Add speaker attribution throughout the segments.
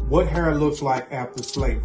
Speaker 1: What hair looks like after slavery.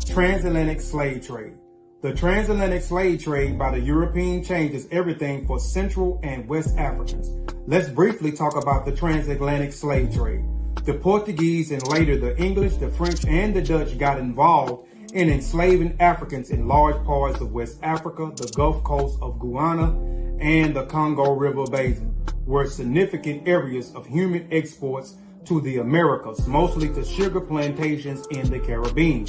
Speaker 1: Transatlantic slave trade. The transatlantic slave trade by the European changes everything for Central and West Africans. Let's briefly talk about the transatlantic slave trade. The Portuguese and later the English, the French, and the Dutch got involved in enslaving Africans in large parts of West Africa, the Gulf Coast of Guyana, and the Congo River Basin, were significant areas of human exports to the Americas, mostly to sugar plantations in the Caribbean.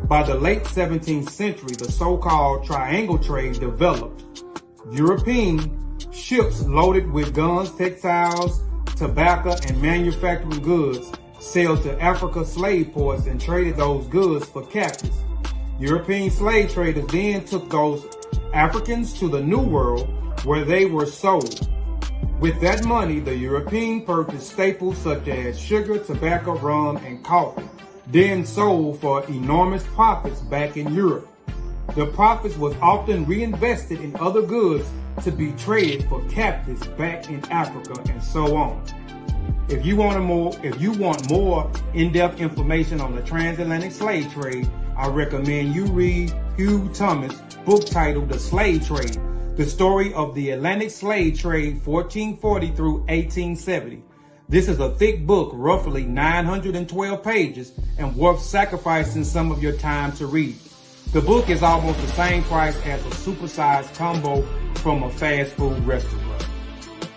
Speaker 1: By the late 17th century, the so-called triangle trade developed. European ships loaded with guns, textiles, tobacco, and manufacturing goods sailed to Africa slave ports and traded those goods for captives. European slave traders then took those Africans to the New World where they were sold. With that money, the European purchased staples such as sugar, tobacco, rum, and coffee, then sold for enormous profits back in Europe. The profits was often reinvested in other goods to be traded for captives back in Africa and so on. If you want more in-depth information on the transatlantic slave trade, I recommend you read Hugh Thomas' book titled The Slave Trade, the story of the Atlantic slave trade 1440 through 1870. This is a thick book, roughly 912 pages, and worth sacrificing some of your time to read. The book is almost the same price as a supersized combo from a fast food restaurant,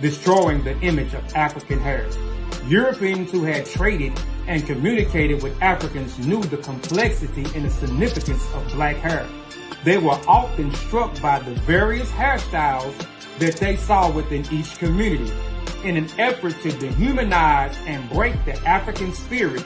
Speaker 1: destroying the image of African hair. Europeans who had traded and communicated with Africans knew the complexity and the significance of black hair. They were often struck by the various hairstyles that they saw within each community. In an effort to dehumanize and break the African spirit,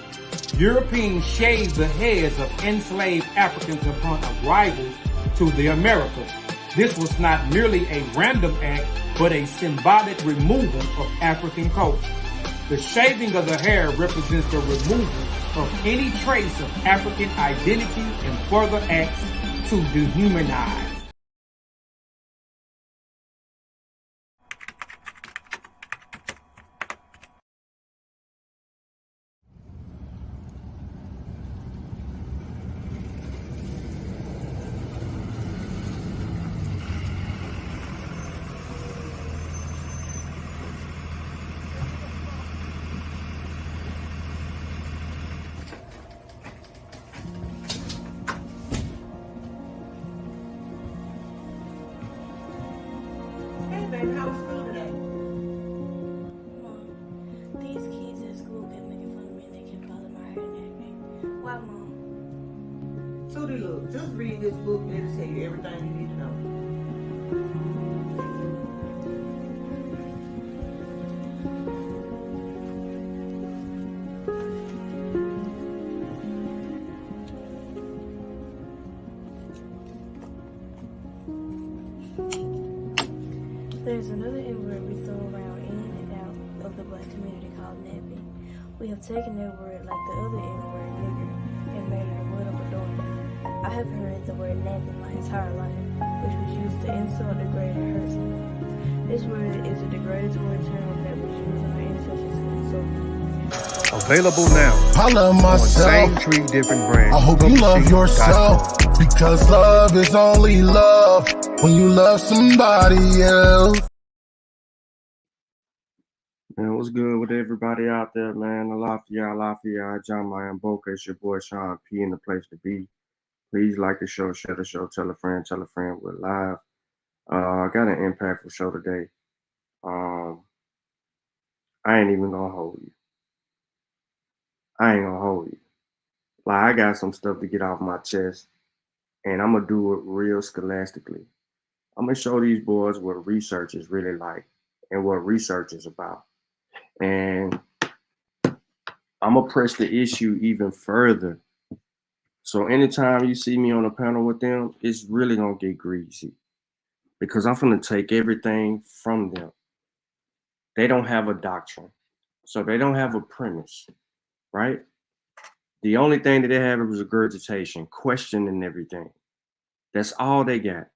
Speaker 1: Europeans shaved the heads of enslaved Africans upon arrival to the Americas. This was not merely a random act, but a symbolic removal of African culture. The shaving of the hair represents the removal of any trace of African identity and further acts to dehumanize.
Speaker 2: How was school today?
Speaker 3: Mom, these kids at school kept making fun of me and they kept calling my hair nappy. Why, Mom?
Speaker 2: Tootie, look, just read this book and it'll tell you everything you need to know.
Speaker 3: There's another N-word we throw around in and out of the black community called nappy. We have taken that word like the other N-word, nigger, and made it a word of adornment. I have heard the word nappy my entire life, which was used to insult, degrade, and hurt someone. This word is a derogatory term that was used in our ancestors and so
Speaker 4: Available now.
Speaker 5: I love myself.
Speaker 4: Same tree, different brand.
Speaker 5: I hope you love yourself, because love is only love when you love somebody else.
Speaker 6: Man, what's good with everybody out there, man? Alafia, John Mayan Boca. It's your boy Sean P in the place to be. Please like the show, share the show, tell a friend, we're live. I got an impactful show today. I ain't even gonna hold you. Like, I got some stuff to get off my chest, and I'm gonna do it real scholastically. I'm gonna show these boys what research is really like and what research is about. And I'm gonna press the issue even further. So anytime you see me on a panel with them, it's really gonna get greasy, because I'm gonna take everything from them. They don't have a doctrine, so they don't have a premise, right? The only thing that they have is regurgitation, questioning everything. That's all they got.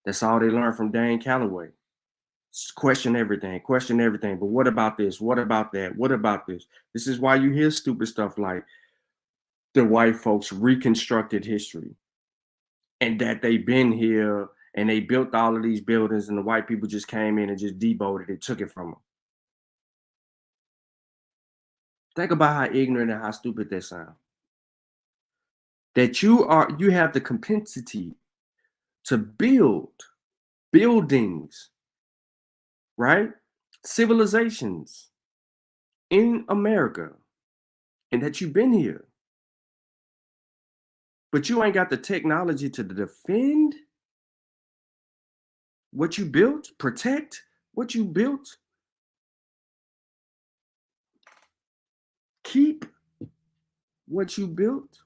Speaker 6: That's all they learned from Dane Calloway. Question everything. But what about this? What about that? What about this? This is why you hear stupid stuff like, the white folks reconstructed history and that they've been here and they built all of these buildings and the white people just came in and just deboted it, took it from them. Think about how ignorant and how stupid that sounds. That you have the propensity to build buildings, right? Civilizations in America, and that you've been here. But you ain't got the technology to defend what you built, protect what you built, keep what you built.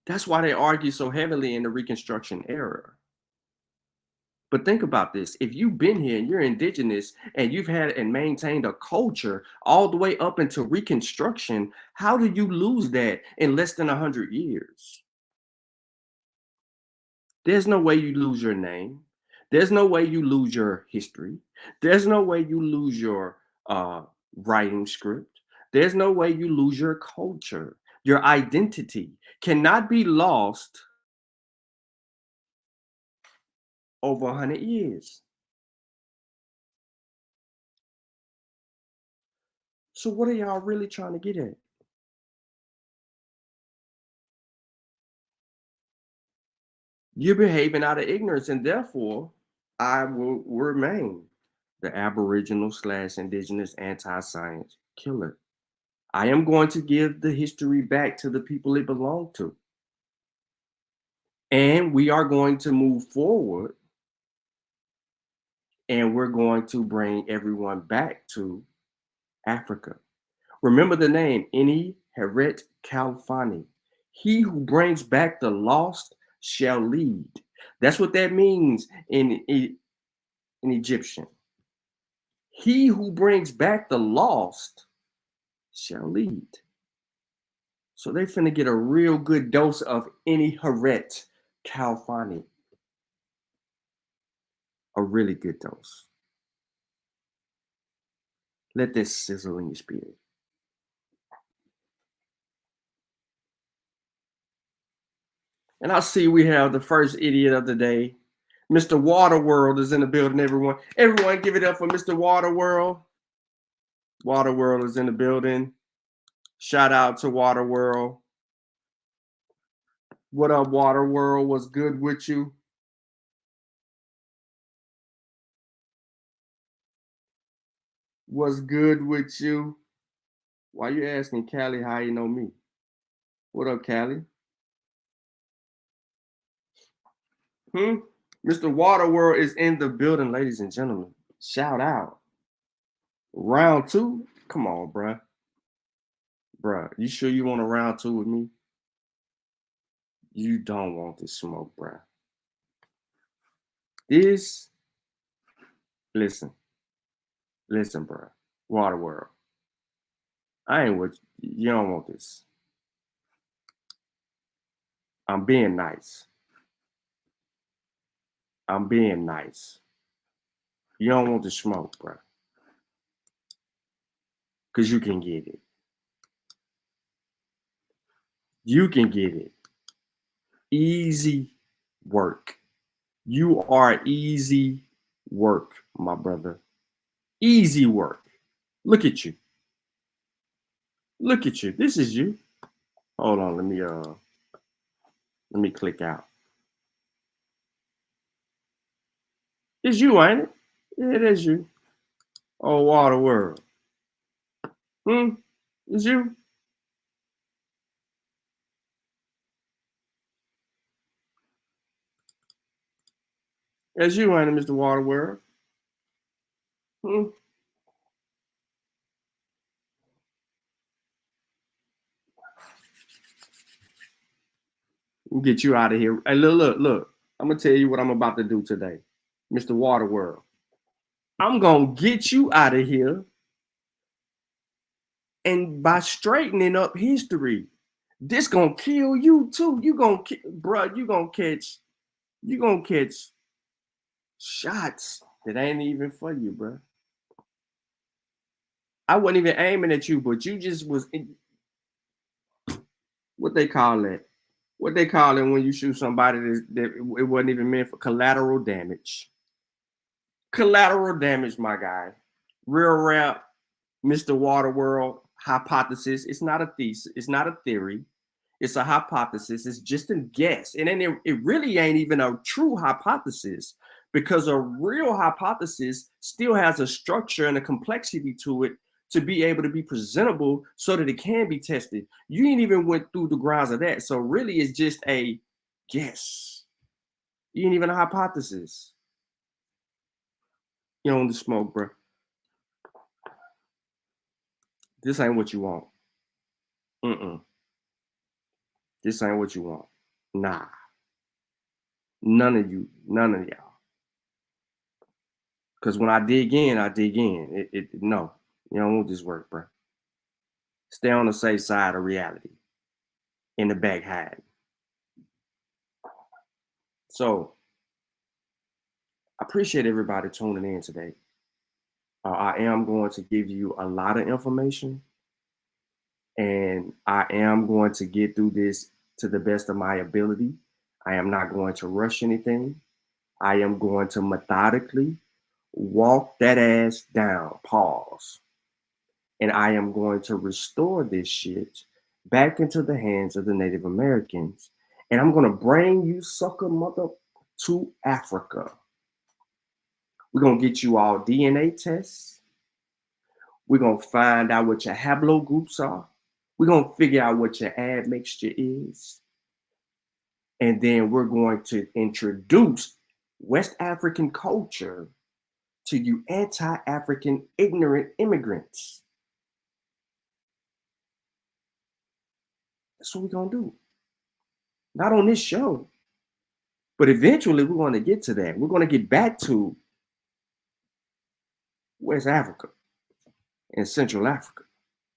Speaker 6: That's why they argue so heavily in the Reconstruction era. But think about this. If you've been here and you're indigenous and you've had and maintained a culture all the way up into Reconstruction, how do you lose that in less than 100 years? There's no way you lose your name. There's no way you lose your history. There's no way you lose your writing script. There's no way you lose your culture. Your identity cannot be lost over 100 years. So what are y'all really trying to get at? You're behaving out of ignorance, and therefore I will remain the Aboriginal / indigenous anti-science killer. I am going to give the history back to the people it belonged to. And we are going to move forward, and we're going to bring everyone back to Africa. Remember the name, Ini Heret Kalfani. He who brings back the lost shall lead. That's what that means in Egyptian. He who brings back the lost shall lead. So they finna get a real good dose of Ini Heret Kalfani. A really good dose. Let this sizzle in your spirit. And I see we have the first idiot of the day. Mr. Waterworld is in the building, everyone. Everyone give it up for Mr. Waterworld. Waterworld is in the building. Shout out to Waterworld. What up, Waterworld? What's good with you? What's good with you? Why you asking Callie how you know me? What up, Callie? Mr. Waterworld is in the building, ladies and gentlemen. Shout out. Round 2? Come on, bruh. Bruh, you sure you want a round 2 with me? You don't want this smoke, bruh. Listen, bruh. Waterworld. I ain't with you. You don't want this. I'm being nice. You don't want the smoke, bruh. Because you can get it. Easy work. You are easy work, my brother. Easy work. Look at you. This is you. Hold on, let me click out. It's you, ain't it? Yeah, it is you. Oh, Waterworld. It's you. It's you, ain't it, Mr. Waterworld? We'll get you out of here. Hey, look. I'm going to tell you what I'm about to do today, Mr. Waterworld. I'm going to get you out of here. And by straightening up history, this going to kill you too. You going to catch shots that ain't even for you, bro. I wasn't even aiming at you, but you just was what they call it. What they call it when you shoot somebody that it wasn't even meant for collateral damage. Collateral damage, my guy. Real rap, Mr. Waterworld hypothesis. It's not a thesis. It's not a theory. It's a hypothesis. It's just a guess. And then it really ain't even a true hypothesis, because a real hypothesis still has a structure and a complexity to it to be able to be presentable so that it can be tested. You ain't even went through the grounds of that. So really it's just a guess. You ain't even a hypothesis. You on the smoke, bro. This ain't what you want. This ain't what you want. Nah. None of y'all. Because when I dig in, no, you don't want this work, bro. Stay on the safe side of reality. In the back hide. So, I appreciate everybody tuning in today. I am going to give you a lot of information, and I am going to get through this to the best of my ability. I am not going to rush anything. I am going to methodically walk that ass down, pause. And I am going to restore this shit back into the hands of the Native Americans. And I'm going to bring you sucker mother to Africa. We're going to get you all DNA tests. We're going to find out what your haplogroups are. We're going to figure out what your admixture is. And then we're going to introduce West African culture to you anti-African ignorant immigrants. That's what we're going to do. Not on this show. But eventually we're going to get to that. We're going to get back to West Africa and Central Africa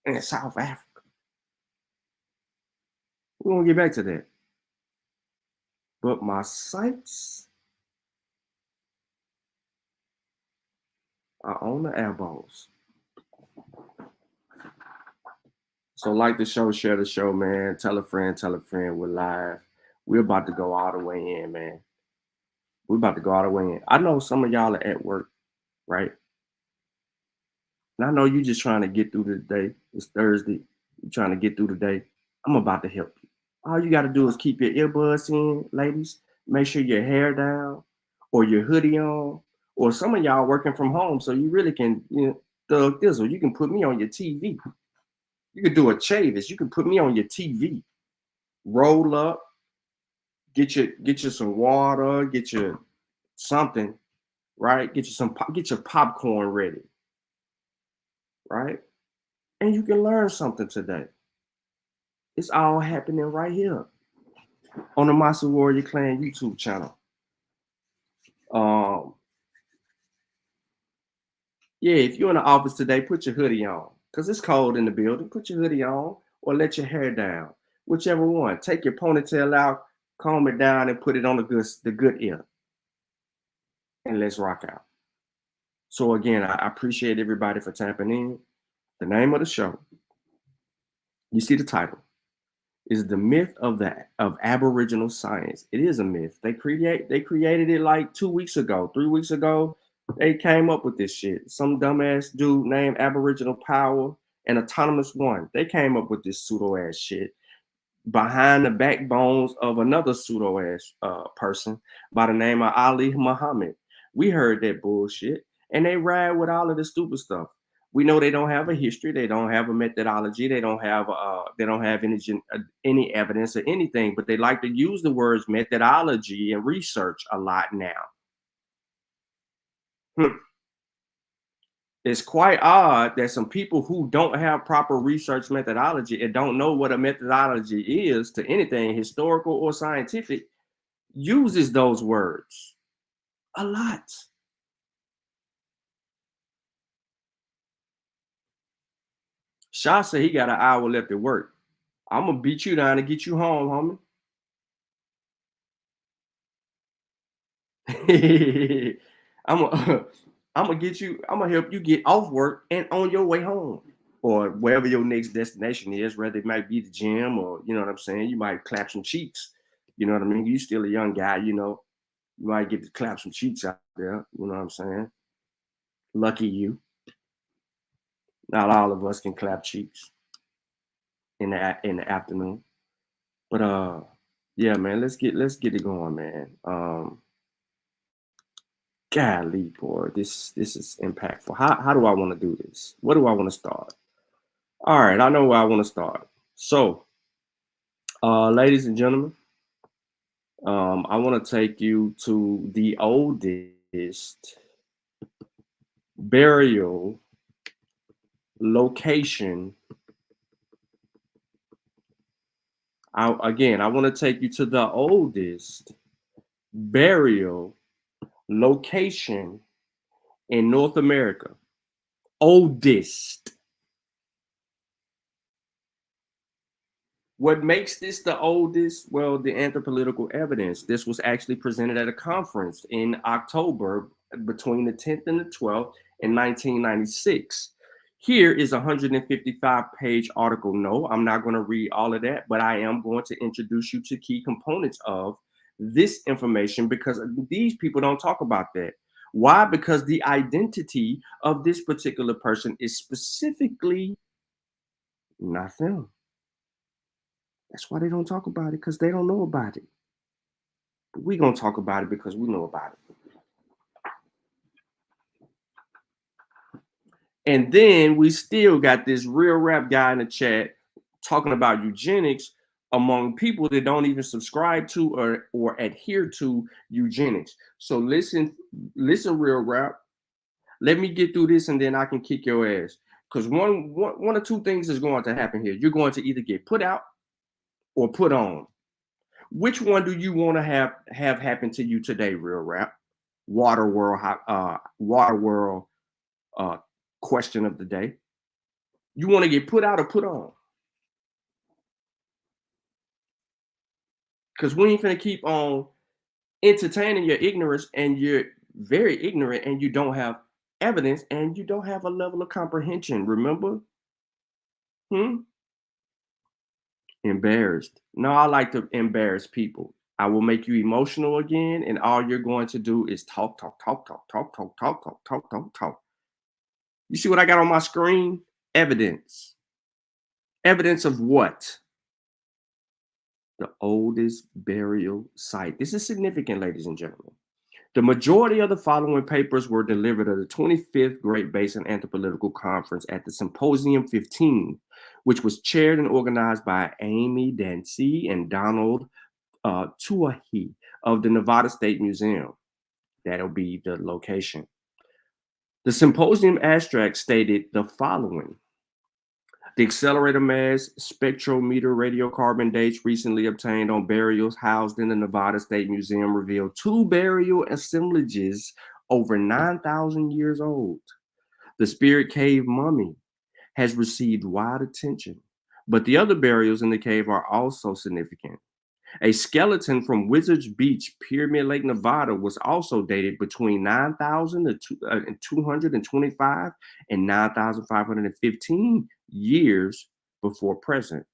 Speaker 6: and South Africa. We're going to get back to that. But my sights are on the elbows. So like the show, share the show, man. Tell a friend, we're live. We're about to go all the way in, man. We're about to go all the way in. I know some of y'all are at work, right? And I know you're just trying to get through the day. It's Thursday. You're trying to get through the day. I'm about to help you. All you got to do is keep your earbuds in, ladies. Make sure your hair down or your hoodie on. Or some of y'all working from home, so you really can, thug thizzle. You can put me on your TV. You can do a Chavis. You can put me on your TV. Roll up. Get you some water. Get you something, right? Get your popcorn ready, right? And you can learn something today. It's all happening right here on the Master Warrior Clan YouTube channel. Yeah, if you're in the office today, put your hoodie on because it's cold in the building. Put your hoodie on or let your hair down, whichever one. Take your ponytail out, comb it down, and put it on the good ear. And let's rock out. So again, I appreciate everybody for tapping in. The name of the show, you see the title, is The Myth of Aboriginal Science. It is a myth. They created it like 2 weeks ago, 3 weeks ago. They came up with this shit. Some dumbass dude named Aboriginal Power and Autonomous One. They came up with this pseudo ass shit behind the backbones of another pseudo ass person by the name of Ali Muhammad. We heard that bullshit, and they ride with all of the stupid stuff. We know they don't have a history, they don't have a methodology, they don't have any evidence or anything, but they like to use the words methodology and research a lot now. It's quite odd that some people who don't have proper research methodology and don't know what a methodology is to anything historical or scientific uses those words a lot. Shaw said he got an hour left at work. I'm gonna beat you down and get you home, homie. I'm gonna help you get off work and on your way home. Or wherever your next destination is, whether it might be the gym or you know what I'm saying, you might clap some cheeks. You know what I mean? You still a young guy, you know, you might get to clap some cheeks out there, you know what I'm saying? Lucky you. Not all of us can clap cheeks in the afternoon. But yeah, man, let's get it going, man. Golly, boy, this is impactful. How do I want to do this? What do I want to start? All right, I know where I want to start. So, ladies and gentlemen, I want to take you to the oldest burial location. I want to take you to the oldest burial location in North America. Oldest. What makes this the oldest? Well, the anthropological evidence. This was actually presented at a conference in October between the 10th and the 12th in 1996. Here is a 155-page article. No, I'm not going to read all of that, but I am going to introduce you to key components of this information because these people don't talk about that. Why? Because the identity of this particular person is specifically not them. That's why they don't talk about it, because they don't know about it. But we're going to talk about it because we know about it. And then we still got this real rap guy in the chat talking about eugenics among people that don't even subscribe to or adhere to eugenics. So listen, real rap. Let me get through this and then I can kick your ass. Because one or two things is going to happen here. You're going to either get put out or put on. Which one do you want to have happen to you today, real rap? Water world question of the day. You want to get put out or put on? Because we ain't finna keep on entertaining your ignorance, and you're very ignorant, and you don't have evidence, and you don't have a level of comprehension. Remember? Embarrassed. No, I like to embarrass people. I will make you emotional again, and all you're going to do is talk. You see what I got on my screen? Evidence. Evidence of what? The oldest burial site. This is significant, ladies and gentlemen. The majority of the following papers were delivered at the 25th Great Basin Anthropological Conference at the Symposium 15, which was chaired and organized by Amy Dancy and Donald Tuahi of the Nevada State Museum. That'll be the location. The symposium abstract stated the following. The accelerator mass spectrometer radiocarbon dates recently obtained on burials housed in the Nevada State Museum revealed 2 burial assemblages over 9,000 years old. The Spirit Cave mummy has received wide attention, but the other burials in the cave are also significant. A skeleton from Wizards Beach, Pyramid Lake, Nevada was also dated between 9,225 and 9,515 years before present.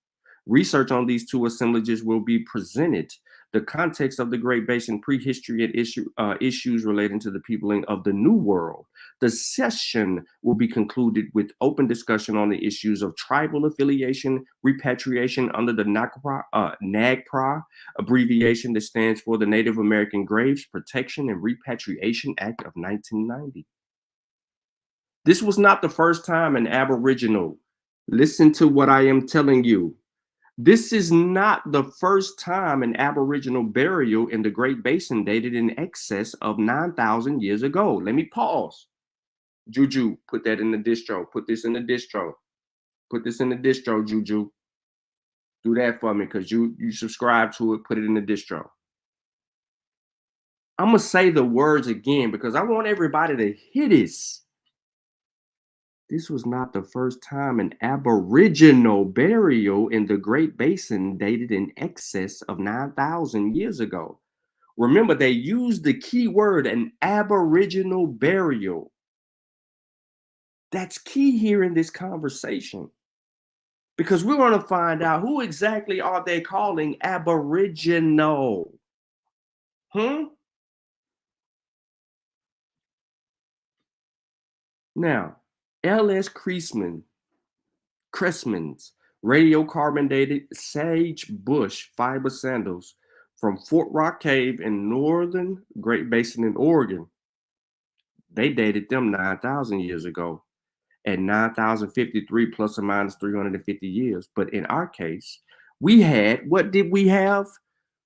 Speaker 6: Research on these 2 assemblages will be presented. The context of the Great Basin prehistory and issues relating to the peopling of the New World. The session will be concluded with open discussion on the issues of tribal affiliation, repatriation under the NAGPRA abbreviation that stands for the Native American Graves Protection and Repatriation Act of 1990. This was not the first time an Aboriginal. Listen to what I am telling you. This is not the first time an Aboriginal burial in the Great Basin dated in excess of 9,000 years ago. Let me pause. Juju, put that in the distro. Put this in the distro. Put this in the distro, Juju. Do that for me because you subscribe to it. Put it in the distro. I'm going to say the words again because I want everybody to hear this. This was not the first time an Aboriginal burial in the Great Basin dated in excess of 9,000 years ago. Remember, they used the key word, an Aboriginal burial. That's key here in this conversation, because we're going to find out who exactly are they calling Aboriginal. Now, L.S. Cressman's radiocarbon dated sagebrush fiber sandals from Fort Rock Cave in northern Great Basin in Oregon. They dated them 9,000 years ago at 9,053 plus or minus 350 years. But in our case, we had, what did we have?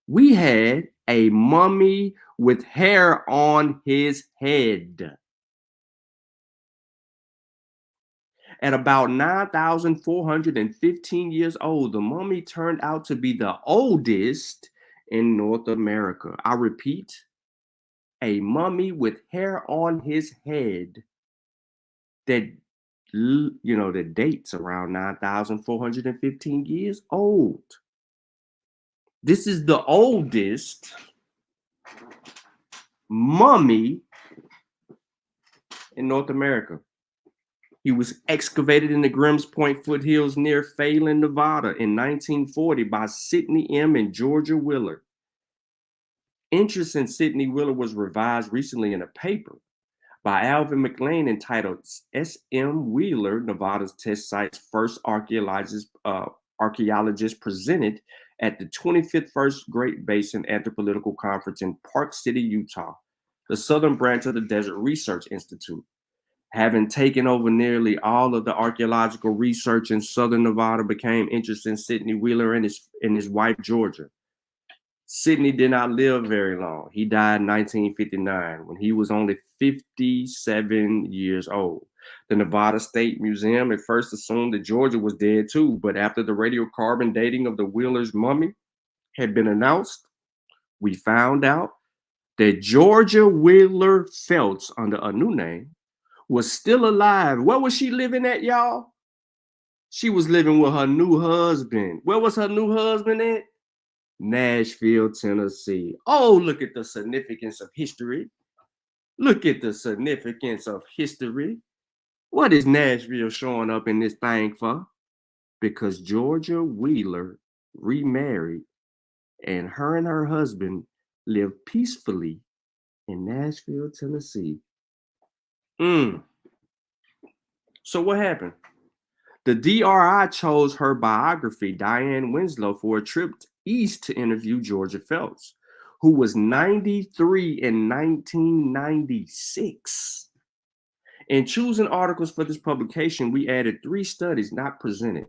Speaker 6: We had a mummy with hair on his head. At about 9,415 years old, the mummy turned out to be the oldest in North America. I repeat, a mummy with hair on his head that, that dates around 9,415 years old. This is the oldest mummy in North America. He was excavated in the Grims Point foothills near Phelan, Nevada in 1940 by Sidney M. and Georgia Wheeler. Interest in Sidney Wheeler was revised recently in a paper by Alvin McLean entitled S.M. Wheeler, Nevada's Test Site's First Archaeologist presented at the 25th First Great Basin Anthropological Conference in Park City, Utah, the southern branch of the Desert Research Institute. Having taken over nearly all of the archaeological research in southern Nevada, became interested in Sidney Wheeler and his wife, Georgia. Sidney did not live very long. He died in 1959 when he was only 57 years old. The Nevada State Museum at first assumed that Georgia was dead too, but after the radiocarbon dating of the Wheeler's mummy had been announced, we found out that Georgia Wheeler Phelps, under a new name, was still alive. Where was she living at, y'all? She was living with her new husband. Where was her new husband at? Nashville, Tennessee. Oh, look at the significance of history. Look at the significance of history. What is Nashville showing up in this thing for? Because Georgia Wheeler remarried, and her husband lived peacefully in Nashville, Tennessee. So what happened? The DRI chose her biography, Diane Winslow, for a trip east to interview Georgia Phelps, who was 93 in 1996. In choosing articles for this publication, we added 3 studies not presented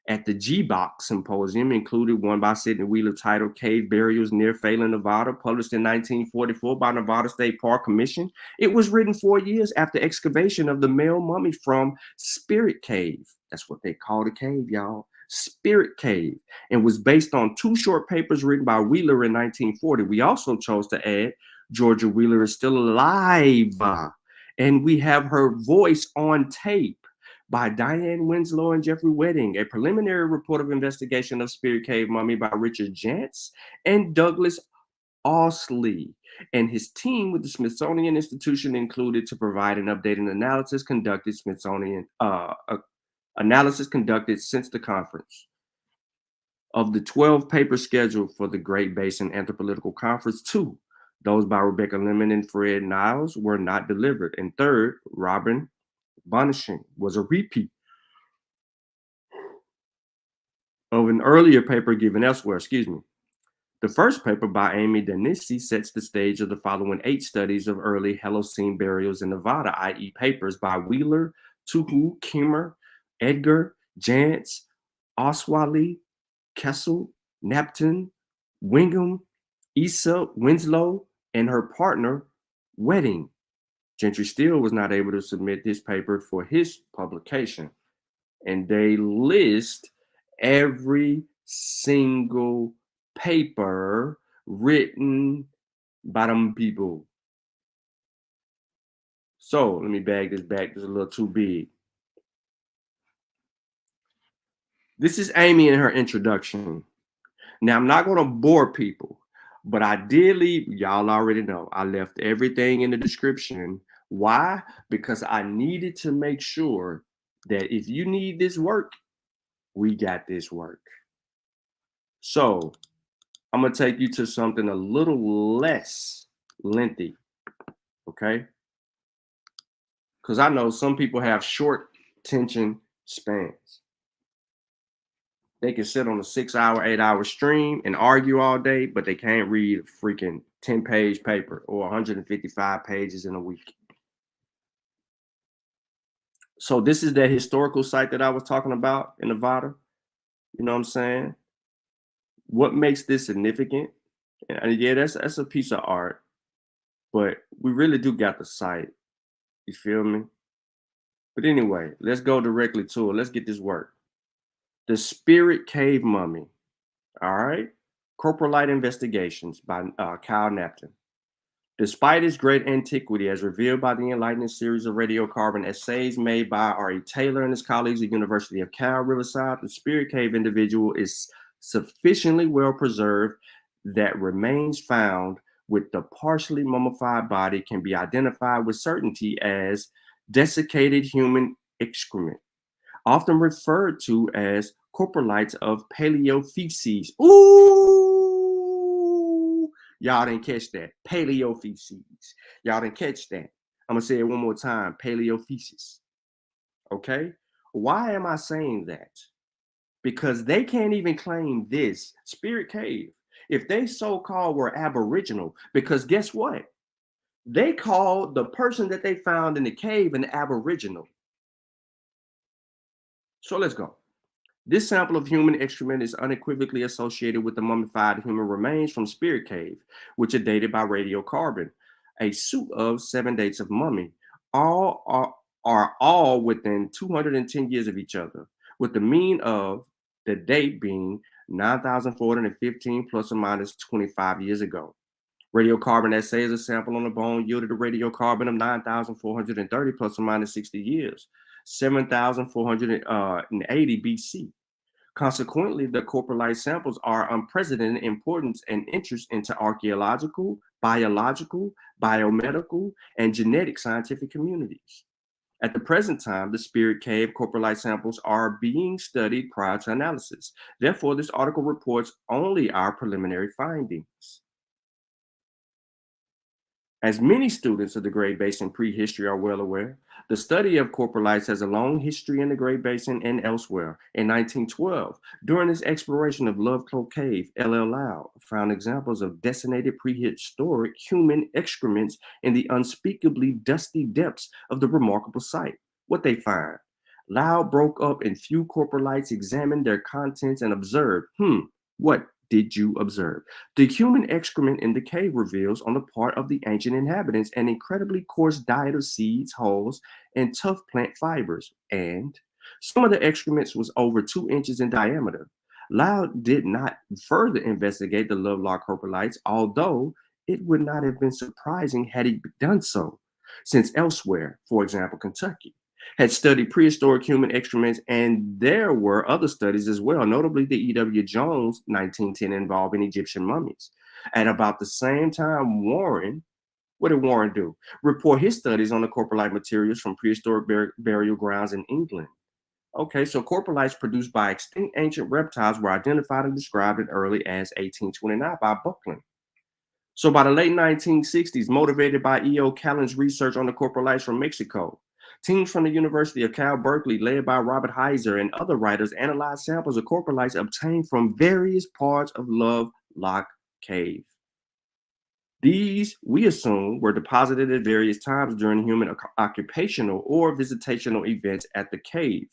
Speaker 6: at the GBOC Symposium, included one by Sidney Wheeler titled Cave Burials Near Phelan, Nevada, published in 1944 by Nevada State Park Commission. It was written 4 years after excavation of the male mummy from Spirit Cave. That's what they call the cave, y'all. Spirit Cave, and was based on 2 short papers written by Wheeler in 1940. We also chose to add Georgia Wheeler is still alive, and we have her voice on tape by Diane Winslow and Jeffrey Wedding, a preliminary report of investigation of Spirit Cave mummy by Richard Jantz and Douglas Ausley, and his team with the Smithsonian Institution included to provide an updated analysis conducted since the conference. Of the 12 papers scheduled for the Great Basin Anthropological Conference, 2, those by Rebecca Lemon and Fred Niles, were not delivered, and 3rd, Robin Bonishing, was a repeat of an earlier paper given elsewhere. The first paper by Amy Danisi sets the stage of the following 8 studies of early Holocene burials in Nevada, i.e. papers by Wheeler, Tuhu, Kimmer, Edgar, Jantz, Oswally, Kessel, Napton, Wingham, Issa, Winslow, and her partner, Wedding. Gentry Steele was not able to submit this paper for his publication, and they list every single paper written by them people. So let me bag this back. It's a little too big. This is Amy in her introduction. Now, I'm not going to bore people, but I did leave, y'all already know, I left everything in the description Why? Because I needed to make sure that if you need this work, we got this work. So I'm going to take you to something a little less lengthy, okay? Because I know some people have short attention spans. They can sit on a 6-hour, 8-hour stream and argue all day, but they can't read a freaking 10-page paper or 155 pages in a week. So this is that historical site that I was talking about in Nevada. You know what I'm saying? What makes this significant? And yeah, that's a piece of art, but we really do got the site. You feel me? But anyway, let's go directly to it. Let's get this work. The Spirit Cave Mummy. All right. Coprolite Investigations by Kyle Napton. Despite its great antiquity, as revealed by the enlightening series of radiocarbon essays made by R.E. Taylor and his colleagues at the University of Cal Riverside, the Spirit Cave individual is sufficiently well preserved that remains found with the partially mummified body can be identified with certainty as desiccated human excrement, often referred to as coprolites of paleofeces. Ooh, y'all didn't catch that. Paleofeces. Y'all didn't catch that. I'm going to say it one more time. Paleofeces. Okay? Why am I saying that? Because they can't even claim this Spirit Cave if they so-called were Aboriginal. Because guess what? They called the person that they found in the cave an Aboriginal. So let's go. This sample of human excrement is unequivocally associated with the mummified human remains from Spirit Cave, which are dated by radiocarbon. A suit of 7 dates of mummy, all are all within 210 years of each other, with the mean of the date being 9,415 plus or minus 25 years ago. Radiocarbon assays a sample on the bone yielded a radiocarbon of 9,430 plus or minus 60 years, 7,480 BC. Consequently, the coprolite samples are unprecedented importance and interest into archaeological, biological, biomedical, and genetic scientific communities. At the present time, the Spirit Cave coprolite samples are being studied prior to analysis. Therefore, this article reports only our preliminary findings. As many students of the Great Basin prehistory are well aware, the study of coprolites has a long history in the Great Basin and elsewhere. In 1912, during this exploration of Love Cloak Cave, L.L. Loud found examples of decimated prehistoric human excrements in the unspeakably dusty depths of the remarkable site. What they find? Loud broke up and few coprolites examined their contents and observed, what did you observe? The human excrement in the cave reveals on the part of the ancient inhabitants an incredibly coarse diet of seeds, hulls, and tough plant fibers. And some of the excrements was over 2 inches in diameter. Loud did not further investigate the Lovelock coprolites, although it would not have been surprising had he done so, since elsewhere, for example, Kentucky, had studied prehistoric human excrements, and there were other studies as well, notably the E.W. Jones 1910 involving Egyptian mummies. At about the same time, Warren, what did Warren do? Report his studies on the coprolite materials from prehistoric burial grounds in England. Okay, so coprolites produced by extinct ancient reptiles were identified and described as early as 1829 by Buckland. So by the late 1960s, motivated by E.O. Callan's research on the coprolites from Mexico, teams from the University of Cal Berkeley, led by Robert Heiser and other writers, analyzed samples of coprolites obtained from various parts of Lovelock Cave. These, we assume, were deposited at various times during human occupational or visitational events at the cave.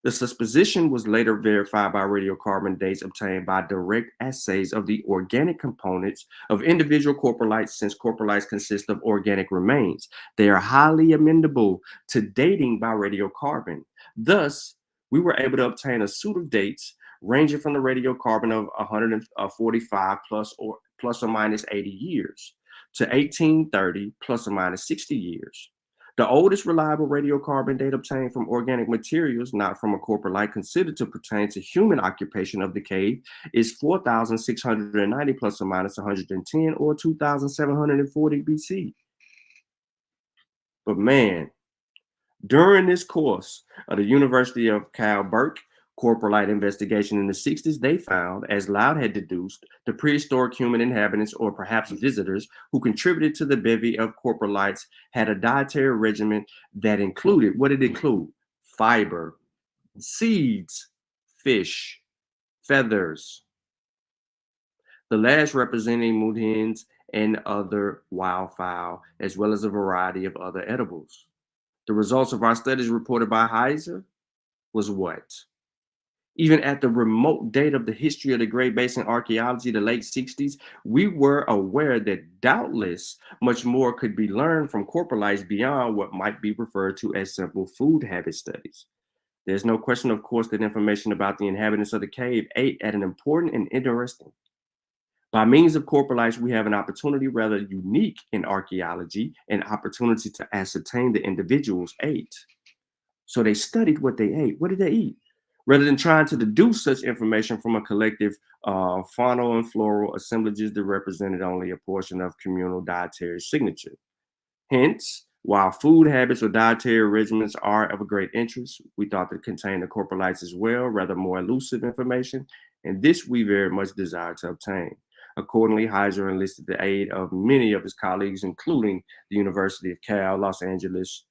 Speaker 6: The supposition was later verified by radiocarbon dates obtained by direct assays of the organic components of individual coprolites, since coprolites consist of organic remains. They are highly amendable to dating by radiocarbon. Thus, we were able to obtain a suit of dates ranging from the radiocarbon of 145 plus or minus 80 years to 1830 plus or minus 60 years. The oldest reliable radiocarbon date obtained from organic materials, not from a coprolite considered to pertain to human occupation of the cave, is 4,690 plus or minus 110 or 2,740 BC. But man, during this course of the University of Cal Berkeley corporalite investigation in the 60s, they found, as Loud had deduced, the prehistoric human inhabitants or perhaps visitors who contributed to the bevy of corporalites had a dietary regimen that included, what did it include? Fiber, seeds, fish, feathers, the last representing moudins and other wildfowl, as well as a variety of other edibles. The results of our studies reported by Heiser was what? Even at the remote date of the history of the Great Basin archaeology, the late 60s, we were aware that doubtless much more could be learned from corporalites beyond what might be referred to as simple food habit studies. There's no question, of course, that information about the inhabitants of the cave ate at an important and interesting. By means of corporalites, we have an opportunity, rather unique in archaeology, an opportunity to ascertain the individuals ate. So they studied what they ate. What did they eat? Rather than trying to deduce such information from a collective faunal and floral assemblages that represented only a portion of communal dietary signature. Hence, while food habits or dietary regimens are of a great interest, we thought they contained the corporalites as well, rather more elusive information, and this we very much desire to obtain. Accordingly, Heiser enlisted the aid of many of his colleagues, including the University of Cal, Los Angeles,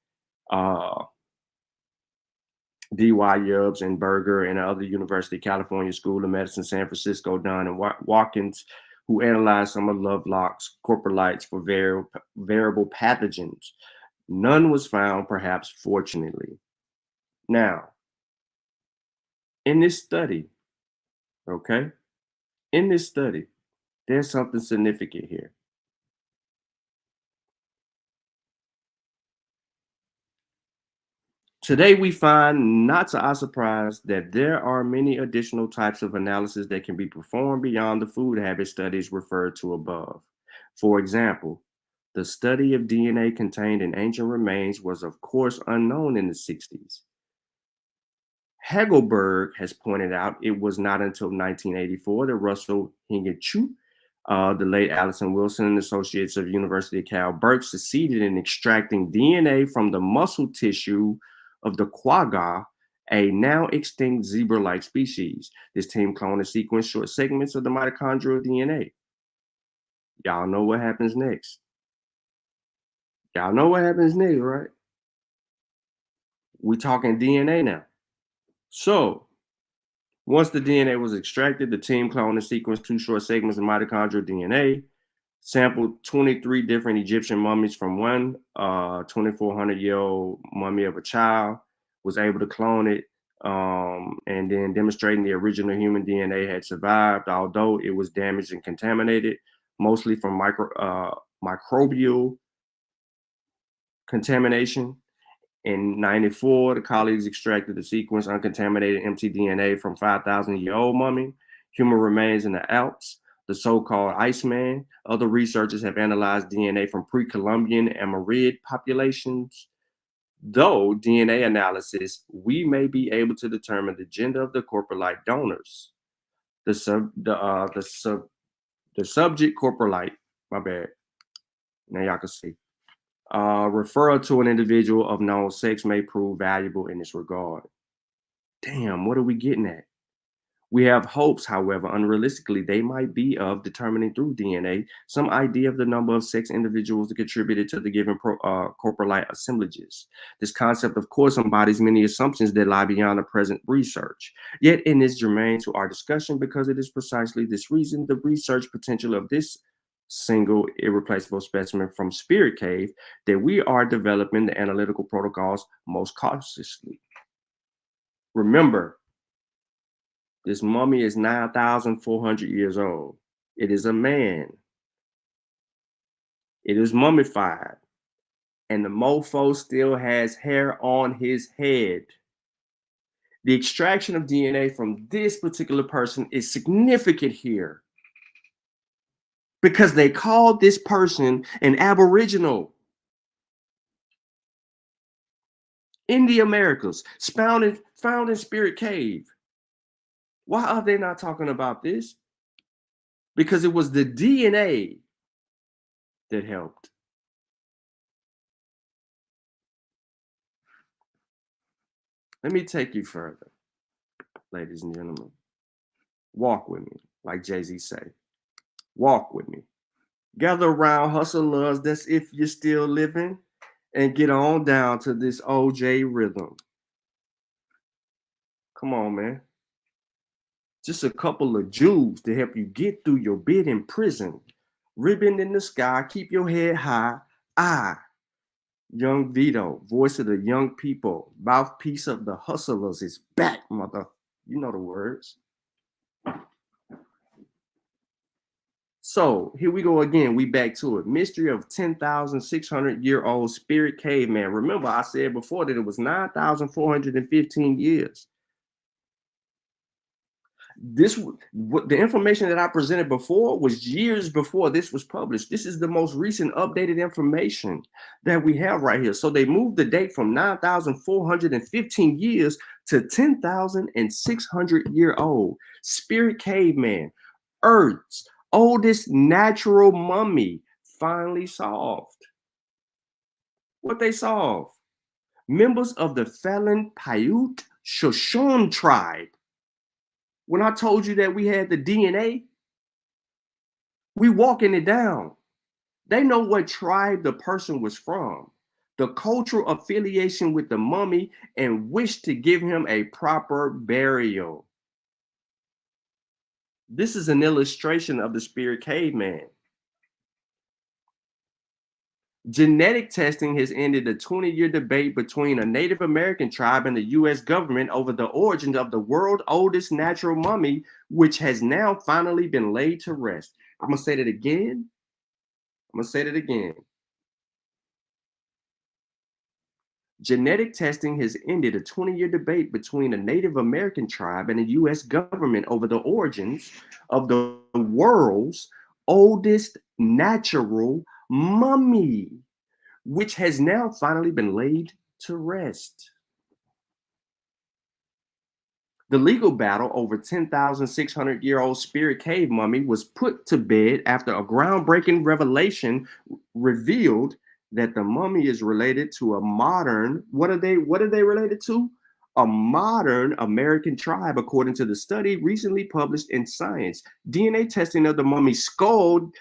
Speaker 6: D.Y. Yubbs and Berger, and other University of California School of Medicine, San Francisco, Dunn and Watkins, who analyzed some of Lovelock's corporalites for variable pathogens. None was found, perhaps fortunately. Now, in this study, there's something significant here. Today, we find, not to our surprise, that there are many additional types of analysis that can be performed beyond the food habit studies referred to above. For example, the study of DNA contained in ancient remains was, of course, unknown in the 60s. Hegelberg has pointed out it was not until 1984 that Russell Hingichu, the late Allison Wilson and Associates of University of Cal Berkeley succeeded in extracting DNA from the muscle tissue of the quagga, a now extinct zebra-like species. This team cloned and sequenced short segments of the mitochondrial DNA. Y'all know what happens next. Right? We talking DNA now. So, once the DNA was extracted, the team cloned and sequenced 2 short segments of mitochondrial DNA, sampled 23 different Egyptian mummies from one 2,400-year-old mummy of a child, was able to clone it, and then demonstrating the original human DNA had survived, although it was damaged and contaminated, mostly from microbial contamination. In 94, the colleagues extracted the sequence uncontaminated mtDNA from 5,000-year-old mummy, human remains in the Alps, the so-called Iceman. Other researchers have analyzed DNA from pre-Columbian Amerinid populations. Though DNA analysis, we may be able to determine the gender of the corporalite donors. The subject corporalite, my bad. Now y'all can see. Referral to an individual of known sex may prove valuable in this regard. Damn, what are we getting at? We have hopes, however, unrealistically, they might be of determining through DNA some idea of the number of sex individuals that contributed to the given corporalite assemblages. This concept, of course, embodies many assumptions that lie beyond the present research. Yet it is germane to our discussion because it is precisely this reason the research potential of this single irreplaceable specimen from Spirit Cave that we are developing the analytical protocols most cautiously. Remember, this mummy is 9,400 years old. It is a man. It is mummified. And the mofo still has hair on his head. The extraction of DNA from this particular person is significant here because they called this person an Aboriginal in the Americas, found in Spirit Cave. Why are they not talking about this? Because it was the DNA that helped. Let me take you further, ladies and gentlemen. Walk with me, like Jay-Z say. Walk with me. Gather around, hustlers, that's if you're still living, and get on down to this OJ rhythm. Come on, man. Just a couple of jewels to help you get through your bid in prison. Ribbon in the sky, keep your head high. Young Vito, voice of the young people, mouthpiece of the hustlers is back, mother. You know the words. So here we go again. We back to it. Mystery of 10,600-year-old spirit caveman. Remember, I said before that it was 9,415 years. The information that I presented before was years before this was published. This is the most recent updated information that we have right here. So they moved the date from 9,415 years to 10,600-year-old spirit caveman, Earth's oldest natural mummy, finally solved. What they solved? Members of the Phelan Paiute Shoshone tribe. When I told you that we had the DNA, we walking it down. They know what tribe the person was from, the cultural affiliation with the mummy, and wish to give him a proper burial. This is an illustration of the spirit caveman. Genetic testing has ended a 20-year debate between a Native American tribe and the U.S. government over the origins of the world's oldest natural mummy, which has now finally been laid to rest. I'm going to say that again. Genetic testing has ended a 20-year debate between a Native American tribe and the U.S. government over the origins of the world's oldest natural mummy, which has now finally been laid to rest. The legal battle over 10,600-year-old spirit cave mummy was put to bed after a groundbreaking revelation revealed that the mummy is related to a modern, what are they related to? A modern American tribe, according to the study recently published in Science. DNA testing of the mummy's skull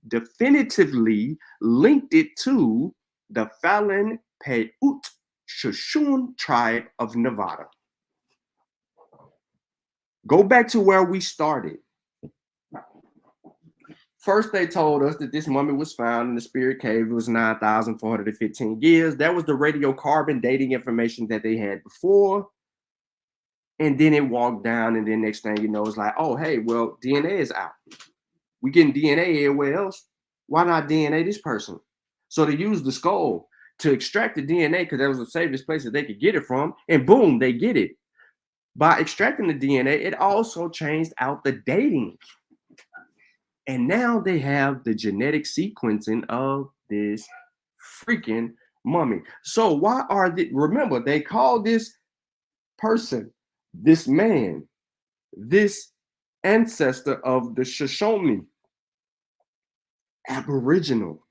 Speaker 6: definitively linked it to the Phelan Paiute Shoshone tribe of Nevada. Go back to where we started. First, they told us that this mummy was found in the spirit cave. It was 9,415 years. That was the radiocarbon dating information that they had before. And then it walked down, and then next thing you know, it's like, oh, hey, well, DNA is out. We getting DNA everywhere else. Why not DNA this person? So they used the skull to extract the DNA because that was the safest place that they could get it from. And boom, they get it. By extracting the DNA, it also changed out the dating. And now they have the genetic sequencing of this freaking mummy. So why are they, remember, they call this person, this man, this ancestor of the Shoshone, Aboriginal.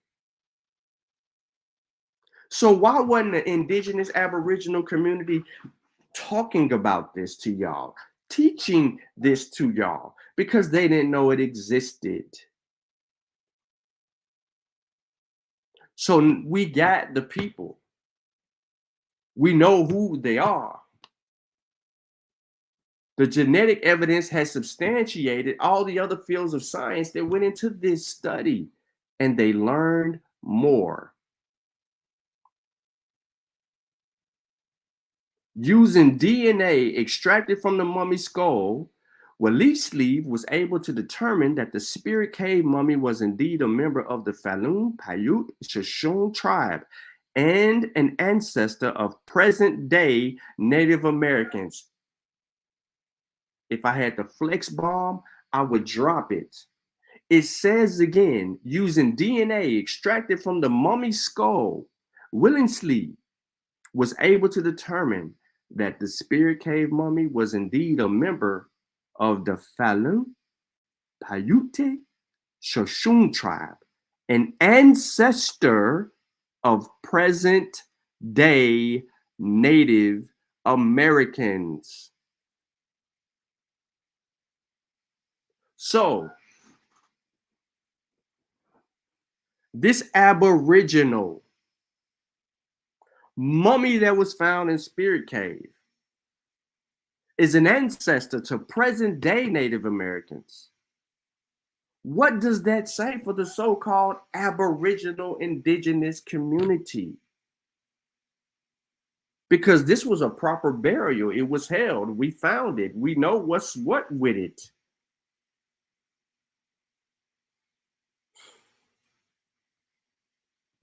Speaker 6: So why wasn't the indigenous Aboriginal community talking about this to y'all, teaching this to y'all? Because they didn't know it existed. So we got the people. We know who they are. The genetic evidence has substantiated all the other fields of science that went into this study, and they learned more. Using DNA extracted from the mummy's skull, Waleed Sleeve was able to determine that the spirit cave mummy was indeed a member of the Phelan Paiute Shoshone tribe and an ancestor of present-day Native Americans. If I had the flex bomb, I would drop it. It says again, using DNA extracted from the mummy's skull, Waleed Sleeve was able to determine that the spirit cave mummy was indeed a member of the Phelan Paiute Shoshone tribe, an ancestor of present-day Native Americans. So, this Aboriginal mummy that was found in Spirit Cave is an ancestor to present-day Native Americans. What does that say for the so-called Aboriginal indigenous community? Because this was a proper burial. It was held. We found it. We know what's what with it.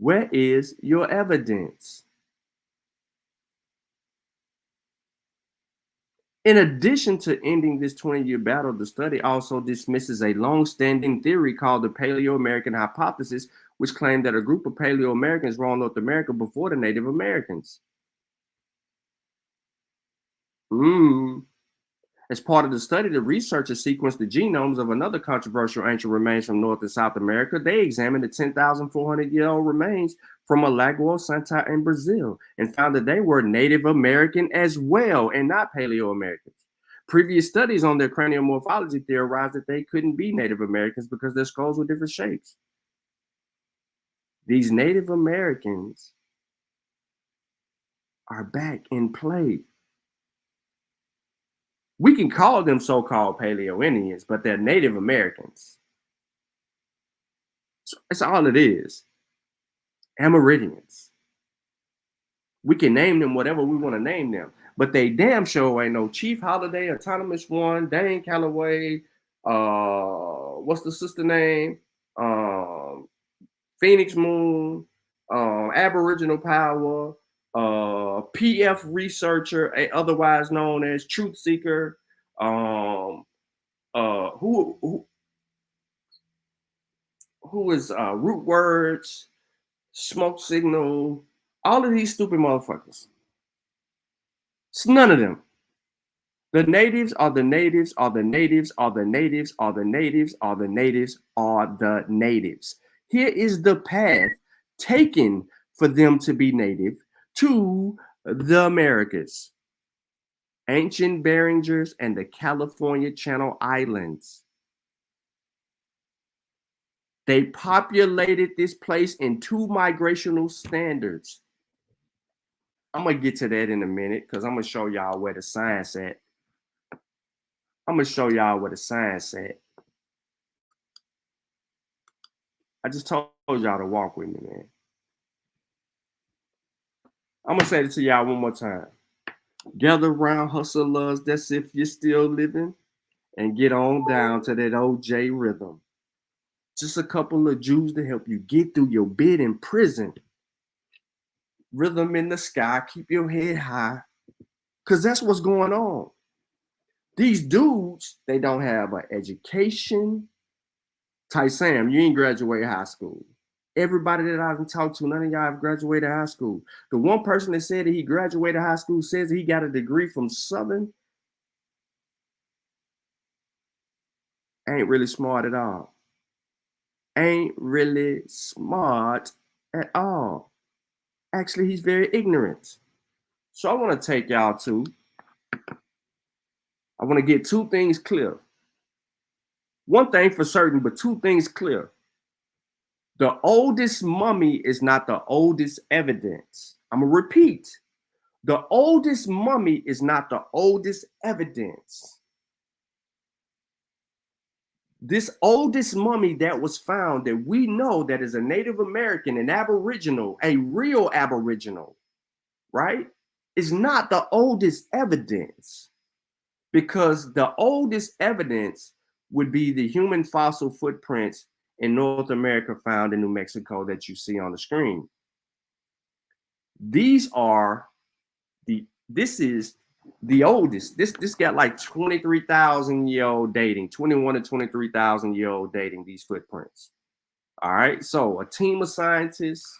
Speaker 6: Where is your evidence? In addition to ending this 20-year battle, the study also dismisses a long-standing theory called the Paleo-American hypothesis, which claimed that a group of Paleo-Americans roamed North America before the Native Americans. As part of the study, the researchers sequenced the genomes of another controversial ancient remains from North and South America. They examined the 10,400-year-old remains from Alagoas, Santa, in Brazil, and found that they were Native American as well, and not Paleo-Americans. Previous studies on their craniomorphology theorized that they couldn't be Native Americans because their skulls were different shapes. These Native Americans are back in play. We can call them so-called Paleo-Indians, but they're Native Americans. That's all it is. Amerindians. We can name them whatever we want to name them, but they damn sure ain't no Chief Holiday, Autonomous One, Dane Calloway, what's the sister name? Phoenix Moon, Aboriginal Power, PF researcher, otherwise known as Truth Seeker, who is Root Words, Smoke Signal, all of these stupid motherfuckers. It's none of them. The natives are the natives are the natives are the natives are the natives are the natives are the natives. Here is the path taken for them to be native to the Americas, ancient Beringers, and the California Channel Islands. They populated this place in 2 migrational standards. I'm going to get to that in a minute because I'm going to show y'all where the science at. I'm going to show y'all where the science at. I just told y'all to walk with me, man. I'm going to say it to y'all one more time. Gather around, hustlers, that's if you're still living, and get on down to that OJ rhythm. Just a couple of Jews to help you get through your bid in prison. Rhythm in the sky, keep your head high, because that's what's going on. These dudes, they don't have an education. Ty Sam, you ain't graduated high school. Everybody that I've talked to, none of y'all have graduated high school. The one person that said that he graduated high school says he got a degree from Southern. Ain't really smart at all. Ain't really smart at all. Actually, he's very ignorant. So I want to take y'all to, I want to get 2 things clear. One thing for certain, but 2 things clear. The oldest mummy is not the oldest evidence. I'm going to repeat. The oldest mummy is not the oldest evidence. This oldest mummy that was found that we know that is a Native American, an Aboriginal, a real Aboriginal, right, is not the oldest evidence, because the oldest evidence would be the human fossil footprints in North America found in New Mexico that you see on the screen. These are this is the oldest. This got like 23,000-year-old dating, 21 to 23,000-year-old dating, these footprints. All right, so a team of scientists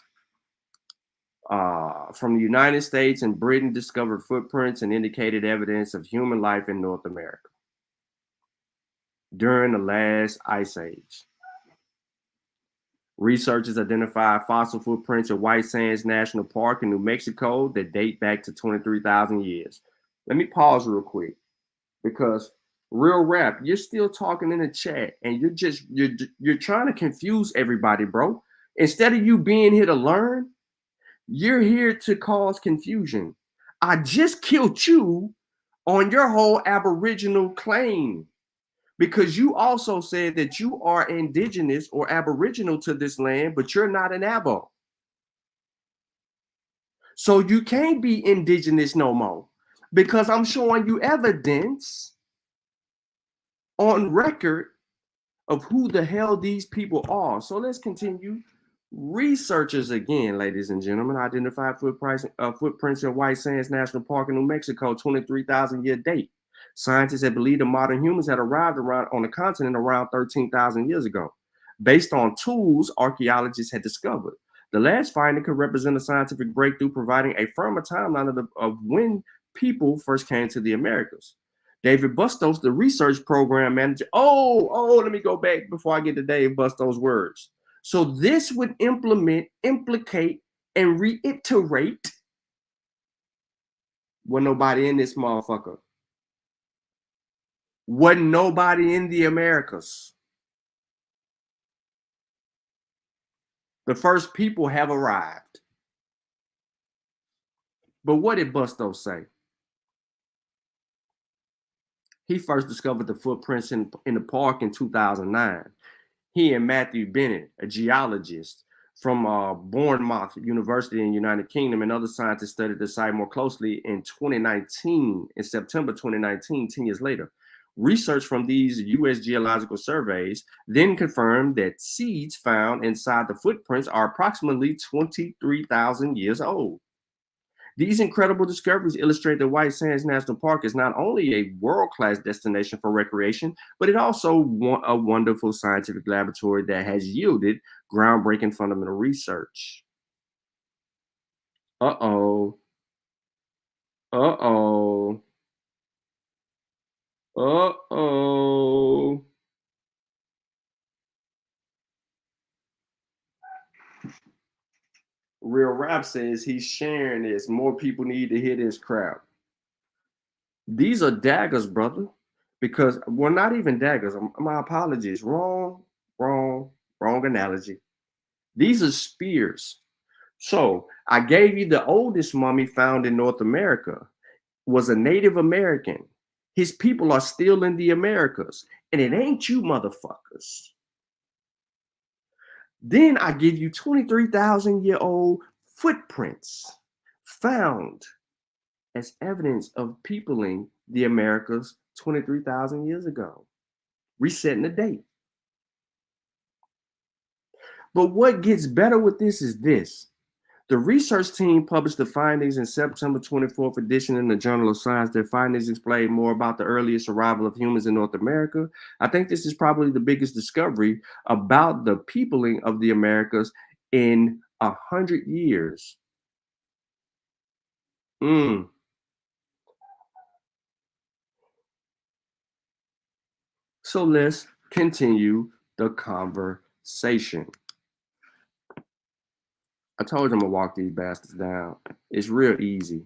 Speaker 6: from the United States and Britain discovered footprints and indicated evidence of human life in North America during the last ice age. Researchers identified fossil footprints at White Sands National Park in New Mexico that date back to 23,000 years. Let me pause real quick because real rap, you're still talking in the chat and you're trying to confuse everybody, bro. Instead of you being here to learn, you're here to cause confusion. I just killed you on your whole Aboriginal claim because you also said that you are indigenous or Aboriginal to this land, but you're not an Abo. So you can't be indigenous no more because I'm showing you evidence on record of who the hell these people are. So let's continue. Researchers again, ladies and gentlemen, identified footprints in White Sands National Park in New Mexico, 23,000 year date. Scientists had believed that modern humans had arrived around on the continent around 13,000 years ago. Based on tools archaeologists had discovered, the last finding could represent a scientific breakthrough, providing a firmer timeline of when people first came to the Americas. David Bustos, the research program manager. Let me go back before I get to Dave Bustos' words. So this would implicate, and reiterate wasn't nobody in this motherfucker. Wasn't nobody in the Americas. The first people have arrived. But what did Bustos say? He first discovered the footprints in the park in 2009. He and Matthew Bennett, a geologist from Bournemouth University in the United Kingdom, and other scientists studied the site more closely in 2019, in September 2019, 10 years later. Research from these U.S. geological surveys then confirmed that seeds found inside the footprints are approximately 23,000 years old. These incredible discoveries illustrate that White Sands National Park is not only a world-class destination for recreation, but it also a wonderful scientific laboratory that has yielded groundbreaking fundamental research. Uh-oh. Uh-oh. Uh-oh. Real Rap says he's sharing this. More people need to hear this crap. These are daggers, brother. Because we're not even daggers. My apologies. Wrong analogy. These are spears. So I gave you the oldest mummy found in North America was a Native American. His people are still in the Americas, and it ain't you motherfuckers. Then I give you 23,000-year-old footprints found as evidence of peopling the Americas 23,000 years ago. Resetting the date. But what gets better with this is this. The research team published the findings in September 24th edition in the Journal of Science. Their findings explain more about the earliest arrival of humans in North America. I think this is probably the biggest discovery about the peopling of the Americas in 100 years. So let's continue the conversation. I told you I'm gonna walk these bastards down. It's real easy.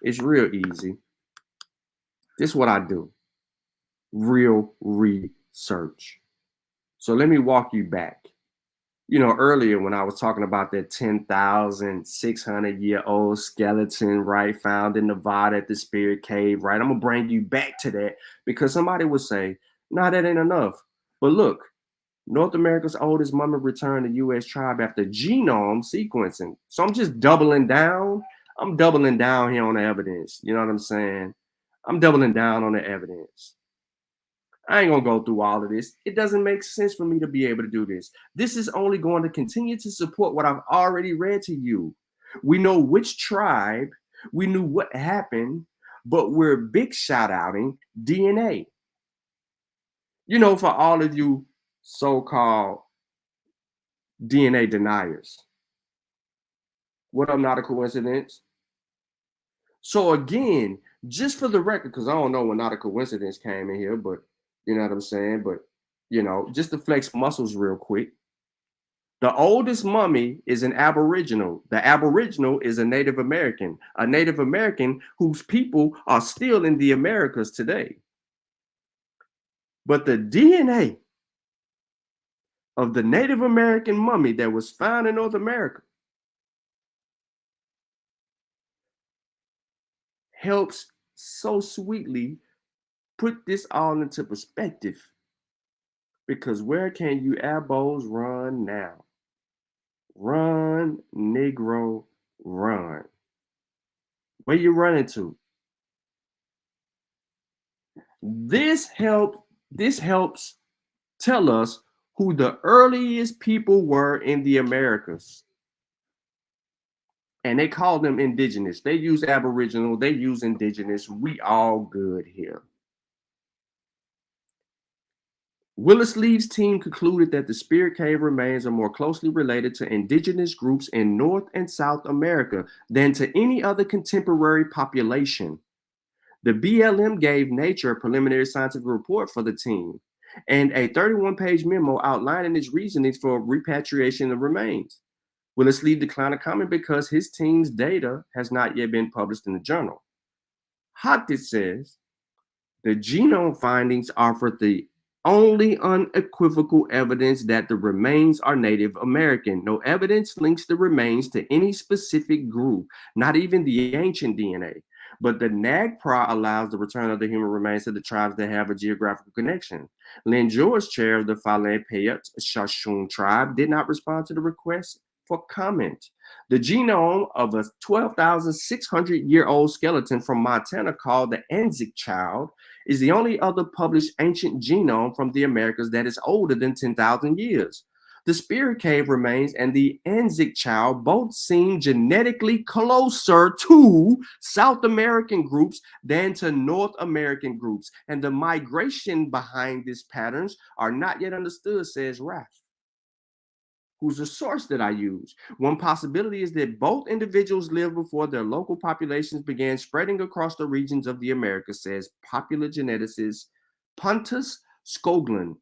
Speaker 6: It's real easy. This is what I do. Real research. So let me walk you back. You know, earlier when I was talking about that 10,600-year-old skeleton, right, found in Nevada at the Spirit Cave, right? I'm gonna bring you back to that because somebody would say, nah, that ain't enough. But look, North America's oldest mummy returned to U.S. tribe after genome sequencing. So I'm just doubling down. I'm doubling down here on the evidence. You know what I'm saying? I'm doubling down on the evidence. I ain't gonna go through all of this. It doesn't make sense for me to be able to do this. This is only going to continue to support what I've already read to you. We know which tribe, we knew what happened, but we're big shout outing DNA. You know, for all of you so-called DNA deniers. What up, not a coincidence? So again, just for the record, because I don't know when not a coincidence came in here, but you know what I'm saying? But, you know, just to flex muscles real quick. The oldest mummy is an Aboriginal. The Aboriginal is a Native American whose people are still in the Americas today. But the DNA of the Native American mummy that was found in North America helps so sweetly put this all into perspective. Because where can you abos run now? Run, Negro, run. Where you running to? This helps tell us who the earliest people were in the Americas. And they call them indigenous. They use Aboriginal, they use indigenous. We all good here. Willis Lee's team concluded that the Spirit Cave remains are more closely related to indigenous groups in North and South America than to any other contemporary population. The BLM gave Nature a preliminary scientific report for the team and a 31-page memo outlining its reasonings for repatriation of remains. Willis Lee declined a comment because his team's data has not yet been published in the journal. Hockett says, the genome findings offer the only unequivocal evidence that the remains are Native American. No evidence links the remains to any specific group, not even the ancient DNA. But the NAGPRA allows the return of the human remains to the tribes that have a geographical connection. Lynn George, chair of the Fale Payet Shashun tribe, did not respond to the request for comment. The genome of a 12,600-year-old skeleton from Montana called the Anzac Child is the only other published ancient genome from the Americas that is older than 10,000 years. The Spirit Cave remains and the Anzac Child both seem genetically closer to South American groups than to North American groups, and the migration behind these patterns are not yet understood, says Raff, who's a source that I use. One possibility is that both individuals lived before their local populations began spreading across the regions of the Americas, says popular geneticist Pontus Skoglund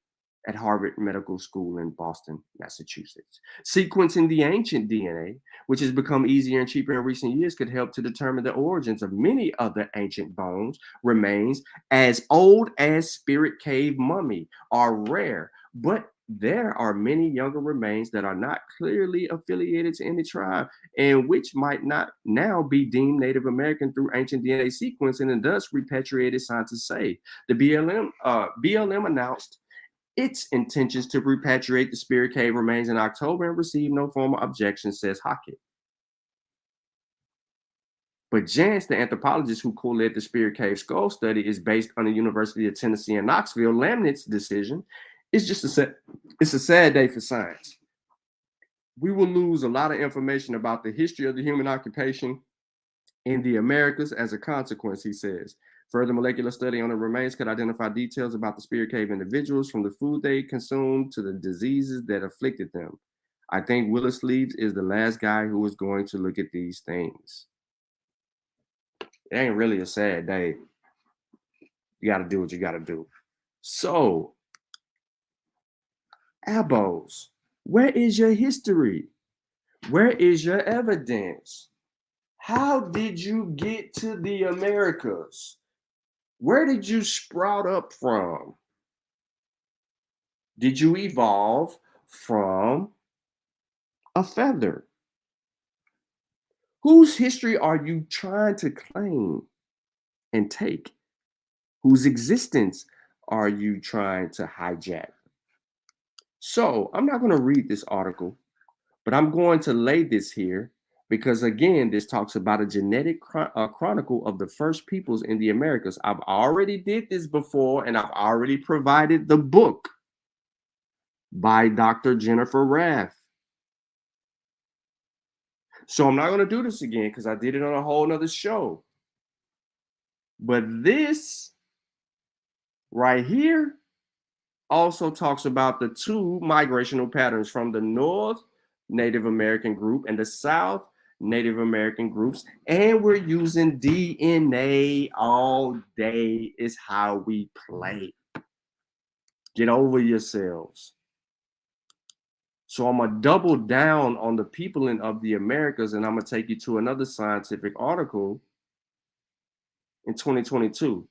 Speaker 6: at Harvard Medical School in Boston, Massachusetts. Sequencing the ancient DNA, which has become easier and cheaper in recent years, could help to determine the origins of many other ancient bones, remains as old as Spirit Cave mummy are rare, but there are many younger remains that are not clearly affiliated to any tribe and which might not now be deemed Native American through ancient DNA sequencing and thus repatriated, scientists say. The BLM announced its intentions to repatriate the Spirit Cave remains in October and received no formal objection, says Hockett. But Jantz, the anthropologist who co-led the Spirit Cave skull study, is based on the University of Tennessee in Knoxville. Lamnett's decision is just it's a sad day for science. We will lose a lot of information about the history of the human occupation in the Americas as a consequence, he says. Further molecular study on the remains could identify details about the Spirit Cave individuals, from the food they consumed to the diseases that afflicted them. I think Willis Leeds is the last guy who is going to look at these things. It ain't really a sad day. You got to do what you got to do. So, Abos, where is your history? Where is your evidence? How did you get to the Americas? Where did you sprout up from? Did you evolve from a feather? Whose history are you trying to claim and take? Whose existence are you trying to hijack? So I'm not going to read this article, but I'm going to lay this here because, again, this talks about a genetic chronicle of the first peoples in the Americas. I've already did this before, and I've already provided the book by Dr. Jennifer Raff. So I'm not going to do this again because I did it on a whole nother show. But this right here also talks about the two migrational patterns from the North Native American group and the South Native American groups. And we're using DNA all day is how we play. Get over yourselves. So I'm going to double down on the peopling of the Americas, and I'm going to take you to another scientific article in 2022.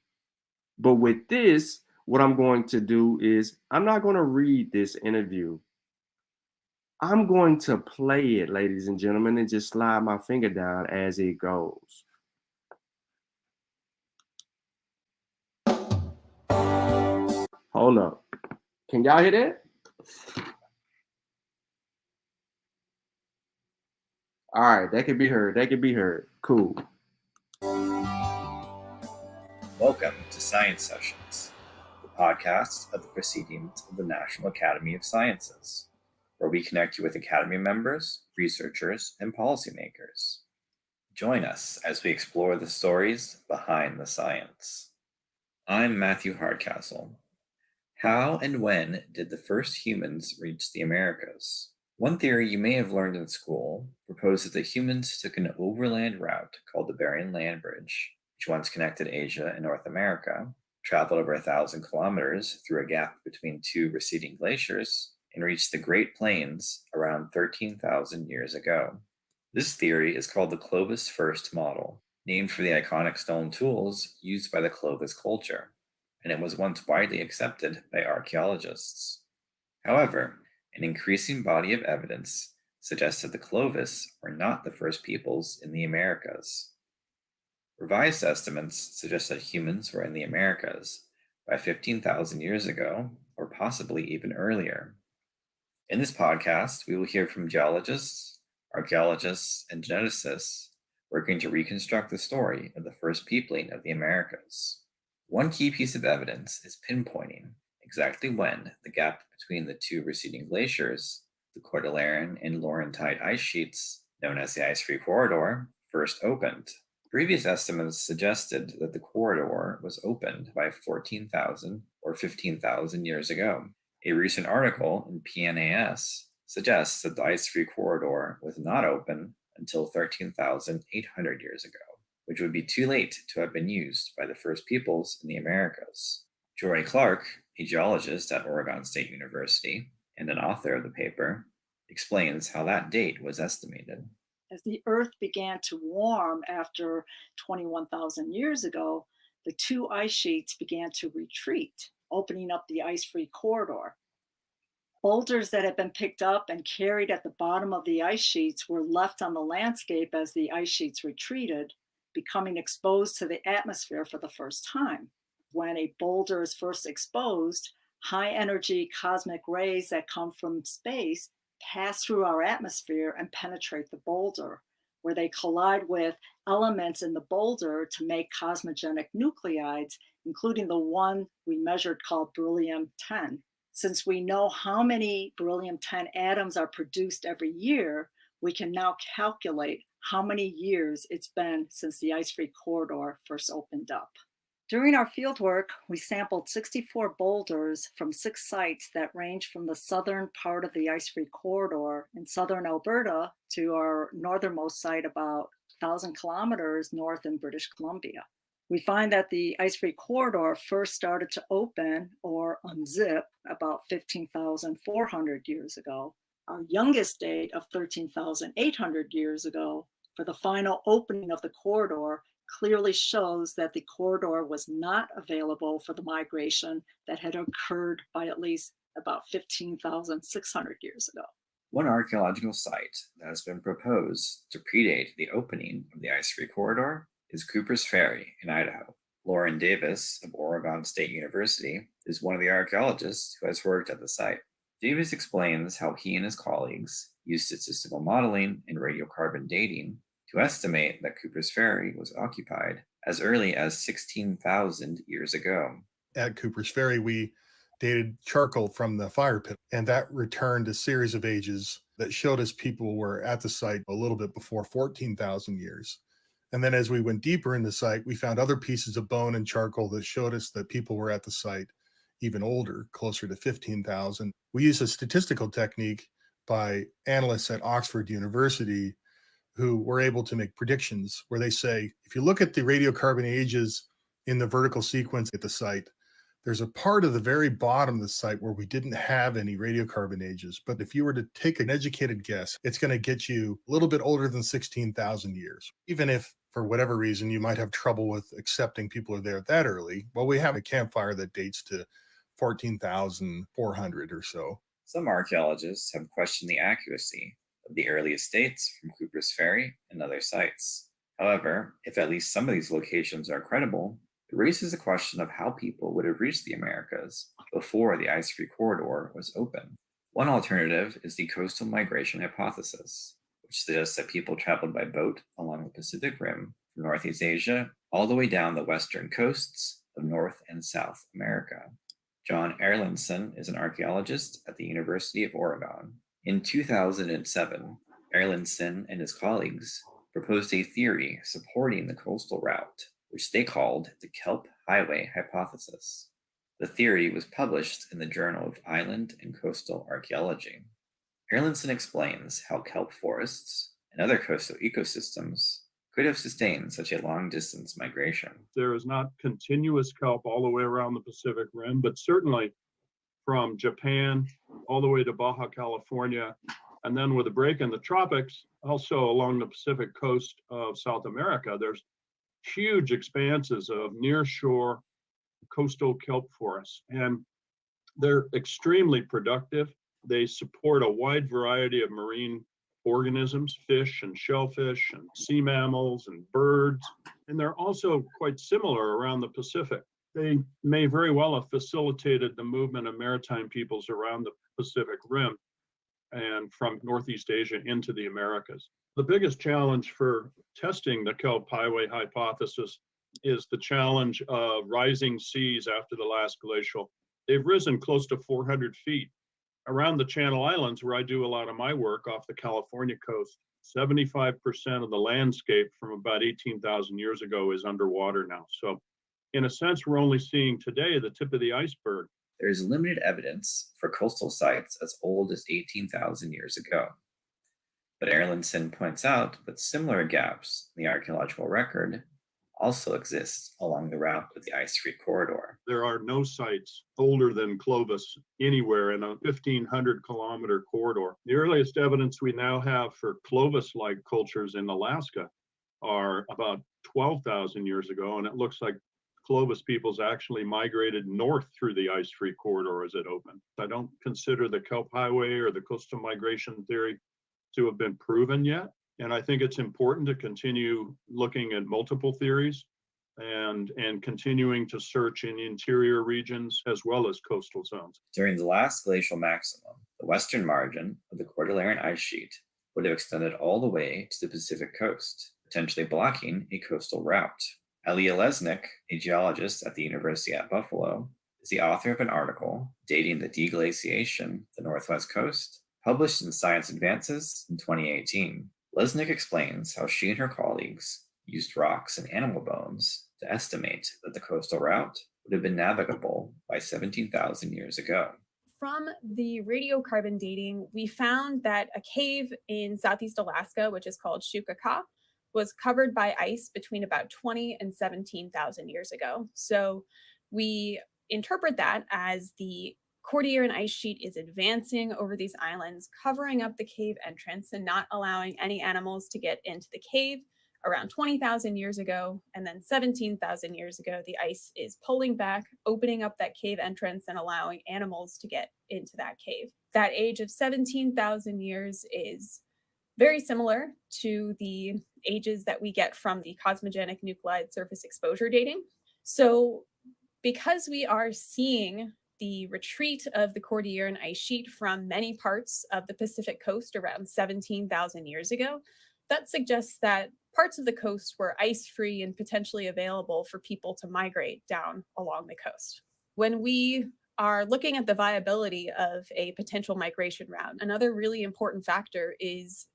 Speaker 6: But with this, what I'm going to do is I'm not going to read this interview. I'm going to play it, ladies and gentlemen, and just slide my finger down as it goes. Hold up. Can y'all hear that? All right, that can be heard. That can be heard. Cool.
Speaker 7: Welcome to Science Sessions, the podcast of the Proceedings of the National Academy of Sciences, where we connect you with Academy members, researchers, and policymakers. Join us as we explore the stories behind the science. I'm Matthew Hardcastle. How and when did the first humans reach the Americas? One theory you may have learned in school proposes that humans took an overland route called the Bering Land Bridge, which once connected Asia and North America, traveled over 1,000 kilometers through a gap between two receding glaciers, and reached the Great Plains around 13,000 years ago. This theory is called the Clovis First Model, named for the iconic stone tools used by the Clovis culture, and it was once widely accepted by archaeologists. However, an increasing body of evidence suggests that the Clovis were not the first peoples in the Americas. Revised estimates suggest that humans were in the Americas by 15,000 years ago, or possibly even earlier. In this podcast, we will hear from geologists, archaeologists, and geneticists working to reconstruct the story of the first peopling of the Americas. One key piece of evidence is pinpointing exactly when the gap between the two receding glaciers, the Cordilleran and Laurentide ice sheets, known as the ice-free corridor, first opened. Previous estimates suggested that the corridor was opened by 14,000 or 15,000 years ago. A recent article in PNAS suggests that the ice-free corridor was not open until 13,800 years ago, which would be too late to have been used by the first peoples in the Americas. Jory Clark, a geologist at Oregon State University and an author of the paper, explains how that date was estimated.
Speaker 8: As the Earth began to warm after 21,000 years ago, the two ice sheets began to retreat, opening up the ice-free corridor. Boulders that had been picked up and carried at the bottom of the ice sheets were left on the landscape as the ice sheets retreated, becoming exposed to the atmosphere for the first time. When a boulder is first exposed, high-energy cosmic rays that come from space pass through our atmosphere and penetrate the boulder, where they collide with elements in the boulder to make cosmogenic nuclides, including the one we measured called beryllium-10. Since we know how many beryllium-10 atoms are produced every year, we can now calculate how many years it's been since the ice-free corridor first opened up. During our fieldwork, we sampled 64 boulders from 6 sites that range from the southern part of the ice-free corridor in southern Alberta to our northernmost site about 1,000 kilometers north in British Columbia. We find that the ice-free corridor first started to open or unzip about 15,400 years ago. Our youngest date of 13,800 years ago for the final opening of the corridor clearly shows that the corridor was not available for the migration that had occurred by at least about 15,600 years ago.
Speaker 7: One archaeological site that has been proposed to predate the opening of the ice-free corridor is Cooper's Ferry in Idaho. Lauren Davis of Oregon State University is one of the archaeologists who has worked at the site. Davis explains how he and his colleagues used statistical modeling and radiocarbon dating to estimate that Cooper's Ferry was occupied as early as 16,000 years ago.
Speaker 9: At Cooper's Ferry, we dated charcoal from the fire pit, and that returned a series of ages that showed us people were at the site a little bit before 14,000 years. And then as we went deeper in the site, we found other pieces of bone and charcoal that showed us that people were at the site even older, closer to 15,000. We use a statistical technique by analysts at Oxford University who were able to make predictions where they say, if you look at the radiocarbon ages in the vertical sequence at the site, There's a part of the very bottom of the site where we didn't have any radiocarbon ages, but if you were to take an educated guess, it's going to get you a little bit older than 16,000 years. Even if, for whatever reason, you might have trouble with accepting people are there that early, well, we have a campfire that dates to 14,400 or so.
Speaker 7: Some archaeologists have questioned the accuracy of the earliest dates from Cooper's Ferry and other sites. However, if at least some of these locations are credible, it raises the question of how people would have reached the Americas before the ice-free corridor was open. One alternative is the coastal migration hypothesis, which suggests that people traveled by boat along the Pacific Rim from Northeast Asia all the way down the western coasts of North and South America. John Erlandson is an archaeologist at the University of Oregon. In 2007, Erlandson and his colleagues proposed a theory supporting the coastal route, which they called the Kelp Highway Hypothesis. The theory was published in the Journal of Island and Coastal Archaeology. Erlandson explains how kelp forests and other coastal ecosystems could have sustained such a long-distance migration.
Speaker 10: There is not continuous kelp all the way around the Pacific Rim, but certainly from Japan all the way to Baja California, and then with a break in the tropics, also along the Pacific coast of South America, there's huge expanses of nearshore coastal kelp forests, and they're extremely productive. They support a wide variety of marine organisms, fish and shellfish and sea mammals and birds, and they're also quite similar around the Pacific. They may very well have facilitated the movement of maritime peoples around the Pacific Rim and from Northeast Asia into the Americas. The biggest challenge for testing the Kelp Highway hypothesis is the challenge of rising seas after the last glacial. They've risen close to 400 feet. Around the Channel Islands, where I do a lot of my work off the California coast, 75% of the landscape from about 18,000 years ago is underwater now. So in a sense, we're only seeing today the tip of the iceberg.
Speaker 7: There is limited evidence for coastal sites as old as 18,000 years ago. But Erlandson points out that similar gaps in the archaeological record also exist along the route of the ice-free corridor.
Speaker 10: There are no sites older than Clovis anywhere in a 1,500 kilometer corridor. The earliest evidence we now have for Clovis-like cultures in Alaska are about 12,000 years ago, and it looks like Clovis peoples actually migrated north through the ice-free corridor as it opened. I don't consider the Kelp Highway or the coastal migration theory to have been proven yet. And I think it's important to continue looking at multiple theories and continuing to search in interior regions as well as coastal zones.
Speaker 7: During the last glacial maximum, the western margin of the Cordilleran ice sheet would have extended all the way to the Pacific coast, potentially blocking a coastal route. Elia Lesnick, a geologist at the University at Buffalo, is the author of an article dating the deglaciation of the Northwest Coast, published in Science Advances in 2018. Lesnick explains how she and her colleagues used rocks and animal bones to estimate that the coastal route would have been navigable by 17,000 years ago.
Speaker 11: From the radiocarbon dating, we found that a cave in Southeast Alaska, which is called Shukaka, was covered by ice between about 20 and 17,000 years ago. So we interpret that as the Cordilleran ice sheet is advancing over these islands, covering up the cave entrance and not allowing any animals to get into the cave around 20,000 years ago. And then 17,000 years ago, the ice is pulling back, opening up that cave entrance and allowing animals to get into that cave. That age of 17,000 years is very similar to the ages that we get from the cosmogenic nuclide surface exposure dating. So because we are seeing the retreat of the Cordilleran ice sheet from many parts of the Pacific coast around 17,000 years ago, that suggests that parts of the coast were ice-free and potentially available for people to migrate down along the coast. When we are looking at the viability of a potential migration route, another really important factor is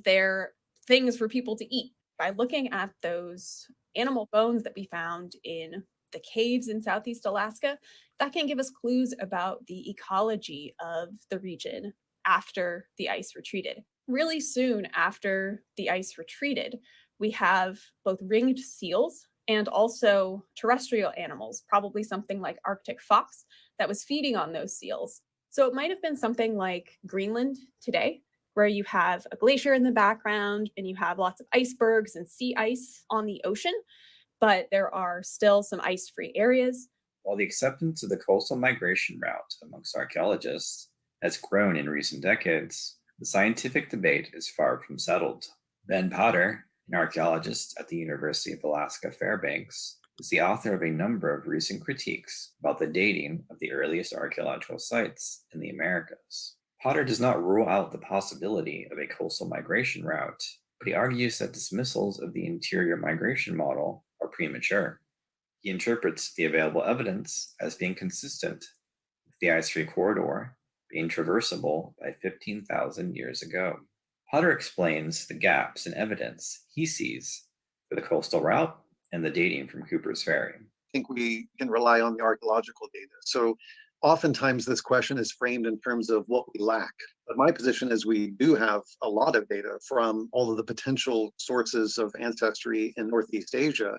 Speaker 11: there things for people to eat? By looking at those animal bones that we found in the caves in Southeast Alaska, that can give us clues about the ecology of the region after the ice retreated. Really soon after the ice retreated, we have both ringed seals and also terrestrial animals, probably something like Arctic fox that was feeding on those seals. So it might have been something like Greenland today, where you have a glacier in the background and you have lots of icebergs and sea ice on the ocean, but there are still some ice-free areas.
Speaker 7: While the acceptance of the coastal migration route amongst archaeologists has grown in recent decades, the scientific debate is far from settled. Ben Potter, an archaeologist at the University of Alaska Fairbanks, is the author of a number of recent critiques about the dating of the earliest archaeological sites in the Americas. Potter does not rule out the possibility of a coastal migration route, but he argues that dismissals of the interior migration model are premature. He interprets the available evidence as being consistent with the ice-free corridor being traversable by 15,000 years ago. Potter explains the gaps in evidence he sees for the coastal route and the dating from Cooper's Ferry.
Speaker 12: I think we can rely on the archaeological data. So oftentimes this question is framed in terms of what we lack. But my position is we do have a lot of data from all of the potential sources of ancestry in Northeast Asia.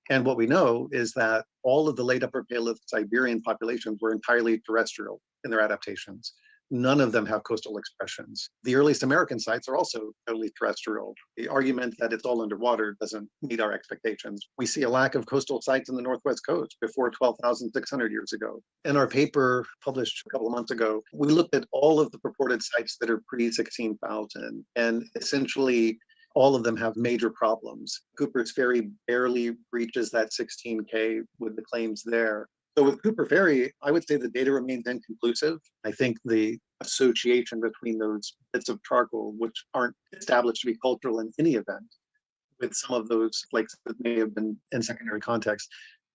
Speaker 12: And what we know is that all of the late Upper Paleolithic Siberian populations were entirely terrestrial in their adaptations. None of them have coastal expressions. The earliest American sites are also totally terrestrial. The argument that it's all underwater doesn't meet our expectations. We see a lack of coastal sites in the Northwest coast before 12,600 years ago. In our paper published a couple of months ago, we looked at all of the purported sites that are pre-16,000, and essentially all of them have major problems. Cooper's Ferry barely reaches that 16K with the claims there. So with Cooper Ferry, I would say the data remains inconclusive. I think the association between those bits of charcoal, which aren't established to be cultural in any event, with some of those flakes that may have been in secondary context,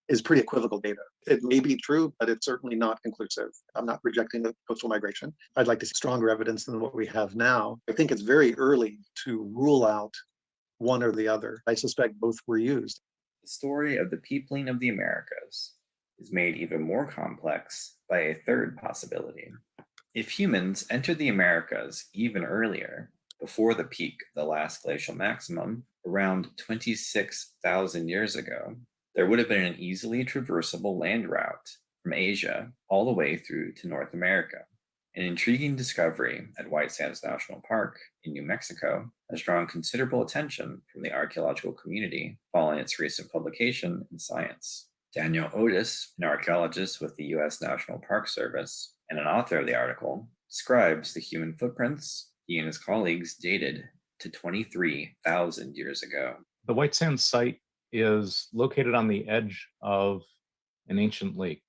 Speaker 12: is pretty equivocal data. It may be true, but it's certainly not conclusive. I'm not rejecting the coastal migration. I'd like to see stronger evidence than what we have now. I think it's very early to rule out one or the other. I suspect both were used.
Speaker 7: The story of the peopling of the Americas is made even more complex by a third possibility. If humans entered the Americas even earlier, before the peak of the last glacial maximum, around 26,000 years ago, there would have been an easily traversable land route from Asia all the way through to North America. An intriguing discovery at White Sands National Park in New Mexico has drawn considerable attention from the archaeological community following its recent publication in Science. Daniel Otis, an archaeologist with the U.S. National Park Service and an author of the article, describes the human footprints he and his colleagues dated to 23,000 years ago.
Speaker 13: The White Sands site is located on the edge of an ancient lake.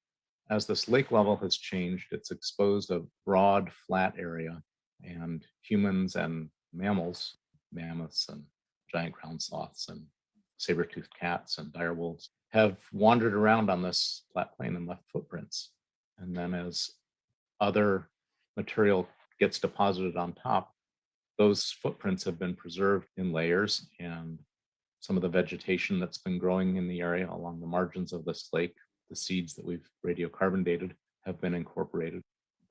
Speaker 13: As this lake level has changed, it's exposed a broad, flat area, and humans and mammals, mammoths and giant ground sloths and saber-toothed cats and dire wolves, have wandered around on this flat plain and left footprints. And then as other material gets deposited on top, those footprints have been preserved in layers, and some of the vegetation that's been growing in the area along the margins of this lake, the seeds that we've radiocarbon dated, have been incorporated.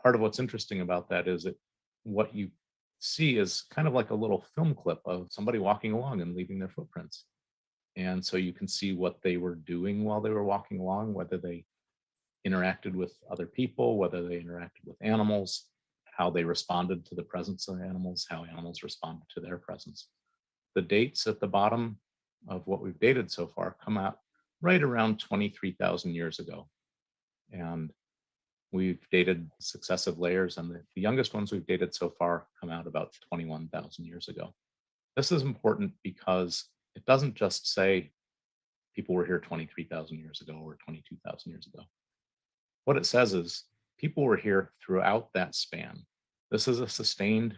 Speaker 13: Part of what's interesting about that is that what you see is kind of like a little film clip of somebody walking along and leaving their footprints. And so you can see what they were doing while they were walking along, whether they interacted with other people, whether they interacted with animals, how they responded to the presence of animals, how animals responded to their presence. The dates at the bottom of what we've dated so far come out right around 23,000 years ago. And we've dated successive layers, and the youngest ones we've dated so far come out about 21,000 years ago. This is important because it doesn't just say people were here 23,000 years ago or 22,000 years ago. What it says is people were here throughout that span. This is a sustained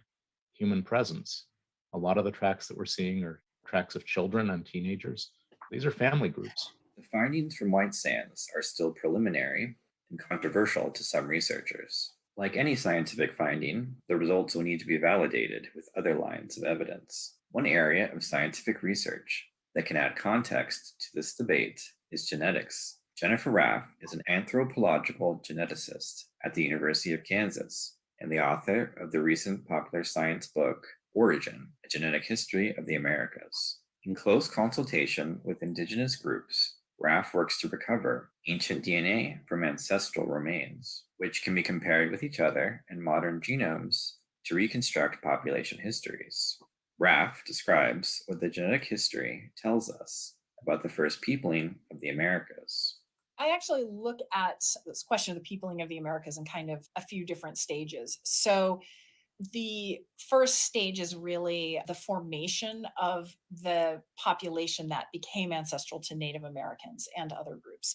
Speaker 13: human presence. A lot of the tracks that we're seeing are tracks of children and teenagers. These are family groups.
Speaker 7: The findings from White Sands are still preliminary and controversial to some researchers. Like any scientific finding, the results will need to be validated with other lines of evidence. One area of scientific research that can add context to this debate is genetics. Jennifer Raff is an anthropological geneticist at the University of Kansas and the author of the recent popular science book, Origin, A Genetic History of the Americas. In close consultation with indigenous groups, RAF works to recover ancient DNA from ancestral remains, which can be compared with each other in modern genomes to reconstruct population histories. RAF describes what the genetic history tells us about the first peopling of the Americas.
Speaker 14: I actually look at this question of the peopling of the Americas in kind of a few different stages. So the first stage is really the formation of the population that became ancestral to Native Americans and other groups.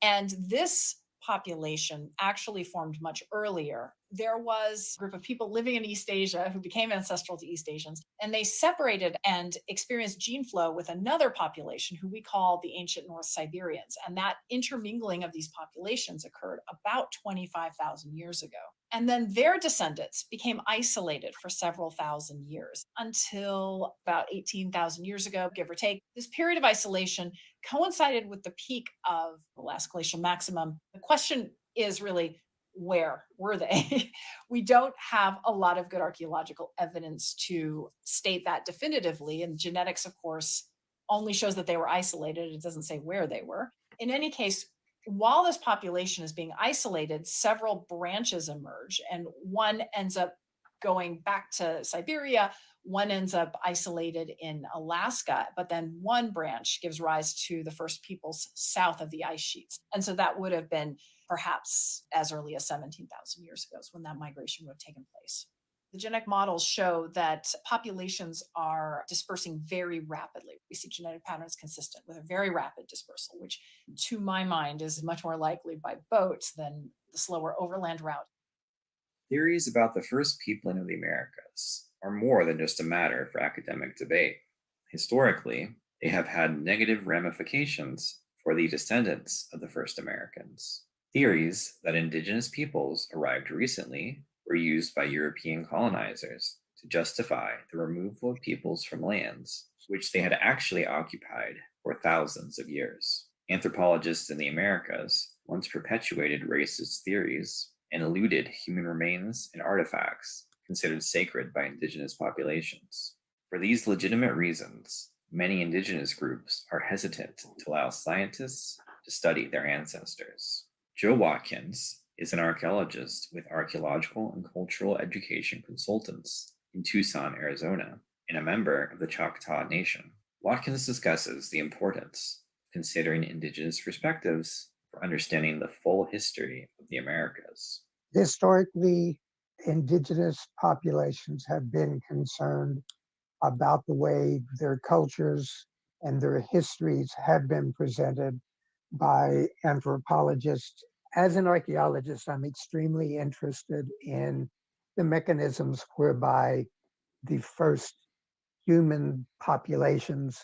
Speaker 14: And this population actually formed much earlier. There was a group of people living in East Asia who became ancestral to East Asians, and they separated and experienced gene flow with another population who we call the ancient North Siberians. And that intermingling of these populations occurred about 25,000 years ago. And then their descendants became isolated for several thousand years until about 18,000 years ago, give or take. This period of isolation coincided with the peak of the last glacial maximum. The question is really, where were they? We don't have a lot of good archaeological evidence to state that definitively. And genetics, of course, only shows that they were isolated. It doesn't say where they were. In any case, while this population is being isolated, several branches emerge, and one ends up going back to Siberia, one ends up isolated in Alaska, but then one branch gives rise to the first peoples south of the ice sheets. And so that would have been perhaps as early as 17,000 years ago, is when that migration would have taken place. The genetic models show that populations are dispersing very rapidly. We see genetic patterns consistent with a very rapid dispersal, which to my mind is much more likely by boat than the slower overland route.
Speaker 7: Theories about the first peopling of the Americas are more than just a matter for academic debate. Historically, they have had negative ramifications for the descendants of the first Americans. Theories that indigenous peoples arrived recently were used by European colonizers to justify the removal of peoples from lands which they had actually occupied for thousands of years. Anthropologists in the Americas once perpetuated racist theories and eluded human remains and artifacts considered sacred by indigenous populations. For these legitimate reasons, many indigenous groups are hesitant to allow scientists to study their ancestors. Joe Watkins is an archaeologist with Archaeological and Cultural Education Consultants in Tucson, Arizona, and a member of the Choctaw Nation. Watkins discusses the importance of considering indigenous perspectives for understanding the full history of the Americas.
Speaker 15: Historically, indigenous populations have been concerned about the way their cultures and their histories have been presented by anthropologists. As an archaeologist, I'm extremely interested in the mechanisms whereby the first human populations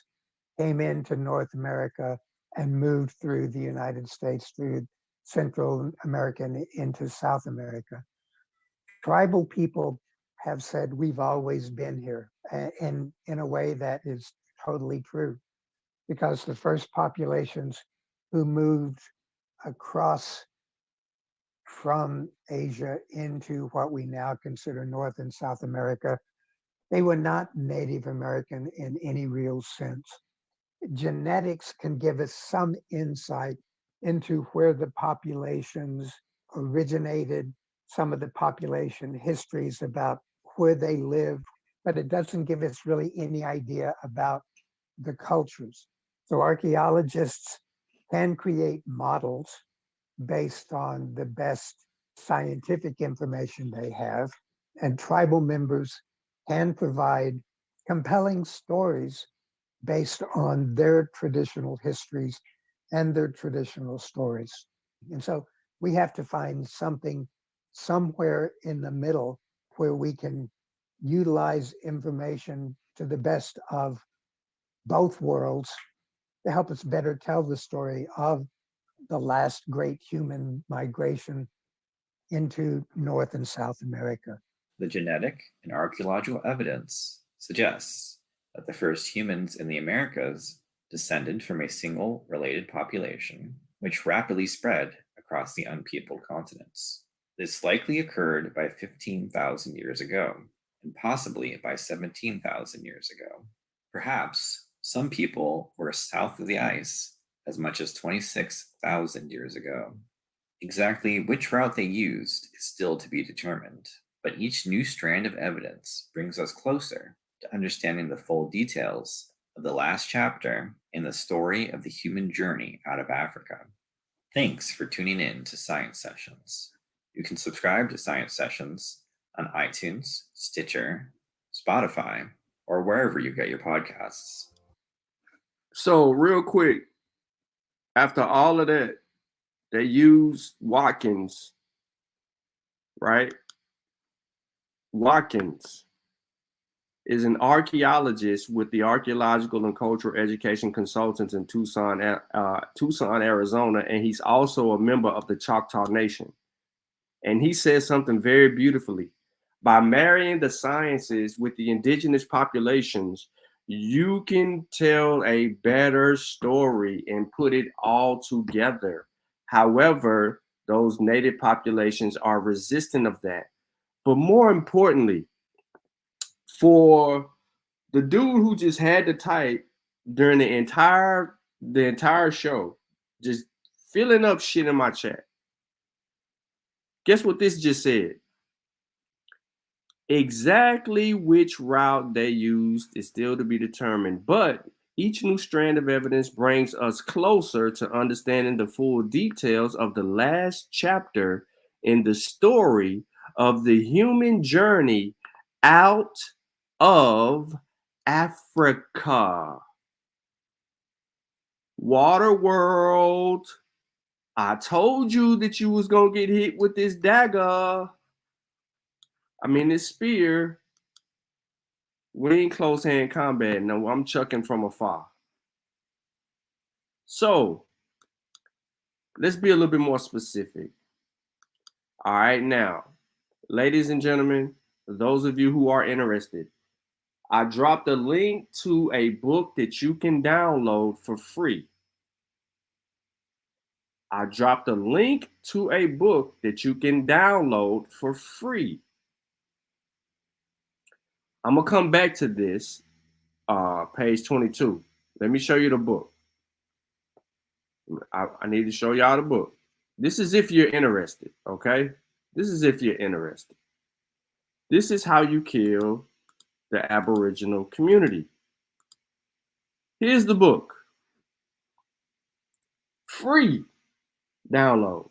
Speaker 15: came into North America and moved through the United States, through Central America and into South America. Tribal people have said we've always been here, and in a way that is totally true, because the first populations who moved across from Asia into what we now consider North and South America, they were not Native American in any real sense. Genetics can give us some insight into where the populations originated, some of the population histories about where they lived, but it doesn't give us really any idea about the cultures. So archaeologists can create models based on the best scientific information they have, and tribal members can provide compelling stories based on their traditional histories and their traditional stories. And so we have to find something somewhere in the middle where we can utilize information to the best of both worlds to help us better tell the story of the last great human migration into North and South America.
Speaker 7: The genetic and archaeological evidence suggests that the first humans in the Americas descended from a single related population, which rapidly spread across the unpeopled continents. This likely occurred by 15,000 years ago, and possibly by 17,000 years ago. Perhaps Some people were south of the ice as much as 26,000 years ago. Exactly which route they used is still to be determined, but each new strand of evidence brings us closer to understanding the full details of the last chapter in the story of the human journey out of Africa. Thanks for tuning in to Science Sessions. You can subscribe to Science Sessions on iTunes, Stitcher, Spotify, or wherever you get your podcasts.
Speaker 6: So real quick, after all of that, they used Watkins, right? Watkins is an archaeologist with the Archaeological and Cultural Education Consultants in Tucson, Arizona, and he's also a member of the Choctaw Nation. And he says something very beautifully. By marrying the sciences with the indigenous populations, you can tell a better story and put it all together. However, those native populations are resistant of that. But more importantly, for the dude who just had to type during the entire show, just filling up shit in my chat. Guess what this just said? Exactly which route they used is still to be determined, but each new strand of evidence brings us closer to understanding the full details of the last chapter in the story of the human journey out of Africa. Waterworld, I told you that you was gonna get hit with this dagger. This spear. We ain't close hand combat. No, I'm chucking from afar. So let's be a little bit more specific. All right, now, ladies and gentlemen, those of you who are interested, I dropped a link to a book that you can download for free. I dropped a link to a book that you can download for free. I'm going to come back to this, page 22. Let me show you the book. I need to show y'all the book. This is if you're interested, okay? This is if you're interested. This is how you kill the Aboriginal community. Here's the book. Free download.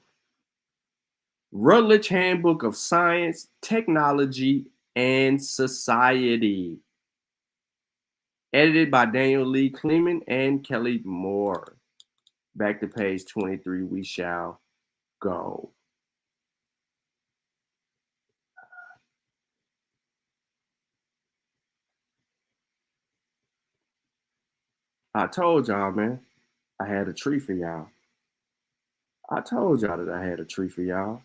Speaker 6: Routledge Handbook of Science, Technology, and Society. Edited by Daniel Lee Kleeman and Kelly Moore. Back to page 23, we shall go. I told y'all, man, I had a treat for y'all. I told y'all that I had a treat for y'all.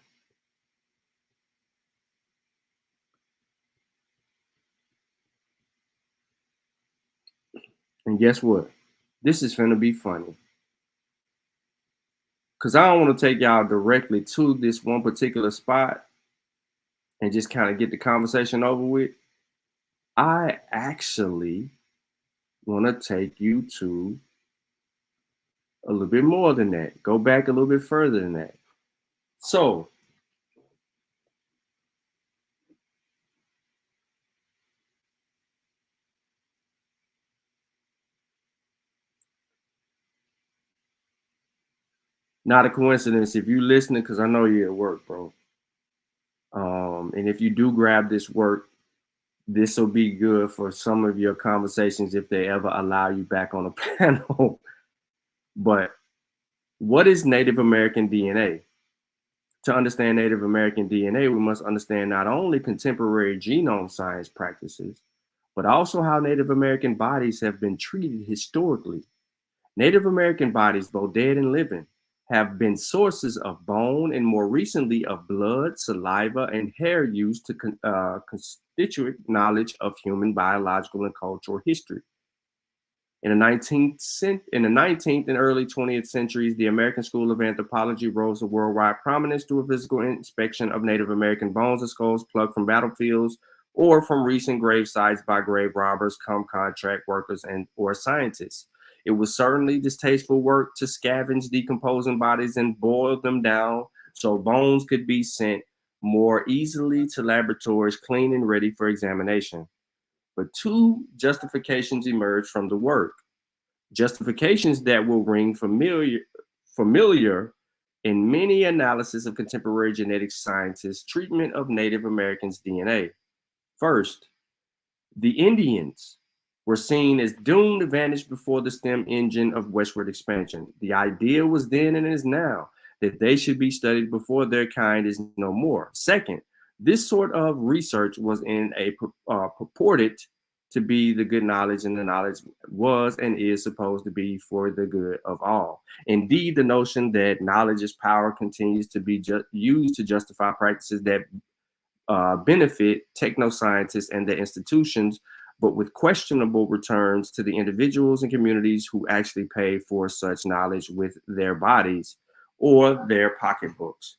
Speaker 6: And guess what? This is finna be funny. Because I don't want to take y'all directly to this one particular spot and just kind of get the conversation over with. I actually want to take you to a little bit more than that. Go back a little bit further than that. So, not a coincidence if you listening, because I know you're at work, bro. And if you do grab this work, this will be good for some of your conversations if they ever allow you back on a panel. But what is Native American DNA? To understand Native American DNA, we must understand not only contemporary genome science practices, but also how Native American bodies have been treated historically. Native American bodies, both dead and living, have been sources of bone and more recently of blood, saliva, and hair used to constitute knowledge of human biological and cultural history. In the 19th and early 20th centuries, the American School of Anthropology rose to worldwide prominence through a physical inspection of Native American bones and skulls plucked from battlefields or from recent grave sites by grave robbers, contract workers, or scientists. It was certainly distasteful work to scavenge decomposing bodies and boil them down so bones could be sent more easily to laboratories clean and ready for examination. But two justifications emerged from the work. Justifications that will ring familiar in many analysis of contemporary genetic scientists' treatment of Native Americans' DNA. First, the Indians were seen as doomed to vanish before the STEM engine of westward expansion. The idea was then and is now that they should be studied before their kind is no more. Second, this sort of research was purported to be the good knowledge, and the knowledge was and is supposed to be for the good of all. Indeed, the notion that knowledge is power continues to be used to justify practices that benefit technoscientists and their institutions, but with questionable returns to the individuals and communities who actually pay for such knowledge with their bodies or their pocketbooks.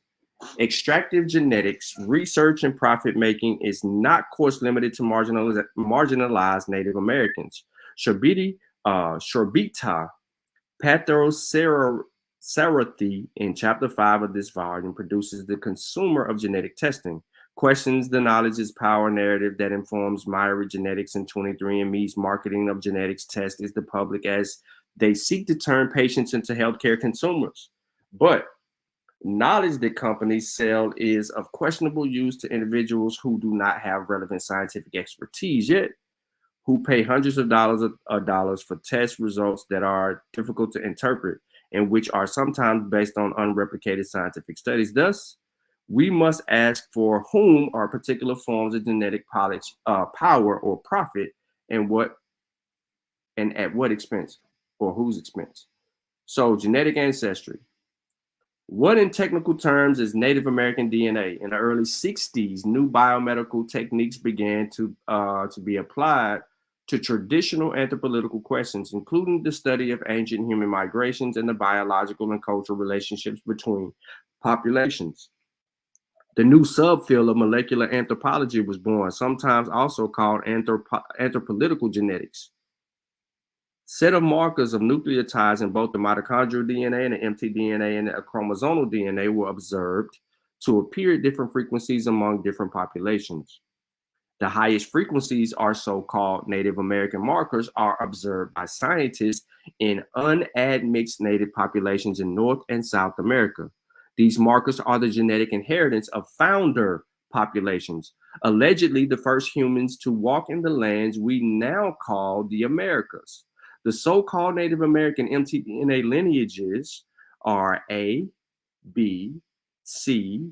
Speaker 6: Extractive genetics, research, and profit making is not, of course, limited to marginalized Native Americans. Shorbita Pathosarathi in chapter 5 of this volume produces the consumer of genetic testing, questions the knowledge is power narrative that informs Myriad Genetics and 23andMe's marketing of genetics tests is the public as they seek to turn patients into healthcare consumers. But knowledge that companies sell is of questionable use to individuals who do not have relevant scientific expertise, yet who pay hundreds of dollars for test results that are difficult to interpret and which are sometimes based on unreplicated scientific studies. Thus, we must ask for whom are particular forms of genetic power or profit, and at what expense, or whose expense. So, genetic ancestry. What in technical terms is Native American DNA? In the early 60s, new biomedical techniques began to be applied to traditional anthropological questions, including the study of ancient human migrations and the biological and cultural relationships between populations. The new subfield of molecular anthropology was born, sometimes also called anthropolitical genetics. Set of markers of nucleotides in both the mitochondrial DNA and the mtDNA and the chromosomal DNA were observed to appear at different frequencies among different populations. The highest frequencies are so-called Native American markers are observed by scientists in unadmixed Native populations in North and South America. These markers are the genetic inheritance of founder populations, allegedly the first humans to walk in the lands we now call the Americas. The so-called Native American mtDNA lineages are A, B, C,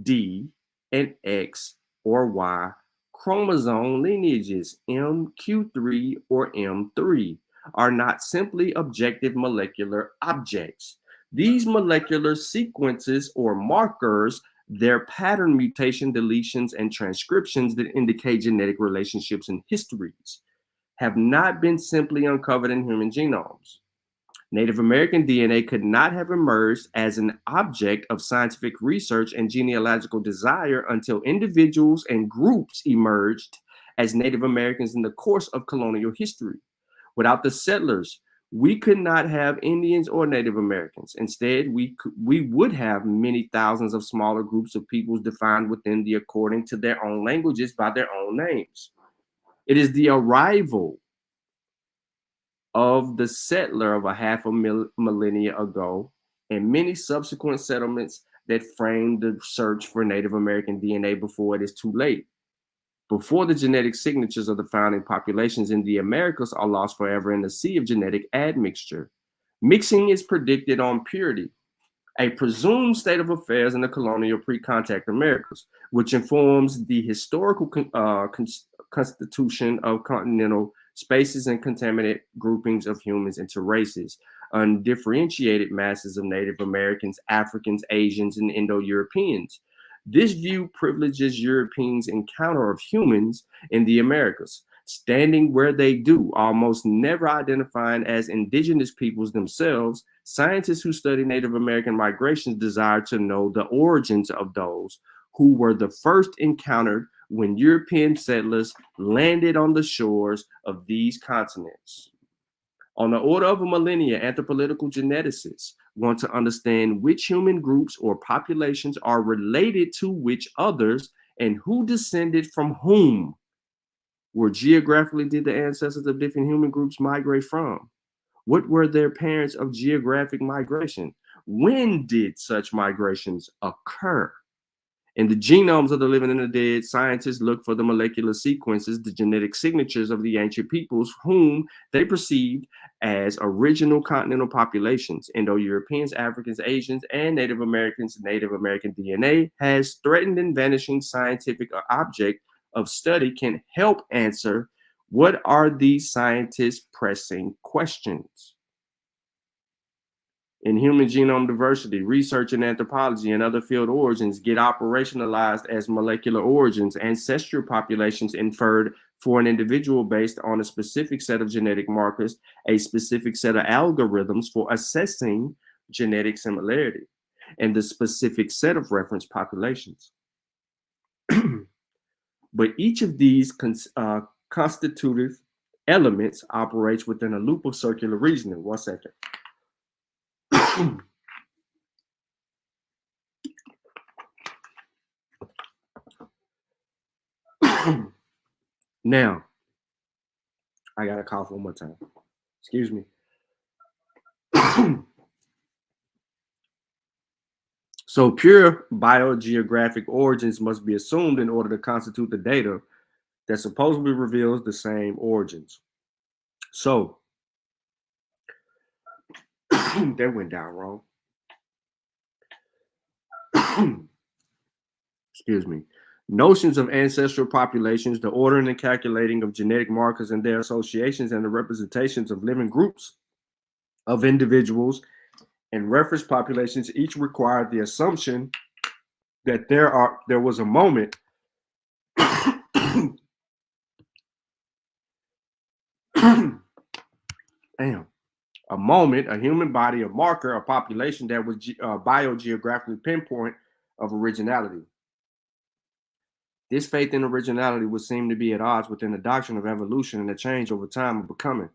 Speaker 6: D, and X or Y chromosome lineages, MQ3 or M3, are not simply objective molecular objects. These molecular sequences or markers, their pattern mutation, deletions, and transcriptions that indicate genetic relationships and histories, have not been simply uncovered in human genomes. Native American DNA could not have emerged as an object of scientific research and genealogical desire until individuals and groups emerged as Native Americans in the course of colonial history. Without the settlers, we could not have Indians or Native Americans. Instead, we would have many thousands of smaller groups of peoples defined within the according to their own languages by their own names. It is the arrival of the settler of a half a millennia ago and many subsequent settlements that framed the search for Native American DNA before it is too late. Before the genetic signatures of the founding populations in the Americas are lost forever in the sea of genetic admixture. Mixing is predicted on purity, a presumed state of affairs in the colonial pre-contact Americas, which informs the historical constitution of continental spaces and contaminate groupings of humans into races, undifferentiated masses of Native Americans, Africans, Asians, and Indo-Europeans. This view privileges Europeans' encounter of humans in the Americas, standing where they do, almost never identifying as indigenous peoples themselves. Scientists who study Native American migrations desire to know the origins of those who were the first encountered when European settlers landed on the shores of these continents. On the order of a millennia, anthropological geneticists want to understand which human groups or populations are related to which others and who descended from whom. Where geographically did the ancestors of different human groups migrate from? What were their parents of geographic migration? When did such migrations occur? In the genomes of the living and the dead, scientists look for the molecular sequences, the genetic signatures of the ancient peoples whom they perceived as original continental populations. Indo-Europeans, Africans, Asians, and Native Americans. Native American DNA has threatened and vanishing scientific object of study can help answer what are these scientists' pressing questions. In human genome diversity, research in anthropology and other field origins get operationalized as molecular origins, ancestral populations inferred for an individual based on a specific set of genetic markers, a specific set of algorithms for assessing genetic similarity, and the specific set of reference populations. But each of these constitutive elements operates within a loop of circular reasoning. One second. Now, I gotta cough one more time. Excuse me. So pure biogeographic origins must be assumed in order to constitute the data that supposedly reveals the same origins. So that went down wrong. Excuse me. Notions of ancestral populations, the ordering and calculating of genetic markers and their associations, and the representations of living groups of individuals and reference populations each required the assumption that there was a moment a moment, a human body, a marker, a population that was biogeographically pinpoint of originality. This faith in originality would seem to be at odds within the doctrine of evolution and the change over time of becoming.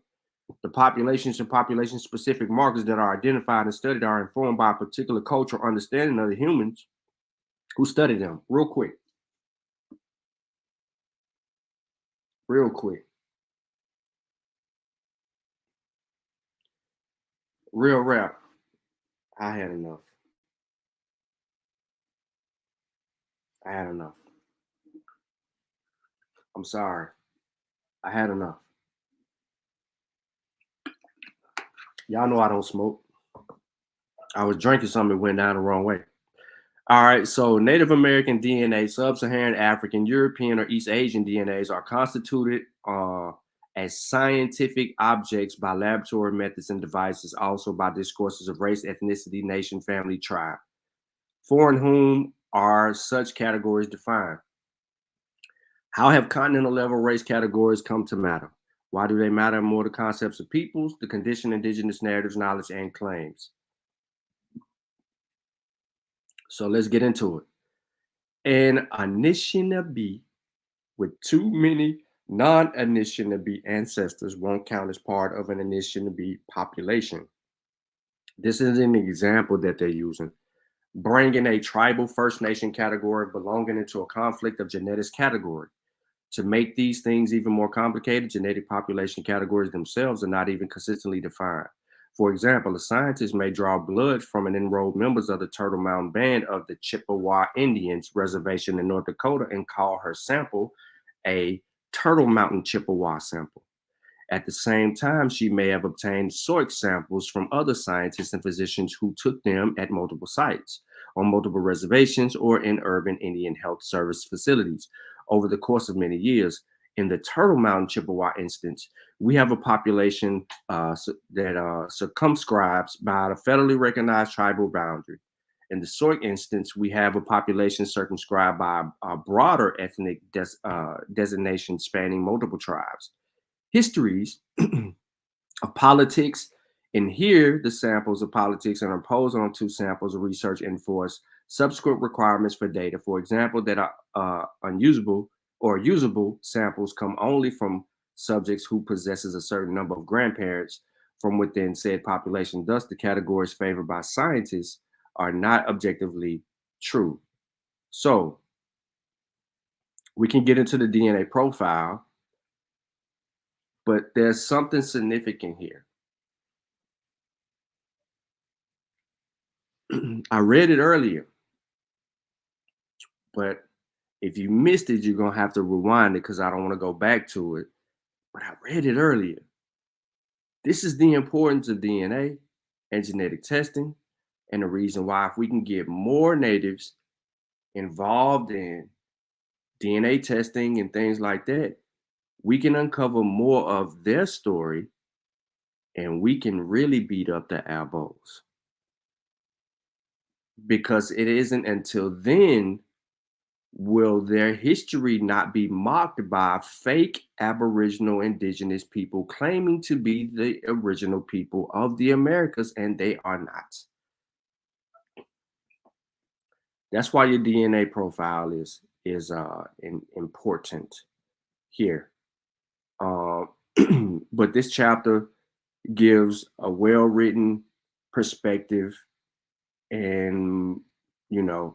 Speaker 6: The populations and population-specific markers that are identified and studied are informed by a particular cultural understanding of the humans who study them. Real quick. Real rap. I had enough. I'm sorry. I had enough. Y'all know I don't smoke. I was drinking something that went down the wrong way. All right, so Native American DNA, Sub-Saharan African, European, or East Asian DNAs are constituted as scientific objects by laboratory methods and devices, also by discourses of race, ethnicity, nation, family, tribe. For and whom are such categories defined? How have continental level race categories come to matter? Why do they matter more to concepts of peoples, the condition, indigenous narratives, knowledge, and claims? So let's get into it. An Anishinaabe with too many non-Anishinaabe ancestors won't count as part of an Anishinaabe population. This is an example that they're using. Bringing a tribal First Nation category belonging into a conflict of genetics category. To make these things even more complicated, genetic population categories themselves are not even consistently defined. For example, a scientist may draw blood from an enrolled members of the Turtle Mountain Band of the Chippewa Indians Reservation in North Dakota and call her sample a Turtle Mountain Chippewa sample. At the same time, she may have obtained soil samples from other scientists and physicians who took them at multiple sites, on multiple reservations, or in urban Indian Health Service facilities. Over the course of many years, in the Turtle Mountain Chippewa instance, we have a population that circumscribes by the federally recognized tribal boundary. In the Soy instance, we have a population circumscribed by a broader ethnic designation spanning multiple tribes. Histories of politics, and here the samples of politics are imposed on two samples of research enforce subsequent requirements for data, for example, that are unusable or usable samples come only from subjects who possesses a certain number of grandparents from within said population. Thus, the categories favored by scientists are not objectively true. So we can get into the DNA profile, but there's something significant here. I read it earlier, but if you missed it, you're going to have to rewind it because I don't want to go back to it. But I read it earlier. This is the importance of DNA and genetic testing, and the reason why, if we can get more natives involved in DNA testing and things like that, we can uncover more of their story and we can really beat up the Abos. Because it isn't until then will their history not be mocked by fake Aboriginal indigenous people claiming to be the original people of the Americas, and they are not. That's why your DNA profile is important here. But this chapter gives a well-written perspective, and you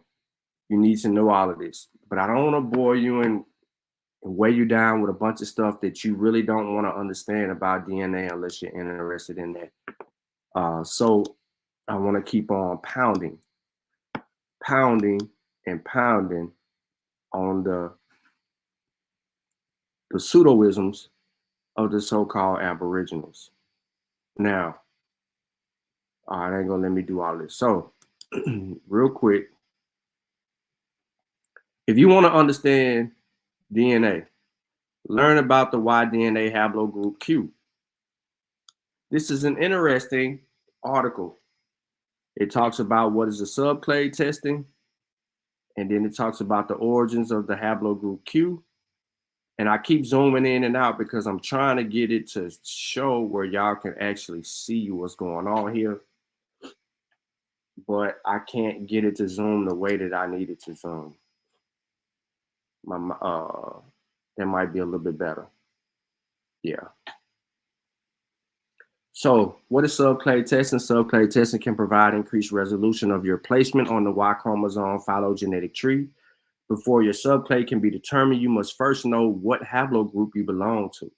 Speaker 6: need to know all of this. But I don't want to bore you and weigh you down with a bunch of stuff that you really don't want to understand about DNA unless you're interested in that. So I want to keep on pounding and pounding on the pseudoisms of the so-called Aboriginals. Now, it ain't gonna let me do all this. So, real quick, if you want to understand DNA, learn about the Y-DNA haplogroup Q. This is an interesting article. It talks about what is a subclade testing, and then it talks about the origins of the haplogroup Q. And I keep zooming in and out because I'm trying to get it to show where y'all can actually see what's going on here. But I can't get it to zoom the way that I need it to zoom. That might be a little bit better. Yeah. So what is subclade testing? Subclade testing can provide increased resolution of your placement on the Y chromosome phylogenetic tree. Before your subclade can be determined, you must first know what haplogroup you belong to.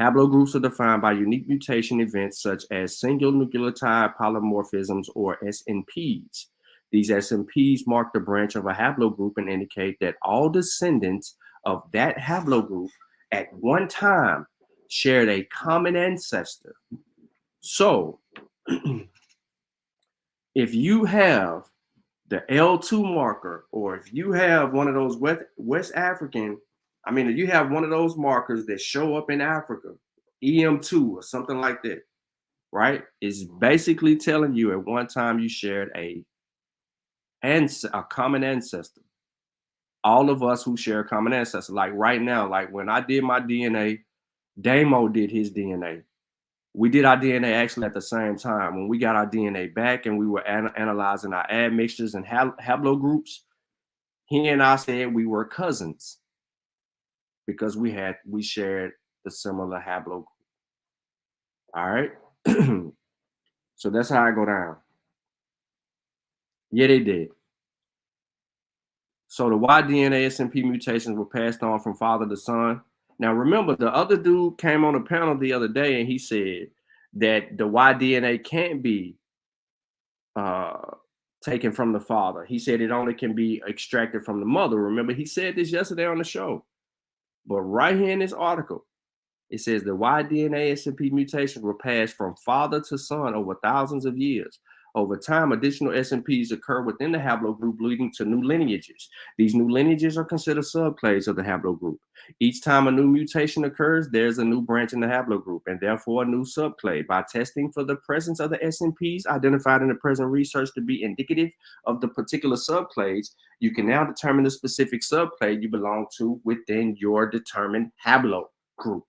Speaker 6: Haplogroups are defined by unique mutation events such as single nucleotide polymorphisms, or SNPs. These SNPs mark the branch of a haplogroup and indicate that all descendants of that haplogroup at one time shared a common ancestor. So, if you have the L2 marker, or if you have one of those West African, if you have one of those markers that show up in Africa, EM2 or something like that, right? It's basically telling you at one time you shared a common ancestor. All of us who share a common ancestor. Like right now, like when I did my DNA, Damo did his DNA. We did our DNA actually at the same time. When we got our DNA back and we were analyzing our admixtures and haplogroups, he and I said we were cousins because we shared the similar haplogroup. All right. So that's how I go down. Yeah, they did. So the Y-DNA SNP mutations were passed on from father to son. Now remember, the other dude came on a panel the other day and he said that the Y-DNA can't be taken from the father. He said it only can be extracted from the mother. Remember, he said this yesterday on the show. But right here in this article, it says the Y-DNA SNP mutations were passed from father to son over thousands of years. Over time, additional SNPs occur within the haplogroup, leading to new lineages. These new lineages are considered subclades of the haplogroup. Each time a new mutation occurs, there's a new branch in the haplogroup, and therefore a new subclade. By testing for the presence of the SNPs identified in the present research to be indicative of the particular subclades, you can now determine the specific subclade you belong to within your determined haplogroup.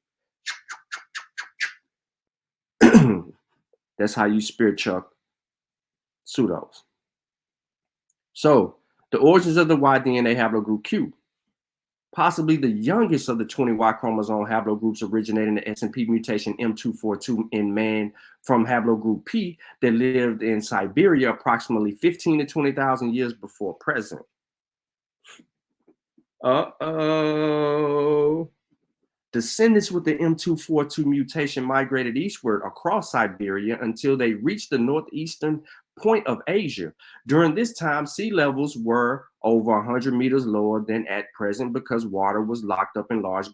Speaker 6: That's how you spear chuck pseudos. So the origins of the Y-DNA haplogroup Q. Possibly the youngest of the 20 Y chromosome haplogroups originating the S&P mutation M242 in man from haplogroup P that lived in Siberia approximately 15 to 20,000 years before present. Descendants with the M242 mutation migrated eastward across Siberia until they reached the northeastern point of Asia. During this time, sea levels were over 100 meters lower than at present because water was locked up in large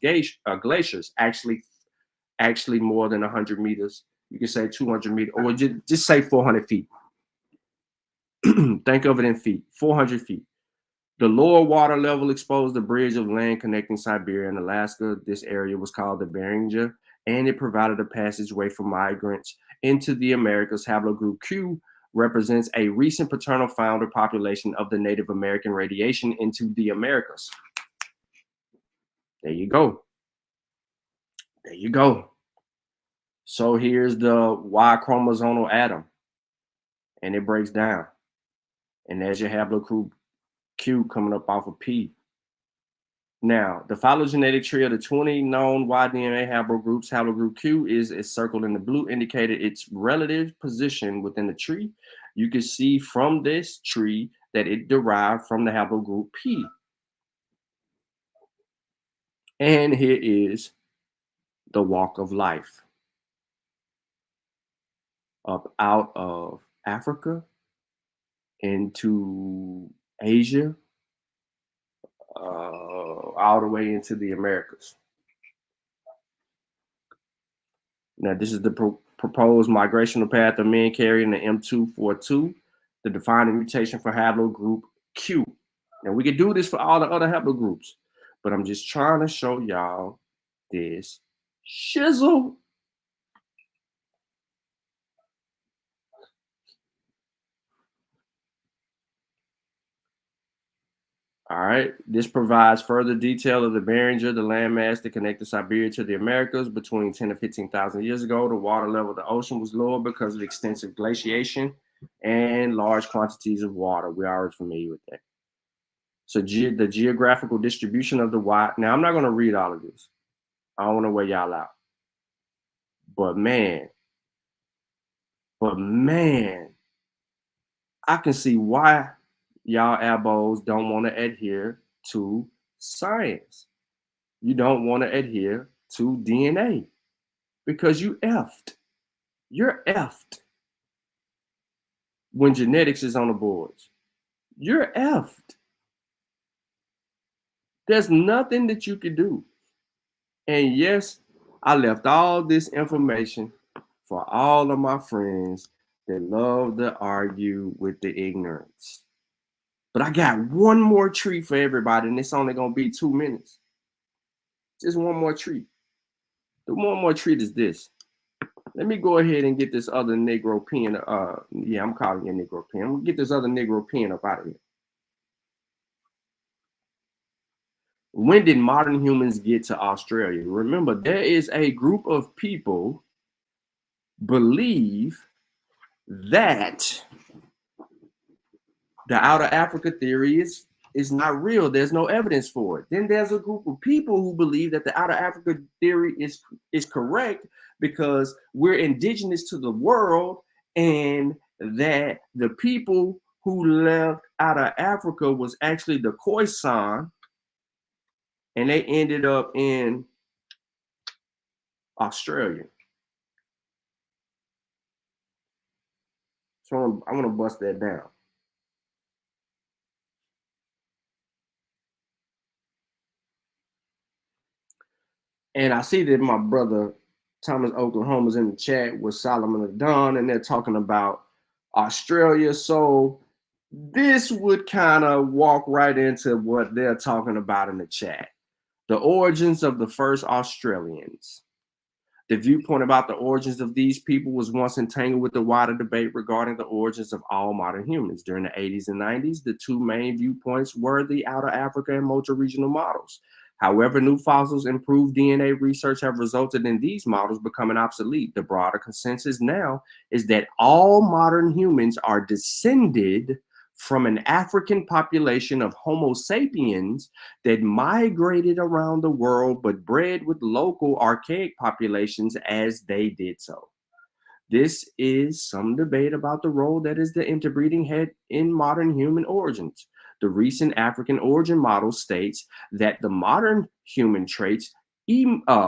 Speaker 6: glaciers. Actually more than 100 meters. You can say 200 meters, or just say 400 feet. Think of it in feet, 400 feet. The lower water level exposed the bridge of land connecting Siberia and Alaska. This area was called the Beringia, and it provided a passageway for migrants into the Americas. Haplogroup Q represents a recent paternal founder population of the Native American radiation into the Americas. There you go. There you go. So here's the Y chromosomal atom, and it breaks down. And there's your haplogroup Q coming up off of P. Now, the phylogenetic tree of the 20 known Y-DNA haplogroups, haplogroup Q is circled in the blue, indicated its relative position within the tree. You can see from this tree that it derived from the haplogroup P. And here is the walk of life. Up out of Africa into Asia, all the way into the Americas. Now, this is the proposed migrational path of men carrying the M242, the defining mutation for haplogroup Q. Now, we could do this for all the other haplogroups, but I'm just trying to show y'all this shizzle. All right, this provides further detail of the Beringia, the landmass that connected Siberia to the Americas between 10 and 15,000 years ago. The water level of the ocean was lower because of extensive glaciation and large quantities of water. We're already familiar with that. So the geographical distribution of the Y. Now, I'm not going to read all of this. I don't want to wear y'all out. But man, I can see why y'all abos don't want to adhere to science. You don't want to adhere to DNA because you effed. You're effed when genetics is on the boards. You're effed. There's nothing that you can do. And yes, I left all this information for all of my friends that love to argue with the ignorance. But I got one more treat for everybody, and it's only going to be 2 minutes. Just one more treat. The one more treat is this. Let me go ahead and get this other Negro pen. Yeah, I'm calling it Negro pen. I'm going to get this other Negro pen up out of here. When did modern humans get to Australia? Remember, there is a group of people believe that the outer Africa theory is not real. There's no evidence for it. Then there's a group of people who believe that the outer Africa theory is correct because we're indigenous to the world and that the people who left outer Africa was actually the Khoisan and they ended up in Australia. So I'm gonna bust that down. And I see that my brother Thomas Oklahoma's in the chat with Solomon Adon, and they're talking about Australia. So this would kind of walk right into what they're talking about in the chat. The origins of the first Australians. The viewpoint about the origins of these people was once entangled with the wider debate regarding the origins of all modern humans. During the 80s and 90s, the two main viewpoints were the outer Africa and multi-regional models. However, new fossils and improved DNA research have resulted in these models becoming obsolete. The broader consensus now is that all modern humans are descended from an African population of Homo sapiens that migrated around the world but bred with local archaic populations as they did so. This is some debate about the role that is the interbreeding had in modern human origins. The recent African origin model states that the modern human traits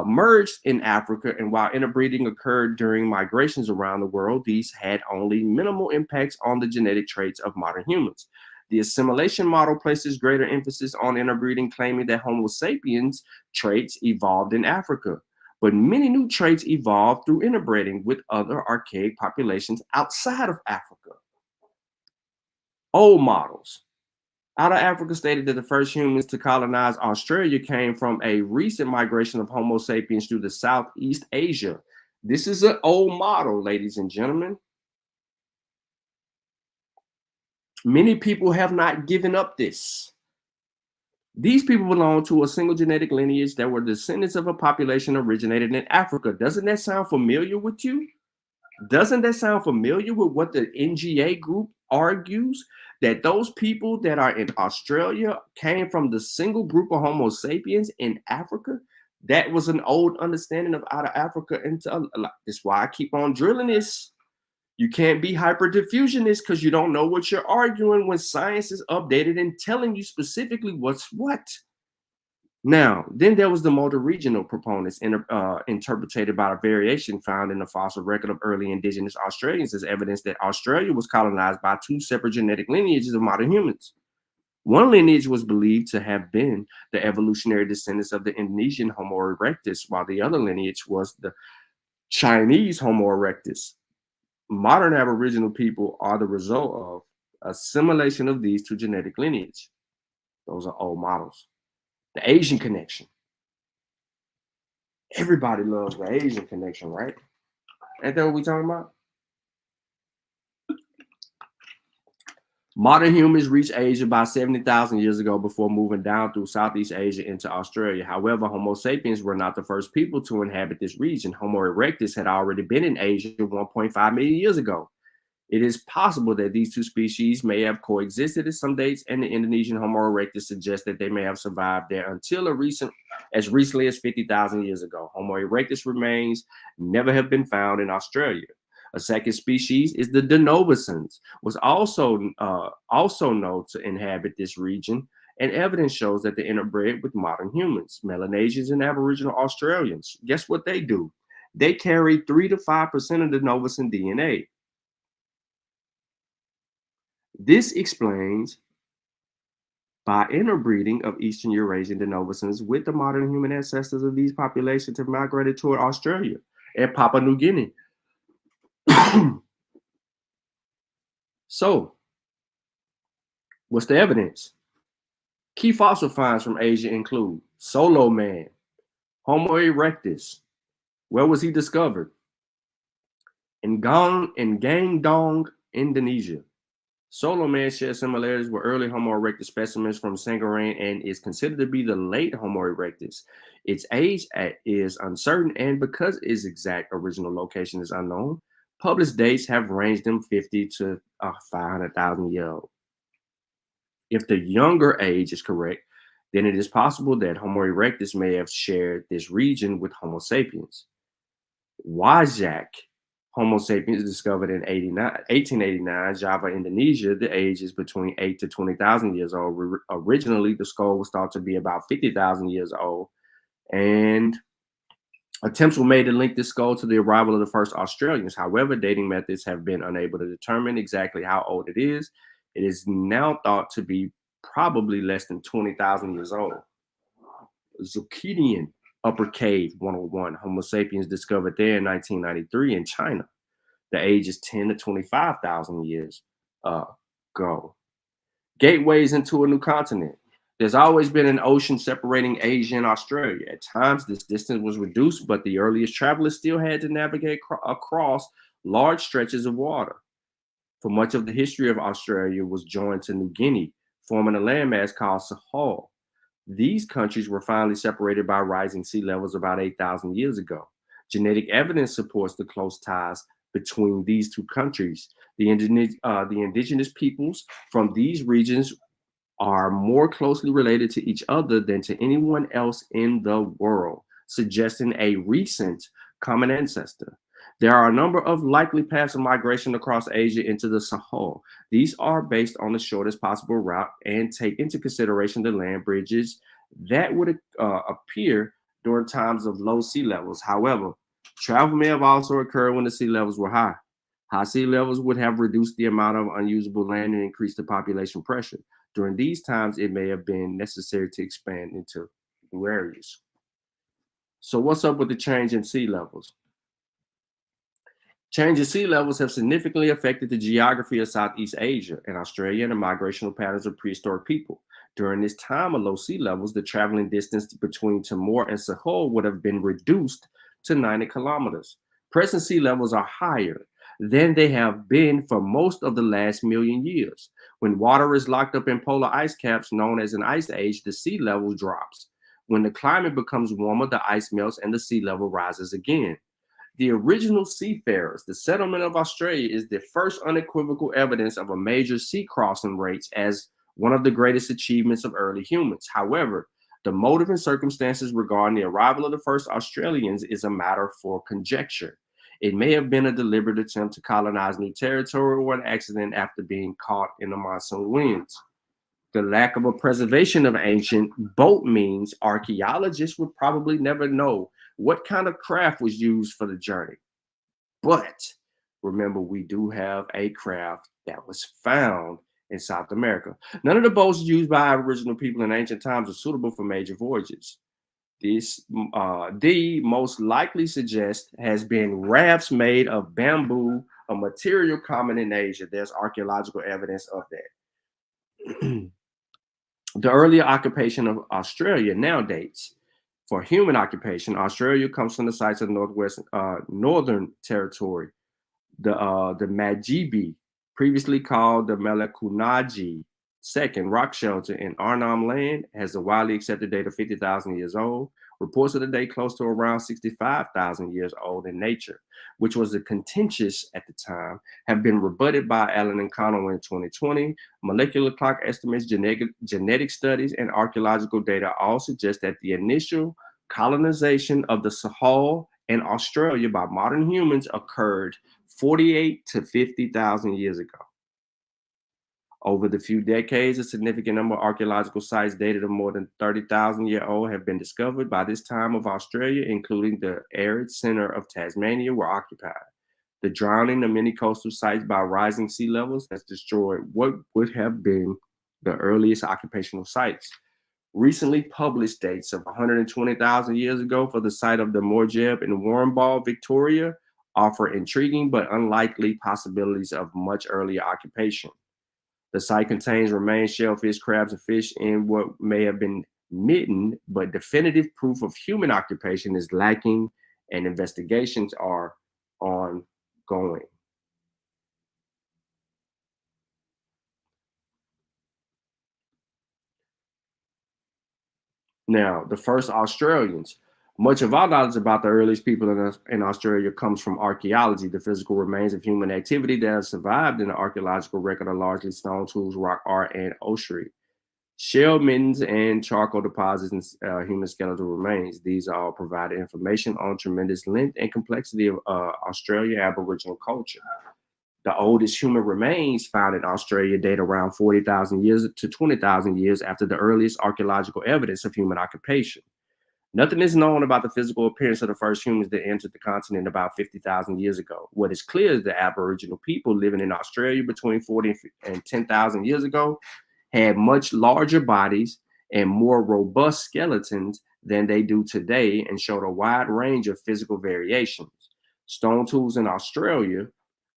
Speaker 6: merged in Africa, and while interbreeding occurred during migrations around the world, these had only minimal impacts on the genetic traits of modern humans. The assimilation model places greater emphasis on interbreeding, claiming that Homo sapiens traits evolved in Africa. But many new traits evolved through interbreeding with other archaic populations outside of Africa. Old models. Out of Africa stated that the first humans to colonize Australia came from a recent migration of Homo sapiens through the Southeast Asia. This is an old model, ladies and gentlemen. Many people have not given up this. These people belong to a single genetic lineage that were descendants of a population originated in Africa. Doesn't that sound familiar with you? Doesn't that sound familiar with what the NGA group argues? That those people that are in Australia came from the single group of Homo sapiens in Africa? That was an old understanding of out of Africa into. That's why I keep on drilling this. You can't be hyper diffusionist because you don't know what you're arguing when science is updated and telling you specifically what's what. Now, then there was the multi-regional proponents interpreted by a variation found in the fossil record of early indigenous Australians as evidence that Australia was colonized by two separate genetic lineages of modern humans. One lineage was believed to have been the evolutionary descendants of the Indonesian Homo erectus, while the other lineage was the Chinese Homo erectus. Modern Aboriginal people are the result of assimilation of these two genetic lineages. Those are old models. The Asian connection. Everybody loves the Asian connection, right? Ain't that what we talking about? Modern humans reached Asia about 70,000 years ago before moving down through Southeast Asia into Australia. However, Homo sapiens were not the first people to inhabit this region. Homo erectus had already been in Asia 1.5 million years ago. It is possible that these two species may have coexisted at some dates, and the Indonesian Homo erectus suggests that they may have survived there until as recently as 50,000 years ago. Homo erectus remains never have been found in Australia. A second species is the Denovicens, was also known to inhabit this region, and evidence shows that they interbred with modern humans, Melanesians, and Aboriginal Australians. Guess what they do? They carry 3 to 5% of the Denovicen DNA. This explains by interbreeding of Eastern Eurasian Denovicens with the modern human ancestors of these populations have migrated toward Australia and Papua New Guinea. So, what's the evidence? Key fossil finds from Asia include Solo Man, Homo erectus. Where was he discovered? In Guangdong, Indonesia. Solo Man shares similarities with early Homo erectus specimens from Sangarang and is considered to be the late Homo erectus. Its age is uncertain, and because its exact original location is unknown, published dates have ranged from 50 to 500,000 years old. If the younger age is correct, then it is possible that Homo erectus may have shared this region with Homo sapiens. Wajak Homo sapiens discovered in 1889, Java, Indonesia. The age is between 8 to 20,000 years old. Originally, the skull was thought to be about 50,000 years old, and attempts were made to link this skull to the arrival of the first Australians. However, dating methods have been unable to determine exactly how old it is. It is now thought to be probably less than 20,000 years old. Zhuqidian Upper Cave 101, Homo sapiens discovered there in 1993 in China. The age is 10 to 25,000 years ago. Gateways into a new continent. There's always been an ocean separating Asia and Australia. At times, this distance was reduced, but the earliest travelers still had to navigate across large stretches of water. For much of the history of Australia was joined to New Guinea, forming a landmass called Sahel. These countries were finally separated by rising sea levels about 8,000 years ago. Genetic evidence supports the close ties between these two countries. The indigenous peoples from these regions are more closely related to each other than to anyone else in the world, suggesting a recent common ancestor. There are a number of likely paths of migration across Asia into the Sahel. These are based on the shortest possible route and take into consideration the land bridges that would appear during times of low sea levels. However, travel may have also occurred when the sea levels were high. High sea levels would have reduced the amount of unusable land and increased the population pressure. During these times, it may have been necessary to expand into new areas. So what's up with the change in sea levels? Change in sea levels have significantly affected the geography of Southeast Asia and Australia and the migrational patterns of prehistoric people. During this time of low sea levels, the traveling distance between Timor and Sahel would have been reduced to 90 kilometers. Present sea levels are higher than they have been for most of the last million years. When water is locked up in polar ice caps, known as an ice age, the sea level drops. When the climate becomes warmer, the ice melts and the sea level rises again. The original seafarers, the settlement of Australia, is the first unequivocal evidence of a major sea crossing rates as one of the greatest achievements of early humans. However, the motive and circumstances regarding the arrival of the first Australians is a matter for conjecture. It may have been a deliberate attempt to colonize new territory or an accident after being caught in the monsoon winds. The lack of a preservation of ancient boat means archaeologists would probably never know what kind of craft was used for the journey. But remember, we do have a craft that was found in South America. None of the boats used by Aboriginal people in ancient times are suitable for major voyages. The most likely suggest has been rafts made of bamboo, a material common in Asia. There's archaeological evidence of that. The earlier occupation of Australia now dates. For human occupation, Australia comes from the sites of Northern Territory, the Majibi, previously called the Melakunaji Second Rock Shelter in Arnhem Land, has a widely accepted date of 50,000 years old. Reports of the date close to around 65,000 years old in nature, which was contentious at the time, have been rebutted by Allen and Connell in 2020. Molecular clock estimates, genetic studies, and archaeological data all suggest that the initial colonization of the Sahel and Australia by modern humans occurred 48 to 50,000 years ago. Over the few decades, a significant number of archaeological sites dated of more than 30,000-year-old have been discovered. By this time of Australia, including the arid center of Tasmania, were occupied. The drowning of many coastal sites by rising sea levels has destroyed what would have been the earliest occupational sites. Recently published dates of 120,000 years ago for the site of the Morjeb in Warrnambool, Victoria, offer intriguing but unlikely possibilities of much earlier occupation. The site contains remains shellfish, crabs, and fish in what may have been midden, but definitive proof of human occupation is lacking, and investigations are ongoing. Now, the first Australians. Much of our knowledge about the earliest people in Australia comes from archaeology. The physical remains of human activity that have survived in the archaeological record are largely stone tools, rock art, and ossuary. Shell middens and charcoal deposits and human skeletal remains. These all provide information on tremendous length and complexity of Australian Aboriginal culture. The oldest human remains found in Australia date around 40,000 years to 20,000 years after the earliest archaeological evidence of human occupation. Nothing is known about the physical appearance of the first humans that entered the continent about 50,000 years ago. What is clear is that Aboriginal people living in Australia between 40 and 10,000 years ago had much larger bodies and more robust skeletons than they do today and showed a wide range of physical variations. Stone tools in Australia,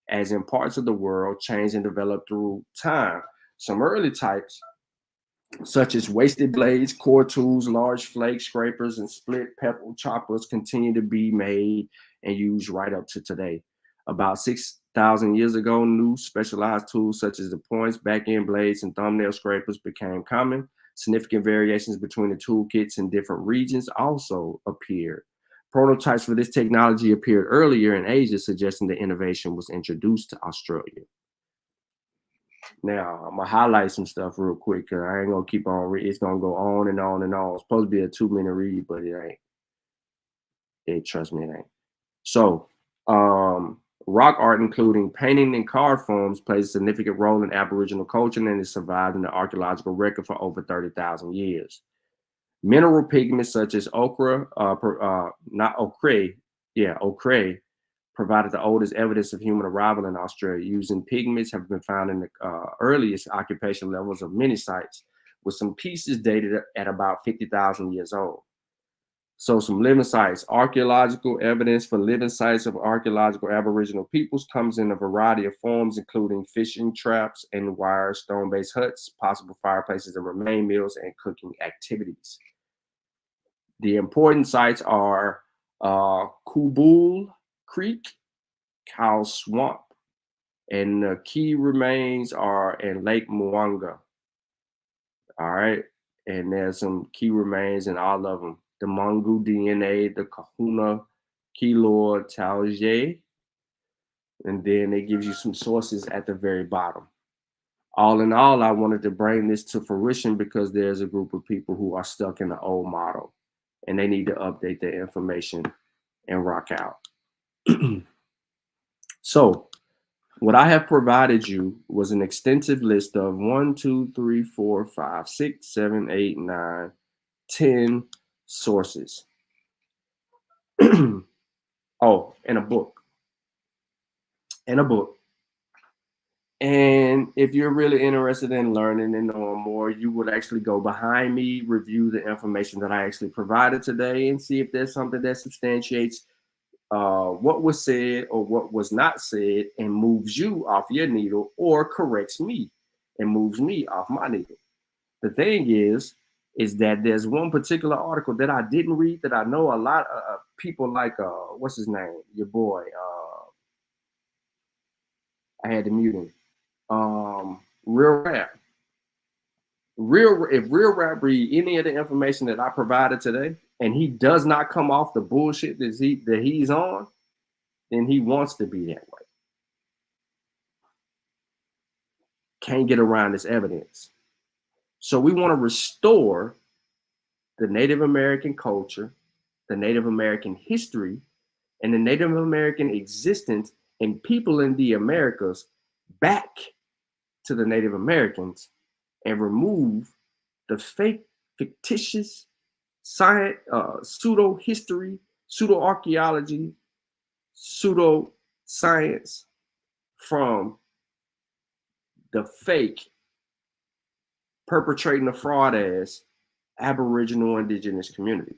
Speaker 6: as in parts of the world, changed and developed through time. Some early types, such as wasted blades, core tools, large flake scrapers, and split pebble choppers, continue to be made and used right up to today. About 6,000 years ago, new specialized tools such as the points, back-end blades, and thumbnail scrapers became common. Significant variations between the toolkits in different regions also appeared. Prototypes for this technology appeared earlier in Asia, suggesting the innovation was introduced to Australia. Now, I'm gonna highlight some stuff real quick because I ain't gonna keep on. It's gonna go on and on and on. It's supposed to be a 2-minute read, but it ain't. Trust me, it ain't. So, rock art, including painting and card forms, plays a significant role in Aboriginal culture and has survived in the archaeological record for over 30,000 years. Mineral pigments such as ochre, ochre, provided the oldest evidence of human arrival in Australia. Using pigments have been found in the earliest occupation levels of many sites, with some pieces dated at about 50,000 years old. So some living sites. Archaeological evidence for living sites of archaeological Aboriginal peoples comes in a variety of forms, including fishing traps and wire stone-based huts, possible fireplaces and remain mills, and cooking activities. The important sites are Kubul Creek, Cow Swamp, and the key remains are in Lake Mwanga. All right, and there's some key remains in all of them. The Mungu DNA, the Kahuna, Kilor, Talje, and then it gives you some sources at the very bottom. All in all, I wanted to bring this to fruition because there's a group of people who are stuck in the old model and they need to update their information and rock out. So what I have provided you was an extensive list of 1, 2, 3, 4, 5, 6, 7, 8, 9, 10 sources. Oh, and a book. And if you're really interested in learning and knowing more, you would actually go behind me, review the information that I actually provided today, and see if there's something that substantiates what was said or what was not said and moves you off your needle, or corrects me and moves me off my needle. The thing is that there's one particular article that I didn't read that I know a lot of people like, what's his name? Your boy. I had to mute him. Real Rap. If Real Rap read any of the information that I provided today, and he does not come off the bullshit that he's on, then he wants to be that way. Can't get around this evidence. So we want to restore the Native American culture, the Native American history, and the Native American existence and people in the Americas back to the Native Americans, and remove the fake, fictitious science, pseudo history, pseudo archaeology, pseudo science from the fake, perpetrating the fraud ass Aboriginal indigenous community.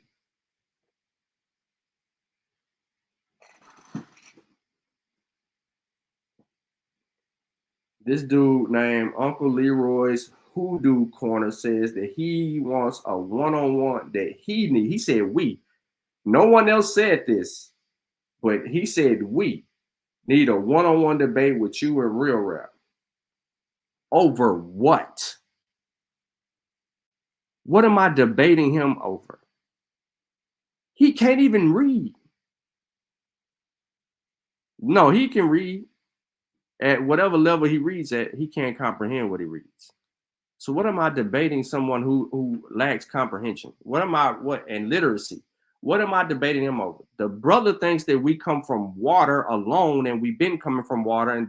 Speaker 6: This dude named Uncle Leroy's Hoodoo Corner says that he wants a one-on-one that he needs. He said we. No one else said this, but he said we need a one-on-one debate with you and Real Rap. Over what? What am I debating him over? He can't even read. No, he can read. At whatever level he reads at, he can't comprehend what he reads. So what am I debating someone who lacks comprehension? And literacy? What am I debating him over? The brother thinks that we come from water alone, and we've been coming from water, and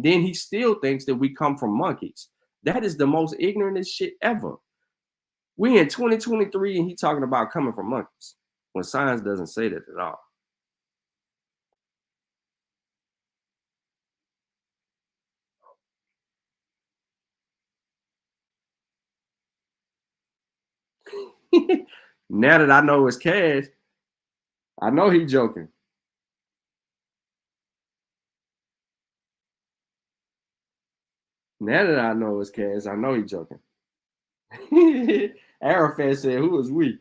Speaker 6: then he still thinks that we come from monkeys. That is the most ignorant shit ever. We in 2023 and he talking about coming from monkeys when science doesn't say that at all. Now that I know it's Cash, I know he joking. Now that I know it's Cash, I know he joking. Arafat said, "Who is we?"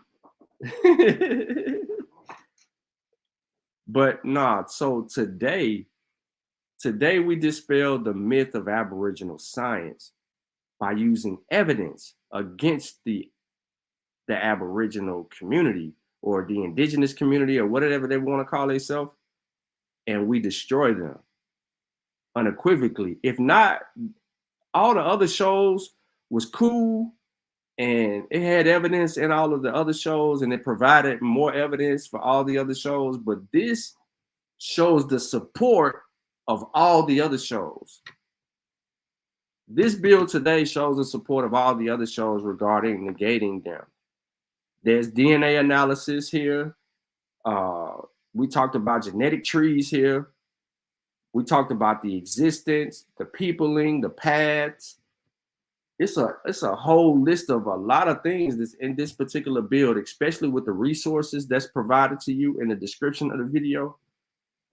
Speaker 6: But nah, so today we dispelled the myth of Aboriginal science by using evidence against the Aboriginal community or the indigenous community or whatever they want to call themselves, and we destroy them unequivocally. If not, All the other shows was cool, and it had evidence in all of the other shows, and it provided more evidence for all the other shows. But this shows the support of all the other shows. This bill today shows the support of all the other shows regarding negating them. There's DNA analysis here. We talked about genetic trees here. We talked about the existence, the peopling, the paths. It's a whole list of a lot of things that's in this particular build, especially with the resources that's provided to you in the description of the video,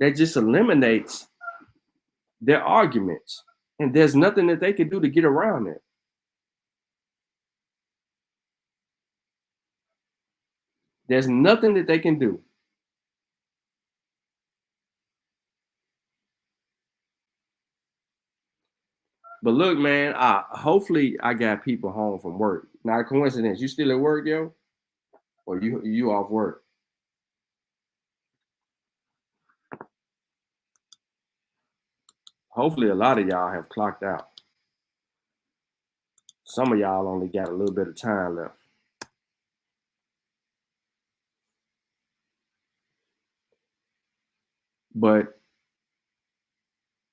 Speaker 6: that just eliminates their arguments. And there's nothing that they can do to get around it. There's nothing that they can do. But look, man, hopefully I got people home from work. Not a coincidence. You still at work, yo? Or you off work? Hopefully a lot of y'all have clocked out. Some of y'all only got a little bit of time left. But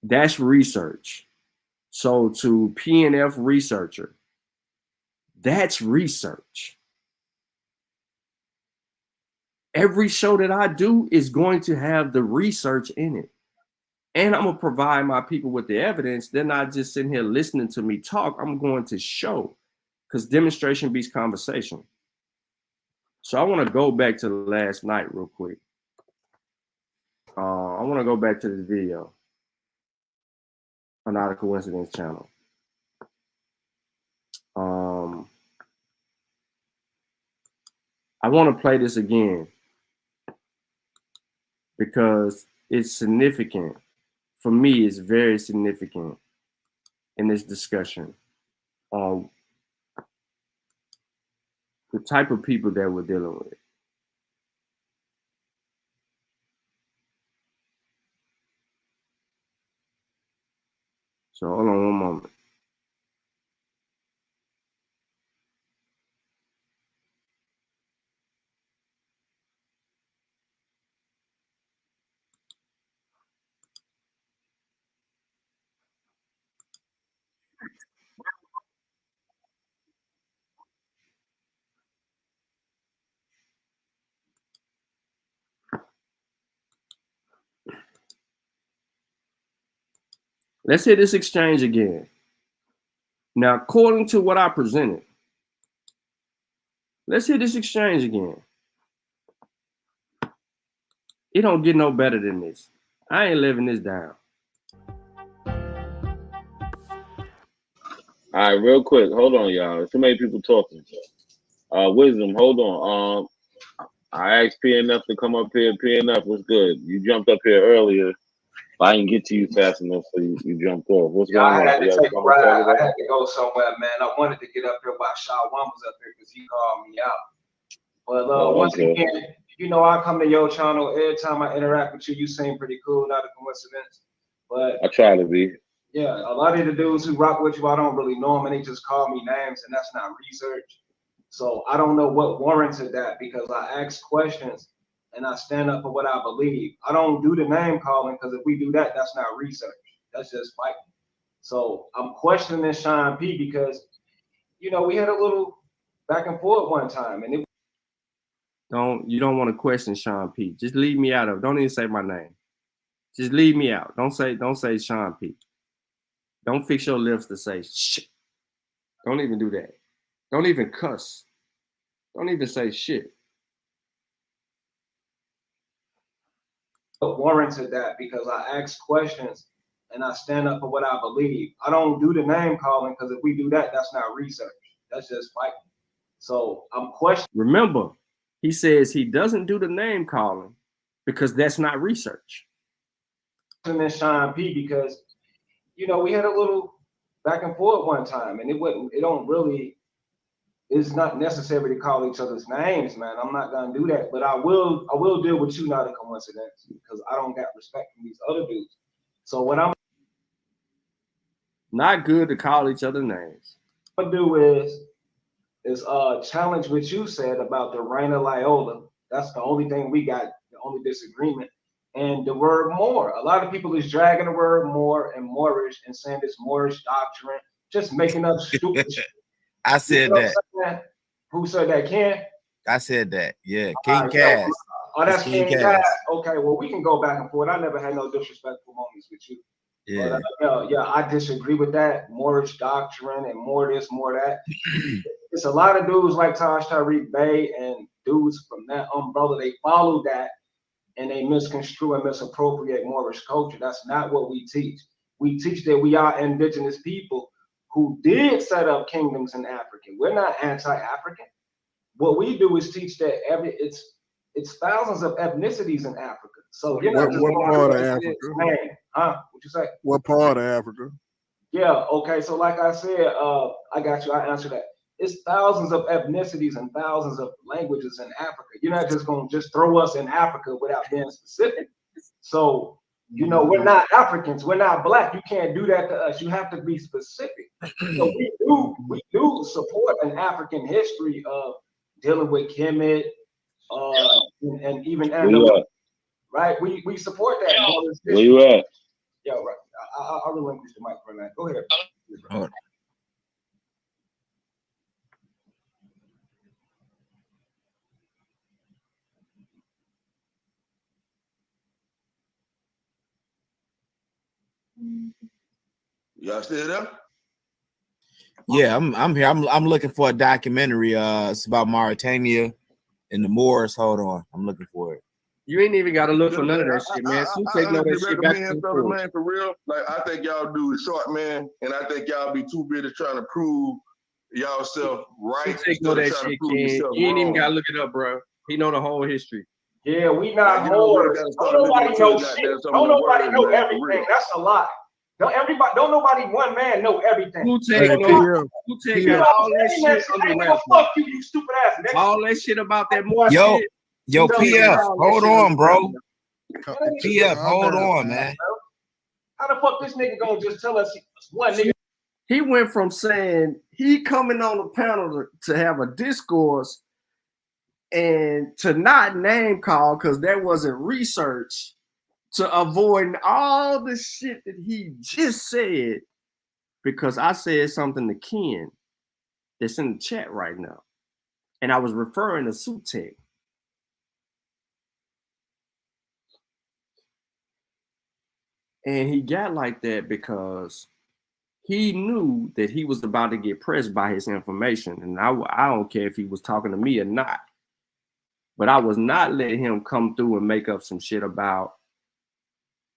Speaker 6: that's research. So to PNF researcher, that's research. Every show that I do is going to have the research in it. And I'm going to provide my people with the evidence. They're not just sitting here listening to me talk. I'm going to show, because demonstration beats conversation. So I want to go back to last night real quick. I want to go back to this video on Not a Coincidence channel. I want to play this again because it's significant. For me, it's very significant in this discussion on the type of people that we're dealing with. So hold on one moment. Let's hit this exchange again. Now, according to what I presented, let's hit this exchange again. It don't get no better than this. I ain't living this down.
Speaker 16: All right, real quick. Hold on, y'all. There's too many people talking. Wisdom, hold on. I asked PNF to come up here. PNF, what's good? You jumped up here earlier. I didn't get to you fast enough, so you jumped off. What's going on?
Speaker 17: I had to take a ride. I had to go somewhere, man. I wanted to get up here while Shaw One was up here because he called me out. But once again, you know, I come to your channel every time I interact with you. You seem pretty cool, not a coincidence. But
Speaker 16: I try to be.
Speaker 17: Yeah, a lot of the dudes who rock with you, I don't really know them, and they just call me names, and that's not research. So I don't know what warranted that, because I ask questions and I stand up for what I believe. I don't do the name calling, because if we do that, that's not research. That's just fighting. So I'm questioning Sean P because, you know, we had a little back and forth one time, and
Speaker 6: You don't want to question Sean P. Just leave me out of it. Don't even say my name. Just leave me out. Don't say Sean P. Don't fix your lips to say shit. Don't even do that. Don't even cuss. Don't even say shit.
Speaker 17: warranted that because I ask questions and I stand up for what I believe. I don't do the name calling because if we do that, that's not research. That's just fighting. So I'm questioning.
Speaker 6: Remember, he says he doesn't do the name calling because that's not research.
Speaker 17: Sean P because, you know, we had a little back and forth one time, and it's not necessary to call each other's names, man. I'm not gonna do that, but I will deal with you, not a coincidence, because I don't got respect from these other dudes. So what I'm
Speaker 6: Not good to call each other names.
Speaker 17: What I do is challenge what you said about the Reina Loyola. That's the only thing we got, the only disagreement. And the word more. A lot of people is dragging the word more and Moorish and saying this Moorish doctrine, just making up stupid shit.
Speaker 18: I said that.
Speaker 17: Who said that? Ken?
Speaker 18: I said that. Yeah, King Cass.
Speaker 17: Oh, that's
Speaker 18: It's
Speaker 17: King Cass. Okay, well, we can go back and forth. I never had no disrespectful moments with you.
Speaker 18: Yeah.
Speaker 17: But yeah, I disagree with that. Moorish doctrine and more this, more that. It's a lot of dudes like Taj Tariq Bey and dudes from that umbrella. They follow that and they misconstrue and misappropriate Moorish culture. That's not what we teach. We teach that we are indigenous people who did set up kingdoms in Africa. We're not anti-African. What we do is teach that it's thousands of ethnicities in Africa. So you're not just
Speaker 19: what
Speaker 17: going
Speaker 19: part
Speaker 17: to
Speaker 19: of
Speaker 17: Africa? Man, huh? What you say?
Speaker 19: What part of Africa?
Speaker 17: Yeah, okay. So like I said, I got you. I answered that. It's thousands of ethnicities and thousands of languages in Africa. You're not just going to just throw us in Africa without being specific. So, you know, we're not Africans. We're not black. You can't do that to us. You have to be specific. So we do support an African history of dealing with Kemet and even right? We support that.
Speaker 16: Where you at?
Speaker 17: Yo, right. I'll relinquish the mic for a minute. Go ahead.
Speaker 18: Oh.
Speaker 19: Y'all still there?
Speaker 18: Yeah, I'm here. I'm looking for a documentary. It's about Mauritania and the Moors. Hold on, I'm looking for it.
Speaker 6: You ain't even got to look for none of that shit, man. So take no that shit back to the
Speaker 19: man, for real. Like I think y'all do it short, man, and I think y'all be too busy trying to prove y'all self right.
Speaker 6: Take no that shit, Ken. You ain't even got to look it up, bro. He know the whole history.
Speaker 17: Yeah, we not whores. Don't nobody know shit. Don't nobody know everything. That's a lie. Don't nobody one man know everything.
Speaker 6: Who take all that shit under wraps?
Speaker 17: Fuck you, you stupid ass nigga.
Speaker 6: All that shit about that more
Speaker 18: Yo,
Speaker 6: shit.
Speaker 18: Yo, PF, hold on, bro. PF, hold on, man.
Speaker 17: How the fuck this nigga gonna just tell us one nigga?
Speaker 6: He went from saying he coming on the panel to have a discourse and to not name call because there wasn't research, to avoid all the shit that he just said because I said something to Ken that's in the chat right now. And I was referring to Sutek. And he got like that because he knew that he was about to get pressed by his information. And I don't care if he was talking to me or not. But I was not letting him come through and make up some shit about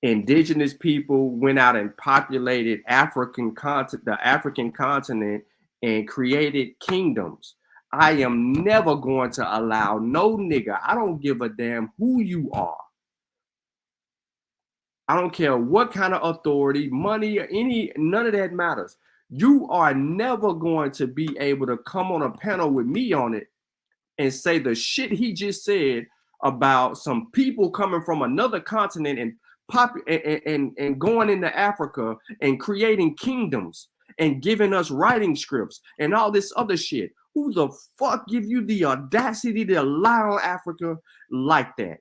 Speaker 6: indigenous people went out and populated the African continent and created kingdoms. I am never going to allow no nigga, I don't give a damn who you are. I don't care what kind of authority, money, or none of that matters. You are never going to be able to come on a panel with me on it and say the shit he just said about some people coming from another continent and going into Africa and creating kingdoms and giving us writing scripts and all this other shit. Who the fuck give you the audacity to lie on Africa like that?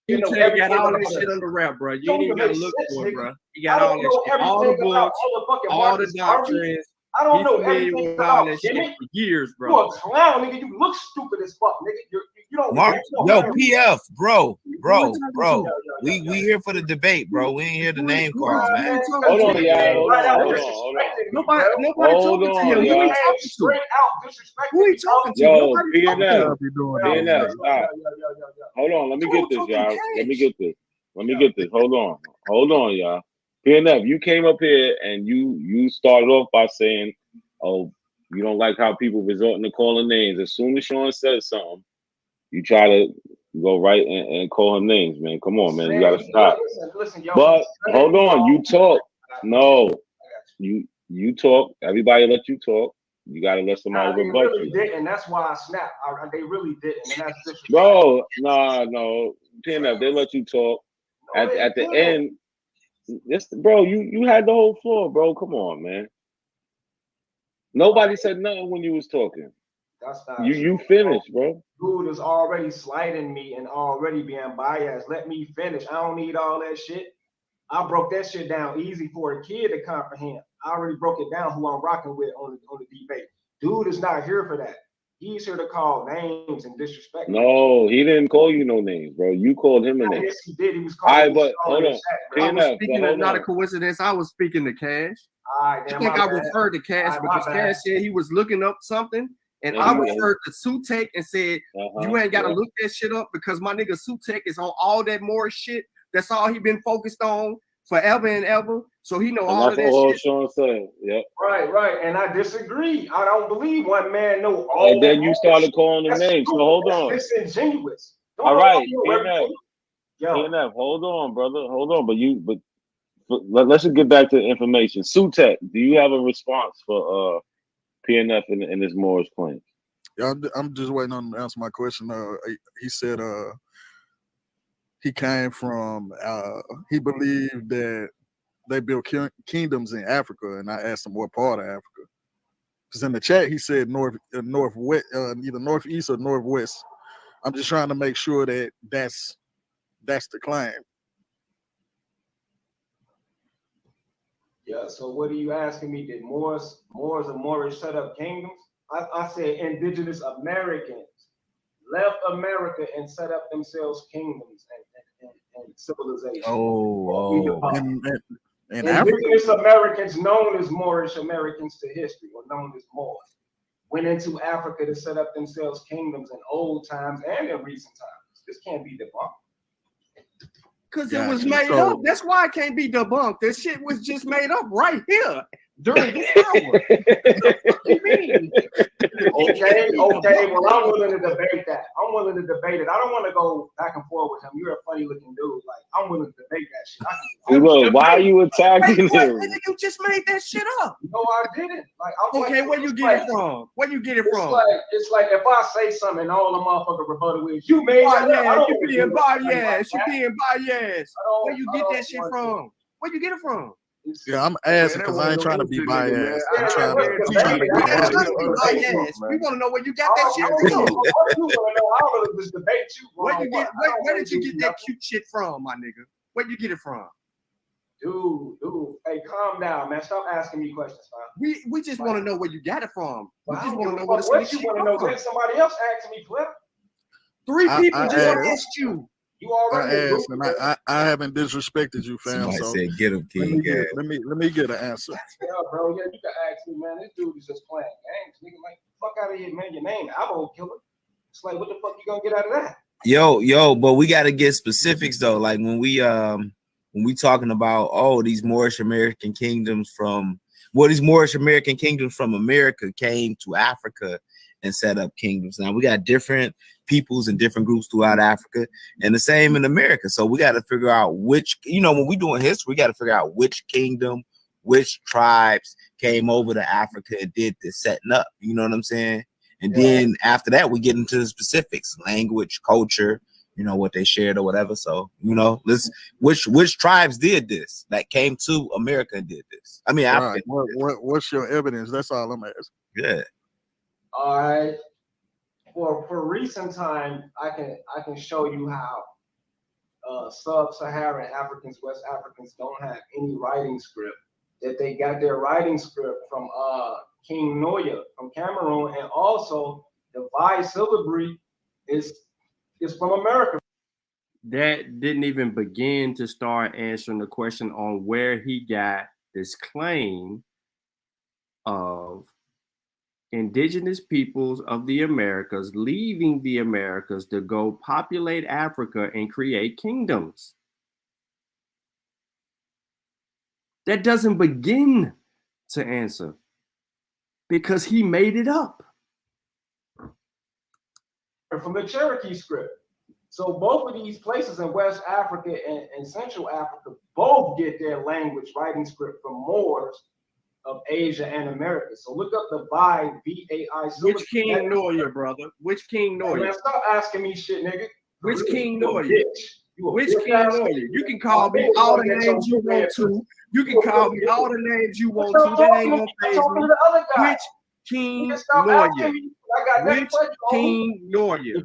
Speaker 6: You got all that shit under wrap, bro. You ain't even gotta look for it, bro. You got all that shit, all the books, all the doctrines.
Speaker 17: I don't know everything about
Speaker 6: that shit for years, bro.
Speaker 17: You a clown, nigga. You look stupid as fuck, nigga. You don't.
Speaker 18: Yo, PF, bro. We here for the debate, bro. We ain't here to name call, man.
Speaker 16: Hold on, y'all. Hold on.
Speaker 6: Nobody talking to you. Who he talking to? Who he talking to?
Speaker 16: Yo, PNF, stop. Hold on, let me get this, y'all. Let me get this. Hold on, y'all. PNF, you came up here and you started off by saying, oh, you don't like how people resorting to calling names. As soon as Sean says something, you try to go right and call him names, man. Come on, man. You gotta stop.
Speaker 17: Listen,
Speaker 16: but hold on, you talk. No, you talk. Everybody let you talk. You gotta let somebody rebut you.
Speaker 17: They really didn't. That's why I snapped. They really didn't. And that's disrespectful.
Speaker 16: Bro, no. PNF, they let you talk. At the end. This, bro, you had the whole floor, bro. Come on, man. Nobody said nothing when you was talking.
Speaker 17: That's not
Speaker 16: You
Speaker 17: true,
Speaker 16: finished, bro.
Speaker 17: Dude is already slighting me and already being biased. Let me finish. I don't need all that shit. I broke that shit down easy for a kid to comprehend. I already broke it down who I'm rocking with on the debate. Dude is not here for that. He's here to call names and disrespect me.
Speaker 16: No, he didn't call you no names, bro. You called him a name.
Speaker 17: Yes, he did. He was
Speaker 16: All
Speaker 17: calling
Speaker 16: right, but hold on.
Speaker 6: I was
Speaker 16: PNF,
Speaker 6: speaking
Speaker 16: but
Speaker 6: of
Speaker 16: hold
Speaker 6: not
Speaker 16: on.
Speaker 6: a coincidence. I was speaking to Cash.
Speaker 17: All right,
Speaker 6: I
Speaker 17: then,
Speaker 6: think
Speaker 17: my
Speaker 6: I
Speaker 17: bad.
Speaker 6: referred to Cash
Speaker 17: All right, my
Speaker 6: because
Speaker 17: bad.
Speaker 6: Cash said he was looking up something, and
Speaker 16: Yeah,
Speaker 6: I
Speaker 16: he was.
Speaker 6: referred to Sutek and said you ain't got to
Speaker 16: yeah.
Speaker 6: look that shit up because my nigga Sutek is on all that Morris shit. That's all he been focused on forever and ever. So he know
Speaker 16: And
Speaker 6: all
Speaker 16: that's
Speaker 6: of
Speaker 16: what
Speaker 6: that
Speaker 16: all
Speaker 6: shit.
Speaker 16: Sean said. Yep.
Speaker 17: Right. And I disagree. I don't believe one man know all
Speaker 16: And then
Speaker 17: that
Speaker 16: you
Speaker 17: Morris
Speaker 16: started
Speaker 17: shit.
Speaker 16: calling the
Speaker 17: That's
Speaker 16: names. So
Speaker 17: stupid.
Speaker 16: hold
Speaker 17: That's
Speaker 16: on.
Speaker 17: disingenuous. Don't
Speaker 16: All
Speaker 17: know
Speaker 16: right,
Speaker 17: know everything.
Speaker 16: PNF, hold on, brother. Hold on. But let's just get back to the information. Sutek, do you have a response for PNF in this Morris claim?
Speaker 20: Yeah, I'm just waiting on him to answer my question. He said he came from he believed that they built kingdoms in Africa, and I asked him what part of Africa. Because in the chat he said northwest, either northeast or northwest. I'm just trying to make sure that that's the claim.
Speaker 17: Yeah, so what are you asking me? Did Moors and Moorish set up kingdoms? I said indigenous Americans left America and set up themselves kingdoms and civilization.
Speaker 20: In Africa?
Speaker 17: Indigenous Americans known as Moorish Americans to history or known as Moors went into Africa to set up themselves kingdoms in old times and in recent times. This can't be debunked.
Speaker 6: Because it was made up. That's why it can't be debunked. This shit was just made up right here during this hour. What do you mean?
Speaker 17: Okay. Well, I'm willing to debate that. I'm willing to debate it. I don't want to go back and forth with him. You're a funny looking dude. Like, I'm willing to debate that shit.
Speaker 16: Look, why are you attacking him?
Speaker 6: You just made that shit up.
Speaker 17: No, I didn't. Like, I'm
Speaker 6: okay, where you get it from? Where you get it from?
Speaker 17: It's like if I say something and all the motherfucker rebuttal is you made that up.
Speaker 6: You being biased. You being biased. Where you get that shit from? Where you get it from?
Speaker 20: Yeah, I'm asking because I ain't trying to be biased. I'm trying to get
Speaker 6: biased. We want to know where you got that shit from. Where did you get that cute shit from, my nigga? Where you get it from?
Speaker 17: Dude, hey, calm down, man. Stop asking me questions, man.
Speaker 6: We just want to know where you got it from. We just want to know
Speaker 17: what you want to know.
Speaker 6: from.
Speaker 17: Let somebody else ask me, Flip.
Speaker 6: Three people just asked you.
Speaker 17: You already
Speaker 20: asked, and I haven't disrespected you, fam.
Speaker 18: Somebody
Speaker 20: so
Speaker 18: said, "Get him, King."
Speaker 20: Let me get an answer.
Speaker 17: Yeah, bro. Yeah, you can ask me, man. This dude is just playing games, nigga. Like, fuck out of here, man. Your name, Abo Killer. It's like, what the fuck you gonna get out of that?
Speaker 18: Yo, but we got to get specifics though. Like when we talking about these Moorish American kingdoms from these Moorish American kingdoms from America came to Africa and set up kingdoms. Now we got different peoples and different groups throughout Africa, and the same in America. So we got to figure out which, when we doing history, we got to figure out which kingdom, which tribes came over to Africa and did this setting up. You know what I'm saying? And then after that, we get into the specifics, language, culture, what they shared or whatever. So, which tribes did this, that came to America and did this? I mean, Africa.
Speaker 20: What's your evidence? That's all I'm asking.
Speaker 18: Yeah.
Speaker 17: All right. For recent time, I can show you how sub-Saharan Africans, West Africans don't have any writing script. That they got their writing script from King Noya from Cameroon, and also the Vai Silverbreed is from America.
Speaker 6: That didn't even begin to start answering the question on where he got this claim of indigenous peoples of the Americas leaving the Americas to go populate Africa and create kingdoms. That doesn't begin to answer because he made it up.
Speaker 17: From the Cherokee script. So both of these places in West Africa and Central Africa both get their language writing script from Moors of Asia and America. So look up the Vai, V-A-I.
Speaker 6: Which King Noya, brother? Which King Noya?
Speaker 17: Man, stop asking me shit, nigga.
Speaker 6: Which King Noya?
Speaker 17: Bitch.
Speaker 2: Which king are you? You can call me all the names you want to. You can call me all the names you want to. That ain't gonna phase me. Which king are you? Which king are you?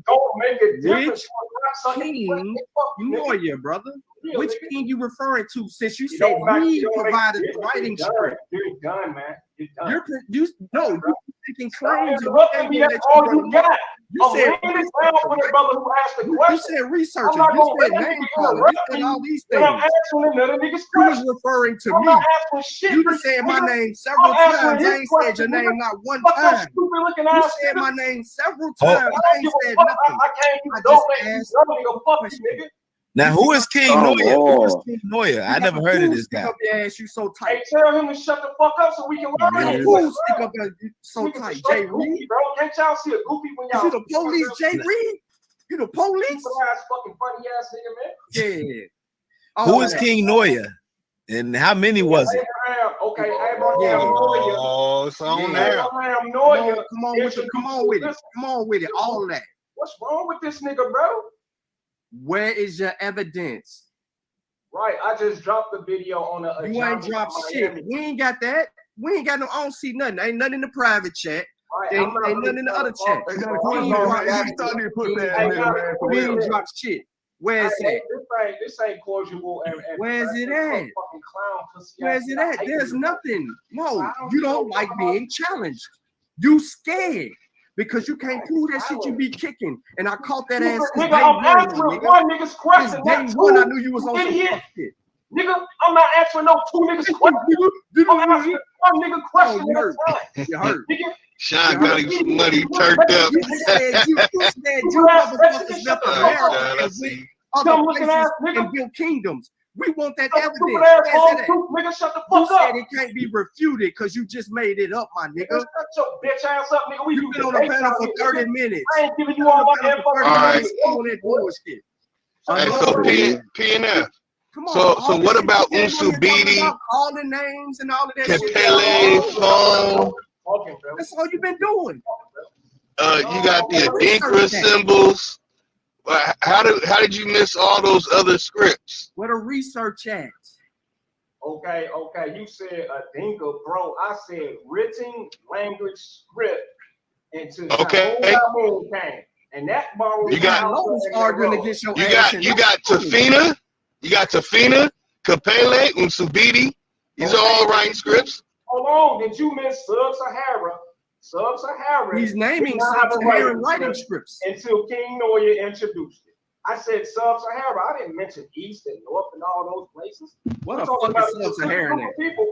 Speaker 2: Which king are you, brother? Which king you referring to? Since you said he provided the writing script.
Speaker 17: You're done, man.
Speaker 2: You're making claims.
Speaker 17: You said
Speaker 2: researcher. You said name caller. You said all these things. You was referring to me. You just said my name several times. I ain't said your name not one time. You said my name several times. I ain't said nothing. I just asked a question.
Speaker 18: Now, who is King Noya? Who is King Noya? I never heard of this guy.
Speaker 2: Up your ass, you so tight.
Speaker 17: Hey, tell him to shut the fuck up so we can learn.
Speaker 2: Who stick up your so tight? Jay Reed,
Speaker 17: bro. Can't y'all see a goofy when y'all?
Speaker 2: You the police, Jay Reed? You the police?
Speaker 17: Fucking funny ass nigga, man.
Speaker 2: Yeah.
Speaker 18: Who is King Noya? And how many was it?
Speaker 17: Okay, Abraham Noya.
Speaker 9: Oh, it's on there.
Speaker 17: Abraham Noya.
Speaker 2: Come on with it. Come on with it. Come on with it. All of that.
Speaker 17: What's wrong with this nigga, bro?
Speaker 2: Where is your evidence?
Speaker 17: Right, I just dropped the video on the.
Speaker 2: You ain't dropped shit. We ain't got that. We ain't got no. I don't see nothing. Ain't nothing in the private chat.
Speaker 17: Right,
Speaker 2: ain't nothing in the other chat. We ain't dropped shit. Where's it?
Speaker 17: This ain't cordial.
Speaker 2: Where's it at? Where's it at? There's nothing. No, you don't like being challenged. You scared. Because you can't prove that shit you be kicking. And I caught that ass.
Speaker 17: Nigga, I'm answering one nigga's question.
Speaker 2: Day one, I knew you was on some fuck shit.
Speaker 17: Nigga, I'm not answering no two niggas question. I'm answering one nigga question at a time.
Speaker 2: You heard.
Speaker 16: Sean got him some money turned up.
Speaker 2: You said you motherfuckers left America and went other places and built kingdoms. We want that evidence.
Speaker 17: Nigga, shut the fuck up.
Speaker 2: You said it can't be refuted because you just made it up, my nigga.
Speaker 17: Shut your bitch ass up, nigga.
Speaker 2: You've been on the panel for 30 minutes.
Speaker 17: I ain't giving you all my info.
Speaker 16: All right.
Speaker 2: On that bullshit.
Speaker 16: So PNF. So what about Unsubidi?
Speaker 2: All the names and all of that
Speaker 16: Kepele,
Speaker 2: That's all you've been doing.
Speaker 16: You got the Adinkra symbols. How did you miss all those other scripts?
Speaker 2: Where the research at?
Speaker 17: Okay. You said Adinka, bro. I said written language script into Moon came. And that borrowed.
Speaker 16: You got
Speaker 2: arguing against your
Speaker 16: you got Tafina, Kepele, Unsubidi. These are all writing scripts.
Speaker 17: Hold on, did you miss Sub-Sahara? Sub-Saharan.
Speaker 2: He's naming Sub-Saharan writing scripts.
Speaker 17: Until King Noya introduced it. I said Sub-Sahara. I didn't mention East and North and all those places.
Speaker 2: What the fuck is Sub-Saharan?
Speaker 17: People,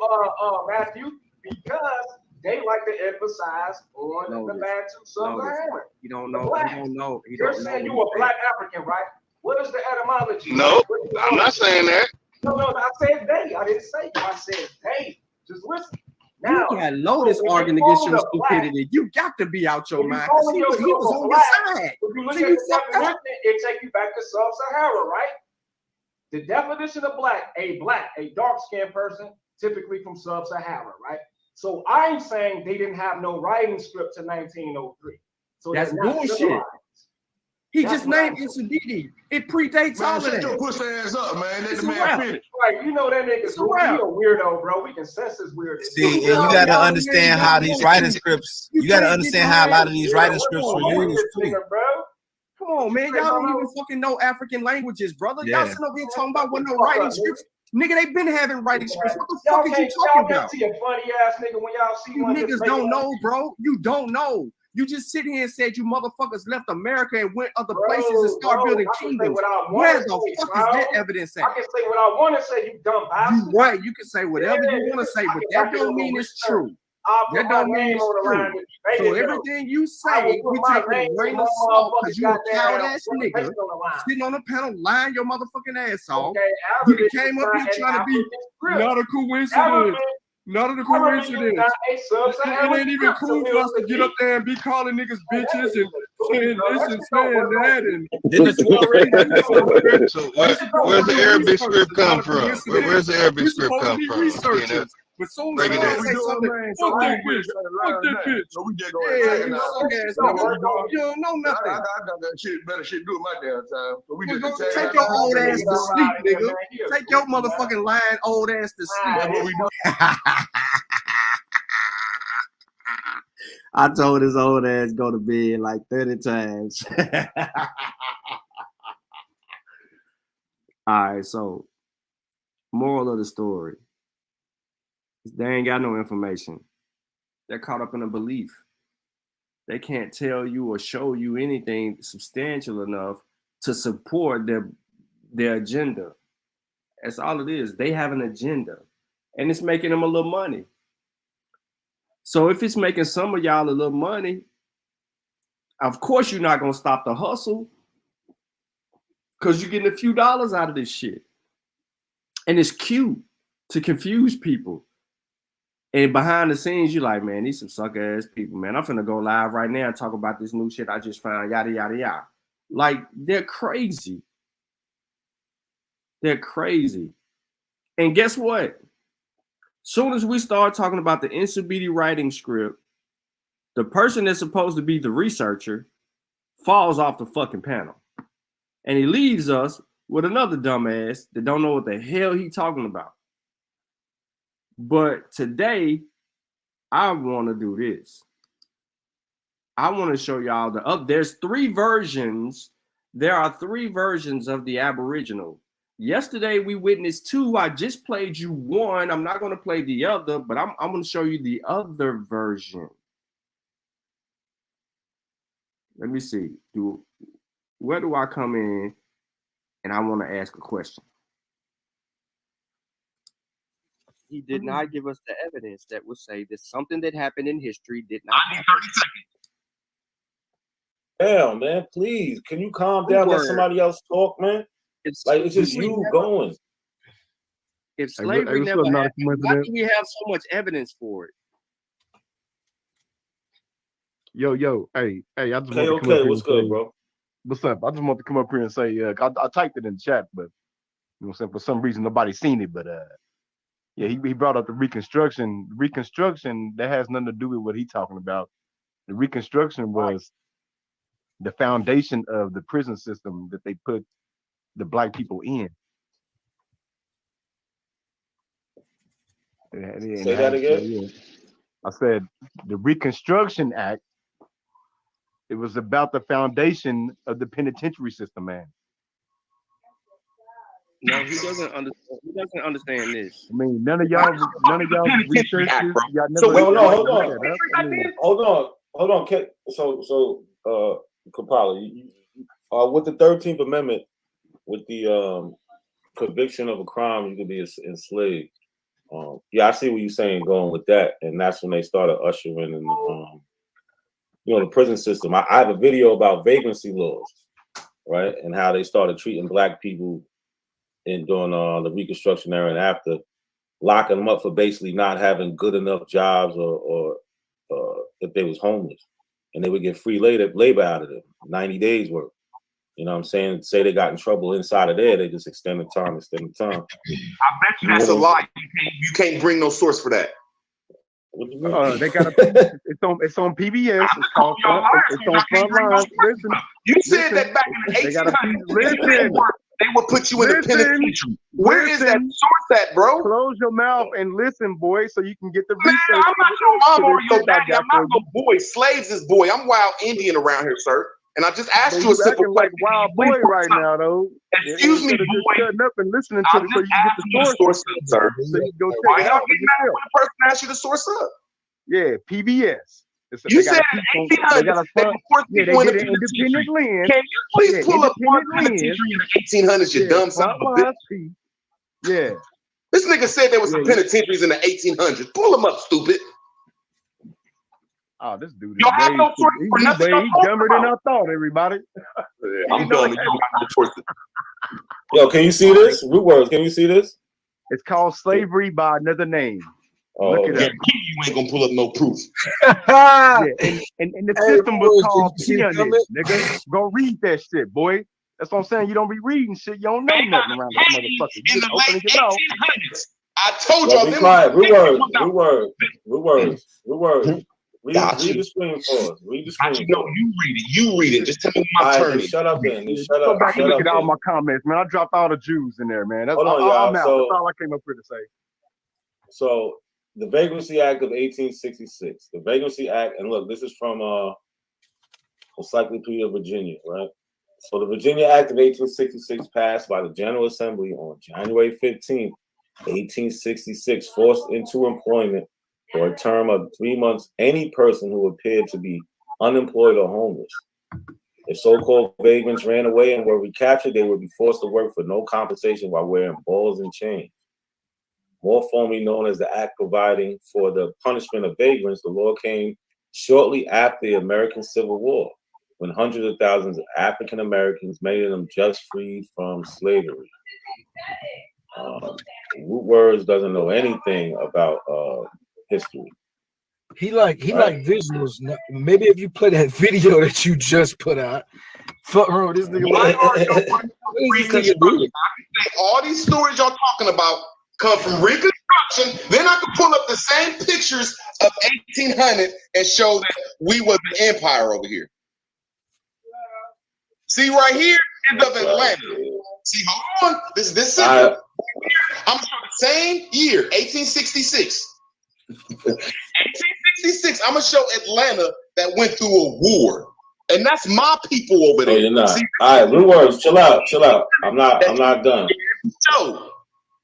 Speaker 17: Matthew, because they like to emphasize on the Bantu Sub-Saharan.
Speaker 2: You don't know.
Speaker 17: You're saying you a black African, right? What is the etymology?
Speaker 16: No, I'm not saying that.
Speaker 17: No, I said they. I didn't say you. I said they. Just listen.
Speaker 2: Now, you got Lotus arguing against your stupidity. You got to be out your mind. He was on your side.
Speaker 17: If you look at the definition, it take you back to Sub-Sahara, right? The definition of black, a dark-skinned person, typically from Sub-Sahara, right? So I'm saying they didn't have no writing script to 1903. So
Speaker 2: that's bullshit. He just named Unsubidi. It predates all of that.
Speaker 19: Shut your pussy ass up, man. Let the man finish.
Speaker 17: Right, you know that nigga's a weirdo, bro. We can sense his weirdness.
Speaker 18: See, and you got to understand how these writing scripts. You got to understand how a lot of these writing scripts were used too.
Speaker 2: Come on, man. Y'all don't even fucking know African languages, brother. Y'all sitting over here talking about what no writing scripts. Nigga, they been having writing scripts. What the fuck are you talking about?
Speaker 17: See a funny ass nigga when y'all see one.
Speaker 2: You niggas don't know, bro. You don't know. You just sit here and said you motherfuckers left America and went other places and start building kingdoms. Where the fuck is that evidence at?
Speaker 17: I can say what I want to say, you dumb bastard.
Speaker 2: You right, you can say whatever you want to say, but that don't mean it's true. That don't mean it's true. So everything you say, we take with a grain of salt because you a coward ass nigga sitting on the panel lying your motherfucking ass off. You came up here trying to be not a coincidence. Not a coincidence. It ain't even cool for us to get up there and be calling niggas bitches and saying this and saying that. And
Speaker 16: so where's the Arabic script come from? Where's the Arabic script come from?
Speaker 2: But soon as you say something, fuck that bitch.
Speaker 19: So we just go
Speaker 2: Yeah, you suck ass nigga. You don't know nothing.
Speaker 19: I got that shit, better shit do in my damn time. So we just
Speaker 2: Take your old ass to sleep, nigga. Take your motherfucking lying old ass to sleep.
Speaker 19: That's what we do.
Speaker 6: I told his old ass go to bed like 30 times. All right, so moral of the story is they ain't got no information. They're caught up in a belief. They can't tell you or show you anything substantial enough to support their agenda. That's all it is. They have an agenda, and it's making them a little money. So if it's making some of y'all a little money, of course you're not going to stop the hustle because you're getting a few dollars out of this shit. And it's cute to confuse people. And behind the scenes, you're like, man, these some sucker ass people, man. I'm finna go live right now and talk about this new shit I just found, yada, yada, yada. Like, they're crazy. They're crazy. And guess what? Soon as we start talking about the Insubidi writing script, the person that's supposed to be the researcher falls off the fucking panel. And he leaves us with another dumbass that don't know what the hell he talking about. But today, I want to do this. I want to show y'all there's three versions. There are three versions of the Aboriginal. Yesterday, we witnessed two. I just played you one. I'm not going to play the other, but I'm going to show you the other version. Let me see. Where do I come in? And I want to ask a question. He did not give us the evidence that would say that something that happened in history did not happen.
Speaker 21: 30 seconds. Damn, man, please. Can you calm down? Let somebody else talk, man. It's just you going.
Speaker 6: If slavery never happened, why do we have so much evidence for it?
Speaker 22: Hey, I just
Speaker 21: Okay,
Speaker 22: want to come up here
Speaker 21: what's good, bro?
Speaker 22: What's up? I just want to come up here and say, I typed it in the chat, but you know what I'm saying, for some reason nobody's seen it, but yeah, he brought up the Reconstruction. Reconstruction, that has nothing to do with what he's talking about. The Reconstruction was the foundation of the prison system that they put the black people in.
Speaker 21: Say that again?
Speaker 22: Yeah. I said the Reconstruction Act, it was about the foundation of the penitentiary system, man.
Speaker 6: No, he doesn't understand. He doesn't understand this.
Speaker 22: I mean, none of y'all researchers, y'all never.
Speaker 21: So hold on. So Kapala, with the 13th Amendment, with the conviction of a crime, you could be enslaved. Yeah, I see what you're saying going with that, and that's when they started ushering in the prison system. I have a video about vagrancy laws, right, and how they started treating black people during the Reconstruction era and after, locking them up for basically not having good enough jobs or if they was homeless, and they would get free labor out of them, 90 days work. You know what I'm saying? Say they got in trouble inside of there, they just extend the time.
Speaker 23: I bet you that's a lie. You can't bring no source for that.
Speaker 22: They got it's on PBS. It's on Frontline. Listen,
Speaker 23: you said that back in the 1800s. They would put you in the penitentiary. Where is that source at, bro?
Speaker 22: Close your mouth and listen, boy, so you can get the research.
Speaker 23: Man, I'm not your mom or your daddy. I'm not no boy. Slaves is boy. I'm wild Indian around here, sir. And I just asked you a simple question.
Speaker 22: Like wild boy right now, though.
Speaker 23: Excuse me, boy.
Speaker 22: Shutting up and listening to it so you get the source,
Speaker 23: sir.
Speaker 22: So you go
Speaker 23: why y'all getting mad when the person asks you to source up?
Speaker 22: Yeah, PBS.
Speaker 23: You said in the 1800s, they did it independently. Can you please pull up one penitentiary in the 1800s, you dumb son of a bitch?
Speaker 22: Yeah.
Speaker 23: This nigga said there was some penitentiaries in the 1800s. Pull them up, stupid.
Speaker 22: Oh, this dude is way dumber than I thought, everybody.
Speaker 23: Yeah, I'm dumb.
Speaker 21: Yo, can you see this? Root words, can you see this?
Speaker 22: It's called Slavery by Another Name. Look it up.
Speaker 23: You ain't gonna pull up no proof.
Speaker 22: Yeah, and the system was called peonage, nigga. Go read that shit, boy. That's what I'm saying. You don't be reading shit. You don't know nothing around this motherfucker.
Speaker 23: In the late 1800s, I told
Speaker 21: Well,
Speaker 23: y'all.
Speaker 21: be quiet. Root words.
Speaker 23: Got
Speaker 21: Read
Speaker 23: you.
Speaker 21: the screen for us. Read the screen.
Speaker 23: You know, you read it. You read it. Just tell me when my turn is.
Speaker 21: Shut up then.
Speaker 22: Yeah,
Speaker 21: Shut
Speaker 22: go
Speaker 21: up.
Speaker 22: back and
Speaker 21: Shut
Speaker 22: look
Speaker 21: up
Speaker 22: at all
Speaker 21: then.
Speaker 22: my comments, man. I dropped all the Jews in there, man. That's
Speaker 21: Hold on,
Speaker 22: I'm
Speaker 21: y'all.
Speaker 22: out. That's all I came up here to say.
Speaker 21: So the Vagrancy Act of 1866. The Vagrancy Act, and look, this is from Encyclopedia of Virginia, right? So the Virginia Act of 1866 passed by the General Assembly on January 15th, 1866, forced into employment for a term of 3 months any person who appeared to be unemployed or homeless. If so-called vagrants ran away and were recaptured, they would be forced to work for no compensation while wearing balls and chains. More formally known as the Act providing for the punishment of vagrants, the law came shortly after the American Civil War, when hundreds of thousands of African Americans, many of them just freed from slavery. Root Words doesn't know anything about history.
Speaker 1: He like visuals. Maybe if you play that video that you just put out, fuck wrong this nigga.
Speaker 23: All these stories y'all talking about come from Reconstruction. Then I can pull up the same pictures of 1800 and show that we was an empire over here. See right here is of Atlanta. See, hold on. This simple. I'm gonna show the same year, 1866. 1866. I'm gonna show Atlanta that went through a war, and that's my people over there.
Speaker 21: Oh, you're not.
Speaker 23: See,
Speaker 21: All right, Root Words, chill out. I'm not done.
Speaker 23: So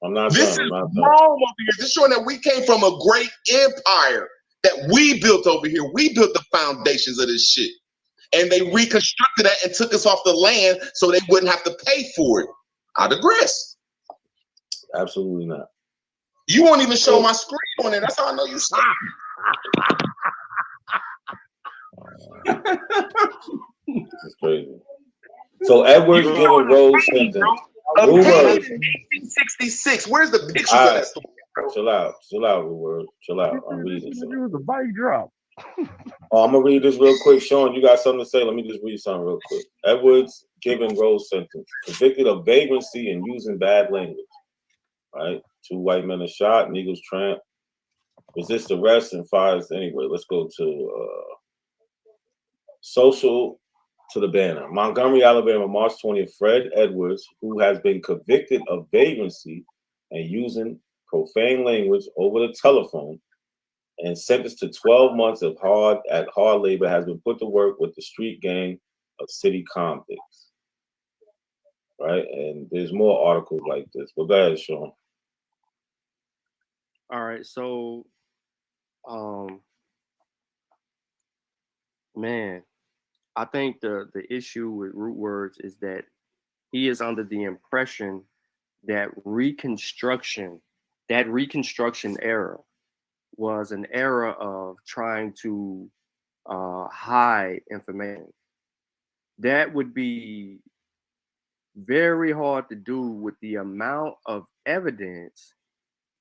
Speaker 21: I'm not
Speaker 23: this
Speaker 21: done.
Speaker 23: is Rome over here. This is showing that we came from a great empire that we built over here. We built the foundations of this shit. And they reconstructed that and took us off the land so they wouldn't have to pay for it. I digress.
Speaker 21: Absolutely not.
Speaker 23: You won't even show my screen on it. That's how I know you stop.
Speaker 21: This is crazy. So Edwards giving Rose sentence. Root Words.
Speaker 23: 1866. Where's the picture
Speaker 21: All
Speaker 23: of
Speaker 21: right.
Speaker 23: that story?
Speaker 21: Chill out, Root Words. Chill out. I'm reading.
Speaker 22: It was a bike drop.
Speaker 21: Oh, I'm gonna read this real quick. Sean, you got something to say? Let me just read something real quick. Edwards given Rose sentence. Convicted of vagrancy and using bad language. Right? 2 white men are shot. Negroes tramp. Resist arrest and fires. Anyway, let's go to social to the banner. Montgomery, Alabama, March 20th. Fred Edwards, who has been convicted of vagrancy and using profane language over the telephone and sentenced to 12 months of hard labor, has been put to work with the street gang of city convicts. Right? And there's more articles like this. But go ahead, Sean.
Speaker 6: All right, so man, I think the issue with Root Words is that he is under the impression that Reconstruction era was an era of trying to hide information. That would be very hard to do with the amount of evidence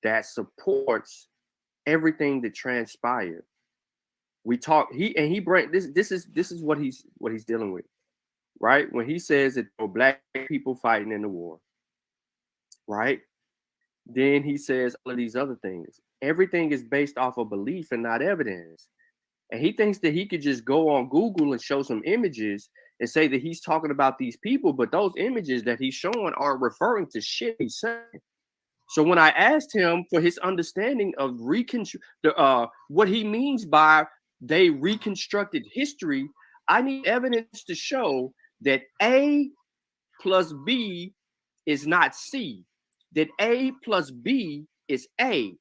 Speaker 6: that supports everything that transpired. We talk he bring this is what he's dealing with, right? When he says that there were black people fighting in the war, right? Then he says all of these other things. Everything is based off of belief and not evidence. And he thinks that he could just go on Google and show some images and say that he's talking about these people, but those images that he's showing are referring to shit he's saying. So when I asked him for his understanding of what he means by they reconstructed history, I need evidence to show that A plus B is not C, that A plus B is A.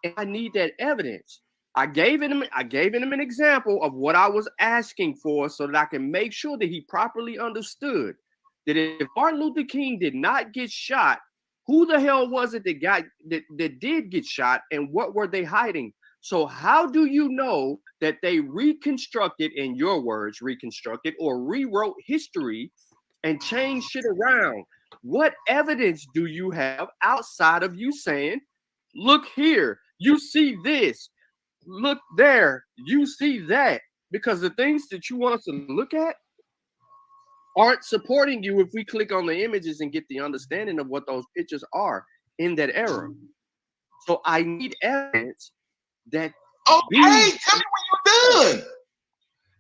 Speaker 6: And I need that evidence. I gave him an example of what I was asking for so that I can make sure that he properly understood that if Martin Luther King did not get shot, who the hell was it that did get shot, and what were they hiding? So how do you know that they reconstructed, in your words, reconstructed or rewrote history and changed shit around? What evidence do you have outside of you saying, look here, you see this, look there, you see that? Because the things that you want us to look at aren't supporting you if we click on the images and get the understanding of what those pictures are in that era.
Speaker 2: So I need evidence that.
Speaker 23: Okay, tell me when you're done.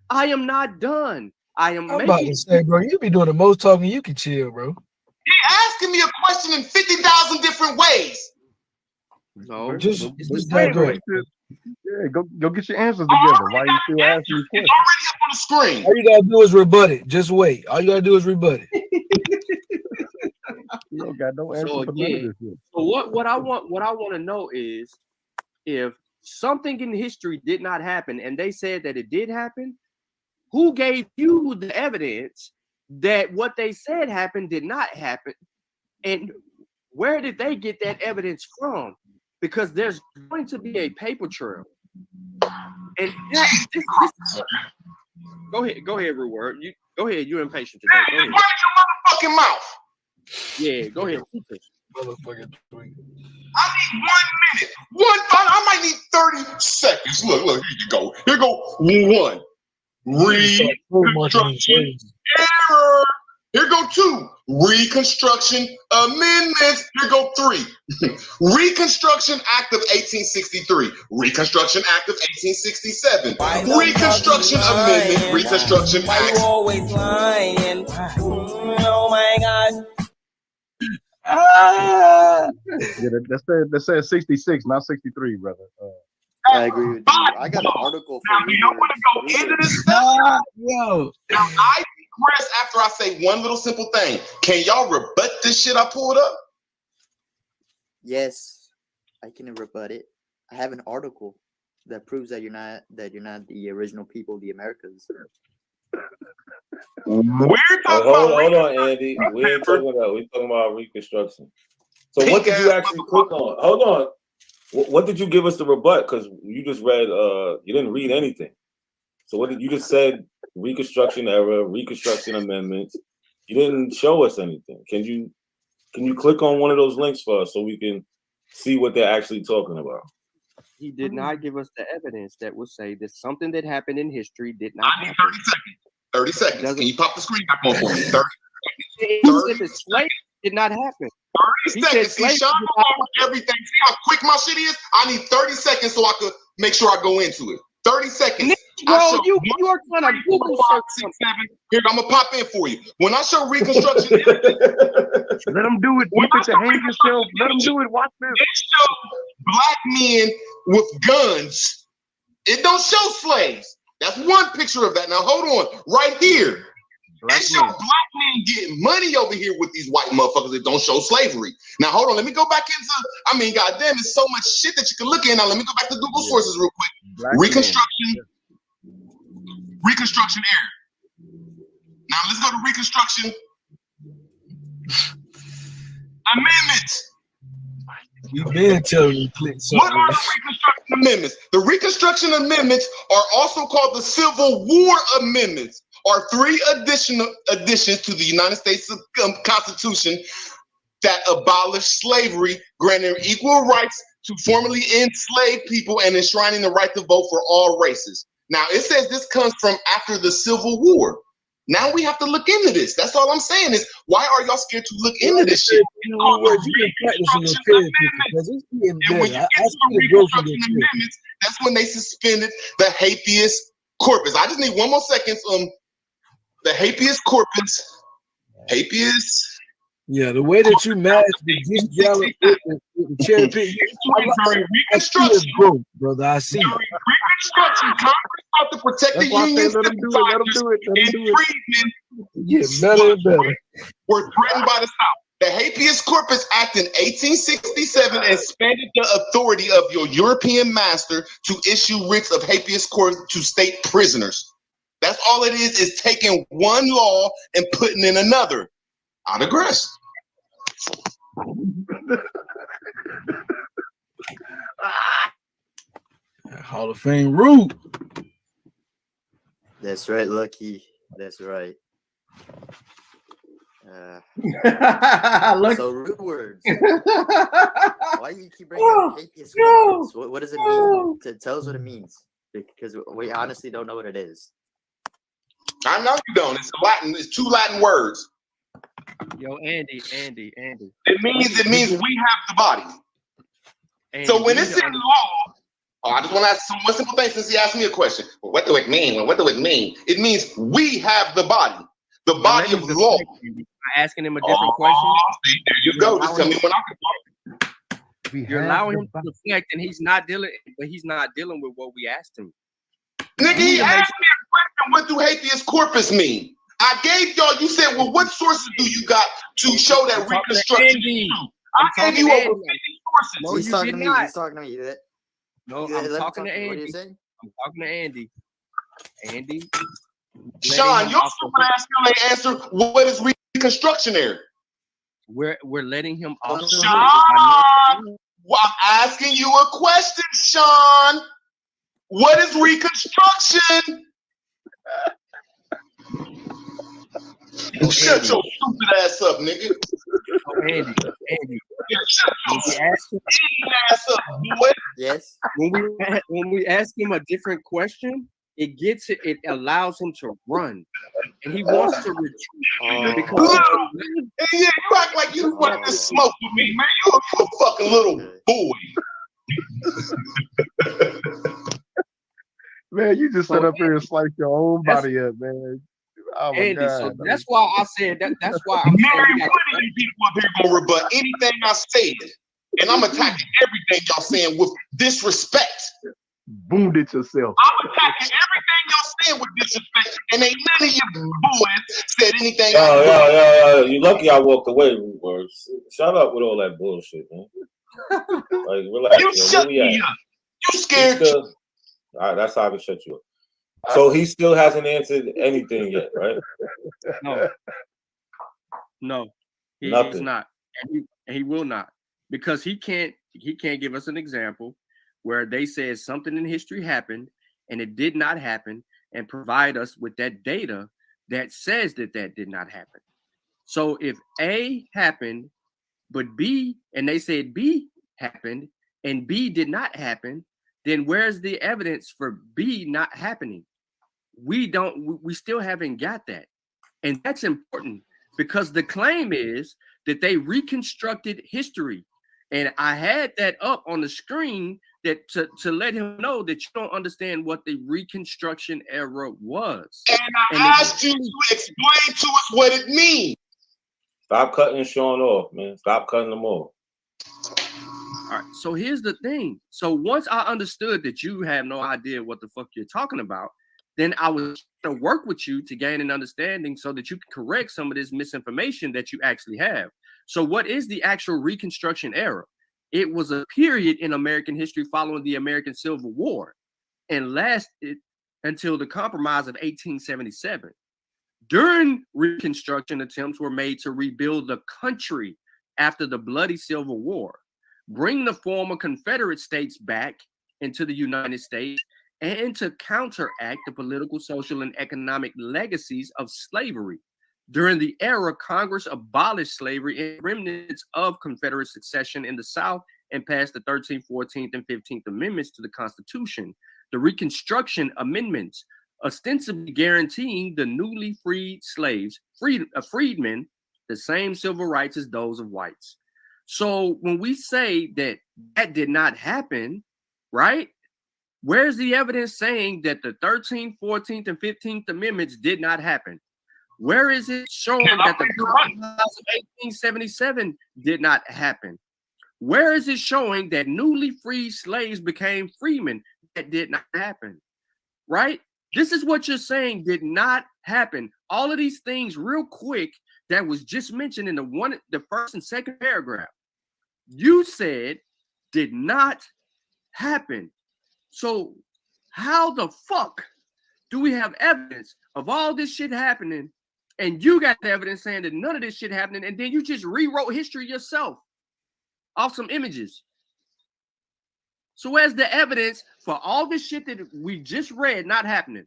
Speaker 2: I am not done.
Speaker 1: I'm about to say, bro, you be doing the most talking. You can chill, bro.
Speaker 23: He asking me a question in 50,000 different ways.
Speaker 2: No,
Speaker 1: just
Speaker 2: wait.
Speaker 22: Yeah, go get your answers together. Why you still asking me questions?
Speaker 23: Already up on the screen.
Speaker 1: All you gotta do is rebut it. Just wait. All you gotta do is rebut it.
Speaker 22: You don't got no answer
Speaker 2: So
Speaker 22: for none of
Speaker 2: again,
Speaker 22: this shit.
Speaker 2: so what I want to know is if something in history did not happen and they said that it did happen, who gave you the evidence that what they said happened did not happen? And where did they get that evidence from? Because there's going to be a paper trail. And go ahead, Reward. You go ahead. You're impatient today. Go ahead.
Speaker 23: Shut your motherfucking mouth.
Speaker 2: Yeah, go ahead.
Speaker 23: I need 1 minute. I might need 30 seconds. Look, here you go. Here go 1. Reconstruction error. Here go 2. Reconstruction amendments. Here go 3. Reconstruction Act of 1863. Reconstruction Act of 1867. Reconstruction Amendment. Reconstruction Act.
Speaker 3: You always lying. Oh my God.
Speaker 22: Yeah, that says 66, not 63, brother.
Speaker 4: I agree with you. I got an article for
Speaker 23: you. Don't want to go into this stuff.
Speaker 1: Yo.
Speaker 23: Now I digress after I say one little simple thing. Can y'all rebut this shit I pulled up?
Speaker 4: Yes, I can rebut it. I have an article that proves that you're not the original people of the Americas.
Speaker 23: We're talking
Speaker 21: hold on, Andy. We ain't talking about. We're talking about Reconstruction. So what did you actually click on? Hold on. What did you give us to rebut? Because you just read. You didn't read anything. So what did you just said? Reconstruction era, Reconstruction amendments. You didn't show us anything. Can you click on one of those links for us so we can see what they're actually talking about?
Speaker 2: He did not give us the evidence that would say that something that happened in history did not happen.
Speaker 23: 30 seconds. Can you pop the screen back on for me? 30
Speaker 2: seconds. The slave did not happen.
Speaker 23: 30 seconds. See, Sean over everything. See how quick my shit is? I need 30 seconds so I could make sure I go into it. 30 seconds.
Speaker 2: Bro, you are trying to Google search 6, 7.
Speaker 23: Here, I'm gonna pop in for you. When I show Reconstruction,
Speaker 22: let them do it. You put your hand yourself. Let them do it. Watch this.
Speaker 23: It show black men with guns. It don't show slaves. That's one picture of that. Now hold on, right here. It show black men getting money over here with these white motherfuckers that don't show slavery. Now hold on, let me go back into. Goddamn, there's so much shit that you can look at. Now let me go back to Google sources real quick. Reconstruction era. Now let's go to Reconstruction amendments.
Speaker 1: You've been telling me click something.
Speaker 23: What are the Reconstruction amendments? The Reconstruction amendments are also called the Civil War amendments, are 3 additions to the United States Constitution that abolished slavery, granting equal rights to formerly enslaved people and enshrining the right to vote for all races. Now, it says this comes from after the Civil War. Now we have to look into this. That's all I'm saying is, why are y'all scared to look into this shit?
Speaker 1: And when you get to the Reconstruction
Speaker 23: amendments, that's when they suspended the habeas corpus. I just need 1 more second. The habeas corpus. Habeas.
Speaker 1: Yeah, the way that you match the disjunct with the cherry pick.
Speaker 23: Reconstruction,
Speaker 1: brother. I see.
Speaker 23: Reconstruction. Congress sought to protect the Union's and freedmen.
Speaker 1: Yeah, better and better.
Speaker 23: Were threatened by the South. The Habeas Corpus Act in 1867 expanded the authority of your European master to issue writs of habeas corpus to state prisoners. That's all it is taking one law and putting in another. I digress.
Speaker 1: Hall of Fame root.
Speaker 4: That's right, Lucky. That's right. So root words. Why do you keep bringing up habeas corpus? What does it mean? Tell us what it means, because we honestly don't know what it is.
Speaker 23: I know you don't. It's Latin. It's 2 Latin words.
Speaker 2: Yo, Andy.
Speaker 23: It means we have the body. So when it's in law, I just want to ask one simple thing since he asked me a question. Well, what do it mean? Well, what do it mean? It means we have the body of law.
Speaker 2: Asking him a different question.
Speaker 23: There you go. Just tell me when I can talk.
Speaker 2: You're allowing him to reflect, and he's not dealing with what we asked him.
Speaker 23: Nigga, he asked me a question. What do habeas corpus mean? I gave y'all. You said, well, what sources do you got to show that reconstruction is true? I gave you over 50 sources.
Speaker 2: No,
Speaker 4: He's
Speaker 2: you
Speaker 4: talking
Speaker 2: did
Speaker 4: to me.
Speaker 2: not.
Speaker 4: He's talking to me.
Speaker 2: No,
Speaker 4: Yeah,
Speaker 2: I'm
Speaker 4: let
Speaker 2: talking to
Speaker 4: him talk. What do you
Speaker 2: Andy.
Speaker 4: say?
Speaker 2: I'm talking to Andy. Andy.
Speaker 23: Sean, your stupid ass still ain't answer. What is reconstructionary?
Speaker 2: We're letting him off.
Speaker 23: Sean, well, I'm asking you a question, Sean. What is reconstruction? Shut your stupid ass up, nigga.
Speaker 2: Andy.
Speaker 23: Shut your stupid ass up, boy.
Speaker 4: Yes.
Speaker 2: When we ask him a different question, it allows him to run, and he wants to retreat because
Speaker 23: yeah, you act like you want to smoke with me, man. You a fucking little boy.
Speaker 20: Man, you just sit up here and slice your own body up, man. Oh my
Speaker 2: Andy,
Speaker 20: God.
Speaker 2: so that's why I said that. That's why I'm
Speaker 23: Mary,
Speaker 2: saying
Speaker 23: one of you people up here gonna rebut anything I said, and I'm attacking everything y'all saying with disrespect.
Speaker 20: Boomed it yourself.
Speaker 23: I'm attacking everything y'all saying with disrespect, and ain't none of you boys said anything.
Speaker 21: Yo. You lucky I walked away. Shut up with all that bullshit, man. Like, relax.
Speaker 23: You shut me up. You scared.
Speaker 21: All right, that's how I can shut you up. So he still hasn't answered anything yet, right?
Speaker 2: No, he is
Speaker 21: Nothing.
Speaker 2: not, and he will not, because he can't give us an example where they said something in history happened and it did not happen, and provide us with that data that says that did not happen. So if A happened, but B, and they said B happened and B did not happen, then where's the evidence for B not happening? We still haven't got that. And that's important because the claim is that they reconstructed history. And I had that up on the screen that to let him know that you don't understand what the Reconstruction era was.
Speaker 23: And I asked you to explain to us what it means.
Speaker 21: Stop cutting Sean off, man. Stop cutting him off.
Speaker 2: All right, so here's the thing. So once I understood that you have no idea what the fuck you're talking about, then I was going to work with you to gain an understanding so that you can correct some of this misinformation that you actually have. So what is the actual Reconstruction era? It was a period in American history following the American Civil War and lasted until the Compromise of 1877. During Reconstruction, attempts were made to rebuild the country after the bloody Civil War, bring the former Confederate states back into the United States, and to counteract the political, social, and economic legacies of slavery. During the era, Congress abolished slavery and remnants of Confederate succession in the South and passed the 13th, 14th, and 15th Amendments to the Constitution. The Reconstruction Amendments, ostensibly guaranteeing the newly freed slaves, freedmen, the same civil rights as those of whites. So when we say that did not happen, right? Where's the evidence saying that the 13th, 14th, and 15th Amendments did not happen? Where is it showing that the Compromise of 1877 did not happen? Where is it showing that newly freed slaves became freemen? That did not happen, right? This is what you're saying did not happen. All of these things real quick that was just mentioned in the first and second paragraph, you said did not happen. So how the fuck do we have evidence of all this shit happening and you got evidence saying that none of this shit happening and then you just rewrote history yourself off some images? So where's the evidence for all this shit that we just read not happening?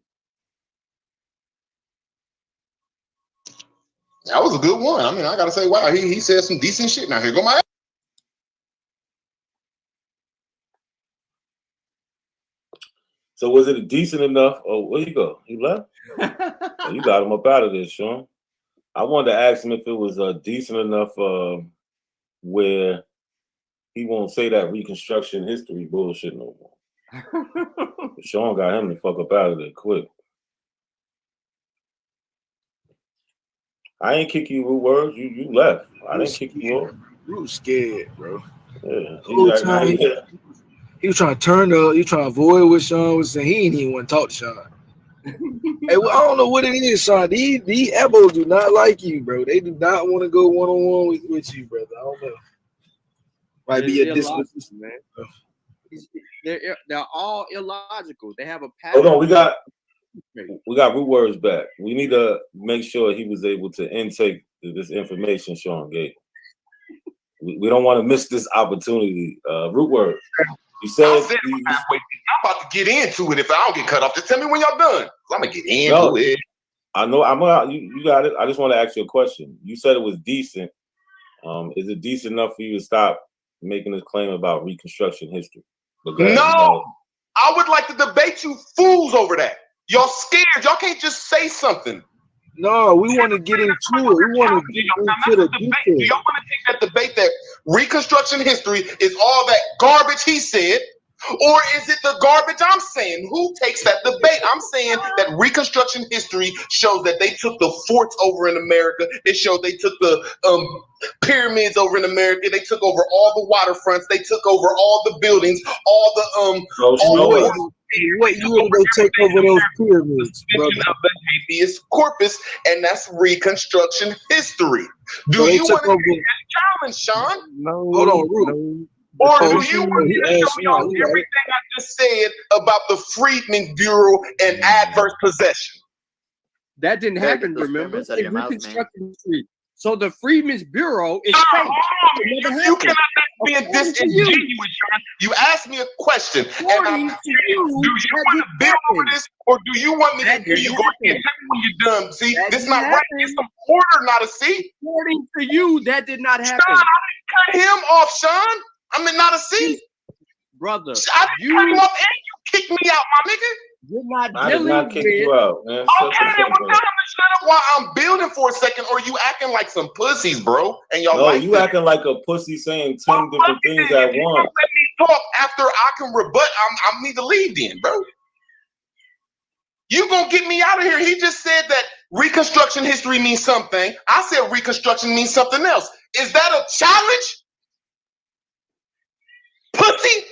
Speaker 23: That was a good one. I mean, I gotta say, wow, he said some decent shit. Now here go my.
Speaker 21: So was it decent enough? Oh, where you go? He left? Oh, you got him up out of this, Sean. I wanted to ask him if it was decent enough where he won't say that Reconstruction history bullshit no more. Sean got him to fuck up out of there quick. I ain't kick you with words. You left. I didn't kick you off.
Speaker 1: You was scared, bro.
Speaker 21: Yeah.
Speaker 1: Whole time, he was trying to turn up. He was trying to avoid what Sean was saying. He didn't even want to talk to Sean. Hey, well, I don't know what it is, Sean. These Ebos do not like you, bro. They do not want to go one-on-one with you, brother. I don't know. Might be a disposition,
Speaker 2: man. They're all illogical. They have a pattern.
Speaker 21: Hold on, we got root words back. We need to make sure he was able to intake this information Sean gave. We don't want to miss this opportunity. Root words. You said
Speaker 23: I'm about to get into it. If I don't get cut off, just tell me when y'all done. I'm gonna get into it.
Speaker 21: I know. You got it. I just want to ask you a question. You said it was decent. Is it decent enough for you to stop making this claim about Reconstruction history?
Speaker 23: No, I would like to debate you fools over that. Y'all scared. Y'all can't just say something.
Speaker 1: No, we want to get into it. We want to get into the details.
Speaker 23: Do y'all want to take that debate that Reconstruction history is all that garbage he said? Or is it the garbage I'm saying? Who takes that debate? I'm saying that Reconstruction history shows that they took the forts over in America. It showed they took the pyramids over in America. They took over all the waterfronts. They took over all the buildings, all the
Speaker 1: what year did they take over those pyramids, brother?
Speaker 23: Of the habeas corpus, and that's Reconstruction history. Do you want to get that challenge, Sean?
Speaker 1: No. Hold on, Root.
Speaker 23: Or do you want to show me on everything I just said about the Freedmen's Bureau and adverse possession?
Speaker 2: That didn't happen, remember? They reconstructed history. So the Freedmen's Bureau is fake.
Speaker 23: You cannot be disingenuous, Sean. You asked me a question, and I'm do you want to build over this, or do you want me to hear you go ahead? Tell me when you're done. See, this is not right. It's some order, not a C.
Speaker 2: According to you, that did not happen.
Speaker 23: Sean, I didn't cut him off, Sean. I mean, not a C.
Speaker 2: Brother,
Speaker 23: I didn't cut him off, and you kicked me out, my nigga.
Speaker 2: You're not
Speaker 21: I did not kick you out, man.
Speaker 23: Okay, well, tell him to shut up while I'm building for a second, or you acting like some pussies, bro. And y'all
Speaker 21: No,
Speaker 23: like
Speaker 21: you acting like a pussy saying 10 different things at once.
Speaker 23: Let me talk after I can rebut. I need to leave then, bro. You gonna get me out of here? He just said that Reconstruction history means something. I said Reconstruction means something else. Is that a challenge? Pussy?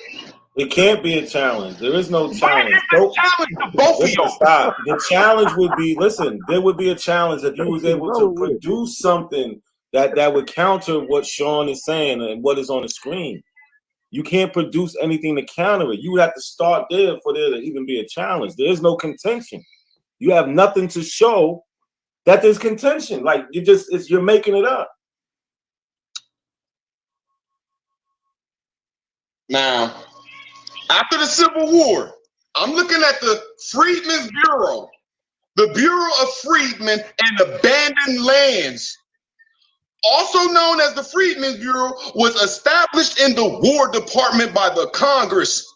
Speaker 21: It can't be a challenge. There is no challenge.
Speaker 23: Challenge to both of y'all.
Speaker 21: Stop. The challenge would be, listen, there would be a challenge if you was able to produce something that would counter what Sean is saying and what is on the screen. You can't produce anything to counter it. You would have to start there for there to even be a challenge. There is no contention. You have nothing to show that there's contention. Like you're making it up.
Speaker 23: Now, after the Civil War, I'm looking at the Freedmen's Bureau, the Bureau of Freedmen and Abandoned Lands, also known as the Freedmen's Bureau, was established in the War Department by the Congress.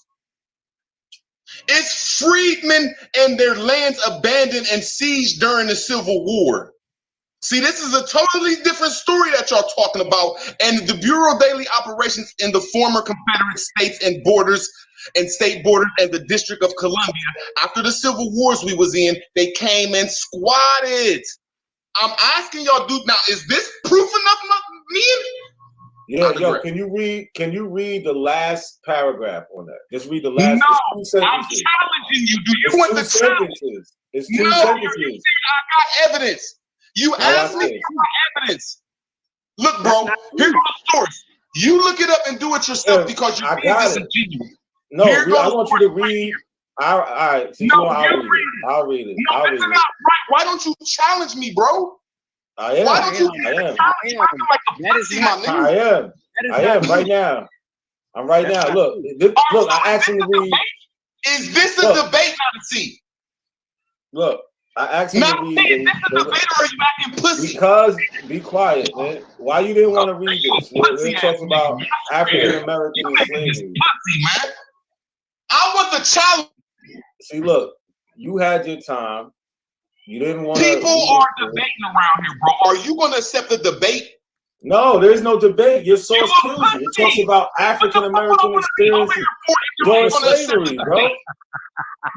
Speaker 23: It's freedmen and their lands abandoned and seized during the Civil War. See, this is a totally different story that y'all talking about. And the Bureau of Daily Operations in the former Confederate states and borders and state borders and the District of Columbia, after the Civil Wars we was in, they came and squatted. I'm asking y'all, dude, now, is this proof enough, me?
Speaker 21: Yeah, yo, can you read the last paragraph on that? Just read the last.
Speaker 23: No, I'm challenging you. Do you want the challenge?
Speaker 21: It's two
Speaker 23: no,
Speaker 21: sentences.
Speaker 23: you said I got evidence. You asked me for evidence. Look, bro, here's the source. You look it up and do it yourself because you're being disingenuous.
Speaker 21: No, I want you to read. All right. I'll read it.
Speaker 23: No, that's not right. Why don't you challenge me, bro?
Speaker 21: I am.
Speaker 23: Why don't you
Speaker 21: I am right now. I'm right now. Look, look. I asked him to read.
Speaker 23: Is this a debate, not a C?
Speaker 21: Look, I asked him to read.
Speaker 23: Is this a debate or are you acting pussy?
Speaker 21: Because be quiet, man. Why you didn't want to read this? We're talking about African American slavery.
Speaker 23: Pussy, man. I want the challenge.
Speaker 21: See, look, you had your time. You didn't want.
Speaker 23: People are debating around here, bro. Are you going to accept the debate?
Speaker 21: No, there's no debate. Your source kills you. It talks about African American experiences during slavery, bro.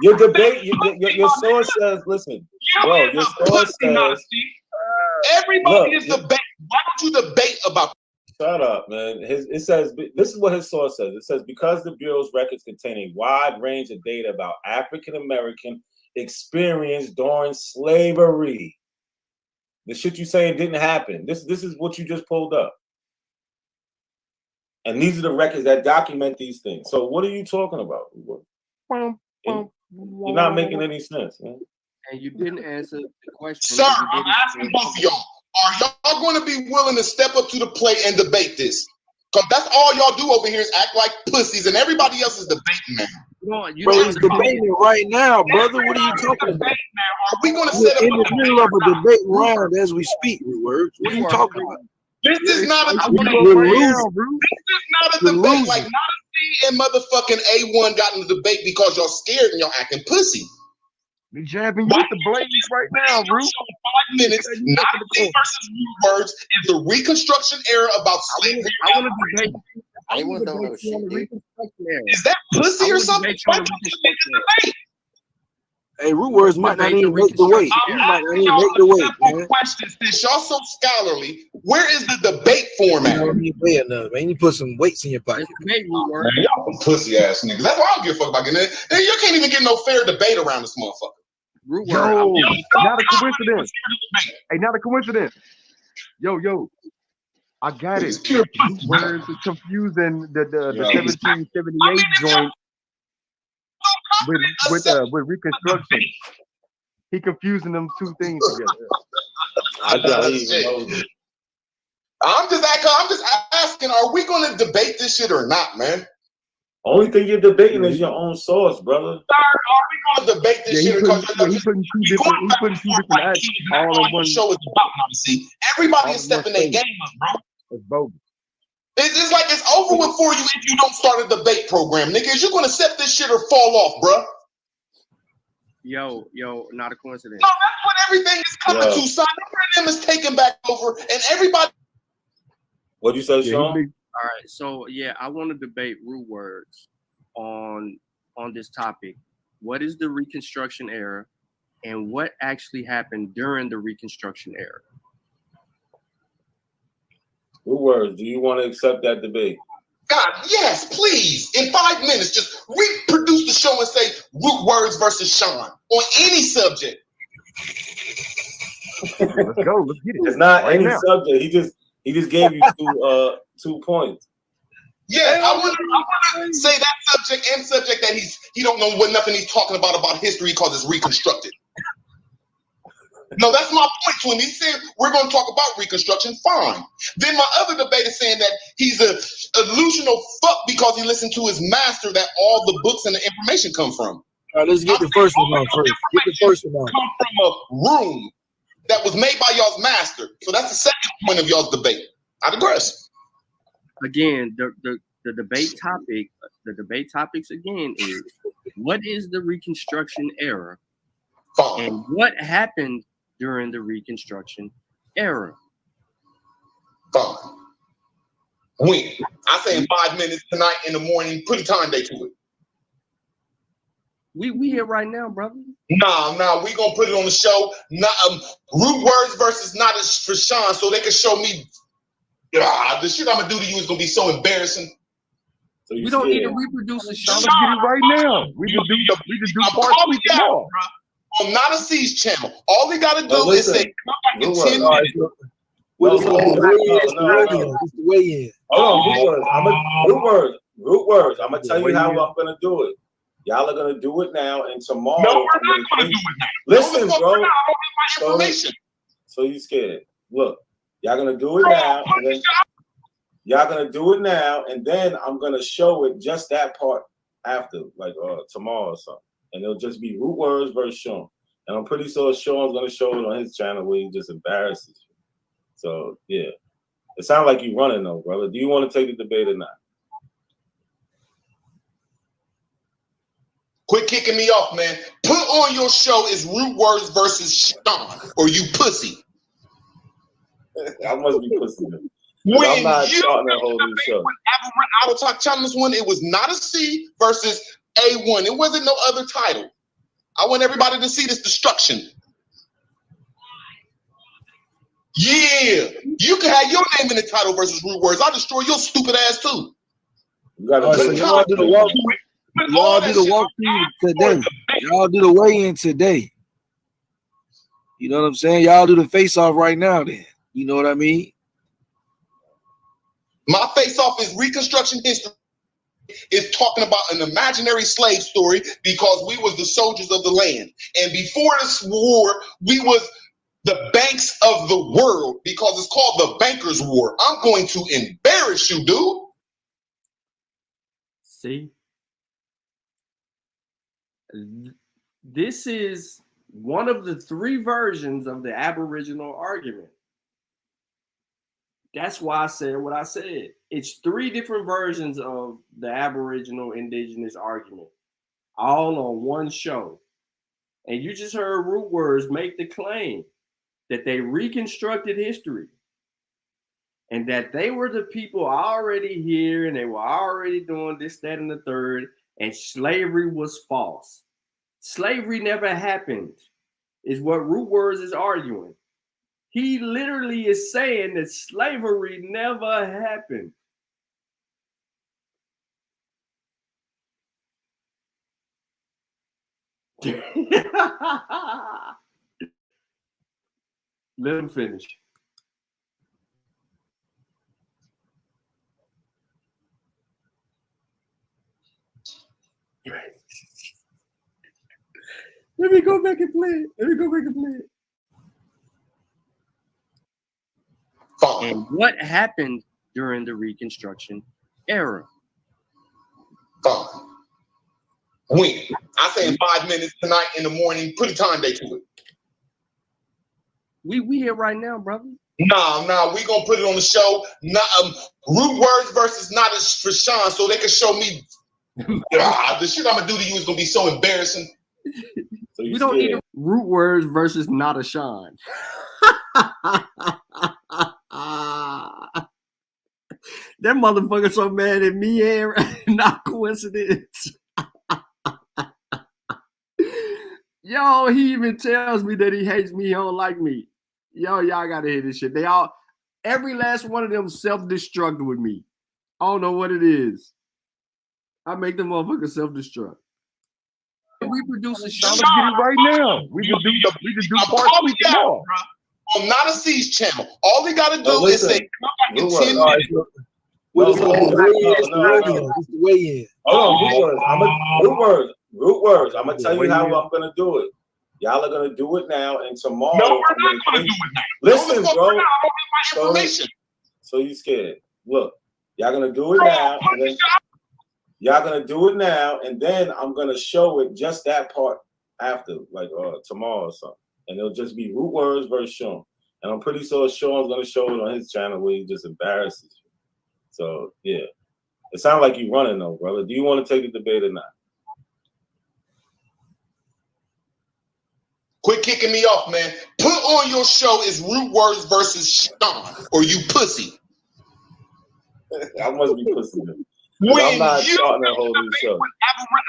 Speaker 21: Your debate, your source says, listen, bro, your source says,
Speaker 23: everybody is debating. Why don't you debate about?
Speaker 21: Shut up, man. It says, this is what his source says. It says, because the Bureau's records contain a wide range of data about African American experience during slavery. The shit you saying didn't happen. This is what you just pulled up. And these are the records that document these things. So what are you talking about? You're not making any sense, man.
Speaker 2: And you didn't answer the question.
Speaker 23: Sir, I'm asking both of y'all. Are y'all going to be willing to step up to the plate and debate this? Because that's all y'all do over here is act like pussies, and everybody else is debating now.
Speaker 1: Bro, he's debating right now, brother. What are you talking about?
Speaker 23: Are we going to set up
Speaker 1: in the middle of a debate round as we speak, words? What are you talking about?
Speaker 23: This is not a debate.
Speaker 1: We're
Speaker 23: This
Speaker 1: losing.
Speaker 23: is not a debate. Like Nada and motherfucking A1 got in the debate because y'all scared and y'all acting pussy.
Speaker 22: We jabbing you with the blades right now, bro.
Speaker 23: 5 minutes. Nada versus words is the Reconstruction era about slavery.
Speaker 2: I want to debate.
Speaker 4: Anyone don't know shit, dude.
Speaker 23: Is that pussy or something?
Speaker 1: Hey, root words might not even make the weight. He might not even make the weight, man.
Speaker 23: Question: since y'all so scholarly, where is the debate format?
Speaker 1: You don't need to weigh enough, man. You put some weights in your pocket.
Speaker 23: Man, y'all some pussy ass niggas. That's why I don't give a fuck about getting it. And you can't even get no fair debate around this motherfucker.
Speaker 22: Yo, not a coincidence. Hey, not a coincidence. Yo, I got it. Words is confusing the 1778 joint with Reconstruction. He confusing them two things together.
Speaker 23: I'm just asking, are we going to debate this shit or not, man?
Speaker 21: Only thing you're debating is your own source, brother.
Speaker 23: Sir, are we going to debate this shit?
Speaker 22: He putting two different acts all in one
Speaker 23: show is about now. See, everybody is stepping their game up, bro.
Speaker 22: It's bogus.
Speaker 23: It's like it's over with for you if you don't start a debate program, nigga. Is you going to accept this shit or fall off, bro?
Speaker 2: Yo, not a coincidence.
Speaker 23: No, that's what everything is coming to. Son, them is taking back over, and everybody.
Speaker 21: What'd you say, Sean?
Speaker 2: All right, so yeah, I want to debate root words on this topic. What is the Reconstruction era, and what actually happened during the Reconstruction era?
Speaker 21: Root words. Do you want to accept that debate?
Speaker 23: God, yes, please. In 5 minutes, just reproduce the show and say root words versus Sean on any subject.
Speaker 22: Let's go. Let's get it.
Speaker 21: It's not
Speaker 22: right
Speaker 21: any
Speaker 22: now.
Speaker 21: subject. He just gave you 2 points.
Speaker 23: Yeah, I want to say that subject and subject that he don't know nothing he's talking about history because it's reconstructed. No, that's my point to him. He said we're going to talk about Reconstruction. Fine. Then my other debate is saying that he's a illusional fuck because he listened to his master that all the books and the information come from.
Speaker 1: All right, let's get the first one on first. Get the first one on.
Speaker 23: Come from a room that was made by y'all's master. So that's the second point of y'all's debate. I digress.
Speaker 2: Again, the debate topic. The debate topics again is what is the Reconstruction era, and what happened during the Reconstruction era.
Speaker 23: Fine. When? I say in 5 minutes tonight in the morning, put a time date to it.
Speaker 2: We here right now, brother.
Speaker 23: Nah, we gonna put it on the show. Root words versus not for Sean, so they can show me. The shit I'm gonna do to you is gonna be so embarrassing.
Speaker 21: So
Speaker 2: we don't need to reproduce the show.
Speaker 22: Let's get it right now. We just do part 2 tomorrow.
Speaker 23: On Nada C's channel. All he gotta do is say, come back in 10 minutes.
Speaker 1: Weigh in.
Speaker 21: Hold on, root words. I'm gonna tell you how I'm gonna do it. Y'all are gonna do it now, and tomorrow.
Speaker 23: No, we're not gonna do it now.
Speaker 21: Listen,
Speaker 23: no,
Speaker 21: bro.
Speaker 23: I don't have my information.
Speaker 21: So you scared? Look, y'all gonna do it now. And then I'm gonna show it just that part after, like tomorrow or something. And it'll just be root words versus Sean. And I'm pretty sure Sean's gonna show it on his channel where he just embarrasses you. So yeah. It sounds like you running though, brother. Do you want to take the debate or not?
Speaker 23: Quit kicking me off, man. Put on your show is root words versus Sean, or you pussy.
Speaker 21: I must be pussy then.
Speaker 23: When
Speaker 21: I'm not
Speaker 23: you
Speaker 21: starting a whole new show.
Speaker 23: I will talk challenge one. It was not a C versus A1. It wasn't no other title. I want everybody to see this destruction. Yeah, you can have your name in the title versus root words. I'll destroy your stupid ass too.
Speaker 1: All right, so y'all do the walk. Y'all do the walkthrough today. Y'all do the weigh-in today. You know what I'm saying? Y'all do the face-off right now. Then you know what I mean.
Speaker 23: My face-off is Reconstruction history. It's talking about an imaginary slave story because we was the soldiers of the land, and before this war, we was the banks of the world because it's called the Bankers' War. I'm going to embarrass you, dude.
Speaker 2: See? This is one of the three versions of the Aboriginal argument. That's why I said what I said. It's three different versions of the Aboriginal indigenous argument, all on one show. And you just heard Root Words make the claim that they reconstructed history and that they were the people already here and they were already doing this, that, and the third, and slavery was false. Slavery never happened, is what Root Words is arguing. He literally is saying that slavery never happened. Let him finish. Let me go back and play it. And what happened during the Reconstruction era?
Speaker 23: When? I say in 5 minutes tonight in the morning, put a time date to it.
Speaker 2: We here right now, brother.
Speaker 23: Nah, we gonna put it on the show. Root Words versus not for Sean, so they can show me the shit I'm gonna do to you is gonna be so embarrassing.
Speaker 21: So
Speaker 2: we don't need Root Words versus not a Sean. That motherfucker so mad at me, and not coincidence. Yo, he even tells me that he hates me, he don't like me. Yo, y'all gotta hear this shit. Every last one of them self-destruct with me. I don't know what it is. I make them motherfuckers self-destruct. We produce a show.
Speaker 22: Let's get it right now. We can do part 2 tomorrow.
Speaker 23: On Not a C's channel. All they gotta do is say, come back in 10 minutes.
Speaker 1: It's the weigh-in.
Speaker 21: Root Words. I'm gonna tell you how I'm gonna do it. Y'all are gonna do it now, and tomorrow.
Speaker 23: No, we're not gonna do it now.
Speaker 21: Listen, bro.
Speaker 23: I don't have my information.
Speaker 21: So you scared? Look, y'all gonna do it now. Y'all gonna do it now, and then I'm gonna show it just that part after, like tomorrow or something, and it'll just be Root Words versus Sean. And I'm pretty sure Sean's gonna show it on his channel where he just embarrasses you. So yeah, it sounds like you running though, brother. Do you want to take the debate or not?
Speaker 23: Quit kicking me off, man. Put on your show is Root Words versus Sean, or you pussy.
Speaker 21: I must be pussy then.
Speaker 23: When
Speaker 21: I'm not
Speaker 23: you
Speaker 21: starting a whole new show.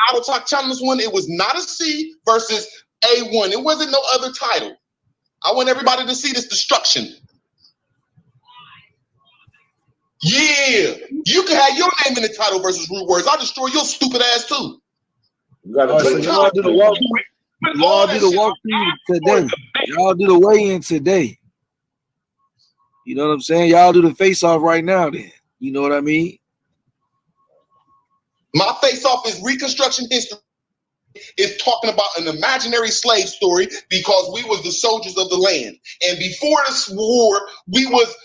Speaker 23: I will talk challenge one. It was not a C versus A1. It wasn't no other title. I want everybody to see this destruction. Yeah, you can have your name in the title versus Root Words. I'll destroy your stupid ass too.
Speaker 21: You gotta
Speaker 1: so y'all do the walk. Y'all do the walkthrough today. Y'all do the weigh-in today. You know what I'm saying? Y'all do the face-off right now. Then you know what I mean.
Speaker 23: My face-off is Reconstruction history. It's talking about an imaginary slave story because we was the soldiers of the land. And before this war, we was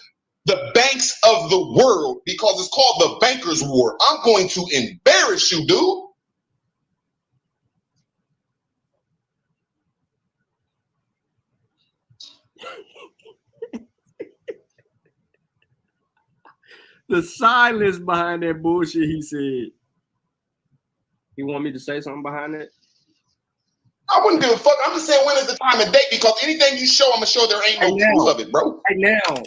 Speaker 23: the banks of the world because it's called the Bankers' War. I'm going to embarrass you, dude.
Speaker 2: The silence behind that bullshit he said. You want me to say something behind that?
Speaker 23: I wouldn't give a fuck. I'm just saying when is the time and date because anything you show, I'm gonna show there ain't no proof of it, bro.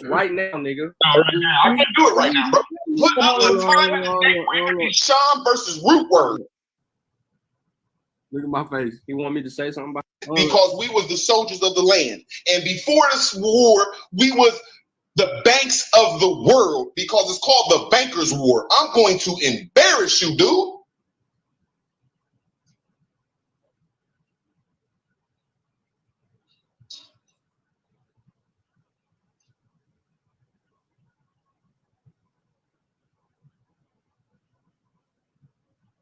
Speaker 2: Right now, nigga.
Speaker 23: Right now. I can't do it right now, bro. Put up a time and a date where it could be Sean versus Root Word.
Speaker 2: Look at my face. He want me to say something about
Speaker 23: because we was the soldiers of the land. And before this war, we was the banks of the world because it's called the Bankers' War. I'm going to embarrass you, dude.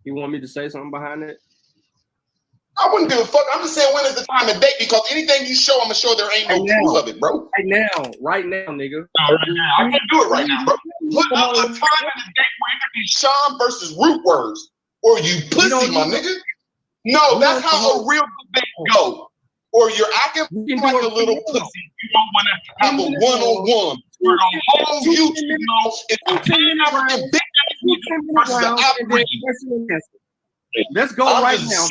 Speaker 2: You want me to say something behind it?
Speaker 23: I wouldn't give a fuck. I'm just saying when is the time and date because anything you show, I'm gonna show there ain't no proof of it, bro.
Speaker 2: Right now, nigga.
Speaker 23: Right now. I can't do it right now, bro. Put up a time and a date where it could be Sean versus Root Words, or you pussy, my nigga. No, that's how a real debate go. Or you're acting like a little pussy. You don't want to have a one-on-one. Where the whole YouTube know is the Pan-African big ass nigga versus the Aboriginal.
Speaker 2: Let's go right now.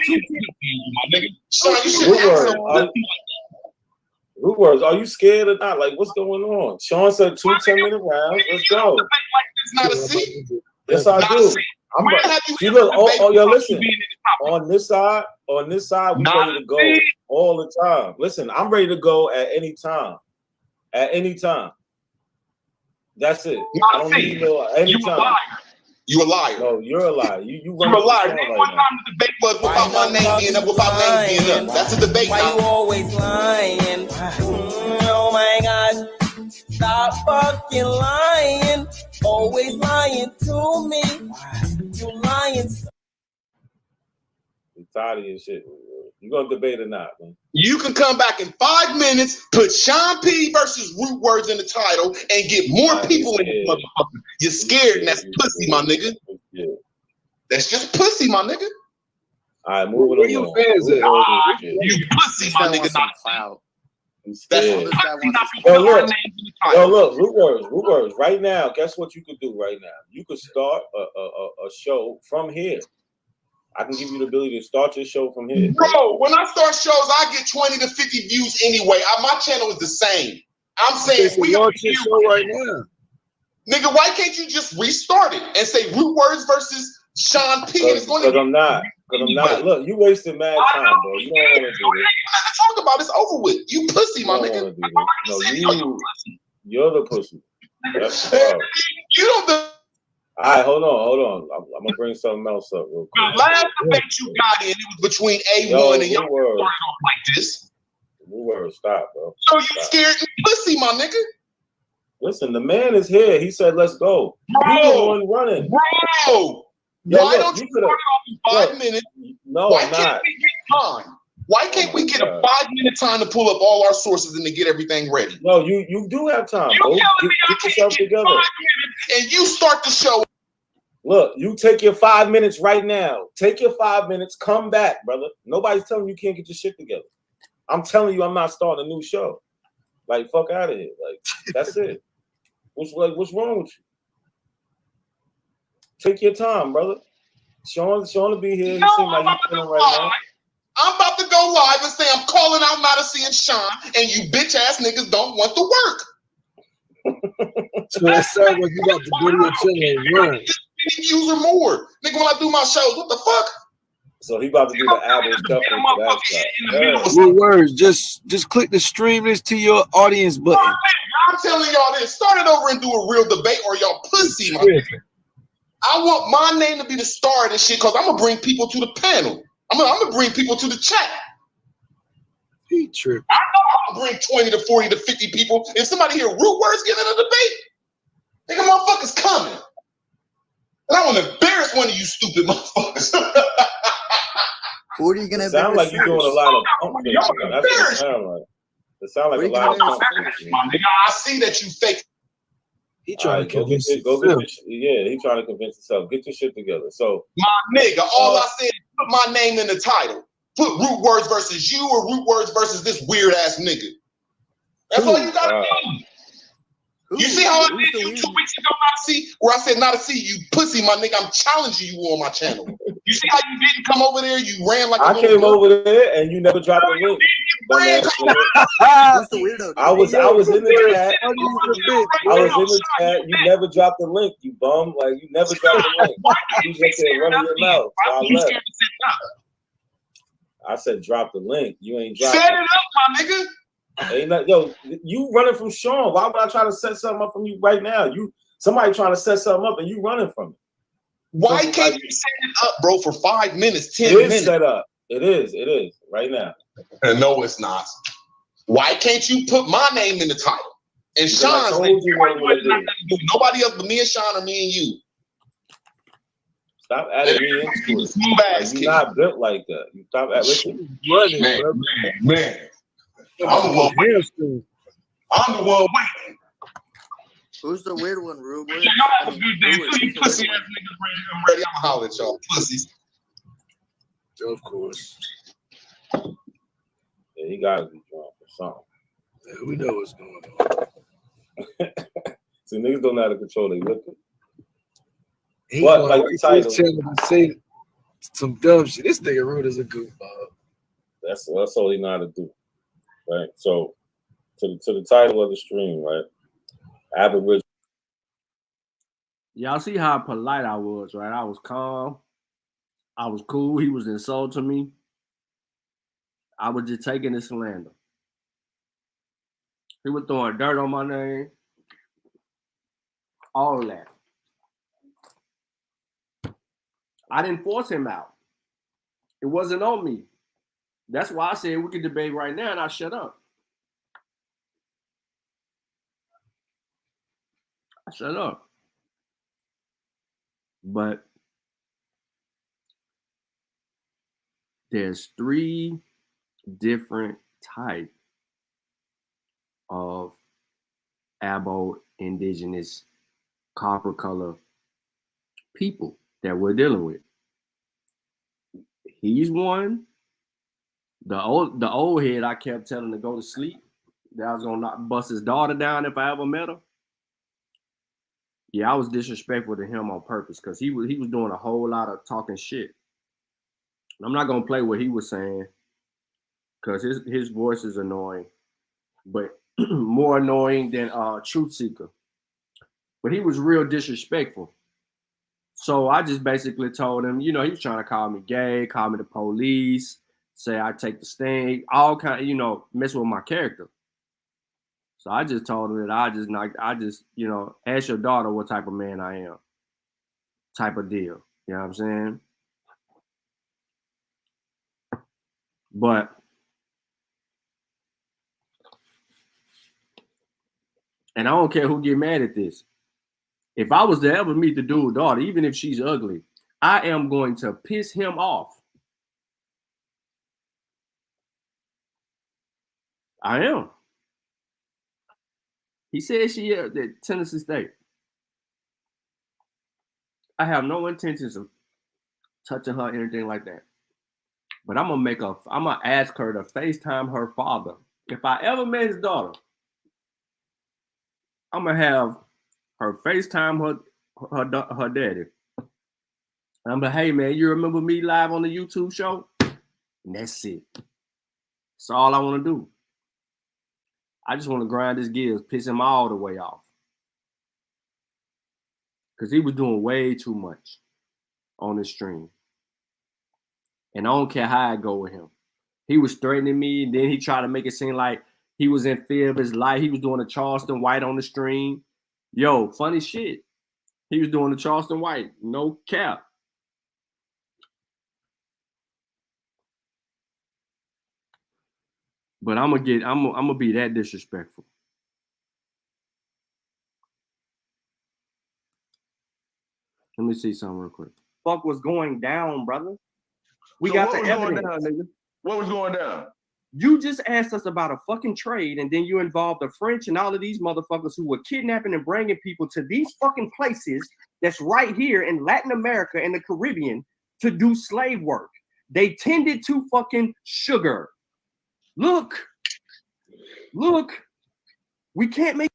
Speaker 21: Root Words, are you scared or not? Like, what's going on? Sean said 2 10-minute rounds. Let's go.
Speaker 23: Not a C.
Speaker 21: Yes, I do. See, look, yo, listen. On this side, we ready to go all the time. Listen, I'm ready to go at any time. At any time. That's it. I don't need no anytime.
Speaker 23: You a liar.
Speaker 21: No, you're a liar. You
Speaker 23: a liar. Name one time the debate was without my name being up, without name being up. That's a debate.
Speaker 3: Why you always lying? Oh my gosh. Stop fucking lying. Always lying to me. You lying.
Speaker 21: I'm tired of your shit. You gonna debate or not, man?
Speaker 23: You can come back in 5 minutes, put Sean P versus Root Words in the title, and get more people in the motherfucker. You're scared, and that's pussy, my nigga. That's just pussy, my nigga.
Speaker 21: All right, moving on.
Speaker 23: You pussy, my nigga. Not cloud.
Speaker 21: Yo, look, Root Words. Right now, guess what you could do right now? You could start a show from here. I can give you the ability to start your show from here.
Speaker 23: Bro, when I start shows, I get 20 to 50 views anyway. My channel is the same. I'm saying we are your show right now. Nigga, why can't you just restart it and say Root Words versus Sean P?
Speaker 21: Because I'm not. Look, you wasted mad time, bro. You don't want to do this.
Speaker 23: Talk about it's over with. You pussy, my nigga.
Speaker 21: No, you're the pussy. That's hard.
Speaker 23: You don't.
Speaker 21: All right, hold on. I'm gonna bring something else up real quick.
Speaker 23: The last debate you got in, it was between A1 and y'all started off like this.
Speaker 21: Root Words, stop, bro.
Speaker 23: So you scared and pussy, my nigga.
Speaker 21: Listen, the man is here. He said, "Let's go." You the one running,
Speaker 23: bro. Why don't you start off in 5 minutes?
Speaker 21: No,
Speaker 23: why
Speaker 21: I'm
Speaker 23: can't
Speaker 21: not.
Speaker 23: we get time? Why can't we get a 5-minute time to pull up all our sources and to get everything ready?
Speaker 21: No, you do have time.
Speaker 23: You
Speaker 21: Bro.
Speaker 23: telling me
Speaker 21: Get yourself together.
Speaker 23: 5 minutes and you start the show.
Speaker 21: Look, you take your 5 minutes right now. Take your 5 minutes. Come back, brother. Nobody's telling you can't get your shit together. I'm telling you, I'm not starting a new show. Like, fuck out of here. Like, that's it. What's wrong with you? Take your time, brother. Sean will be here. He seems like he's feeling right now.
Speaker 23: I'm about to go live and say I'm calling out Madison and Sean, and you bitch ass niggas don't want to work.
Speaker 1: So that sounds like you about to do your channel wrong.
Speaker 23: Views or more, nigga. When I do my shows, what the fuck?
Speaker 21: So he about to do the apples shuffle.
Speaker 1: Root Words, just click the stream this to your audience button.
Speaker 23: I'm telling y'all this. Start it over and do a real debate, or y'all pussy, my nigga. I want my name to be the star of this shit because I'm gonna bring people to the panel. I'm gonna bring people to the chat.
Speaker 1: He tripping.
Speaker 23: I know I'll bring 20 to 40 to 50 people. If somebody hear Root Words get in a debate, nigga, motherfuckers coming. And I want to embarrass one of you stupid motherfuckers.
Speaker 4: Who are you gonna
Speaker 21: sound like you're doing a lot of pumping? That's what it sounds like. It sounds like a lot of pumping.
Speaker 23: I see that you fake.
Speaker 1: He trying to convince
Speaker 21: himself. He trying to convince himself. Get your shit together. So
Speaker 23: my nigga, all I said is put my name in the title. Put Root Words versus you or Root Words versus this weird ass nigga. That's all you gotta do. You see how I did you 2 weeks ago, not see? Where I said not to see you pussy, my nigga. I'm challenging you on my channel. You see how you didn't come over there? You ran like a
Speaker 21: I
Speaker 23: little
Speaker 21: came
Speaker 23: girl.
Speaker 21: over there and you never dropped the link.
Speaker 4: Who's the weirdo?
Speaker 21: I was in the chat.
Speaker 1: Funny as a bitch,
Speaker 21: I was
Speaker 1: bro.
Speaker 21: in the chat. You never dropped the link, you bum. Like you never dropped the link. You just said running your mouth. So I left. I said drop the link. You ain't dropped
Speaker 23: Set
Speaker 21: it.
Speaker 23: it up, my nigga.
Speaker 21: Ain't not, yo, you running from Sean. Why would I try to set something up from you right now? Somebody trying to set something up and you running from it.
Speaker 23: Why can't you set it up, bro, for 5 minutes, 10
Speaker 21: It
Speaker 23: minutes?
Speaker 21: is set up. It is right now.
Speaker 23: No, it's not. Why can't you put my name in the title? And
Speaker 21: Because I
Speaker 23: Sean's
Speaker 21: told
Speaker 23: name.
Speaker 21: you what I'm gonna do.
Speaker 23: Nobody else but me and Sean or me and you.
Speaker 21: Stop adding me into it.
Speaker 23: Smooth ass
Speaker 21: You're
Speaker 23: kid.
Speaker 21: not built like that. You stop listen.
Speaker 1: Running,
Speaker 23: Man,
Speaker 1: bro.
Speaker 23: man. I'm the one waiting. I'm the one waiting.
Speaker 4: Who's the weird one, Rube?
Speaker 23: Y'all have a good day. You pussy ass niggas I'm ready. I'm holler at y'all. Pussies.
Speaker 1: Of course.
Speaker 21: Yeah, he gotta be drunk or something.
Speaker 1: Yeah, we know what's going on.
Speaker 21: See, niggas don't know how to control their liquor.
Speaker 1: He
Speaker 21: But
Speaker 1: going
Speaker 21: like
Speaker 1: right
Speaker 21: the
Speaker 1: to his
Speaker 21: title,
Speaker 1: channel to say some dumb shit. This nigga Rude is a goofball.
Speaker 21: that's all he know how to do. Right? So to the title of the stream, right? Aboriginal.
Speaker 6: Y'all see how polite I was, right? I was calm. I was cool. He was insulting me. I was just taking his slander. He was throwing dirt on my name. All that. I didn't force him out. It wasn't on me. That's why I said we could debate right now and I shut up. I shut up. But there's 3 different types of Abo indigenous copper color people that we're dealing with. He's one. The old head I kept telling to go to sleep. That I was gonna bust his daughter down if I ever met her. Yeah, I was disrespectful to him on purpose because he was doing a whole lot of talking shit. I'm not gonna play what he was saying because his voice is annoying, but more annoying than Truth Seeker. But he was real disrespectful. So I just basically told him, he was trying to call me gay, call me the police, say I take the sting, all kind of, mess with my character. So I just told him that I just ask your daughter what type of man I am. Type of deal. You know what I'm saying? But and I don't care who get mad at this. If I was to ever meet the dude's daughter, even if she's ugly, I am going to piss him off. I am. He said she at Tennessee State. I have no intentions of touching her or anything like that. But I'm gonna ask her to FaceTime her father. If I ever met his daughter, I'm gonna have her FaceTime her daddy. And I'm like, hey man, you remember me live on the YouTube show? And that's it. That's all I want to do. I just want to grind his gears, piss him all the way off. Because he was doing way too much on this stream. And I don't care how I go with him. He was threatening me, and then he tried to make it seem like he was in fear of his life. He was doing a Charleston White on the stream. Yo, funny shit. He was doing the Charleston White. No cap. But I'm gonna be that disrespectful. Let me see something real quick. Fuck was going down, brother. We got the evidence.
Speaker 19: Down, nigga? What was going down?
Speaker 6: You just asked us about a fucking trade, and then you involved the French and all of these motherfuckers who were kidnapping and bringing people to these fucking places that's right here in Latin America and the Caribbean to do slave work. They tended to fucking sugar. Look, we can't make.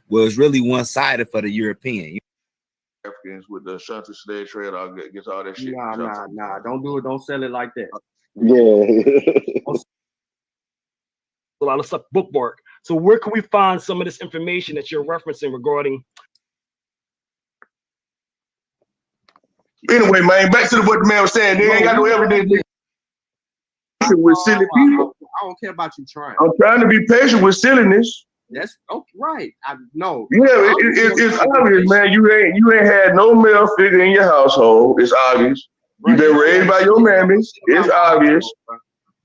Speaker 18: Well, it's really one-sided for the European.
Speaker 19: Africans with the shunter slave trade, I'll get all that shit.
Speaker 6: Nah. Don't do it. Don't sell it like that.
Speaker 16: Yeah.
Speaker 5: A lot of stuff bookmark. So where can we find some of this information that you're referencing regarding?
Speaker 19: Anyway, man, back to what the man was saying. They ain't got no evidence with silly people.
Speaker 2: I don't care about you trying.
Speaker 19: I'm trying to be patient with silliness.
Speaker 2: That's right. I know.
Speaker 19: Yeah, it's obvious, man. You ain't had no male figure in your household. It's obvious. You've been raised by your mammy. It's obvious.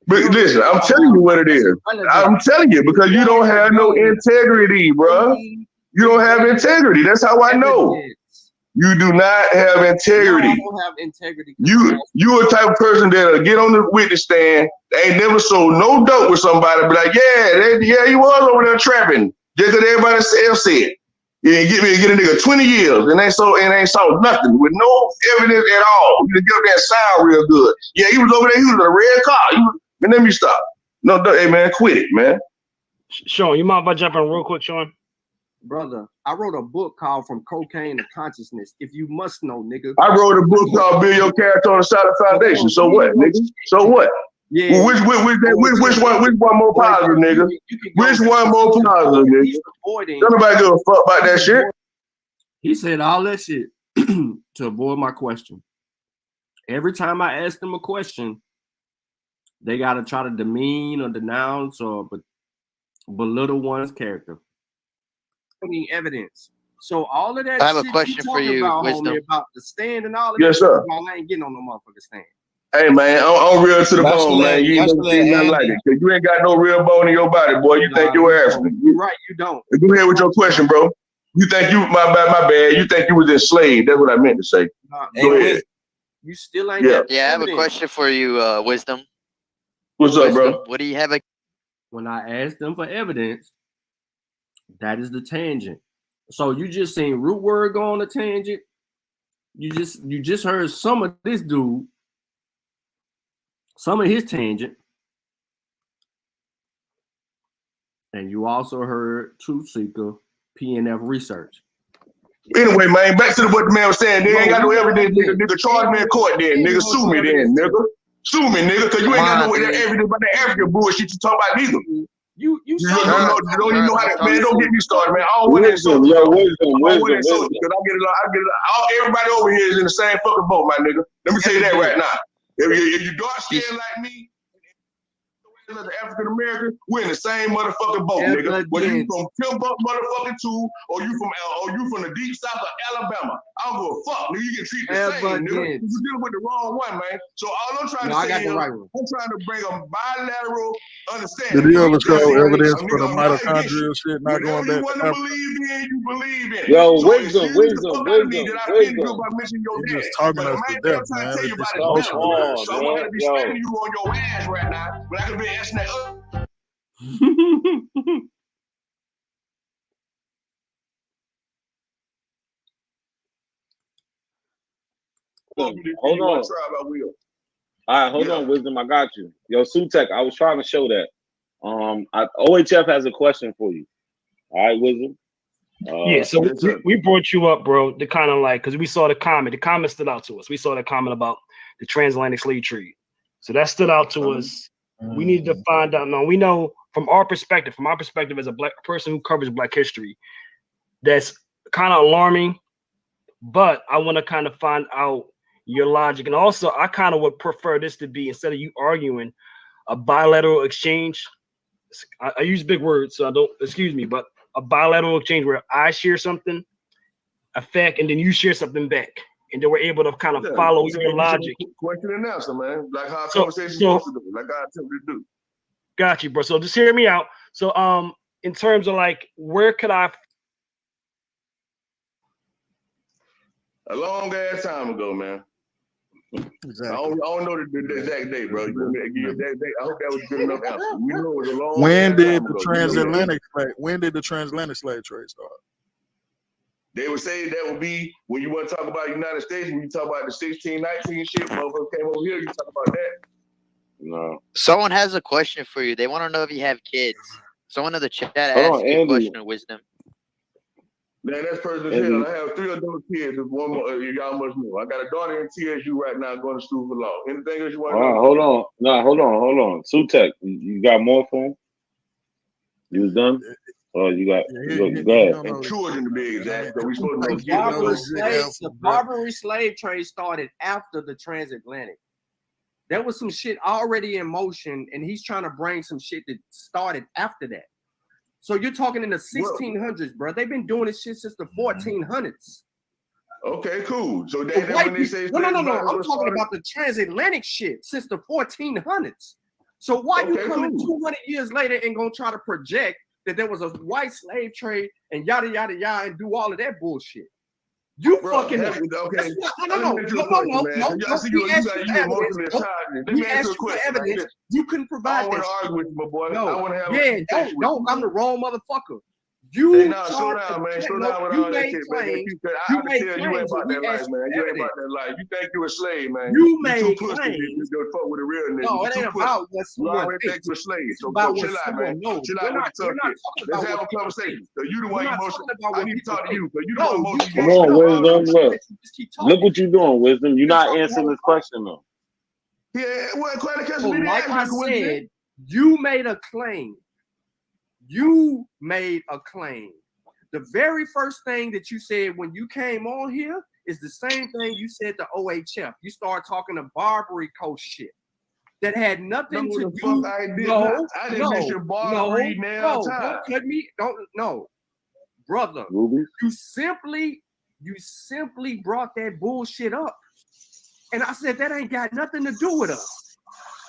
Speaker 19: But listen, I'm telling you what it is. I'm telling you because you don't have no integrity, bro. You don't have integrity. That's how I know. You do not have integrity.
Speaker 2: I don't have integrity.
Speaker 19: You a type of person that'll get on the witness stand. They ain't never sold no dope with somebody. Be like, yeah, you was over there trapping. Just because everybody else said. Yeah, get a nigga 20 years and ain't sold nothing with no evidence at all. You get up there and sound real good. Yeah, he was over there. He was in a red car. Man, let me stop. No, hey man, quit it, man.
Speaker 5: Sean, you mind if I jump in real quick, Sean?
Speaker 2: Brother, I wrote a book called From Cocaine to Consciousness. If you must know, nigga.
Speaker 19: I wrote a book called Build Your Character on the Side of Foundation. So what, nigga? So what?
Speaker 2: Yeah.
Speaker 19: Well, which one more positive, nigga? Which one more positive, nigga? Don't nobody give a fuck about that shit.
Speaker 2: He said all that shit to avoid my question. Every time I ask them a question, they gotta try to demean or denounce or belittle one's character. Any evidence. So all of that.
Speaker 4: I have a
Speaker 2: shit
Speaker 4: question for you,
Speaker 2: about,
Speaker 4: Wisdom.
Speaker 2: homie, about the stand and all of
Speaker 19: Yes,
Speaker 2: that.
Speaker 19: sir.
Speaker 2: I ain't getting on no motherfucking stand.
Speaker 19: Hey man, I'm real to the bone, man. You ain't never seen nothing like it. Cause you ain't got no real bone in your body, boy. You think you're African.
Speaker 2: You're right, you don't.
Speaker 19: Go ahead with your question, bro. You think my bad. You think you was enslaved. That's what I meant to say. Go ahead.
Speaker 2: You still ain't.
Speaker 19: Yeah.
Speaker 4: Yeah, I have a question for you, Wisdom.
Speaker 19: What's up, bro?
Speaker 4: What do you have?
Speaker 2: When I asked them for evidence, that is the tangent. So you just seen Root Word go on a tangent. You just heard some of this dude, some of his tangent, and you also heard Truth Seeker PNF research.
Speaker 19: Anyway, man, back to what the man was saying. They ain't got no evidence, nigga. Charge me in court then, nigga. Sue me then, nigga. Sue me, nigga, because you ain't got no evidence about that African bullshit you talk about neither. You don't even know how to, man. Don't get me started, man. I don't want to insult you. Wisdom. Because everybody over here is in the same fucking boat, my nigga. Let me tell you that right now. If you dark skinned like me, as an African American, we're in the same motherfucking boat, nigga. Whether you from Timbuk motherfucking 2 or you from the deep south of Alabama, I don't give a fuck, nigga. You get treated the same, nigga. You're dealing with the wrong one, man. So all I'm trying to say is, I'm trying to bring a bilateral understanding.
Speaker 20: Did you ever show evidence for the mitochondrial shit not going back?
Speaker 19: You want to believe in, you believe in.
Speaker 16: Yo,
Speaker 19: so
Speaker 16: wisdom.
Speaker 19: You're just
Speaker 20: talking us to death, man.
Speaker 19: So I'm going to be slapping you on your ass right now, but I can be asking that
Speaker 16: Hold on. All right, hold on, Wisdom. I got you. Yo, Sutek, I was trying to show that. OHF has a question for you. All right, Wisdom.
Speaker 5: Yeah, so we brought you up, bro, to kind of like, because we saw the comment. The comment stood out to us. We saw the comment about the transatlantic slave trade. So that stood out to us. We need to find out. No, we know from our perspective as a black person who covers Black history, that's kind of alarming. But I want to kind of find out your logic. And also, I kind of would prefer this to be, instead of you arguing, a bilateral exchange. I use big words, so I don't, excuse me, but a bilateral exchange where I share something, a fact, and then you share something back. And then we're able to kind of follow your logic.
Speaker 19: Question and answer, man. Like how conversations supposed to do, like I attempted to do.
Speaker 5: Got you, bro. So just hear me out. So in terms of like, where could I?
Speaker 19: A long ass time ago, man. Exactly. I don't know the exact date, bro. You want me to give you that date? I hope that was good enough answer. We know it was a long
Speaker 20: When did
Speaker 19: time
Speaker 20: the
Speaker 19: ago.
Speaker 20: transatlantic slave trade start?
Speaker 19: They would say that would be when you want to talk about the United States, when you talk about the 1619 shit, motherfuckers came over here, you talk about that.
Speaker 16: No.
Speaker 4: Someone has a question for you. They want to know if you have kids. Someone in the chat asked you a question of Wisdom.
Speaker 23: Man, that's personal as hell. I have 3 adult kids. One more, y'all must know. I got a daughter in TSU right now going to school for law. Anything else you want to know?
Speaker 16: Hold on. No, hold on. Sutek, you got more for him? You was done? Oh, you got go ahead.
Speaker 23: And children to be exact. So we supposed to know
Speaker 2: The Barbary slave trade started after the transatlantic. There was some shit already in motion, and he's trying to bring some shit that started after that. So you're talking in the 1600s, bro. They've been doing this shit since the 1400s.
Speaker 23: Okay, cool. So
Speaker 2: The
Speaker 23: that
Speaker 2: white
Speaker 23: when they say
Speaker 2: people, no. I'm talking about the transatlantic shit since the 1400s. So why you coming 200 years later and gonna try to project that there was a white slave trade and yada yada yada and do all of that bullshit? You fucking up.
Speaker 23: Okay.
Speaker 2: No.
Speaker 23: I see you emotionally charged. Let me ask you a question.
Speaker 2: Evidence. You couldn't provide
Speaker 23: I want
Speaker 2: that.
Speaker 23: to argue with you, my boy.
Speaker 2: No.
Speaker 23: I want to have
Speaker 2: No, I'm the wrong motherfucker.
Speaker 23: Slow down, man. Slow down with all that shit, man. I can tell you ain't about that life, man. You ain't about that life. You think you a slave, man.
Speaker 2: You
Speaker 23: too
Speaker 2: made
Speaker 23: pussy
Speaker 2: claims.
Speaker 23: to fuck with a real nigga.
Speaker 2: No, it ain't about what someone
Speaker 23: You already think you a slave. So chill out, man. Chill out with the tough shit. Let's have a conversation. So you the one emotional. I need to talk to you. So you the one emotional.
Speaker 16: Come on, Wisdom. Look what you doing, Wisdom. You're not answering this question though.
Speaker 23: Yeah, well,
Speaker 2: so like I said, you made a claim. You made a claim. The very first thing that you said when you came on here is the same thing you said to OHF. You started talking to Barbary Coast shit that had nothing to do.
Speaker 23: I didn't mention Barbary now.
Speaker 2: Don't cut me. No, brother. You simply brought that bullshit up, and I said that ain't got nothing to do with us.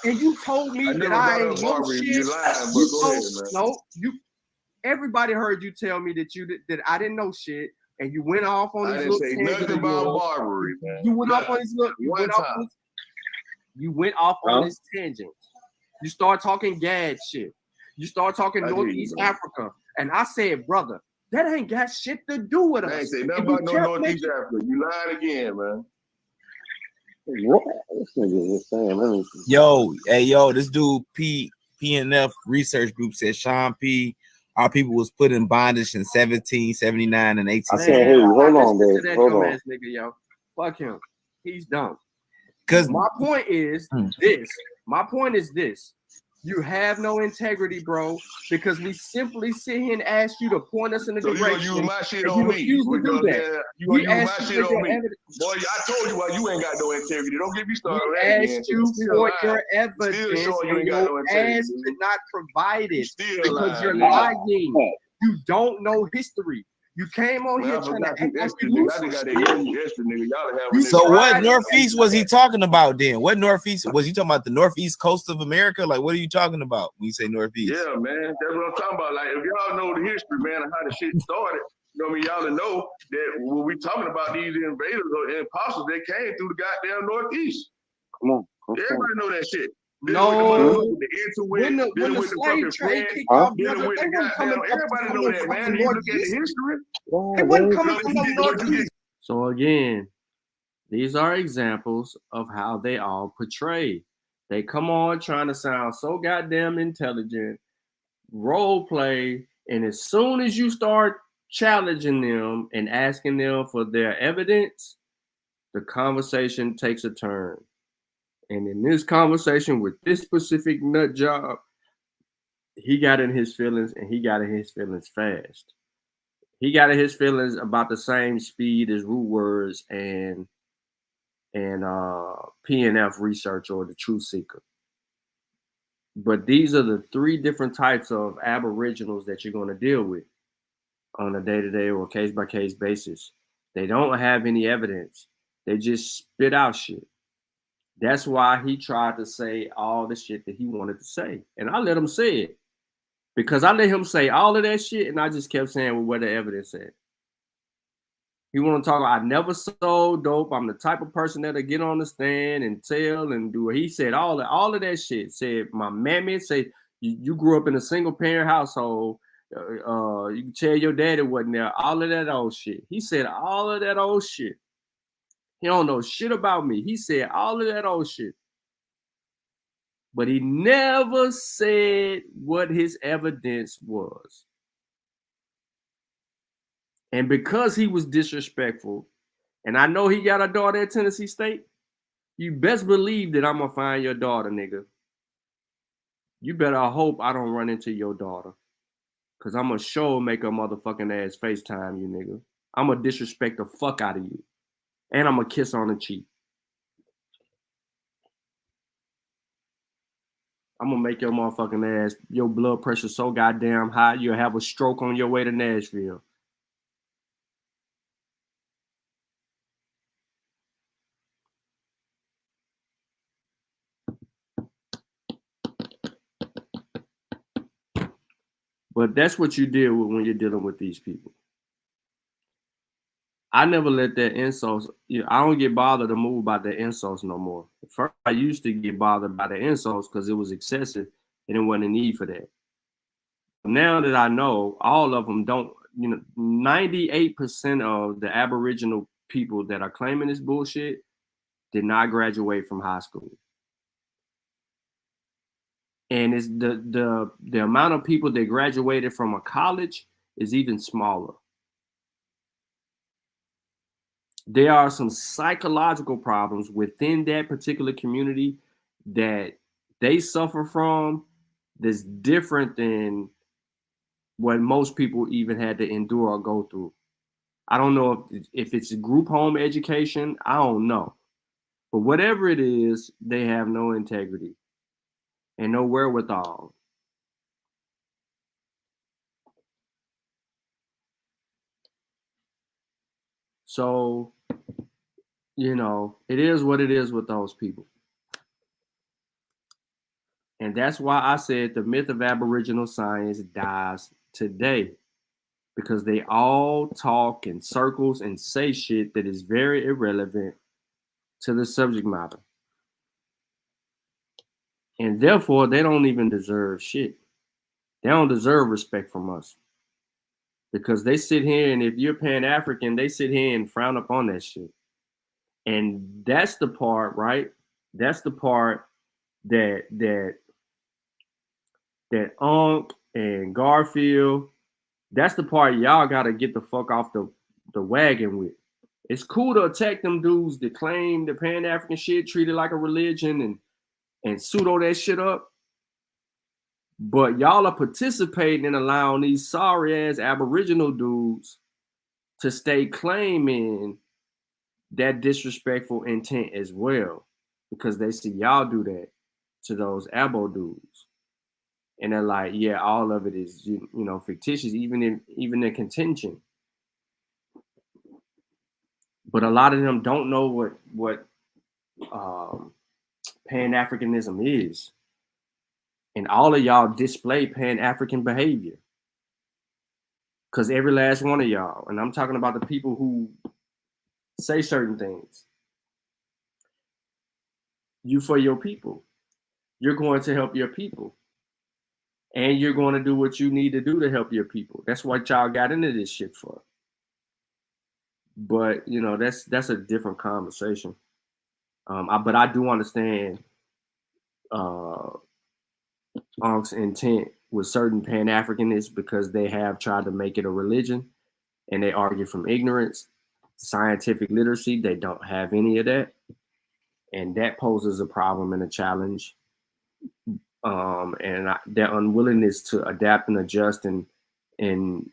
Speaker 2: And you told me that I ain't no shit.
Speaker 23: You're lying, but go ahead, man.
Speaker 2: Everybody heard you tell me that I didn't know shit, and you went off on this little tangent.
Speaker 23: I didn't say nothing about Barbary, man.
Speaker 2: You went off on this little. You went off on this tangent. You start talking Gad shit. You start talking Northeast Africa, and I said, brother, that ain't got shit to do with us.
Speaker 23: I ain't say nothing about no Northeast Africa. You lying again, man.
Speaker 16: What? This nigga was saying.
Speaker 18: Yo, this dude PNF research group said Sean P. Our people was put in bondage in 1779 and 18.
Speaker 16: I can't hear you. Hold on, bro. Hold on.
Speaker 2: Nigga, yo. Fuck him. He's dumb. My point is this. You have no integrity, bro, because we simply sit here and ask you to point us in the direction.
Speaker 23: You use my shit on me. You use my shit on me. Boy, I told you why you ain't got no integrity. Don't get me started.
Speaker 2: We asked you for your evidence, and your ass did not provide it because you're lying. You don't know history. You came on here trying to act like you knew some shit.
Speaker 18: So what Northeast was he talking about then? What Northeast was he talking about? The Northeast coast of America? Like, what are you talking about when you say Northeast?
Speaker 23: Yeah, man, that's what I'm talking about. Like, if y'all know the history, man, and how the shit started, you know what I mean? Y'all know that when we talking about these invaders or imposters, they came through the goddamn Northeast.
Speaker 16: Come on.
Speaker 23: Everybody know that shit.
Speaker 2: No, when the slave trade kicked off,
Speaker 23: everybody know that, man. You look at the history.
Speaker 2: It wasn't coming from the Northeast. So again, these are examples of how they all portray. They come on trying to sound so goddamn intelligent, role play, and as soon as you start challenging them and asking them for their evidence, the conversation takes a turn. And in this conversation with this specific nut job, he got in his feelings, and he got in his feelings fast. He got in his feelings about the same speed as Root Words and PNF Research or the Truth Seeker. But these are the 3 different types of Aboriginals that you're going to deal with on a day-to-day or case-by-case basis. They don't have any evidence. They just spit out shit. That's why he tried to say all the shit that he wanted to say. And I let him say it. Because I let him say all of that shit, and I just kept saying, well, where the evidence at? He want to talk, I never sold dope. I'm the type of person that'll get on the stand and tell and do it. He said all of that shit. Said my mammy, said you grew up in a single-parent household. You can tell your daddy wasn't there. All of that old shit. He said all of that old shit. He don't know shit about me. He said all of that old shit. But he never said what his evidence was.
Speaker 8: And because he was disrespectful, and I know he got a daughter at Tennessee State, you best believe that I'm gonna find your daughter, nigga. You better hope I don't run into your daughter. Cause I'm gonna sure make her motherfucking ass FaceTime you, nigga. I'm gonna disrespect the fuck out of you. And I'm gonna kiss on the cheek. I'm gonna make your motherfucking ass, your blood pressure so goddamn high, you'll have a stroke on your way to Nashville. But that's what you deal with when you're dealing with these people. I never let that insults, I don't get bothered or moved by the insults no more. At first, I used to get bothered by the insults because it was excessive and there wasn't a need for that. Now that I know, all of them don't, 98% of the Aboriginal people that are claiming this bullshit did not graduate from high school. And it's the amount of people that graduated from a college is even smaller. There are some psychological problems within that particular community that they suffer from that's different than what most people even had to endure or go through. I don't know if it's group home education, I don't know. But whatever it is, they have no integrity and no wherewithal. So, it is what it is with those people. And that's why I said the myth of Aboriginal science dies today, because they all talk in circles and say shit that is very irrelevant to the subject matter. And therefore, they don't even deserve shit. They don't deserve respect from us. Because they sit here, and if you're Pan-African, they sit here and frown upon that shit. And that's the part, right? That's the part that Unc and Garfield, that's the part y'all gotta get the fuck off the wagon with. It's cool to attack them dudes that claim the Pan-African shit, treat it like a religion and pseudo that shit up. But y'all are participating in allowing these sorry ass Aboriginal dudes to stay claiming that disrespectful intent as well, because they see y'all do that to those Abo dudes. And they're like, yeah, all of it is, fictitious, even in contention. But a lot of them don't know what Pan-Africanism is. And all of y'all display Pan-African behavior. Because every last one of y'all, and I'm talking about the people who say certain things, you for your people. You're going to help your people. And you're going to do what you need to do to help your people. That's what y'all got into this shit for. But, that's a different conversation. But I do understand Unc's intent with certain Pan-Africanists, because they have tried to make it a religion and they argue from ignorance. Scientific literacy, they don't have any of that. And that poses a problem and a challenge. And their unwillingness to adapt and adjust and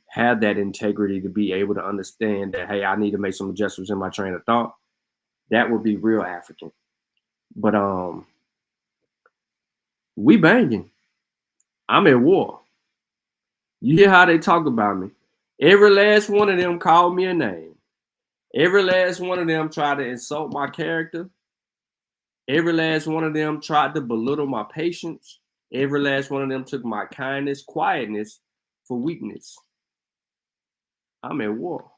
Speaker 8: have that integrity to be able to understand that, hey, I need to make some adjustments in my train of thought, that would be real African. But we banging. I'm at war. You hear how they talk about me. Every last one of them called me a name. Every last one of them tried to insult my character. Every last one of them tried to belittle my patience. Every last one of them took my kindness, quietness for weakness. I'm at war.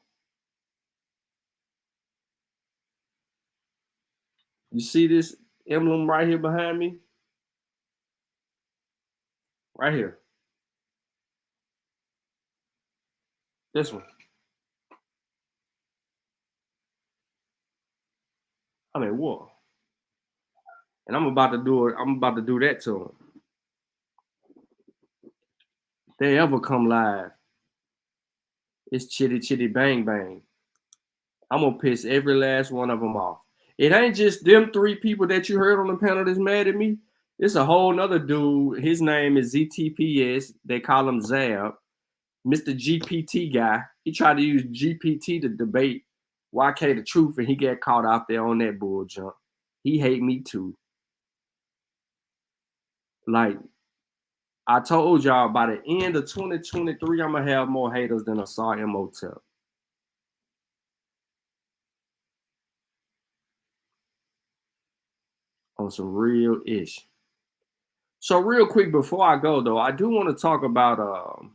Speaker 8: You see this emblem right here behind me? Right here. This one. I'm at war. And I'm about to do it. I'm about to do that to them. If they ever come live, It's chitty chitty bang bang. I'm gonna piss every last one of them off. It ain't just them 3 people that you heard on the panel that's mad at me. It's a whole nother dude. His name is ZTPS. They call him Zab. Mr. GPT guy. He tried to use GPT to debate YK the truth, and he got caught out there on that bull jump. He hate me too. Like I told y'all, by the end of 2023, I'm gonna have more haters than a Saw Imhotep. On some real ish. So real quick before I go though, I do want to talk about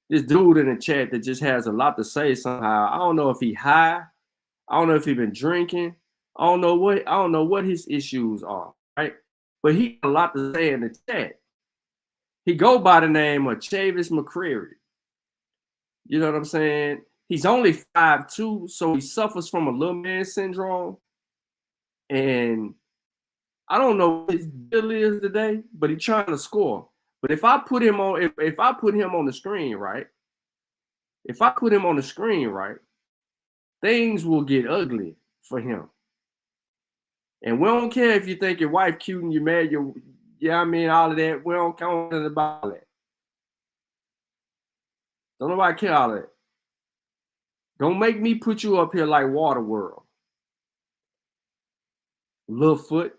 Speaker 8: this dude in the chat that just has a lot to say somehow. I don't know if he high. I don't know if he been drinking. I don't know what his issues are, right? But he got a lot to say in the chat. He go by the name of Chavis McCreary. You know what I'm saying? He's only 5'2", so he suffers from a little man syndrome. And I don't know what his deal is today, but he's trying to score. But if I put him on, if I put him on the screen, right? If I put him on the screen, right, things will get ugly for him. And we don't care if you think your wife cute and you're mad, I mean, all of that. We don't care about that. Don't nobody care all that. Don't make me put you up here like Waterworld. Littlefoot.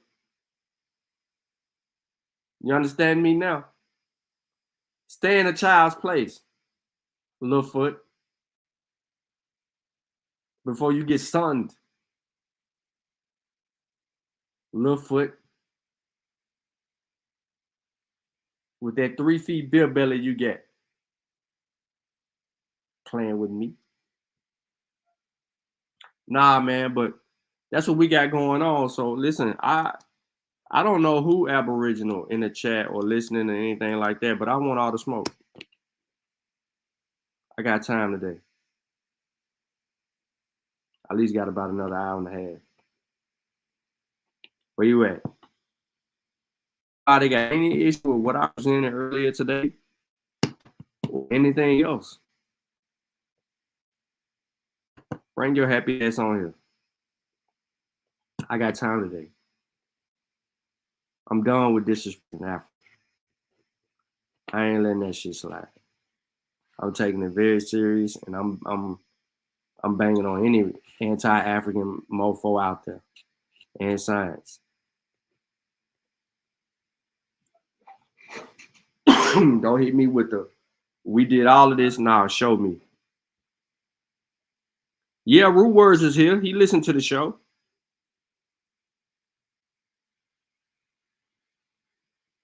Speaker 8: You understand me now? Stay in a child's place, Littlefoot, before you get sunned. Littlefoot. With that 3 feet beer belly you get. Playing with me. Nah, man, but that's what we got going on. So listen, I don't know who Aboriginal in the chat or listening or anything like that, but I want all the smoke. I got time today. At least got about another hour and a half. Where you at? They got any issue with what I presented earlier today or anything else? Bring your happy ass on here. I got time today. I'm done with disrespect now. I ain't letting that shit slide. I'm taking it very serious, and I'm banging on any anti-African mofo out there and science. Don't hit me with the, we did all of this, now show me. Yeah, Root Words is here. He listened to the show.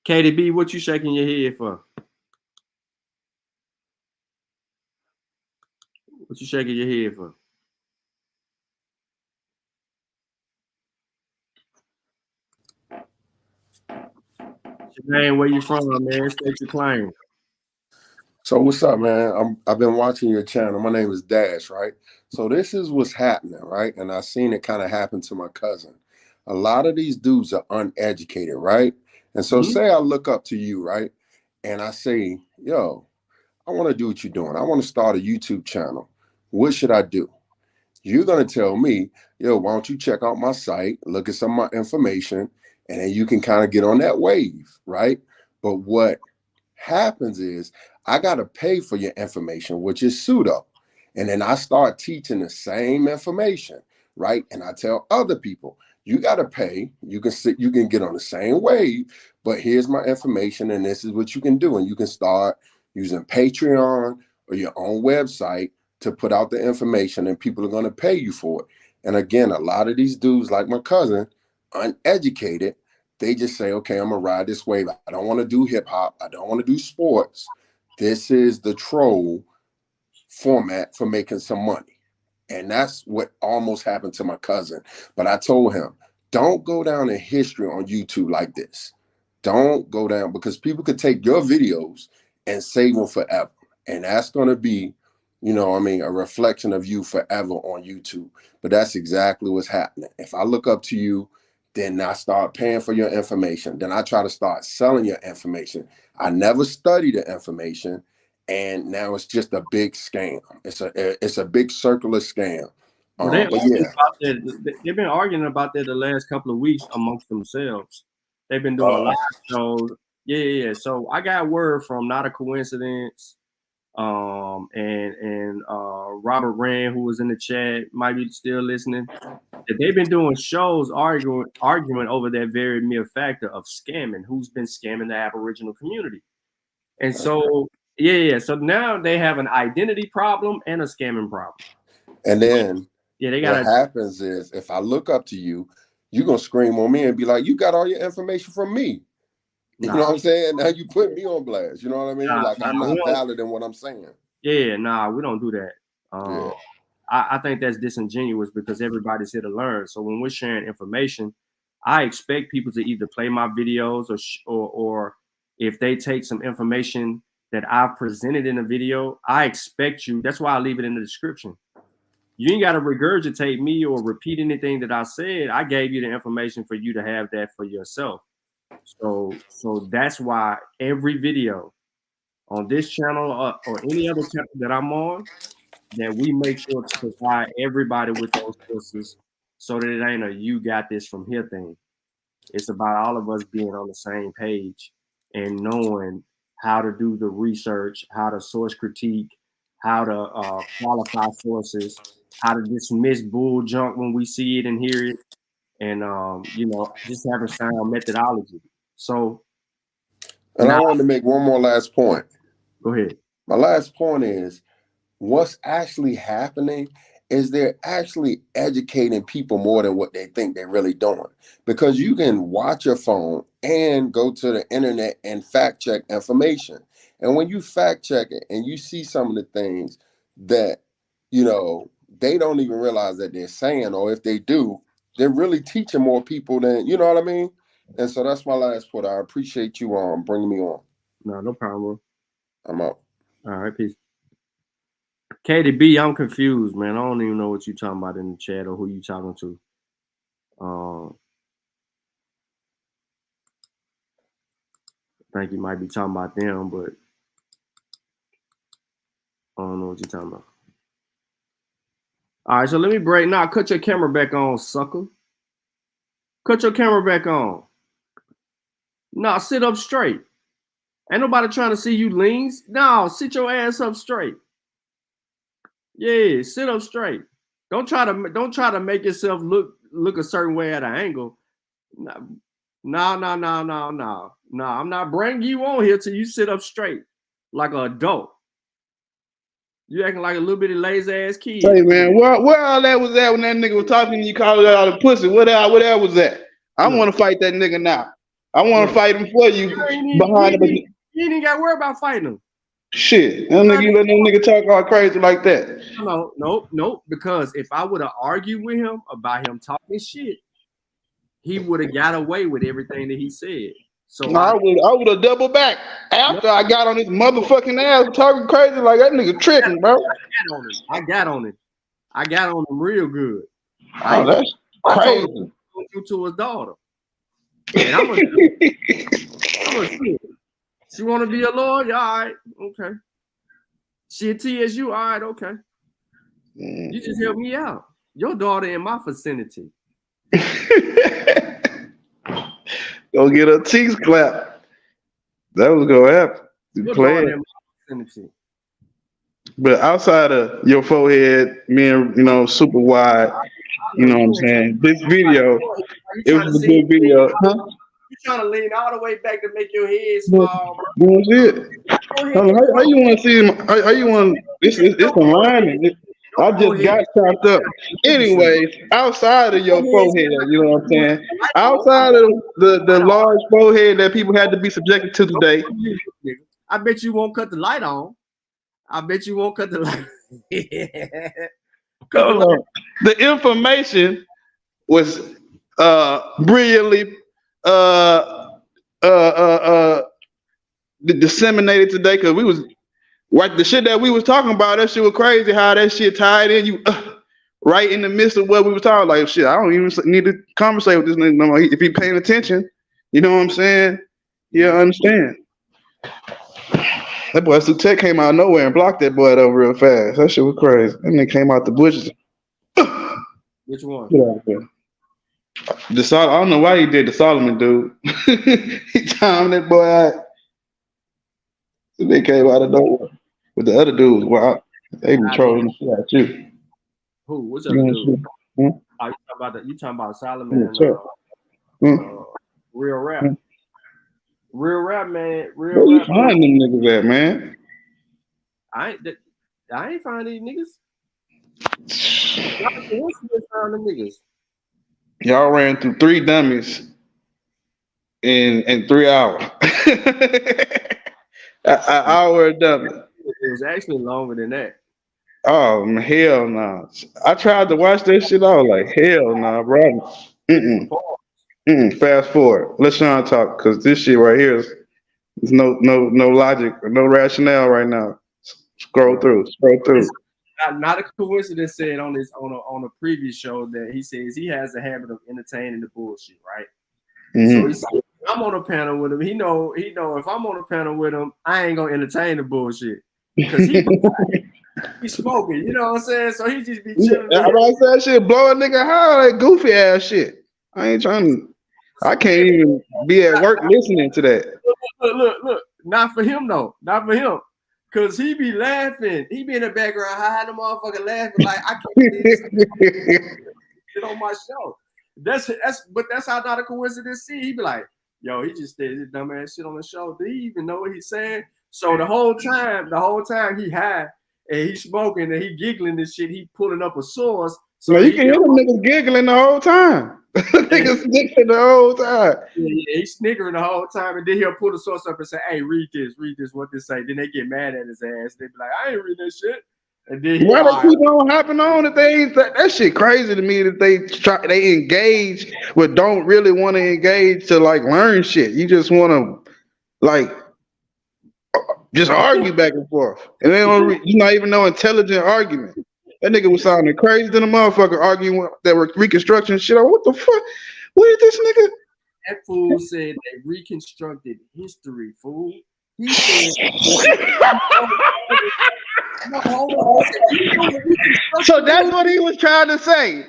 Speaker 8: KDB, what you shaking your head for? What you shaking your head for? Your name, where you from, man? State your claim.
Speaker 10: So what's up, man? I've been watching your channel. My name is Dash, right? So this is what's happening, right? And I seen it kind of happen to my cousin. A lot of these dudes are uneducated, right? And so say I look up to you, right? And I say, yo, I want to do what you're doing. I want to start a YouTube channel. What should I do? You're going to tell me, yo, why don't you check out my site, look at some of my information, and then you can kind of get on that wave, right? But what happens is I got to pay for your information, which is pseudo. And then I start teaching the same information, right? And I tell other people, you got to pay. You can get on the same wave, but here's my information and this is what you can do. And you can start using Patreon or your own website to put out the information, and people are going to pay you for it. And again, a lot of these dudes, like my cousin, uneducated, they just say, okay, I'm going to ride this wave. I don't want to do hip hop. I don't want to do sports. This is the troll format for making some money. And that's what almost happened to my cousin. But I told him, don't go down in history on YouTube like this. Don't go down, because people could take your videos and save them forever. And that's going to be, a reflection of you forever on YouTube. But that's exactly what's happening. If I look up to you, then I start paying for your information. Then I try to start selling your information. I never study the information. and now it's just a big scam. It's a big circular scam.
Speaker 8: Well,
Speaker 10: But yeah,
Speaker 8: about that. They've been arguing about that the last couple of weeks amongst themselves. They've been doing live shows. Yeah. So I got word from Not a Coincidence, and Robert Rand, who was in the chat, might be still listening. That they've been doing shows arguing over that very mere factor of scamming. Who's been scamming the Aboriginal community? And so so now they have an identity problem and a scamming problem.
Speaker 10: and then
Speaker 8: what
Speaker 10: happens is if I look up to you, you're gonna scream on me and be like, "You got all your information from me." You know what I'm saying? Now you put me on blast. You know what I mean? I'm not valid in what I'm saying.
Speaker 8: We don't do that. I think that's disingenuous because everybody's here to learn. So when we're sharing information, I expect people to either play my videos or if they take some information that I've presented in a video, I expect you. That's why I leave it in the description. You ain't got to regurgitate me or repeat anything that I said. I gave you the information for you to have that for yourself. So that's why every video on this channel or any other channel that I'm on, that we make sure to provide everybody with those sources so that it ain't a you got this from here thing. It's about all of us being on the same page and knowing how to do the research, how to source critique, how to qualify sources, how to dismiss bull junk when we see it and hear it, and just having sound methodology. So,
Speaker 10: and I wanted to make one more last point.
Speaker 8: Go ahead.
Speaker 10: My last point is what's actually happening is they're actually educating people more than what they think they're really doing. Because you can watch your phone and go to the internet and fact check information. And when you fact check it and you see some of the things that, they don't even realize that they're saying, or if they do, they're really teaching more people than, you know what I mean? And so that's my last point. I appreciate you bringing me on.
Speaker 8: No problem.
Speaker 10: I'm out.
Speaker 8: All right, peace. KDB, I'm confused, man. I don't even know what you're talking about in the chat or who you talking to. I think you might be talking about them, but I don't know what you're talking about. All right, so let me break. Now, cut your camera back on, sucker. Cut your camera back on. Nah, sit up straight. Ain't nobody trying to see you leans. No, sit your ass up straight. Yeah, sit up straight. Don't try to make yourself look a certain way at an angle. No. I'm not bringing you on here till you sit up straight like an adult. You acting like a little bitty lazy ass kid.
Speaker 11: Hey man, where all that was at when that nigga was talking and you called it all the pussy? Where that was at? I want to fight that nigga now. I want to fight him for you.
Speaker 8: You ain't even got to worry about fighting him.
Speaker 11: Shit, that nigga, you let that nigga talk all crazy like that.
Speaker 8: No. Because if I would have argued with him about him talking shit, he would have got away with everything that he said. So
Speaker 11: no, I would have doubled back after I got on his motherfucking ass talking crazy like that nigga tripping, bro.
Speaker 8: I got on him real good.
Speaker 11: Oh, that's crazy.
Speaker 8: You to his daughter. And I'm gonna she want to be a lawyer? All right, okay. She a TSU? All right, okay. You just help me out. Your daughter in my vicinity.
Speaker 11: Go get her teeth clapped. That was gonna happen. You play it. But outside of your forehead being, super wide, you know what I'm saying? This video, it was a good video. Huh?
Speaker 8: You trying to lean all the way back to make your head small, bro.
Speaker 11: You want to see it? How you want to see him? How you want? It's a line. I just got chopped up. Anyways, outside of your forehead, you know what I'm saying? Outside of the large forehead that people had to be subjected to today.
Speaker 8: I bet you won't cut the light on. The
Speaker 11: information was brilliantly disseminated today because we was the shit that we was talking about. That shit was crazy. How that shit tied in you right in the midst of what we were talking. Like shit, I don't even need to conversate with this nigga no more. If he paying attention, you know what I'm saying? Yeah, I understand. That boy Tech came out of nowhere and blocked that boy though real fast. That shit was crazy. And they came out the bushes.
Speaker 8: Which one?
Speaker 11: Get out of there. I don't know why he did the Solomon dude. He timed that boy out. They came out of nowhere. But the other dudes, wow, they been trolling the shit out you.
Speaker 8: Who? What's
Speaker 11: You
Speaker 8: up,
Speaker 11: know
Speaker 8: dude?
Speaker 11: Hmm?
Speaker 8: Oh, you talking about Solomon and
Speaker 11: Sure.
Speaker 8: Real Rap. Real Rap, man.
Speaker 11: Where
Speaker 8: Real
Speaker 11: you
Speaker 8: Rap.
Speaker 11: find them niggas at, man?
Speaker 8: I ain't find these niggas. What's found them niggas?
Speaker 11: Y'all ran through 3 dummies in 3 hours. An hour a dummy.
Speaker 8: It was actually longer than that.
Speaker 11: Oh, hell no. I tried to watch that shit. I was like, hell no, bro. Fast forward. Let Sean talk, because this shit right here is no logic, no rationale right now. Scroll through.
Speaker 8: Not a coincidence said on a previous show that he says he has a habit of entertaining the bullshit, right? So he said, I'm on a panel with him. He know if I'm on a panel with him, I ain't gonna entertain the bullshit because he's smoking. You know what I'm saying? So he just be chilling.
Speaker 11: I about to say that shit blow a nigga high, that goofy ass shit. I ain't trying to. I can't even be at work listening to that.
Speaker 8: Look. Not for him though. Not for him. Cause he be laughing. He be in the background, hi, the motherfucker laughing like I can't believe this shit on my show. That's how not a coincidence. See, he be like, yo, he just did this dumbass shit on the show. Do he even know what he's saying? So the whole time he high and he smoking and he giggling this shit, he pulling up a source. So
Speaker 11: you can hear them niggas giggling the whole time. Niggas snickering the whole time.
Speaker 8: Yeah, he's snickering the whole time, and then he'll pull the source up and say, "Hey, read this, what this say." Then they get mad at his ass. They be like, "I ain't read that shit." And then
Speaker 11: why they keep on hopping on if they ain't that shit crazy to me that they engage but don't really want to engage to like learn shit. You just want to like just argue back and forth, and they don't. You not even no intelligent argument. That nigga was sounding crazy than a motherfucker arguing that reconstruction shit. What the fuck? What is this nigga?
Speaker 8: That fool said they reconstructed history, fool. He said.
Speaker 11: So that's what he was trying to say.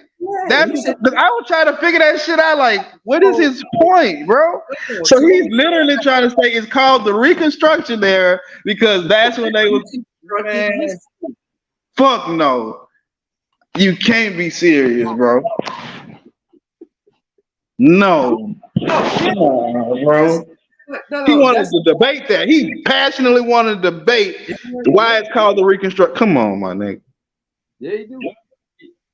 Speaker 11: That's because I was trying to figure that shit out. Like, what is his point, bro? So he's literally trying to say it's called the Reconstruction era because that's when they was. Man, fuck no. You can't be serious, bro. No. Come on, bro. He wanted to debate that. He passionately wanted to debate why it's called the Reconstruction. Come on, my nigga.
Speaker 8: Yeah, he do.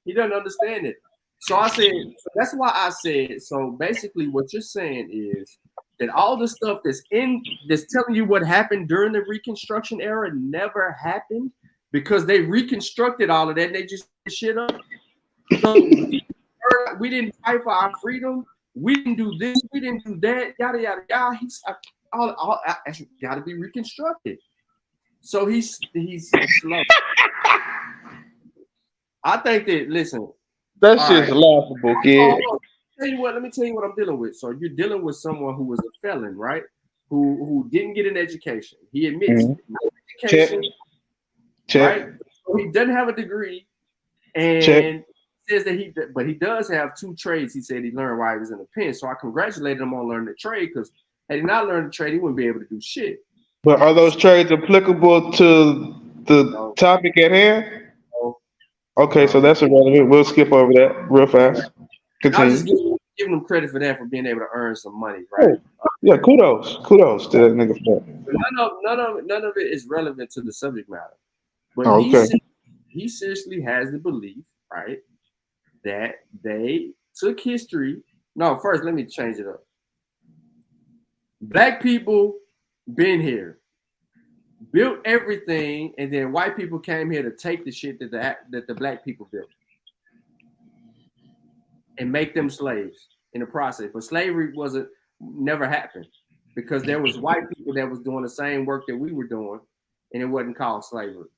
Speaker 8: He doesn't understand it. So I said, so that's why I said, so basically what you're saying is that all the stuff that's telling you what happened during the Reconstruction era never happened because they reconstructed all of that and they just shit up. So we didn't fight for our freedom. We didn't do this. We didn't do that. Yada yada yada. All got to be reconstructed. So he's slow. I think that listen.
Speaker 11: That shit's laughable, kid.
Speaker 8: Let me tell you what I'm dealing with. So you're dealing with someone who was a felon, right? Who didn't get an education. He admits no education. Right? So he doesn't have a degree, and says that he does have 2 trades. He said he learned while he was in the pen. So I congratulated him on learning the trade because had he not learned the trade, he wouldn't be able to do shit.
Speaker 11: But are those trades applicable to the topic at hand?
Speaker 8: No.
Speaker 11: Okay, so that's irrelevant. We'll skip over that real fast. Continue.
Speaker 8: I'm just giving him credit for that for being able to earn some money, right?
Speaker 11: Yeah, kudos to that nigga for that.
Speaker 8: None of it is relevant to the subject matter. But he seriously has the belief, right, that they took history. No, first let me change it up. Black people been here, built everything, and then white people came here to take the shit that the black people built and make them slaves in the process. But slavery never happened because there was white people that was doing the same work that we were doing, and it wasn't called slavery.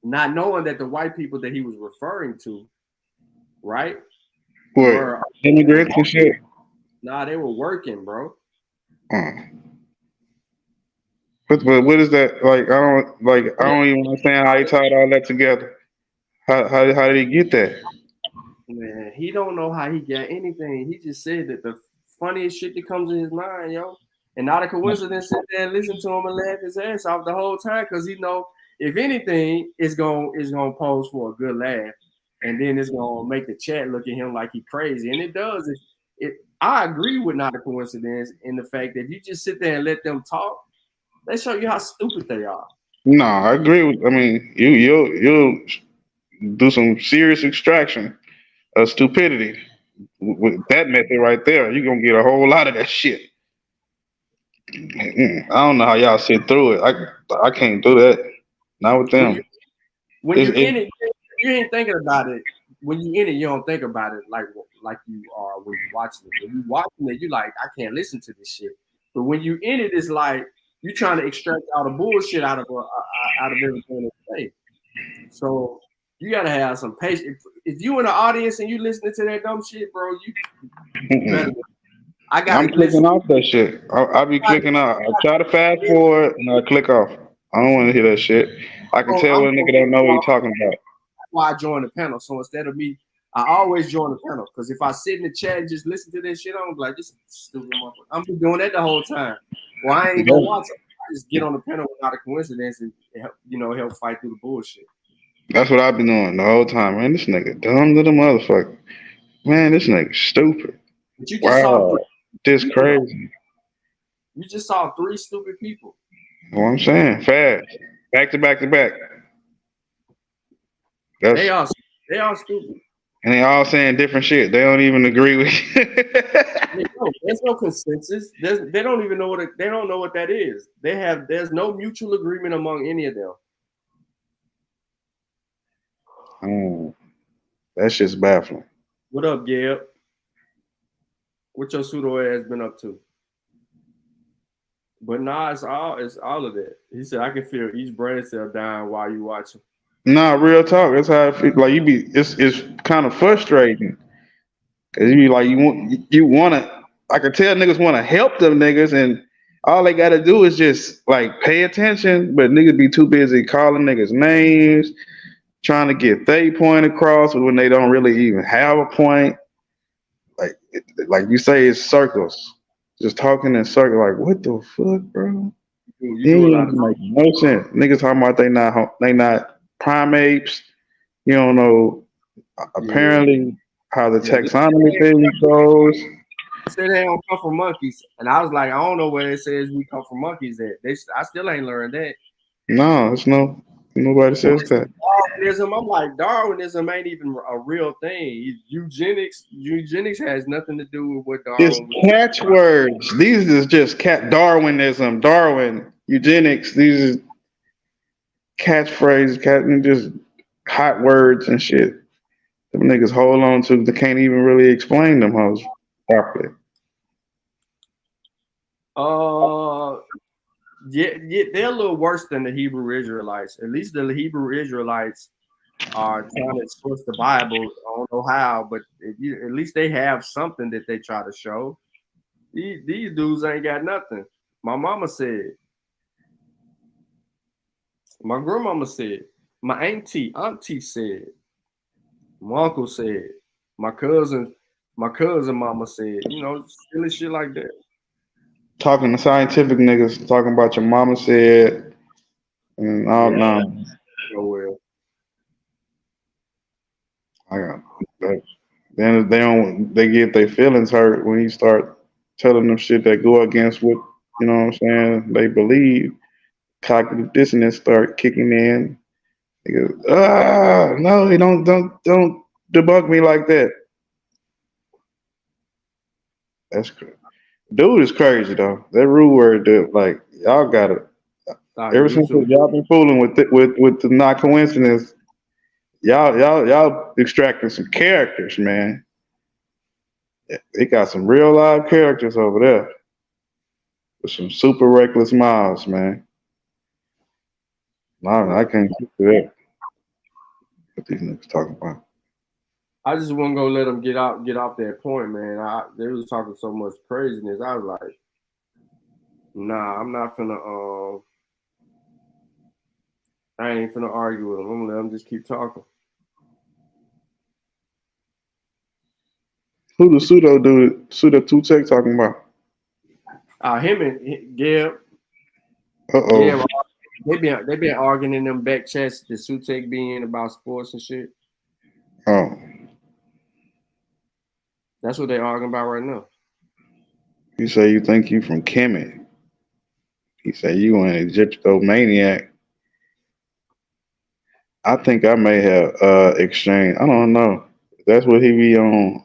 Speaker 8: Not knowing that the white people that he was referring to, right?
Speaker 11: Were immigrants and shit.
Speaker 8: Nah, they were working, bro.
Speaker 11: But what is that? I don't even understand how he tied all that together. How did he get that?
Speaker 8: Man, he don't know how he got anything. He just said that the funniest shit that comes in his mind, yo. And not a coincidence, sit there and listen to him and laugh his ass off the whole time, because he know if anything, it's gonna pose for a good laugh, and then it's gonna make the chat look at him like he crazy, and it does. I agree with not a coincidence in the fact that if you just sit there and let them talk, they show you how stupid they are.
Speaker 11: No, I agree with. I mean, you'll do some serious extraction of stupidity with that method right there. You're gonna get a whole lot of that shit. I don't know how y'all sit through it. I can't do that. Not with them.
Speaker 8: When you're in it, you ain't thinking about it. When you're in it, you don't think about it like you are when you're watching it. When you're watching it, you like, I can't listen to this shit. But when you're in it, it's like you're trying to extract all the bullshit out of everything they say. So you gotta have some patience. If you in the audience and you listening to that dumb shit, bro, you better.
Speaker 11: I'm clicking off that shit. I'll be clicking off. I try to fast forward and I click off. I don't want to hear that shit. I can tell when a nigga don't know what he's talking about.
Speaker 8: That's why I joined the panel. So instead of me, I always join the panel, because if I sit in the chat and just listen to this shit, I'm like, this is stupid motherfucker. I'm just doing that the whole time. Well, I ain't gonna watch it. I just get on the panel without a coincidence and help fight through the bullshit.
Speaker 11: That's what I've been doing the whole time. Man, this nigga dumb little motherfucker. Man, this nigga stupid.
Speaker 8: But you just saw
Speaker 11: this crazy.
Speaker 8: You just saw 3 stupid people.
Speaker 11: What I'm saying, fast, back to back to back.
Speaker 8: They all stupid.
Speaker 11: And they all saying different shit. They don't even agree with you.
Speaker 8: There's no consensus. They don't even know they don't know what that is. There's no mutual agreement among any of them.
Speaker 11: That shit's baffling.
Speaker 8: What up, Gab? What your pseudo ass been up to? But nah, it's all of that. He said I can feel each brain cell dying while you watching.
Speaker 11: Nah, real talk. That's how I feel. Like it's kind of frustrating. Cause you be like you wanna. I can tell niggas wanna help them niggas, and all they gotta do is just like pay attention. But niggas be too busy calling niggas names, trying to get their point across when they don't really even have a point. Like you say, it's circles. Just talking in circles. Like, what the fuck, bro?
Speaker 8: You do a lot of
Speaker 11: make no sense. Niggas talking about they not primates. You don't know apparently how the taxonomy thing goes.
Speaker 8: They say they don't come from monkeys, and I was like, I don't know where it says we come from monkeys. I still ain't learned that.
Speaker 11: No, it's nobody says that.
Speaker 8: Darwinism, I'm like, Darwinism ain't even a real thing. Eugenics has nothing to do with what Darwin
Speaker 11: It's catchwords. These is just Darwinism, Darwin, eugenics. These is catchphrases, just hot words and shit. Them niggas hold on to. They can't even really explain them hoes properly.
Speaker 8: Yeah, they're a little worse than the Hebrew Israelites. At least the Hebrew Israelites are trying to source the Bible. I don't know how, but at least they have something that they try to show. These dudes ain't got nothing. My mama said. My grandmama said. My auntie said. My uncle said. My cousin mama said. Silly shit like that.
Speaker 11: Talking to scientific niggas, talking about your mama said, and all
Speaker 8: nowhere.
Speaker 11: I got that. Then they get their feelings hurt when you start telling them shit that go against what what I'm saying they believe. Cognitive dissonance start kicking in. They go, no, don't debunk me like that. That's crazy. Dude is crazy though. That rude word, dude. Like y'all got it. Ever since y'all been fooling with the not coincidence, y'all extracting some characters, man. They got some real live characters over there with some super reckless mouths, man. I can't do that. What these niggas talking about?
Speaker 8: I just wasn't gonna let them get off that point, man. They was talking so much craziness. I was like, nah, I'm not finna I ain't finna argue with him. I'm gonna let him just keep talking.
Speaker 11: Who the pseudo dude, pseudo Tutek talking about?
Speaker 8: Him and Gib.
Speaker 11: Uh-oh.
Speaker 8: Yeah, they been arguing in them back chats that Sutek be in about sports and shit.
Speaker 11: Oh.
Speaker 8: That's what they arguing about right now.
Speaker 11: You say you think you from Kemet. He said you an Egyptomaniac. I think I may have exchanged. I don't know. That's what he be on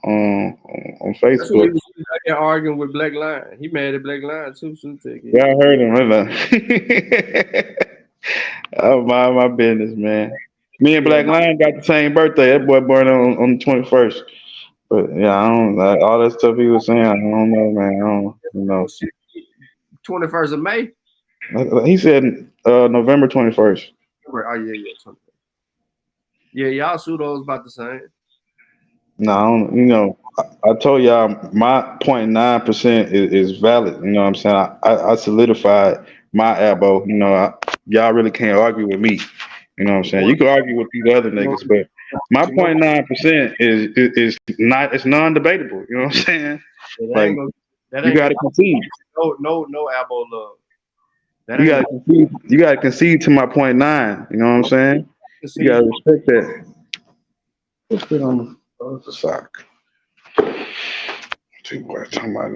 Speaker 8: That's what he
Speaker 11: Facebook.
Speaker 8: was out there arguing with Black Lion. He mad at Black Lion too, Sutek.
Speaker 11: Yeah, I heard him. Really. I mind my business, man. Me and Black Lion got the same birthday. That boy born on the 21st. But yeah, I don't like all that stuff he was saying. I don't know, man. I don't know.
Speaker 8: 21st of May.
Speaker 11: He said November 21st.
Speaker 8: Oh yeah. Yeah, y'all pseudos about the same.
Speaker 11: No, I don't, I told y'all my 0.9% is valid. You know what I'm saying? I solidified my elbow. Y'all really can't argue with me. You know what I'm saying? You can argue with these other niggas, but my 0.9% is not, it's non-debatable. You know what I'm saying? Like, you gotta concede.
Speaker 8: No elbow love.
Speaker 11: You gotta concede to my 0.9. You know what I'm saying? You gotta respect that. Let's put on the sock. See what I'm talking about.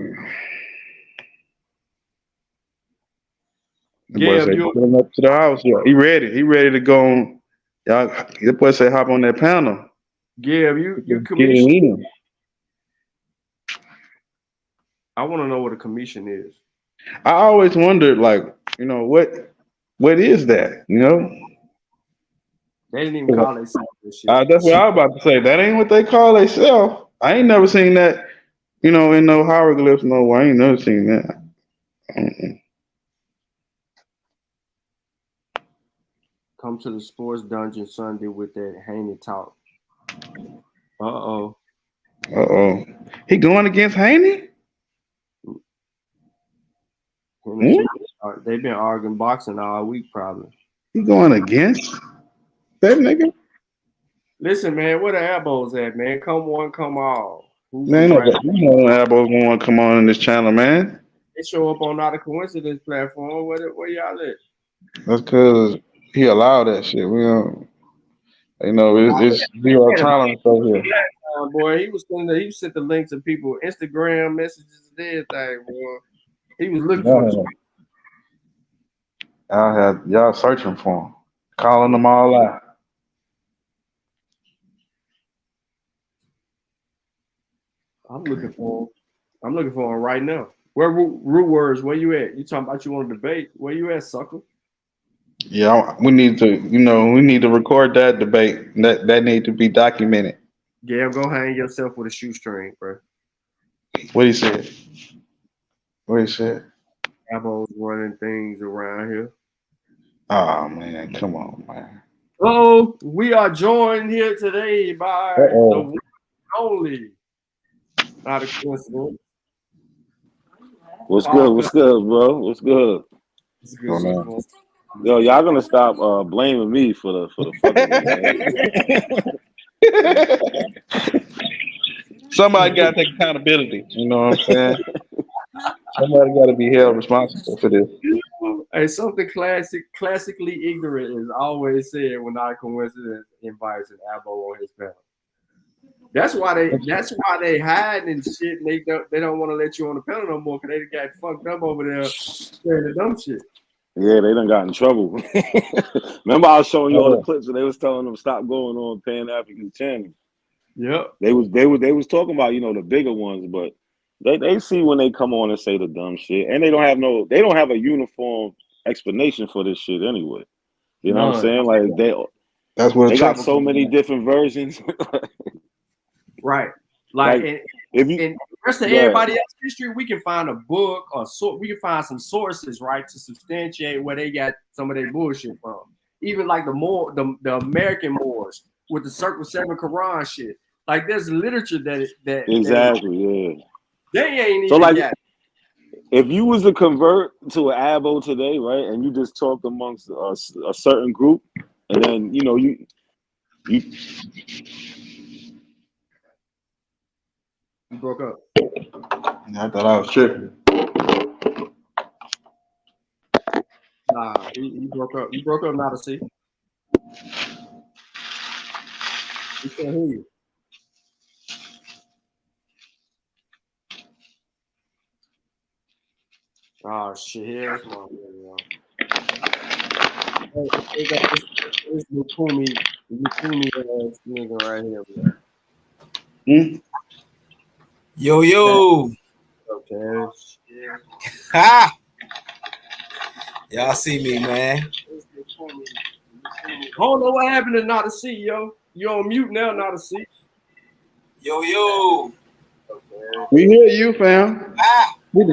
Speaker 11: The boy said, pulling up to the house. Yeah, he ready. He ready to go on. Y'all, the boy said, hop on that panel.
Speaker 8: Yeah, you
Speaker 11: Get
Speaker 8: commission.
Speaker 11: it in.
Speaker 8: I want to know what a commission is.
Speaker 11: I always wondered, like, what is that?
Speaker 8: They didn't even call it this shit.
Speaker 11: That's what I was about to say. That ain't what they call themselves. I ain't never seen that, in no hieroglyphs, no. I ain't never seen that.
Speaker 8: Come to the sports dungeon Sunday with that Haney talk. Uh-oh.
Speaker 11: He going against Haney?
Speaker 8: They've been arguing boxing all week, probably.
Speaker 11: He going against that nigga?
Speaker 8: Listen, man, where the elbows at, man? Come one, come all.
Speaker 11: Man, elbows want to come on in this channel, man.
Speaker 8: They show up on Not a Coincidence platform. Where y'all at?
Speaker 11: That's because he allowed that shit. We don't, it's zero tolerance over here.
Speaker 8: Boy, he sent the link to people, Instagram messages and everything, boy. He was looking for the
Speaker 11: y'all searching for him, calling them all out.
Speaker 8: I'm looking for him right now. Where Root Words? Where you at? You talking about you want to debate? Where you at, sucker?
Speaker 11: Yeah, we need to record that debate. That need to be documented.
Speaker 8: Yeah, go hang yourself with a shoestring, bro.
Speaker 11: What he said? What he said?
Speaker 8: Elbows running things around here.
Speaker 11: Oh man, come on, man.
Speaker 8: Oh, we are joined here today by the one and only. Not a coincidence.
Speaker 16: What's good? What's good, bro? What's good?
Speaker 8: It's good, man.
Speaker 16: Yo, y'all gonna stop blaming me for the fucking.
Speaker 11: Somebody gotta take accountability. You know what I'm saying? Somebody gotta be held responsible for this.
Speaker 8: Hey, something classically ignorant is always said when Not a Coincidence invites an elbow on his panel. That's why they hiding and shit. And they don't want to let you on the panel no more because they got fucked up over there saying the dumb shit.
Speaker 16: Yeah, they done got in trouble. Remember, I was showing you all the clips and they was telling them stop going on Pan African channel.
Speaker 8: Yep.
Speaker 16: They was talking about the bigger ones, but they see when they come on and say the dumb shit, and they don't have a uniform explanation for this shit anyway. You know what I'm saying? Like they got so many different versions.
Speaker 8: Right. Like in the rest of everybody else's history, we can find a book or we can find some sources, right, to substantiate where they got some of their bullshit from. Even like the American Moors with the Circle 7 Quran shit. Like there's literature that
Speaker 16: exactly, yeah.
Speaker 8: They ain't
Speaker 16: so
Speaker 8: even
Speaker 16: like
Speaker 8: got.
Speaker 16: if you was to convert to an abo today, right, and you just talked amongst a certain group, and then you
Speaker 8: broke up.
Speaker 11: I thought I was tripping.
Speaker 8: Nah, he broke up. You broke up, not to see. We can't hear you. Oh shit! Here's my this Lukumi ass nigga right here, man.
Speaker 18: Yo.
Speaker 8: Okay.
Speaker 18: Ha! Y'all see me, man.
Speaker 8: I don't know what happened to not to see, yo. You on mute now, not to see.
Speaker 18: Yo.
Speaker 8: Okay.
Speaker 11: We hear you, fam. Who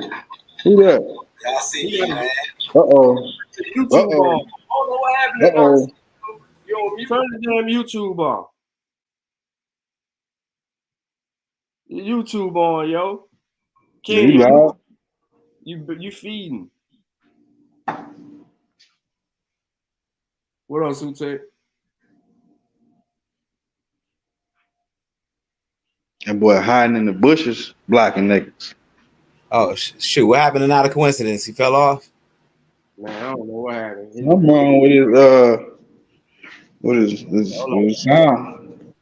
Speaker 11: that?
Speaker 18: Y'all see me, man.
Speaker 11: Uh-oh.
Speaker 8: YouTube on. I don't know what happened to not to see. You on mute? Turn the damn YouTube on. YouTube on, yo.
Speaker 11: You loud?
Speaker 8: You feeding. What else, Ute?
Speaker 11: That boy hiding in the bushes, blocking niggas.
Speaker 18: Oh shoot! What happened to not a coincidence? He fell off.
Speaker 8: Man, I don't know what happened.
Speaker 11: Something wrong with his sound.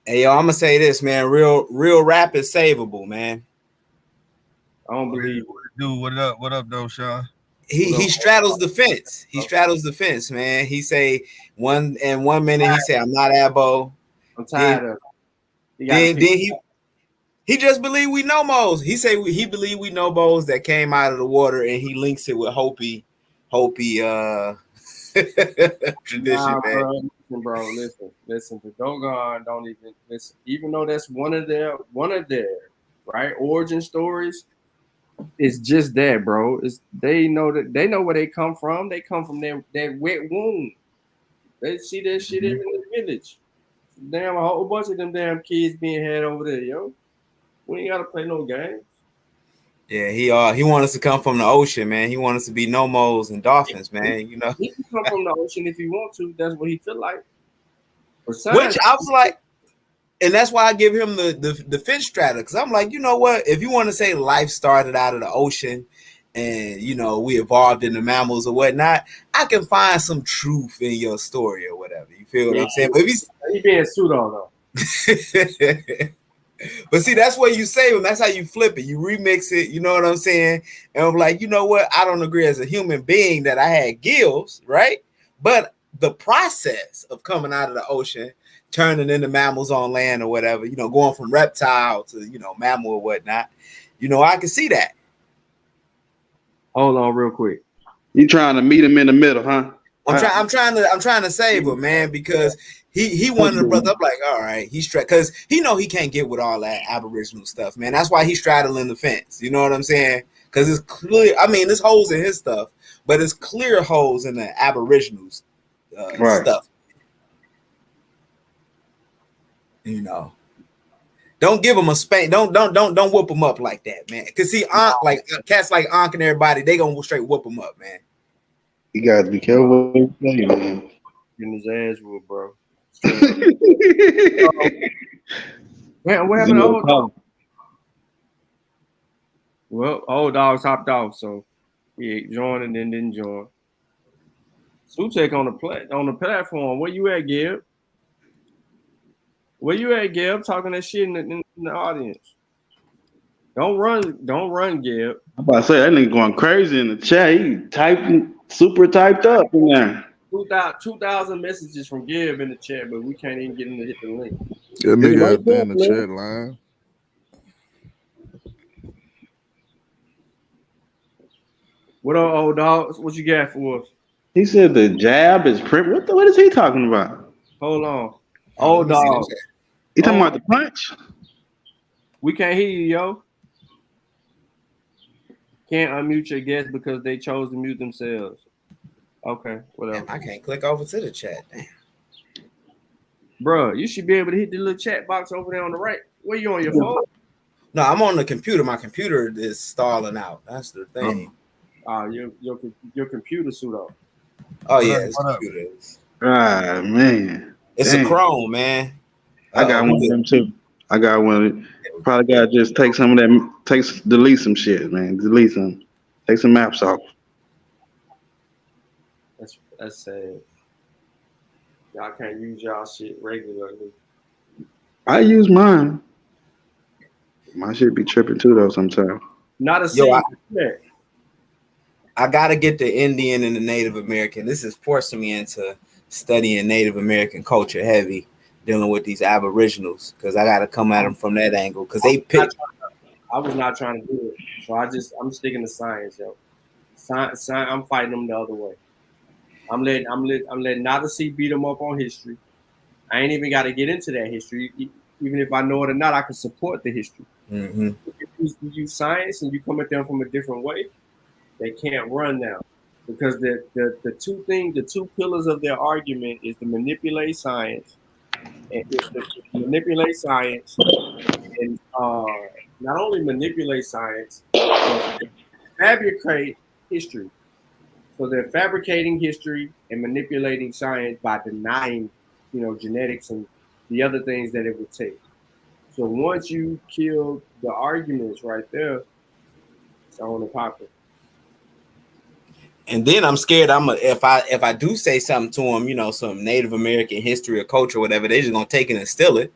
Speaker 18: Hey yo, I'm gonna say this, man. Real rap is savable, man.
Speaker 8: I don't believe.
Speaker 12: Dude, what up? What up, though, Sean?
Speaker 18: He straddles the fence. He straddles the fence, man. He say one minute he say I'm not abo.
Speaker 8: I'm tired of it.
Speaker 18: Then he just believe we know Mo's. He say he believe we know Mo's that came out of the water, and he links it with Hopi tradition, man.
Speaker 8: Bro, listen. The Dogon don't even listen. Even though that's one of their right origin stories, it's just that, bro. They know where they come from. They come from that wet womb. They see that shit in the village. Damn, a whole bunch of them damn kids being had over there, yo. We ain't gotta play no games.
Speaker 18: Yeah, he wants us to come from the ocean, man. He wants us to be nomos and dolphins, man. You know,
Speaker 8: he can come from the ocean if he wants to. That's what he feel like.
Speaker 18: Which I was like, and that's why I give him the fish strata, because I'm like, you know what? If you want to say life started out of the ocean, and we evolved into mammals or whatnot, I can find some truth in your story or whatever. You feel what I'm saying? But if
Speaker 8: he being pseudo though.
Speaker 18: But see, that's what you say when that's how you flip it. You remix it, you know what I'm saying? And I'm like, you know what? I don't agree as a human being that I had gills, right? But the process of coming out of the ocean, turning into mammals on land or whatever, going from reptile to, mammal or whatnot, I can see that.
Speaker 8: Hold on real quick.
Speaker 11: You trying to meet him in the middle, huh?
Speaker 18: I'm trying to save him, man, because he wanted to brother up like, all right, he's because he can't get with all that Aboriginal stuff, man. That's why he's straddling the fence. You know what I'm saying? Because it's clear. I mean, there's holes in his stuff, but it's clear holes in the Aboriginals stuff. Don't give him a spank. Don't whoop him up like that, man. Because see, like cats like Ankh and everybody, they gonna straight whoop him up, man.
Speaker 11: You gotta be careful what you say, man.
Speaker 8: Getting his ass whooped, bro. Man, what happened to Old Dog? Well, Old Dog's hopped off, so he joined and then didn't join. Sutek on the platform. Where you at, Gib? Where you at, Gib? Talking that shit in the audience. Don't run, Gib.
Speaker 11: I'm about to say that nigga going crazy in the chat. He typing super typed up in there.
Speaker 8: 2,000 messages from Gib in the chat, but we can't even get him to hit the link.
Speaker 20: That nigga out there in the chat line.
Speaker 8: What up, Old Dog? What you got for us?
Speaker 11: He said the jab is print. What is he talking about?
Speaker 8: Hold on. Old Dog.
Speaker 11: He talking about the punch?
Speaker 8: We can't hear you, yo. Can't unmute your guests because they chose to mute themselves. Okay, whatever.
Speaker 18: Damn, I can't click over to the chat. Damn.
Speaker 8: Bro, you should be able to hit the little chat box over there on the right. Where you on your phone?
Speaker 18: No, I'm on the computer. My computer is stalling out. That's the thing.
Speaker 8: Your computer suit up.
Speaker 18: Oh yeah, it's computer.
Speaker 11: Ah man,
Speaker 18: It's a Chrome, man.
Speaker 11: I got one of them too. I got one. Probably gotta just take some of that. Delete some shit, man. Delete some. Take some maps off.
Speaker 8: That's sad. Y'all can't use y'all shit regularly.
Speaker 11: I use mine. My shit be tripping too though sometimes.
Speaker 8: Not a
Speaker 18: I gotta get the Indian and the Native American. This is forcing me into studying Native American culture heavy, dealing with these Aboriginals, because I gotta come at them from that angle. Because they pick.
Speaker 8: I was not trying to do it, so I'm sticking to science, yo. Science, I'm fighting them the other way. I'm letting Nada-C beat them up on history. I ain't even got to get into that history. Even if I know it or not, I can support the history.
Speaker 18: Mm-hmm.
Speaker 8: If you use science and you come at them from a different way, they can't run now. Because the two pillars of their argument is to manipulate science, and not only manipulate science, but fabricate history. So they're fabricating history and manipulating science by denying, genetics and the other things that it would take. So once you kill the arguments right there, it's on the popping.
Speaker 18: And then I'm scared. If I do say something to them, some Native American history or culture, or whatever, they're just gonna take it and steal it.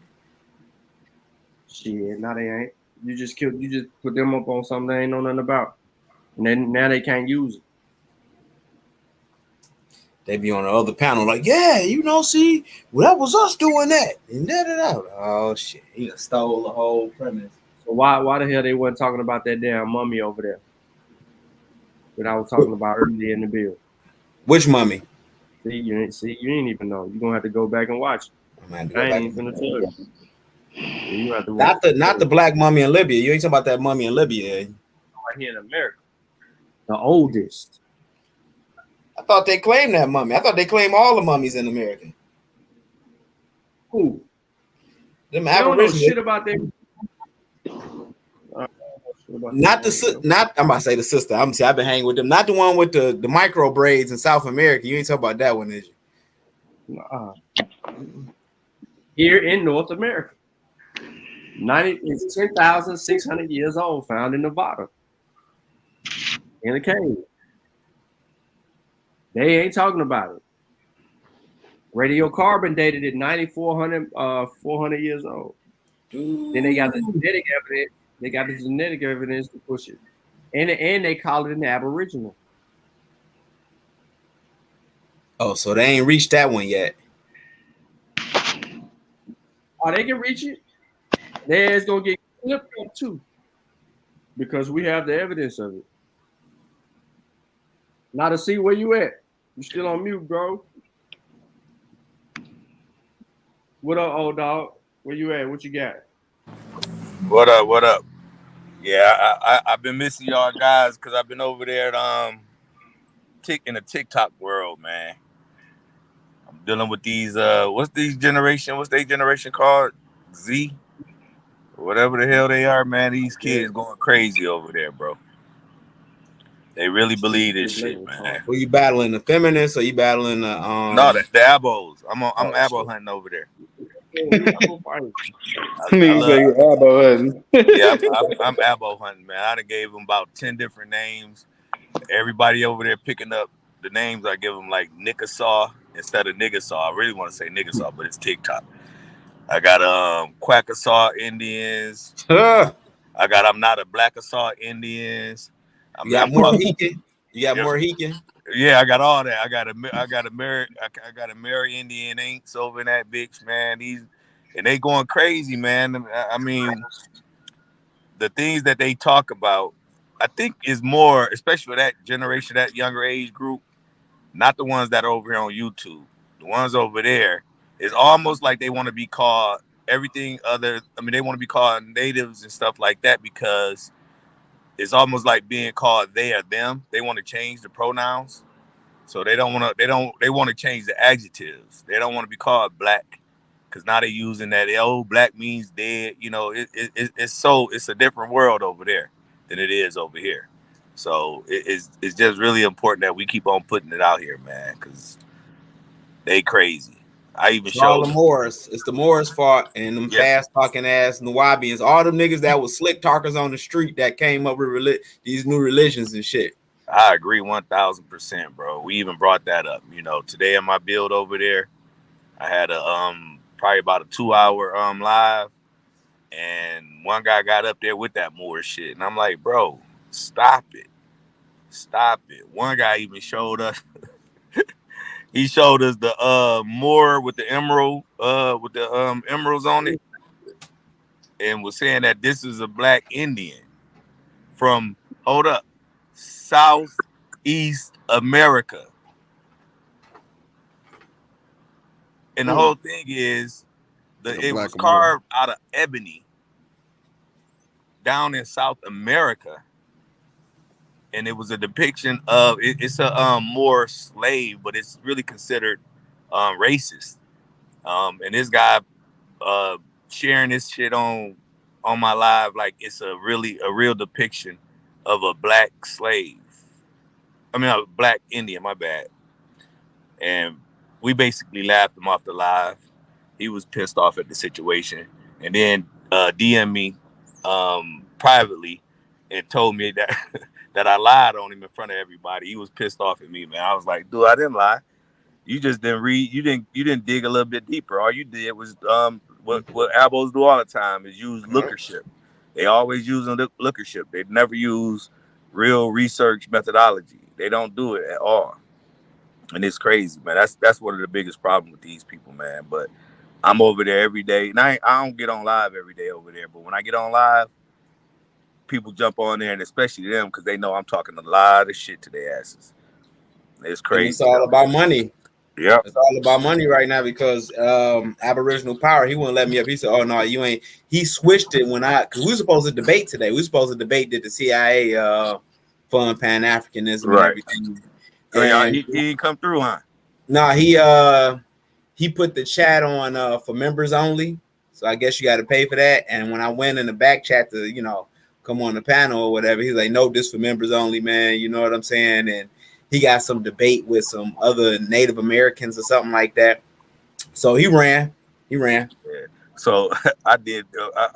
Speaker 8: Shit, no, they ain't. You just put them up on something they ain't know nothing about, and then now they can't use it.
Speaker 18: They be on the other panel like, yeah, see, well, that was us doing that. And oh shit, he done stole the whole premise.
Speaker 8: So why the hell they wasn't talking about that damn mummy over there that I was talking about earlier in the bill?
Speaker 18: Which mummy?
Speaker 8: See, you ain't even know. You're gonna have to go back and watch it. I ain't even gonna tell you. You have to
Speaker 18: not the black mummy in Libya. You ain't talking about that mummy in Libya.
Speaker 8: Right here in America. The oldest.
Speaker 18: I thought they claimed that mummy. I thought they claimed all the mummies in America.
Speaker 8: Who?
Speaker 18: Them
Speaker 8: Aboriginal. Don't know shit about them.
Speaker 18: I'm about to say the sister. I've been hanging with them. Not the one with the micro braids in South America. You ain't talking about that one, is you?
Speaker 8: Here in North America. 10,600 years old, found in Nevada. In a cave. They ain't talking about it. Radiocarbon dated at 400 years old. Then they got the genetic evidence. They got the genetic evidence to push it. And they call it an Aboriginal.
Speaker 18: Oh, so they ain't reached that one yet.
Speaker 8: Oh, they can reach it. Theirs gonna get clipped up too. Because we have the evidence of it. Now to see where you at. You still on mute, bro. What up, old dog? Where you at? What you got?
Speaker 13: What up? What up? Yeah, I've been missing y'all guys because I've been over there in the TikTok world, man. I'm dealing with these what's their generation called? Z? Whatever the hell they are, man. These kids going crazy over there, bro. They really believe this shit, man.
Speaker 18: Were you battling the feminists or you battling the
Speaker 13: No, the abos. I'm abo hunting over there. Yeah, I'm abo hunting, man. I done gave them about 10 different names. Everybody over there picking up the names. I give them like Nickasaw instead of Niggasaw. I really want to say Niggasaw, but it's TikTok. I got Quackasaw Indians. I got I'm not a Blackasaw Indians.
Speaker 18: You got Mohican.
Speaker 13: Yeah, I got all that. I got a Mary Indian Inks over in that bitch, man. And they going crazy, man. I mean, the things that they talk about, I think is more, especially for that generation, that younger age group, not the ones that are over here on YouTube. The ones over there, it's almost like they want to be called everything other. I mean, they want to be called natives and stuff like that because it's almost like being called they or them. They want to change the pronouns. So they want to change the adjectives. They don't want to be called black because now they're using that black means dead. You know, it's a different world over there than it is over here. So it's just really important that we keep on putting it out here, man, because they crazy. I even
Speaker 18: It's all
Speaker 13: showed
Speaker 18: the Moors. It's the Moors' fault and them fast talking ass Nubians. All them niggas that was slick talkers on the street that came up with these new religions and shit.
Speaker 13: I agree 1000%, bro. We even brought that up. You know, today in my build over there, I had a probably about a 2-hour live, and one guy got up there with that Moor shit, and I'm like, bro, stop it. One guy even showed us. He showed us the Moor with the emerald, with the emeralds on it, and was saying that this is a black Indian from Southeast America. And the whole thing is it was carved out of ebony down in South America. And it was a depiction of it's a Moor slave, but it's really considered racist. And this guy sharing this shit on my live like it's a real depiction of a black slave. I mean, a black Indian, my bad. And we basically laughed him off the live. He was pissed off at the situation, and then DM me privately and told me that that I lied on him in front of everybody. He was pissed off at me, man. I was like, dude, I didn't lie. You just didn't read. You didn't dig a little bit deeper. All you did was what abos do all the time is use lookership. They always use lookership. They never use real research methodology. They don't do it at all. And it's crazy, man. That's one of the biggest problems with these people, man. But I'm over there every day, and I don't get on live every day over there. But when I get on live, people jump on there, and especially them because they know I'm talking a lot of shit to their asses. It's crazy.
Speaker 18: And it's all about money.
Speaker 13: Yeah,
Speaker 18: it's all about money right now because Aboriginal Power, he wouldn't let me up. He said, "Oh no, you ain't." He switched it because we were supposed to debate today. We were supposed to debate did the CIA fund Pan-Africanism and everything.
Speaker 13: So he didn't come through, huh?
Speaker 18: Nah, he put the chat on for members only. So I guess you got to pay for that. And when I went in the back chat to come on the panel or whatever, he's like, "No, this for members only, man." You know what I'm saying? And he got some debate with some other Native Americans or something like that. So he ran.
Speaker 13: Yeah. So I did.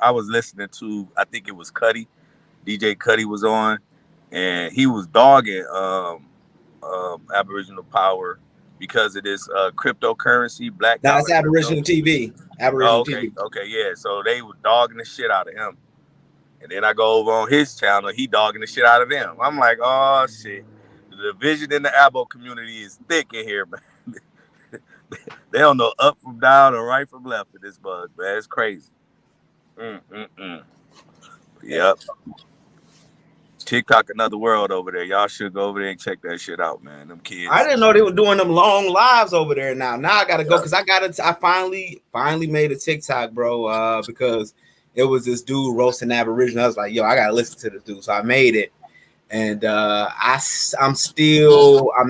Speaker 13: I was listening to. I think it was Cuddy. DJ Cuddy was on, and he was dogging Aboriginal Power because of this cryptocurrency, black.
Speaker 18: That's Aboriginal TV. Aboriginal TV.
Speaker 13: Okay, yeah. So they were dogging the shit out of him, and then I go over on his channel. He dogging the shit out of them. I'm like, oh shit. The division in the Abo community is thick in here, man. They don't know up from down or right from left in this bug, man. It's crazy. Yep. TikTok, another world over there. Y'all should go over there and check that shit out, man. Them kids.
Speaker 18: I didn't know they were doing them long lives over there now. Now I gotta go because I finally made a TikTok, bro. Because it was this dude roasting Aboriginal. I was like, yo, I gotta listen to this dude. So I made it. And I'm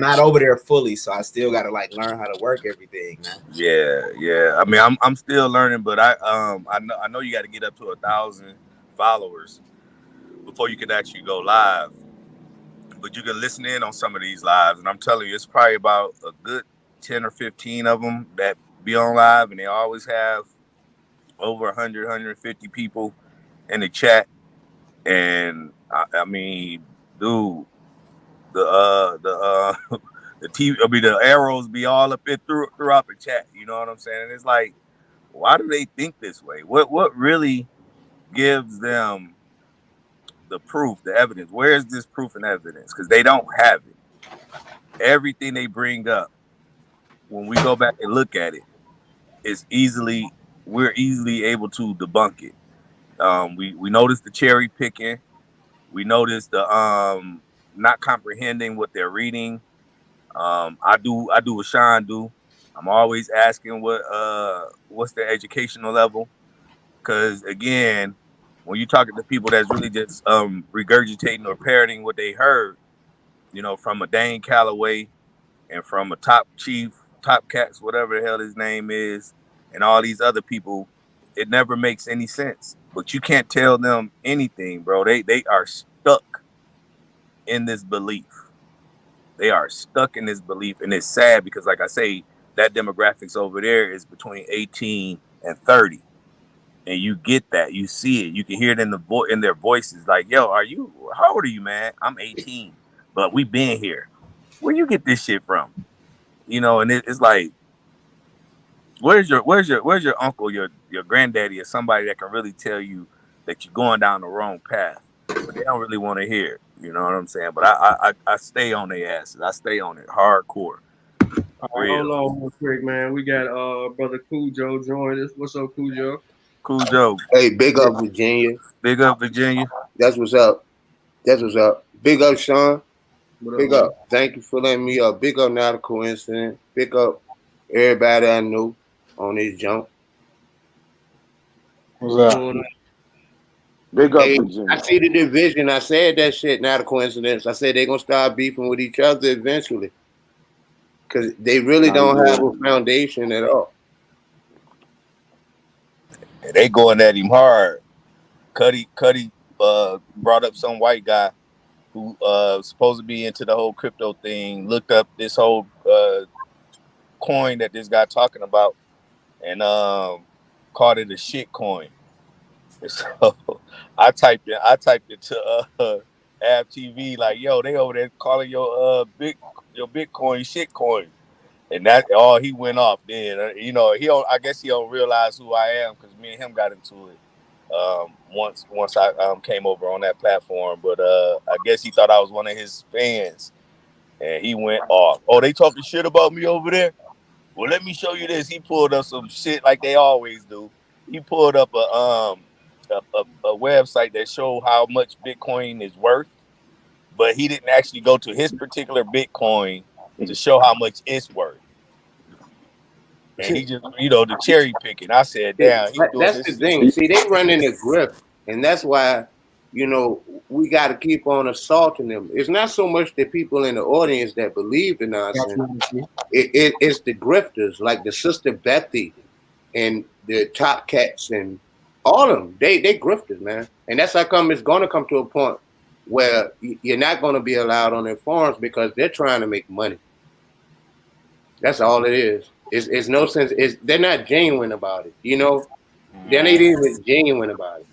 Speaker 18: not over there fully, so I still gotta learn how to work everything, man.
Speaker 13: Yeah. I mean, I'm still learning, but I know you got to get up to 1,000 followers before you can actually go live. But you can listen in on some of these lives, and I'm telling you, it's probably about a good 10 or 15 of them that be on live, and they always have over 100, 150 people in the chat. And I mean, dude, the TV, the arrows be all up throughout the chat. You know what I'm saying? And it's like, why do they think this way? What really gives them the proof, the evidence? Where is this proof and evidence? Because they don't have it. Everything they bring up, when we go back and look at it, we're easily able to debunk it. We notice the cherry picking. We notice the not comprehending what they're reading. I do what Sean do. I'm always asking what's their educational level, because again, when you're talking to people that's really just regurgitating or parroting what they heard, from a Dane Calloway and from a top chief, top cats, whatever the hell his name is, and all these other people, it never makes any sense. But you can't tell them anything, bro. They are stuck in this belief. They are stuck in this belief, and it's sad because, like I say, that demographics over there is between 18 and 30, and you get that, you see it, you can hear it in in their voices. Like, yo, how old are you, man? I'm 18, but we been here. Where you get this shit from? You know, and it's like, where's your uncle, your granddaddy, or somebody that can really tell you that you're going down the wrong path? But they don't really want to hear it. You know what I'm saying? But I stay on their asses. I stay on it hardcore.
Speaker 8: Hold on real quick, man. We got brother Cujo joined us. What's up, Cujo?
Speaker 13: Cujo.
Speaker 7: Hey, big up Virginia.
Speaker 13: Big up Virginia.
Speaker 7: That's what's up. That's what's up. Big up Sean. Big
Speaker 8: up.
Speaker 7: up. Thank you for letting me up. Big up Not a Coincidence. Big up everybody I knew on this jump.
Speaker 22: What's up?
Speaker 7: Big up Virginia. I see the division. I said that shit, not a coincidence. I said they're gonna start beefing with each other eventually. Cause they really don't have a foundation at all.
Speaker 13: They going at him hard. Cuddy brought up some white guy who supposed to be into the whole crypto thing, looked up this whole coin that this guy talking about, and called it a shit coin. And so I typed it to Ab TV, like, yo, they over there calling your Bitcoin shit coin. And that all he went off then. You know, I guess he don't realize who I am, because me and him got into it once I came over on that platform. But I guess he thought I was one of his fans, and he went off. Oh, they talking shit about me over there? Well, let me show you this. He pulled up some shit like they always do. He pulled up a website that showed how much Bitcoin is worth, but he didn't actually go to his particular Bitcoin to show how much it's worth. And he just, the cherry picking. I said, damn.
Speaker 7: That's the thing. See, they run in the grip, and that's why, we got to keep on assaulting them. It's not so much the people in the audience that believe the nonsense. It's the grifters, like the Sister Bethy and the Top Cats and all of them. They grifters, man. And that's how come it's going to come to a point where you're not going to be allowed on their forums, because they're trying to make money. That's all it is. It's no sense. They're not genuine about it. They're not even genuine about it.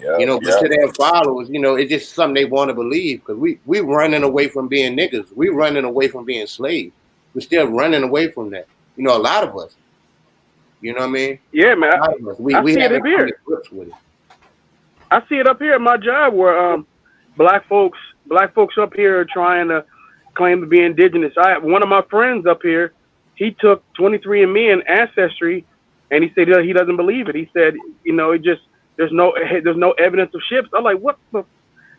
Speaker 7: But to their followers, it's just something they want to believe, because we running away from being niggas. We running away from being slaves. We're still running away from that. A lot of us. You know what I mean?
Speaker 5: Yeah, man.
Speaker 7: We
Speaker 5: see
Speaker 7: haven't
Speaker 5: it up here.
Speaker 7: grips with it.
Speaker 5: I see it up here at my job where black folks up here are trying to claim to be indigenous. One of my friends up here, he took 23andMe and Ancestry, and he said he doesn't believe it. He said, there's no evidence of ships. I'm like, what the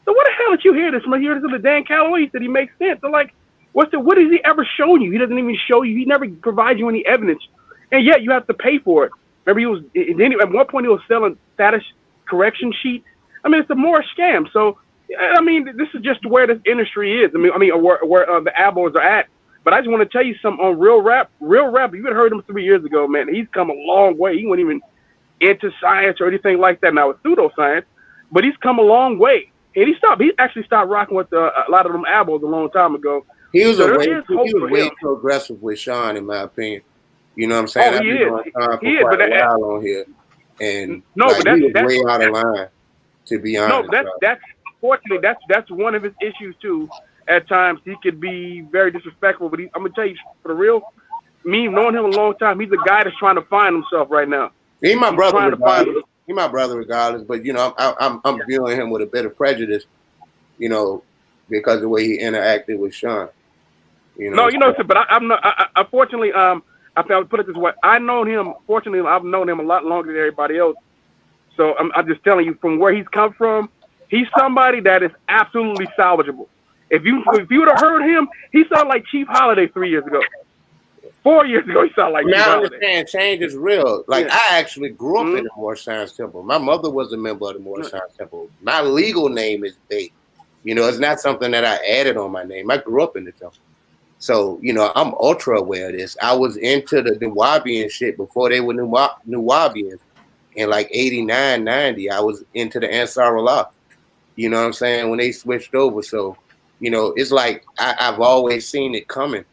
Speaker 5: hell did you hear this from? You heard this from Dan Calloway. He said he makes sense. I'm like, what has he ever shown you? He doesn't even show you. He never provides you any evidence, and yet you have to pay for it. Remember, at one point he was selling status correction sheets. I mean, it's a more scam. So, I mean, this is just where this industry is. I mean, where the Abos are at. But I just want to tell you something on Real Rap. Real Rap, you had heard him 3 years ago, man. He's come a long way. He wasn't even into science or anything like that. Now, it's pseudoscience, but he's come a long way. And he actually stopped rocking with a lot of them Abos a long time ago.
Speaker 7: He was way too aggressive with Sean, in my opinion. You know what I'm saying?
Speaker 5: Oh,
Speaker 7: I've been on Sean for quite a while on here. And he was way out of line, to be honest.
Speaker 5: No, that's unfortunately, that's one of his issues, too. At times, he could be very disrespectful, but I'm going to tell you, for the real, me knowing him a long time, he's a guy that's trying to find himself right now.
Speaker 7: He's my brother regardless. He's my brother regardless, but, I'm viewing him with a bit of prejudice, because of the way he interacted with Sean.
Speaker 5: But I'm not, unfortunately, I put it this way, I've known him a lot longer than everybody else. So I'm just telling you, from where he's come from, he's somebody that is absolutely salvageable. If you would have heard him, he sounded like Chief Holiday 3 years ago. 4 years ago, he sounded like Chief Holiday.
Speaker 7: I understand change is real. Like, I actually grew up in the Moorish Science Temple. My mother was a member of the Moorish Science Temple. My legal name is Bay. It's not something that I added on my name. I grew up in the temple. So, you know, I'm ultra aware of this. I was into the Nubian shit before they were Nubians. In like 89, 90, I was into the Ansar Allah. You know what I'm saying? When they switched over. So, you know, it's like I've always seen it coming.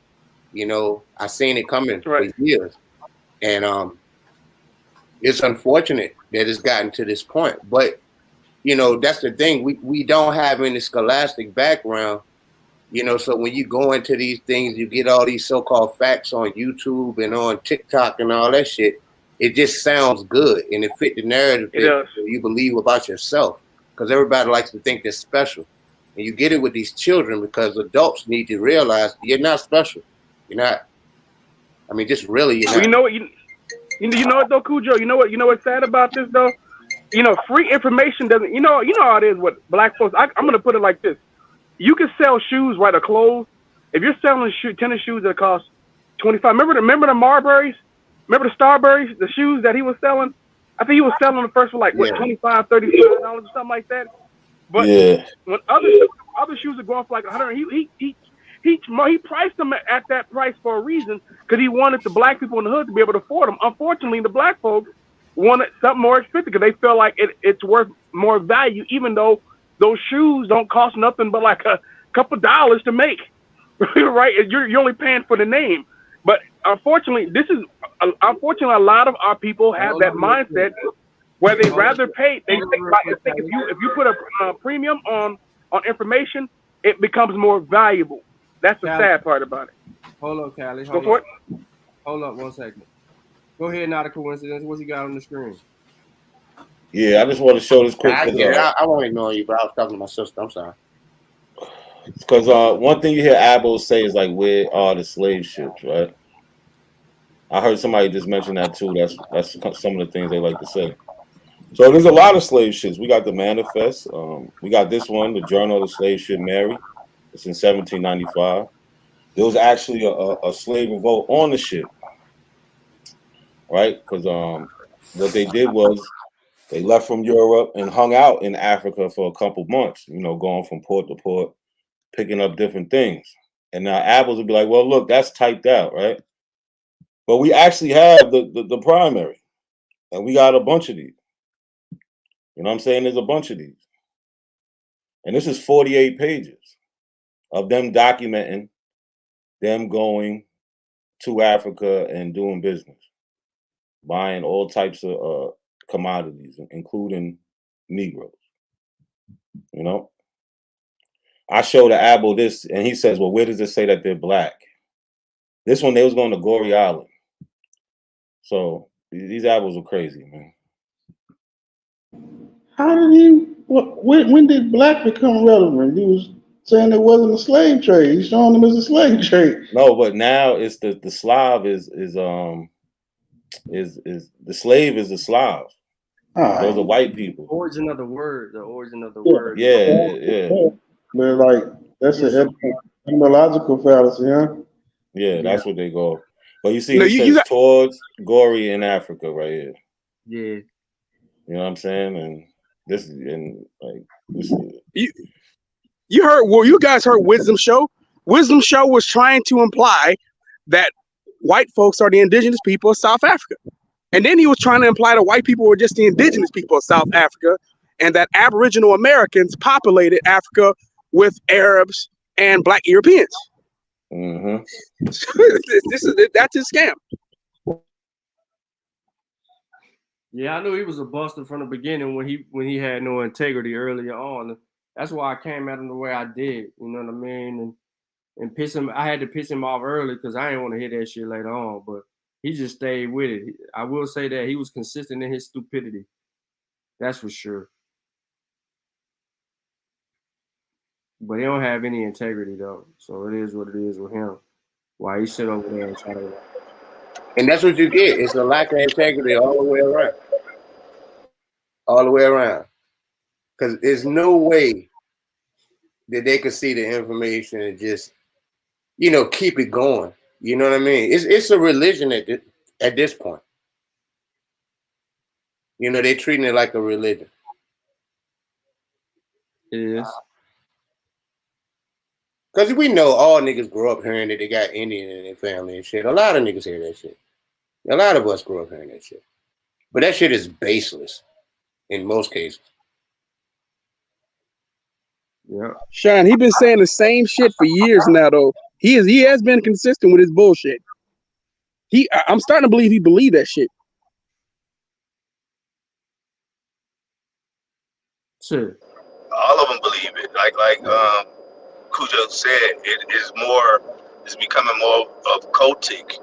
Speaker 7: You know, I've seen it coming for years. And it's unfortunate that it's gotten to this point. But, you know, that's the thing. We don't have any scholastic background. You know, so when you go into these things, you get all these so-called facts on YouTube and on TikTok and all that shit. It just sounds good and it fit the narrative that you believe about yourself. Because everybody likes to think they're special. And you get it with these children because adults need to realize you're not special. You're not. I mean, just really, you're not.
Speaker 9: You know what? You know what though, Cujo? You know what's sad about this though? You know, free information doesn't. You know how it is with black folks. I'm gonna put it like this: you can sell shoes, right, or clothes. If you're selling tennis shoes that cost $25, remember the Marburys? Remember the Starburys, the shoes that he was selling? I think he was selling the first for like what, $25, $35 or something like that. But when other shoes are going for like $100, he priced them at that price for a reason, because he wanted the black people in the hood to be able to afford them. Unfortunately, the black folks wanted something more expensive because they feel like it's worth more value, even though those shoes don't cost nothing but like a couple dollars to make. Right? You're only paying for the name. But unfortunately, a lot of our people have that mindset where they rather pay. They think if you put a premium on information, it becomes more valuable. That's the sad part about it.
Speaker 2: Hold up, Callie. Hold up 1 second. Go ahead, not a coincidence. What's he got on the screen?
Speaker 21: Yeah, I just want to show this quick.
Speaker 7: I get it. I won't ignore you, but I was talking to my sister. I'm sorry.
Speaker 21: Because one thing you hear Abbo say is like, where are the slave ships, right? I heard somebody just mention that too. That's some of the things they like to say. So there's a lot of slave ships. We got the Manifest. We got this one, the Journal of the Slave Ship Mary. It's in 1795. There was actually a slave revolt on the ship, right? Because what they did was they left from Europe and hung out in Africa for a couple months, you know, going from port to port, picking up different things. And now Apples would be like, well, look, that's typed out, right? But we actually have the primary, and we got a bunch of these. You know what I'm saying? There's a bunch of these. And this is 48 pages of them documenting them going to Africa and doing business, buying all types of commodities, including Negroes. You know? I showed Abbo this, and he says, well, where does it say that they're black? This one, they was going to Goree Island. So these Abbos are crazy, man.
Speaker 11: How did he? When did black become relevant? He was saying it wasn't a slave trade. He's showing them as a slave trade.
Speaker 21: No, but now it's the Slav is the slave is the Slav. Those are white people.
Speaker 2: The origin of the word. word.
Speaker 21: Yeah.
Speaker 11: But like that's an etymological fallacy, huh?
Speaker 21: Yeah, that's what they go. But you see, it says towards Goree in Africa right here.
Speaker 2: Yeah.
Speaker 21: You know what I'm saying? And this is
Speaker 9: You heard? Well, you guys heard Wisdom Show. Wisdom Show was trying to imply that white folks are the indigenous people of South Africa, and then he was trying to imply that white people were just the indigenous people of South Africa, and that Aboriginal Americans populated Africa with Arabs and Black Europeans.
Speaker 21: Mm-hmm.
Speaker 9: That's his scam.
Speaker 2: Yeah, I knew he was a buster from the beginning when he had no integrity earlier on. That's why I came at him the way I did. You know what I mean? And piss him. I had to piss him off early because I didn't want to hear that shit later on. But he just stayed with it. I will say that he was consistent in his stupidity. That's for sure. But he don't have any integrity though. So it is what it is with him. Why he sit over there and try to.
Speaker 7: And that's what you get. It's a lack of integrity all the way around. All the way around. Because there's no way that they could see the information and just, you know, keep it going. You know what I mean? It's a religion at this point. You know, they're treating it like a religion.
Speaker 2: It is.
Speaker 7: Because we know all niggas grow up hearing that they got Indian in their family and shit. A lot of niggas hear that shit. A lot of us grew up hearing that shit. But that shit is baseless in most cases.
Speaker 8: Yeah.
Speaker 9: Sean, he been saying the same shit for years now, though. He has been consistent with his bullshit. I'm starting to believe he believed that shit.
Speaker 8: Sure.
Speaker 13: All of them believe it. Like Cujo said, it's becoming more of cultic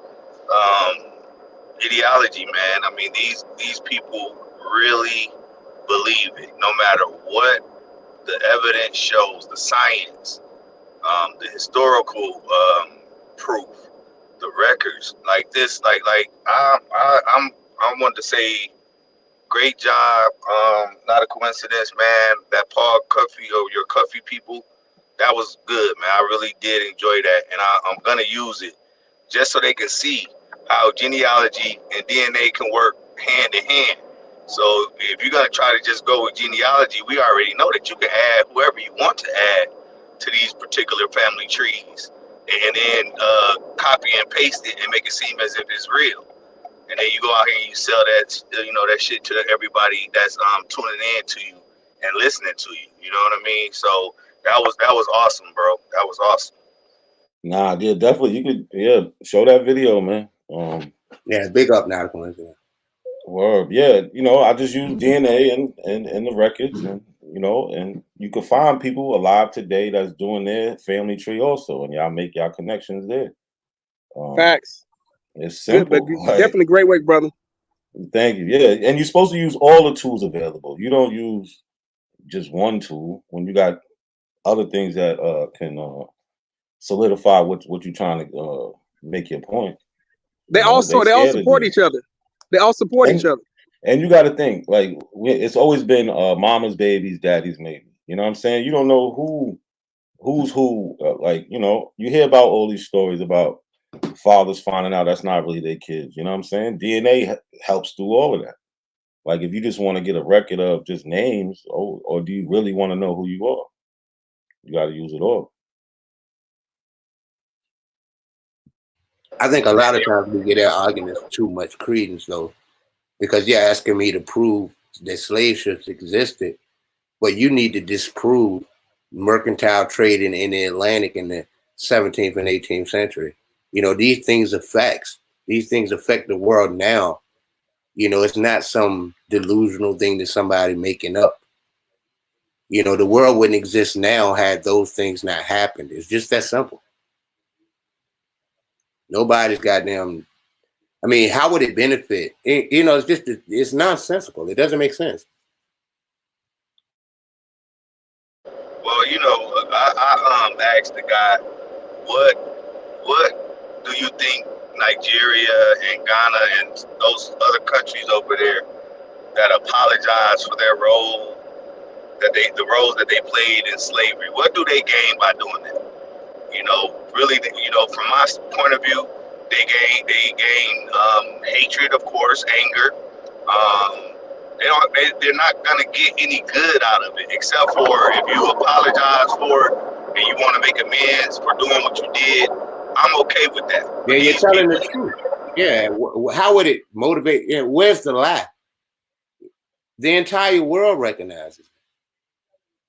Speaker 13: ideology, man. I mean, these people really believe it, no matter what the evidence shows, the science, the historical proof, the records, like this, like I want to say, great job. Not a coincidence, man. That Paul Cuffey or your Cuffey people, that was good, man. I really did enjoy that, and I'm gonna use it just so they can see how genealogy and DNA can work hand in hand. So if you're gonna try to just go with genealogy, we already know that you can add whoever you want to add to these particular family trees, and then copy and paste it and make it seem as if it's real. And then you go out here and you sell that, that shit to everybody that's tuning in to you and listening to you. You know what I mean? So that was awesome, bro. That was awesome.
Speaker 16: Nah, yeah, definitely. You could, show that video, man.
Speaker 7: Yeah, big up now. Coincidence.
Speaker 16: Word, yeah. I just use DNA and the records, and and you can find people alive today that's doing their family tree also, and y'all make y'all connections there.
Speaker 9: Facts.
Speaker 16: It's simple.
Speaker 9: Good, but definitely great work, brother.
Speaker 16: Thank you. Yeah, and you're supposed to use all the tools available. You don't use just one tool when you got other things that can solidify what you're trying to make your point.
Speaker 9: They all support each other. They all support each other.
Speaker 16: And you got to think, like, it's always been mama's babies, daddy's maybe. You know what I'm saying? You don't know who's who. You hear about all these stories about fathers finding out that's not really their kids. You know what I'm saying? DNA helps through all of that. Like, if you just want to get a record of just names, or do you really want to know who you are? You got to use it all.
Speaker 7: I think a lot of times we get our arguments too much credence, though, because you're asking me to prove that slave ships existed, but you need to disprove mercantile trade in the Atlantic in the 17th and 18th century. These things are facts. These things affect the world now. It's not some delusional thing that somebody making up. The world wouldn't exist now had those things not happened. It's just that simple. Nobody's goddamn. I mean, how would it benefit? It's nonsensical. It doesn't make sense.
Speaker 13: Well, I asked the guy, what do you think Nigeria and Ghana and those other countries over there that apologize for their role, the roles that they played in slavery, what do they gain by doing that? Really, from my point of view, they gain hatred, of course, anger. They're not gonna get any good out of it, except for if you apologize for it and you want to make amends for doing what you did. I'm okay with that.
Speaker 7: Yeah, you're telling the truth. Yeah, how would it motivate? Yeah, where's the lie? The entire world recognizes it.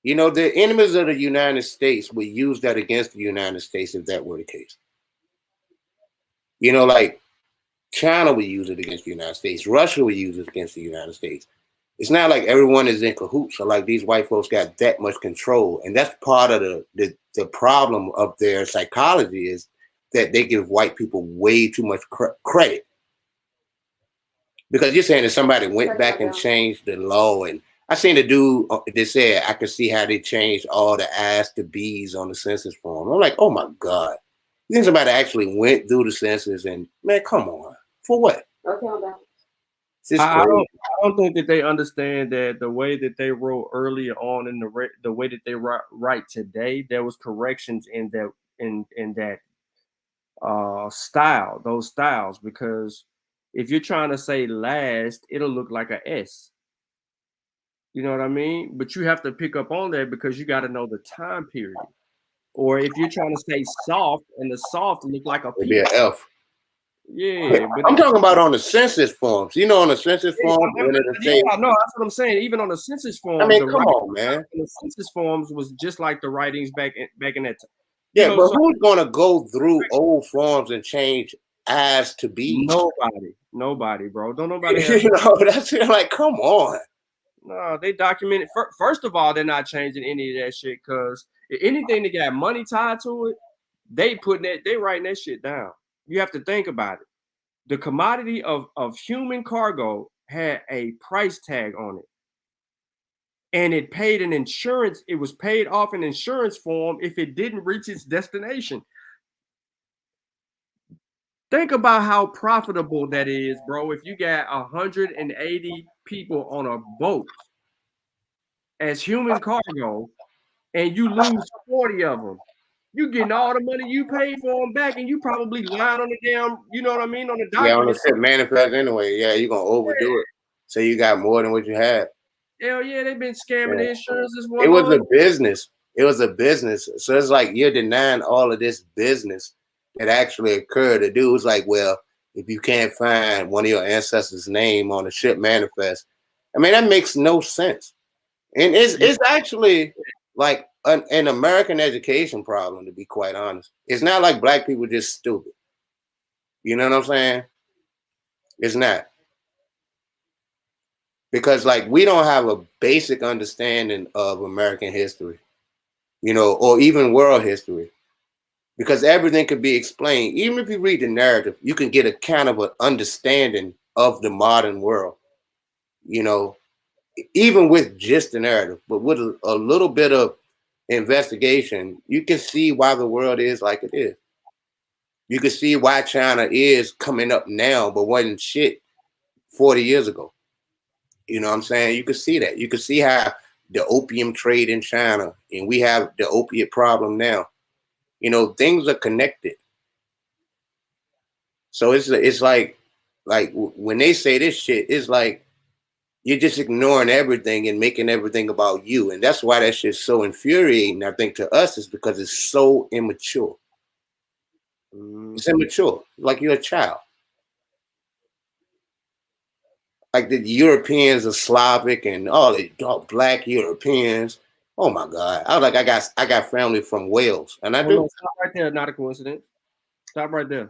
Speaker 7: The enemies of the United States would use that against the United States if that were the case. Like China would use it against the United States. Russia would use it against the United States. It's not like everyone is in cahoots or like these white folks got that much control. And that's part of the problem of their psychology is that they give white people way too much credit. Because you're saying that somebody went back and changed the law. And I seen a dude that said, I could see how they changed all the I's to B's on the census form. I'm like, oh my God. You think somebody actually went through the census and, man, come on. For what?
Speaker 8: I don't think that they understand that the way that they wrote earlier on in the way that they write today, there was corrections in that style, those styles, because if you're trying to say last, it'll look like a S. You know what I mean? But you have to pick up on that because you got to know the time period. Or if you're trying to say soft, and the soft look like a
Speaker 7: It'd be an
Speaker 8: peach.
Speaker 7: F.
Speaker 8: Yeah, but
Speaker 7: I'm talking about on the census forms. You know, on the census form, when it'll
Speaker 8: yeah,
Speaker 7: say,
Speaker 8: no, that's what I'm saying. Even on the census forms,
Speaker 7: I mean,
Speaker 8: the
Speaker 7: come on, man.
Speaker 8: the census forms was just like the writings back in that time.
Speaker 7: Yeah, but who's gonna go through old forms and change I's to B's?
Speaker 8: Nobody, bro. Don't nobody have.
Speaker 7: You know, that's like, come on.
Speaker 8: No, they documented. First of all, they're not changing any of that shit because anything that got money tied to it, they writing that shit down. You have to think about it. The commodity of human cargo had a price tag on it. And it paid an insurance, it was paid off in insurance form if it didn't reach its destination. Think about how profitable that is, bro. If you got 180 people on a boat as human cargo and you lose 40 of them, you getting all the money you paid for them back, and you probably lying on the damn, you know what I mean, on the document.
Speaker 7: Yeah, on the ship manifest anyway. Yeah, you're gonna overdo it. So you got more than what you had.
Speaker 8: Hell yeah, they've been scamming the insurances.
Speaker 7: It was a business. It was a business. So it's like you're denying all of this business that actually occurred. The dude was like, well, if you can't find one of your ancestors' name on the ship manifest, I mean, that makes no sense. And it's actually like an American education problem, to be quite honest. It's not like black people just stupid. You know what I'm saying? It's not. Because like we don't have a basic understanding of American history, you know, or even world history, because everything could be explained. Even if you read the narrative, you can get a kind of an understanding of the modern world, you know, even with just the narrative. But with a little bit of investigation, you can see why the world is like it is. You can see why China is coming up now, but wasn't shit 40 years ago. You know what I'm saying? You can see that. You can see how the opium trade in China, and we have the opiate problem now. You know, things are connected. So it's like when they say this shit, it's like you're just ignoring everything and making everything about you. And that's why that shit's so infuriating, I think, to us, is because it's so immature. It's immature, like you're a child. Like the Europeans are Slavic and all the dark black Europeans. Oh my God. I was like, I got family from Wales. And I do.
Speaker 8: No, stop right there, not a coincidence. Stop right there.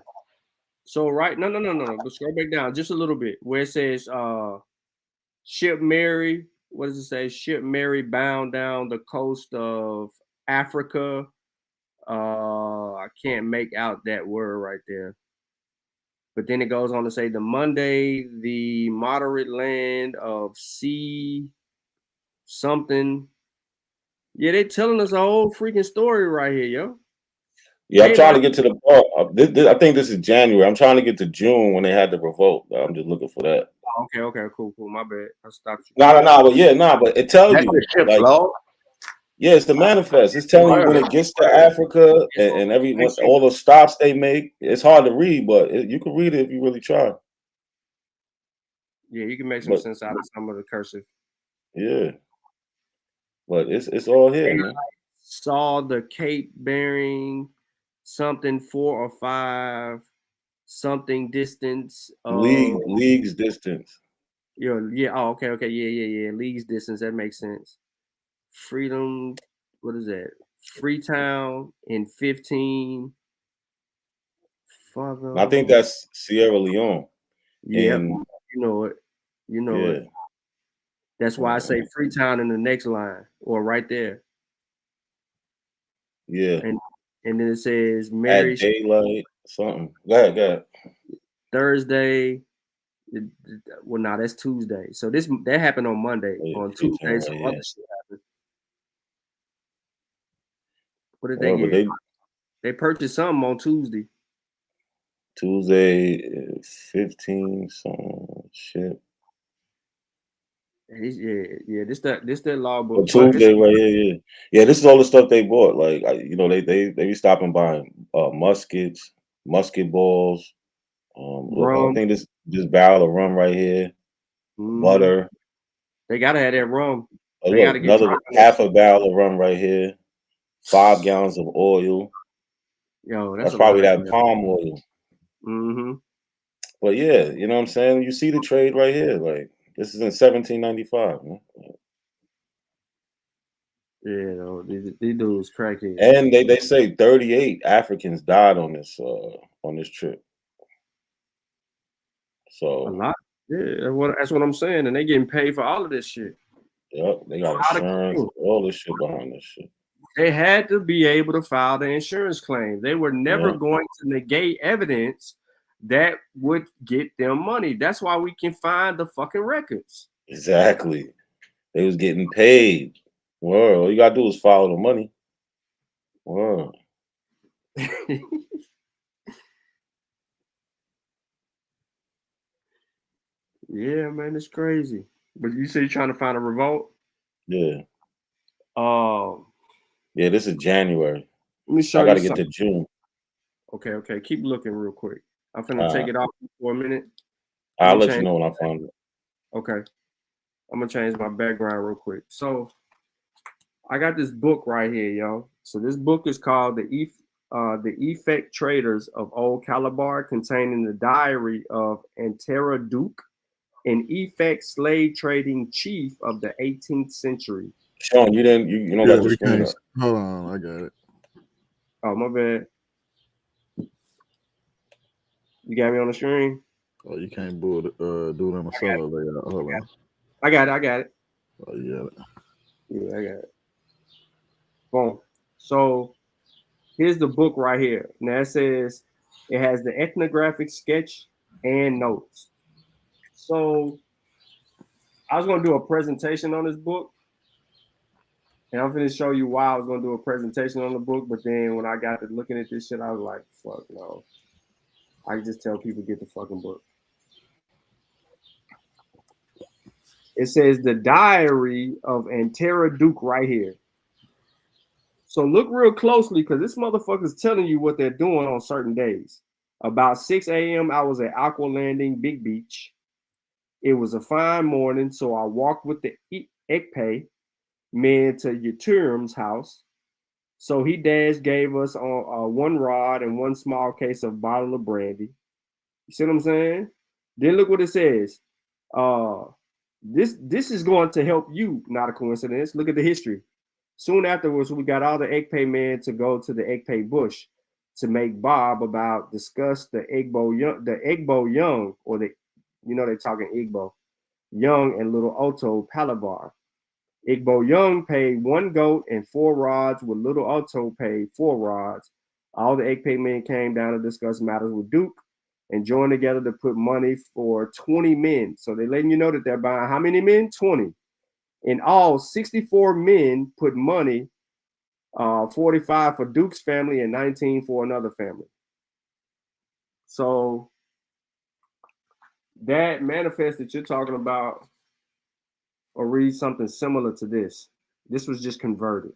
Speaker 8: So no. Let's scroll back down just a little bit where it says ship Mary. What does it say? Ship Mary bound down the coast of Africa. I can't make out that word right there. But then it goes on to say the Monday, the moderate land of sea something. Yeah, they telling us a whole freaking story right here, yo.
Speaker 16: Yeah, I'm trying to get to the part. I think this is January. I'm trying to get to June when they had the revolt. I'm just looking for that.
Speaker 8: Okay, cool. My bad. I stopped you.
Speaker 16: But it tells you. Like, yeah, it's the manifest. It's telling you when it gets to Africa and all the stops they make. It's hard to read, but you can read it if you really try.
Speaker 8: Yeah, you can make some sense out of some of the cursive.
Speaker 16: Yeah, but it's all here, man.
Speaker 8: Saw the Cape bearing something 4 or 5 something distance.
Speaker 16: Leagues distance.
Speaker 8: Yeah. Oh, okay. Yeah. Leagues distance. That makes sense. Freedom. What is that? Freetown in 15.
Speaker 16: I think that's Sierra Leone.
Speaker 8: Yeah, you know it. It. That's why I say Freetown in the next line or right there.
Speaker 16: Yeah.
Speaker 8: And then it says Mary
Speaker 16: at daylight something. Go ahead.
Speaker 8: Thursday. Well, no, that's Tuesday. So that happened on Monday. On Tuesday, some other shit happened. What did they get? They purchased something on Tuesday.
Speaker 16: Tuesday, 15 some shit.
Speaker 8: Yeah. This that law book.
Speaker 16: Tuesday, right here. Yeah. This is all the stuff they bought. Like, they be stopping buying muskets, musket balls. I think this barrel of rum right here, butter.
Speaker 8: They gotta have that rum.
Speaker 16: Look, another half a barrel of rum right here.
Speaker 21: 5 gallons of oil.
Speaker 8: Yo,
Speaker 21: that's probably that palm oil.
Speaker 8: Mm-hmm.
Speaker 21: But yeah, you know what I'm saying? You see the trade right here. Like, this is in 1795, man.
Speaker 8: Yeah, no, these dudes crackheads.
Speaker 21: And they say 38 Africans died on this trip. So
Speaker 8: a lot. Yeah, that's what I'm saying. And they getting paid for all of this shit.
Speaker 21: Yep, they got insurance, all this shit behind this shit.
Speaker 8: They had to be able to file the insurance claim. They were never going to negate evidence that would get them money. That's why we can find the fucking records.
Speaker 21: Exactly. They was getting paid. Well, all you gotta do is follow the money. Wow.
Speaker 8: Yeah, man, it's crazy. But you say you're trying to find a revolt?
Speaker 21: Yeah.
Speaker 8: Yeah,
Speaker 21: this is January.
Speaker 8: Let me show
Speaker 21: I gotta
Speaker 8: you
Speaker 21: get to June.
Speaker 8: Okay. Keep looking real quick. I'm finna take it off for a minute.
Speaker 21: I'll let you know when I find it.
Speaker 8: Okay. I'm gonna change my background real quick. So I got this book right here, yo. So this book is called The Effect Traders of Old Calabar, containing the diary of Antera Duke, an effect slave trading chief of the 18th century.
Speaker 21: Sean, you don't got your screen up.
Speaker 20: Hold on, I got it.
Speaker 8: Oh, my bad. You got me on the screen?
Speaker 20: Oh, you can't do it on the solo layout. Hold on.
Speaker 8: I got it.
Speaker 20: Oh, you got it.
Speaker 8: Yeah, I got it. Boom. So here's the book right here. Now it says it has the ethnographic sketch and notes. So I was going to do a presentation on this book. And I'm going to show you why I was going to do a presentation on the book. But then when I got to looking at this shit, I was like, fuck no. I can just tell people get the fucking book. It says the diary of Antera Duke right here. So look real closely because this motherfucker's telling you what they're doing on certain days. About 6 a.m., I was at Aqua Landing, Big Beach. It was a fine morning, so I walked with the Ekpe men to Yaturim's house. So he gave us one rod and one small case of bottle of brandy. You see what I'm saying? Then look what it says. This is going to help you, not a coincidence. Look at the history. Soon afterwards, we got all the Ekpe men to go to the Ekpe bush to make Bob discuss the Igbo Young, or they're talking Igbo, Young and Little Otto Palabar. Igbo Young paid 1 goat and 4 rods, with Little Otto paid 4 rods. All the Ekpe men came down to discuss matters with Duke and joined together to put money for 20 men. So they're letting you know that they're buying how many men? 20. In all, 64 men put money, 45 for Duke's family and 19 for another family. So that manifest that you're talking about, or read something similar to this. This was just converted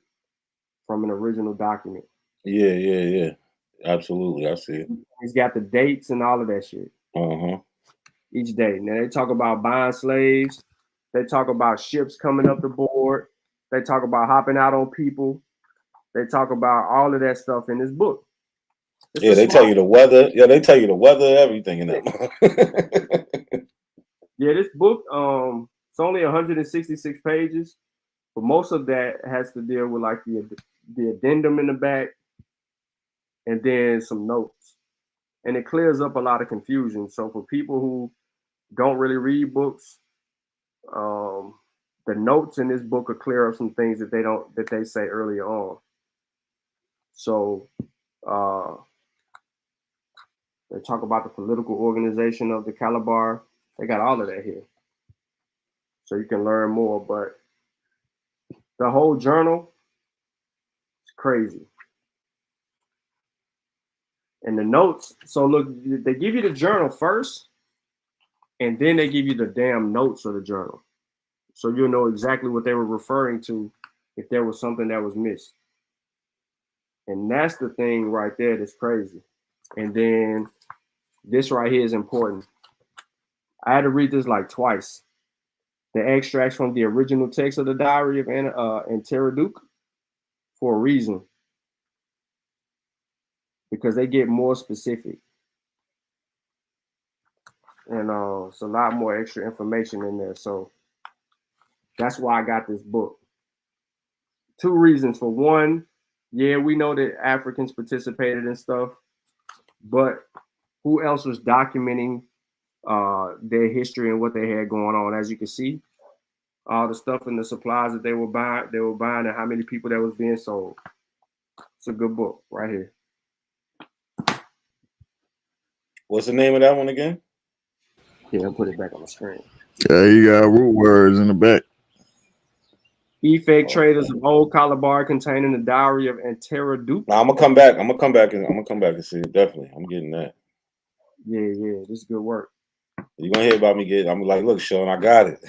Speaker 8: from an original document.
Speaker 21: Yeah. Absolutely, I see it.
Speaker 8: He's got the dates and all of that shit. Each day. Now they talk about buying slaves. They talk about ships coming up the board. They talk about hopping out on people. They talk about all of that stuff in this book.
Speaker 21: They tell you the weather. Yeah, they tell you the weather, everything in that.
Speaker 8: Yeah, this book, it's only 166 pages, but most of that has to deal with like the addendum in the back and then some notes. And it clears up a lot of confusion. So for people who don't really read books, the notes in this book will clear up some things that they say earlier on. So they talk about the political organization of the Calabar. They got all of that here. So you can learn more, but the whole journal is crazy. And the notes, so look, they give you the journal first, and then they give you the damn notes of the journal. So you'll know exactly what they were referring to if there was something that was missed. And that's the thing right there that's crazy. And then this right here is important. I had to read this like twice. The extracts from the original text of the diary of Antera Duke for a reason.
Speaker 6: because they get more specific. And it's a lot more extra information in there. So that's why I got this book. 2 reasons. For one, yeah, we know that Africans participated in stuff, but who else was documenting their history and what they had going on? As you can see, all the stuff and the supplies that they were buying and how many people that was being sold. It's a good book right here.
Speaker 21: What's the name of that one again?
Speaker 6: Yeah, I'll put it back on the screen.
Speaker 20: Yeah, you got root words in the back.
Speaker 6: Effect traders of old Calabar containing the diary of Antera Duke.
Speaker 21: Nah, I'm gonna come back and see it. Definitely, I'm getting that.
Speaker 6: Yeah, this is good work.
Speaker 21: You're gonna hear about me getting. I'm like, look, Sean, I got it.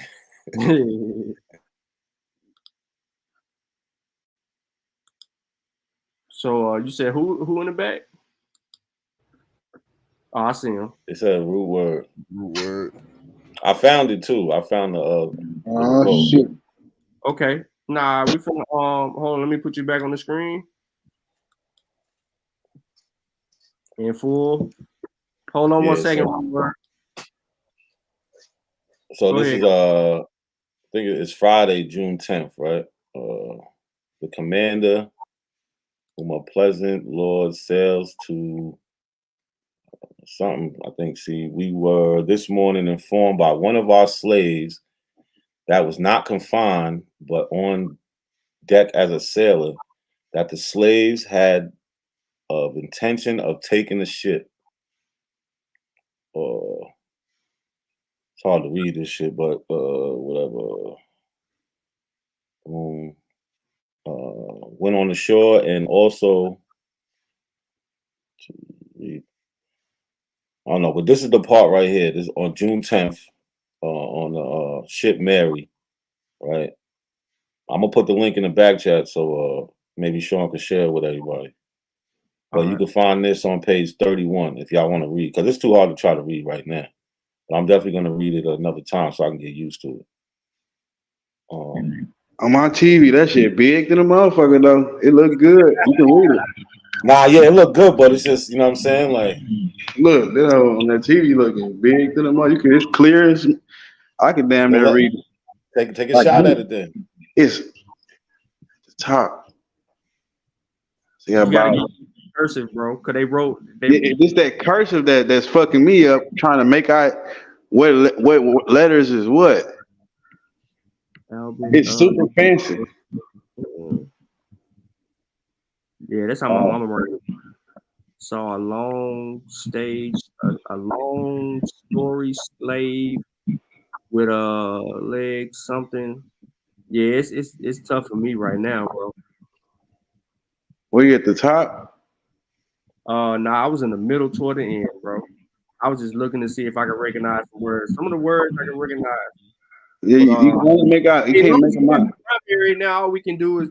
Speaker 6: So you said who in the back? Oh, I see him.
Speaker 21: It said root word.
Speaker 20: Root word.
Speaker 21: I found it too. I found the.
Speaker 20: Oh shit.
Speaker 6: Okay. Nah, we finna hold on. Let me put you back on the screen. In full. Hold on 1 second.
Speaker 21: So this is I think it's Friday, June 10th, right? The commander, whom a pleasant Lord sails to something. I think. See, we were this morning informed by one of our slaves that was not confined but on deck as a sailor that the slaves had of intention of taking the ship. It's hard to read this shit, but whatever. Went on the shore and also I don't know, but this is the part right here. This is on June 10th on the ship Mary, right? I'm gonna put the link in the back chat so maybe Sean can share it with everybody. But you can find this on page 31 if y'all want to read, because it's too hard to try to read right now. But I'm definitely gonna read it another time so I can get used to it.
Speaker 11: On my TV, that shit big than a motherfucker though. It look good. You can read it.
Speaker 21: Nah, yeah, it look good, but it's just, you know what I'm saying? Like,
Speaker 11: look, you know, on that TV looking big than a motherfucker. You can, it's clear as I can damn near read it.
Speaker 21: Take a shot at it then.
Speaker 11: It's the top. See how
Speaker 6: You gotta
Speaker 11: about
Speaker 6: get cursive, bro. Cause they wrote.
Speaker 11: It's that cursive that's fucking me up, trying to make out what letters is what. It's super fancy.
Speaker 6: Yeah, that's how my mama wrote. Saw a long story slave with a leg something. Yeah, it's tough for me right now, bro.
Speaker 11: Were you at the top?
Speaker 6: Nah, I was in the middle toward the end, bro. I was just looking to see if I could recognize the words. Some of the words I can recognize.
Speaker 11: Yeah, you can only make out. You can't make them out.
Speaker 6: Primary now, all we can do is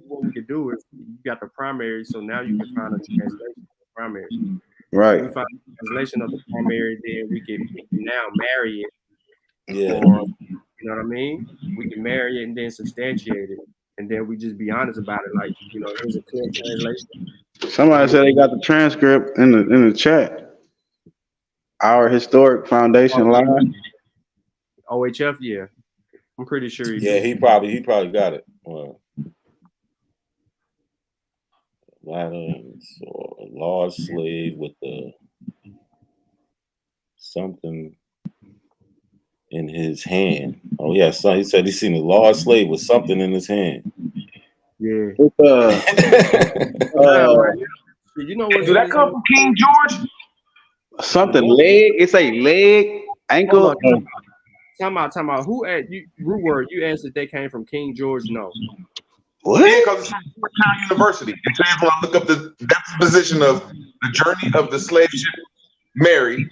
Speaker 6: what we can do is you got the primary, so now you can find a translation of the primary.
Speaker 11: Right.
Speaker 6: We find a translation of the primary, then we can now marry it.
Speaker 21: Yeah.
Speaker 6: Or, you know what I mean? We can marry it and then substantiate it, and then we just be honest about it. Like, you know, there's a clear translation.
Speaker 11: Somebody said they got the transcript in the chat. Our historic foundation live.
Speaker 6: OHF, yeah. I'm pretty sure
Speaker 21: he probably got it. So a large slave with something in his hand. Oh yeah, so he said he seen a large slave with something in his hand.
Speaker 6: Yeah.
Speaker 11: With,
Speaker 6: you know what?
Speaker 19: Did that come from King George?
Speaker 11: Something leg. It's a leg, ankle.
Speaker 6: Time out. Who at you? Root word. You asked if they came from King George. No.
Speaker 11: What?
Speaker 19: Yeah, because it's from Georgetown University. It tells you when I look up the deposition of the journey of the slave ship Mary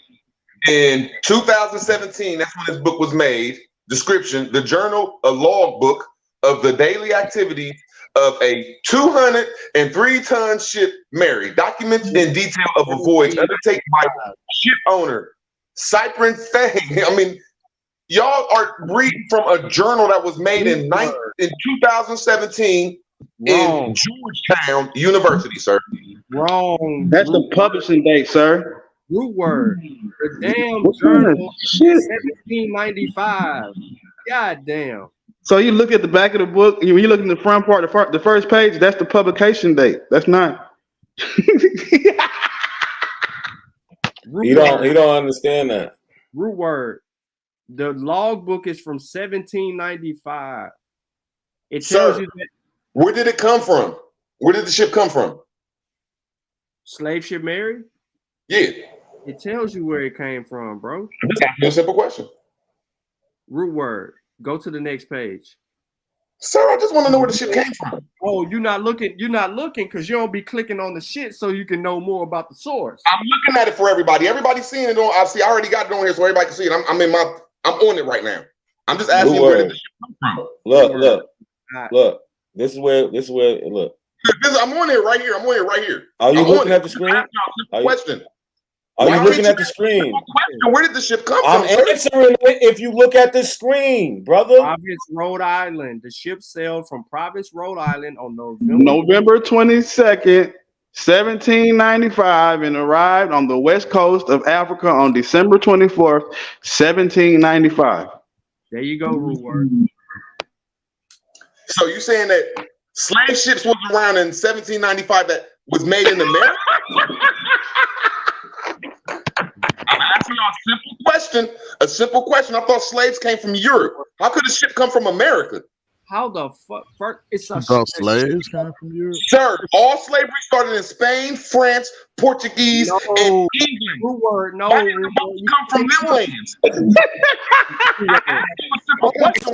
Speaker 19: in 2017. That's when this book was made. Description: the journal, a log book of the daily activities of a 203-ton ship Mary. Documents in detail of a voyage undertaken by ship owner Cyprian Fang. I mean, y'all are reading from a journal that was made in 2017 in Georgetown University, sir.
Speaker 2: Wrong.
Speaker 11: That's the publishing date, sir.
Speaker 2: Root word. The damn
Speaker 11: What kind of
Speaker 2: journal.
Speaker 11: shit?
Speaker 2: 1795. God damn.
Speaker 11: So you look at the back of the book, when you look in the front part, the first page, that's the publication date. That's not.
Speaker 21: He don't understand that.
Speaker 2: Root word. The logbook is from 1795. It tells you that.
Speaker 23: Where did it come from? Where did the ship come from?
Speaker 2: Slave ship Mary?
Speaker 23: Yeah.
Speaker 2: It tells you where it came from, bro.
Speaker 23: Just asking a simple question.
Speaker 2: Root word. Go to the next page.
Speaker 23: Sir, I just want to know where the ship came from.
Speaker 2: Oh, you're not looking because you don't be clicking on the shit so you can know more about the source.
Speaker 23: I'm looking at it for everybody. Everybody's seeing it on. I already got it on here so everybody can see it. I'm on it right now. I'm just asking where did the ship come from.
Speaker 21: Look. This is where look.
Speaker 23: I'm on it right here.
Speaker 21: Are you looking at the screen?
Speaker 23: Question.
Speaker 21: Are you looking at the screen?
Speaker 23: Where did the ship come
Speaker 21: I'm
Speaker 23: from?
Speaker 21: answering it if you look at the screen, brother.
Speaker 2: Providence, Rhode Island. The ship sailed from Providence, Rhode Island on
Speaker 11: November 22nd, 1795, and arrived on the west coast of Africa on December 24th, 1795.
Speaker 2: There you go, root word.
Speaker 23: So you saying that slave ships was around in 1795 that was made in America? I'm asking y'all a simple question. I thought slaves came from Europe. How could a ship come from America?
Speaker 2: How the fuck? It's a
Speaker 20: slaves came from Europe.
Speaker 23: Sir, all slavery started in Spain, France, Portuguese, and England.
Speaker 2: Root word, no.
Speaker 23: Why did the boats come from them lands? Why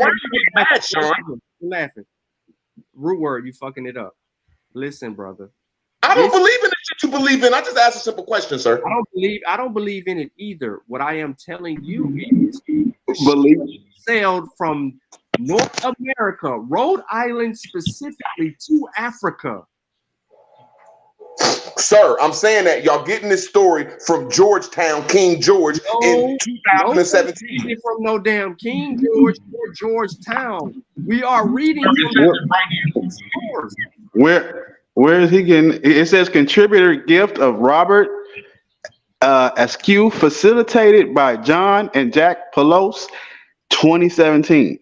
Speaker 23: are you getting mad, Sean?
Speaker 2: Laughing. Root word, you fucking it up. Listen, brother.
Speaker 23: I don't believe in the shit you believe in. I just asked a simple question, sir.
Speaker 2: I don't believe in it either. What I am telling you is sailed from North America, Rhode Island specifically, to Africa.
Speaker 23: Sir, I'm saying that y'all getting this story from Georgetown, King George, in 2017.
Speaker 2: No, from no damn King George or Georgetown. We are reading from
Speaker 11: Where is he getting? It says contributor gift of Robert Askew, facilitated by John and Jack Pelosi, 2017.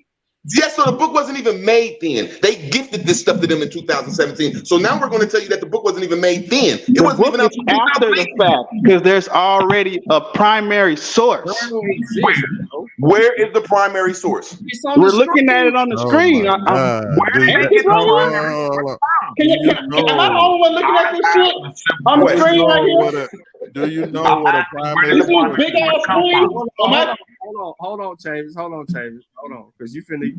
Speaker 23: Yes, so the book wasn't even made then. They gifted this stuff to them in 2017. So now we're going to tell you that the book wasn't even made then. It wasn't even out
Speaker 11: after the fact because there's already a primary source.
Speaker 23: Where is the primary source?
Speaker 11: We're looking at it on the screen.
Speaker 23: Where did it get the primary source from?
Speaker 11: Am I the only one looking at this shit on the screen right here?
Speaker 20: Do you know what a primary
Speaker 11: This is big ass screen.
Speaker 2: Hold on, Chavis. Hold on, because you finna.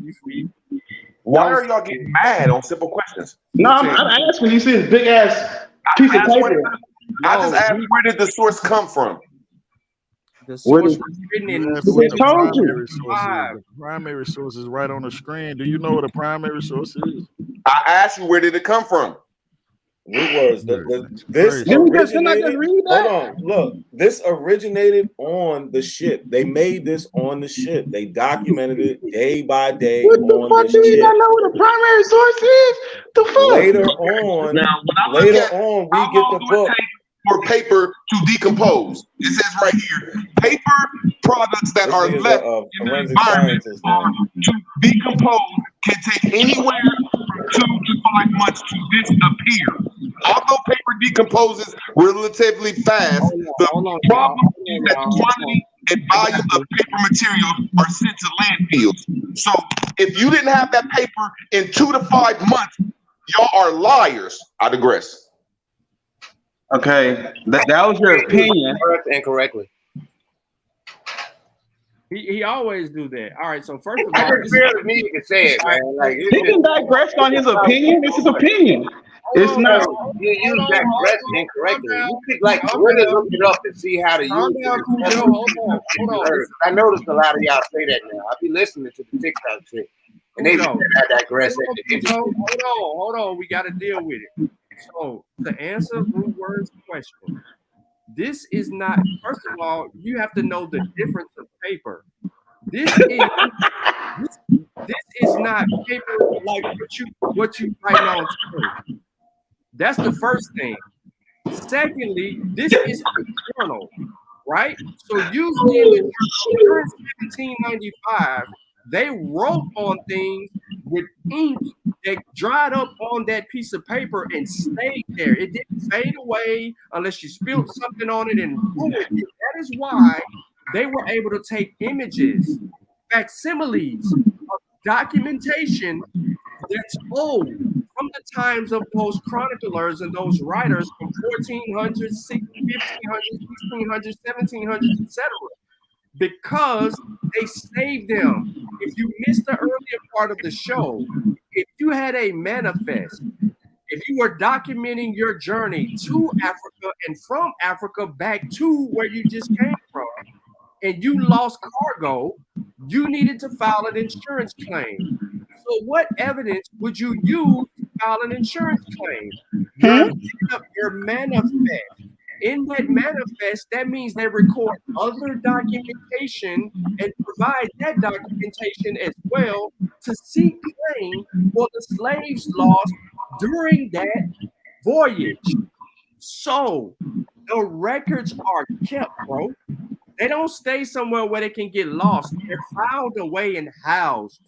Speaker 23: Why are y'all getting mad on simple questions?
Speaker 11: No, I'm asking. You see this big ass piece of paper.
Speaker 23: I just asked, where did the source come from?
Speaker 2: The source was written in.
Speaker 20: The primary source is right on the screen. Do you know what a primary source is?
Speaker 23: I asked you, where did it come from?
Speaker 21: This originated. Hold on, look. This originated on the ship. They made this on the ship. They documented it day by day.
Speaker 11: What the fuck do you not know what a primary source is? The fuck?
Speaker 23: Later on, we get the book. For paper to decompose. It says right here, paper products that are left in the environment to decompose can take anywhere from 2 to 5 months to disappear. Although paper decomposes relatively fast, the problem is that quantity and volume of paper materials are sent to landfills. So if you didn't have that paper in 2 to 5 months, y'all are liars. I digress.
Speaker 11: Okay, that was your opinion.
Speaker 7: Incorrectly.
Speaker 2: He always do that. All right, so first of
Speaker 7: I
Speaker 2: all,
Speaker 7: just feel the need to say it, man. Like,
Speaker 11: He can digress on his opinion. It's his opinion. It's not.
Speaker 7: You digress incorrectly. You could really look it up and see how to use it.
Speaker 2: Hold on.
Speaker 7: I noticed a lot of y'all say that now. I be listening to the TikTok shit, and they digress.
Speaker 2: Hold on. We got to deal with it. So to answer Root Word's question, this is not. First of all, you have to know the difference of paper. This is not paper like what you write on screen. That's the first thing. Secondly, this is a journal, right? So usually in the 1795, they wrote on things with ink that dried up on that piece of paper and stayed there. It didn't fade away unless you spilled something on it and ruined it. That is why they were able to take images, facsimiles of documentation that's old from the times of those chroniclers and those writers from 1400s, 1500s, 1600s, 1700s, etc. Because they saved them. If you missed the earlier part of the show, if you had a manifest, if you were documenting your journey to Africa and from Africa back to where you just came from, and you lost cargo, you needed to file an insurance claim. So what evidence would you use to file an insurance claim? Your manifest. In that manifest, that means they record other documentation and provide that documentation as well to seek claim for the slaves lost during that voyage. So the records are kept, bro. They don't stay somewhere where they can get lost. They're filed away and housed.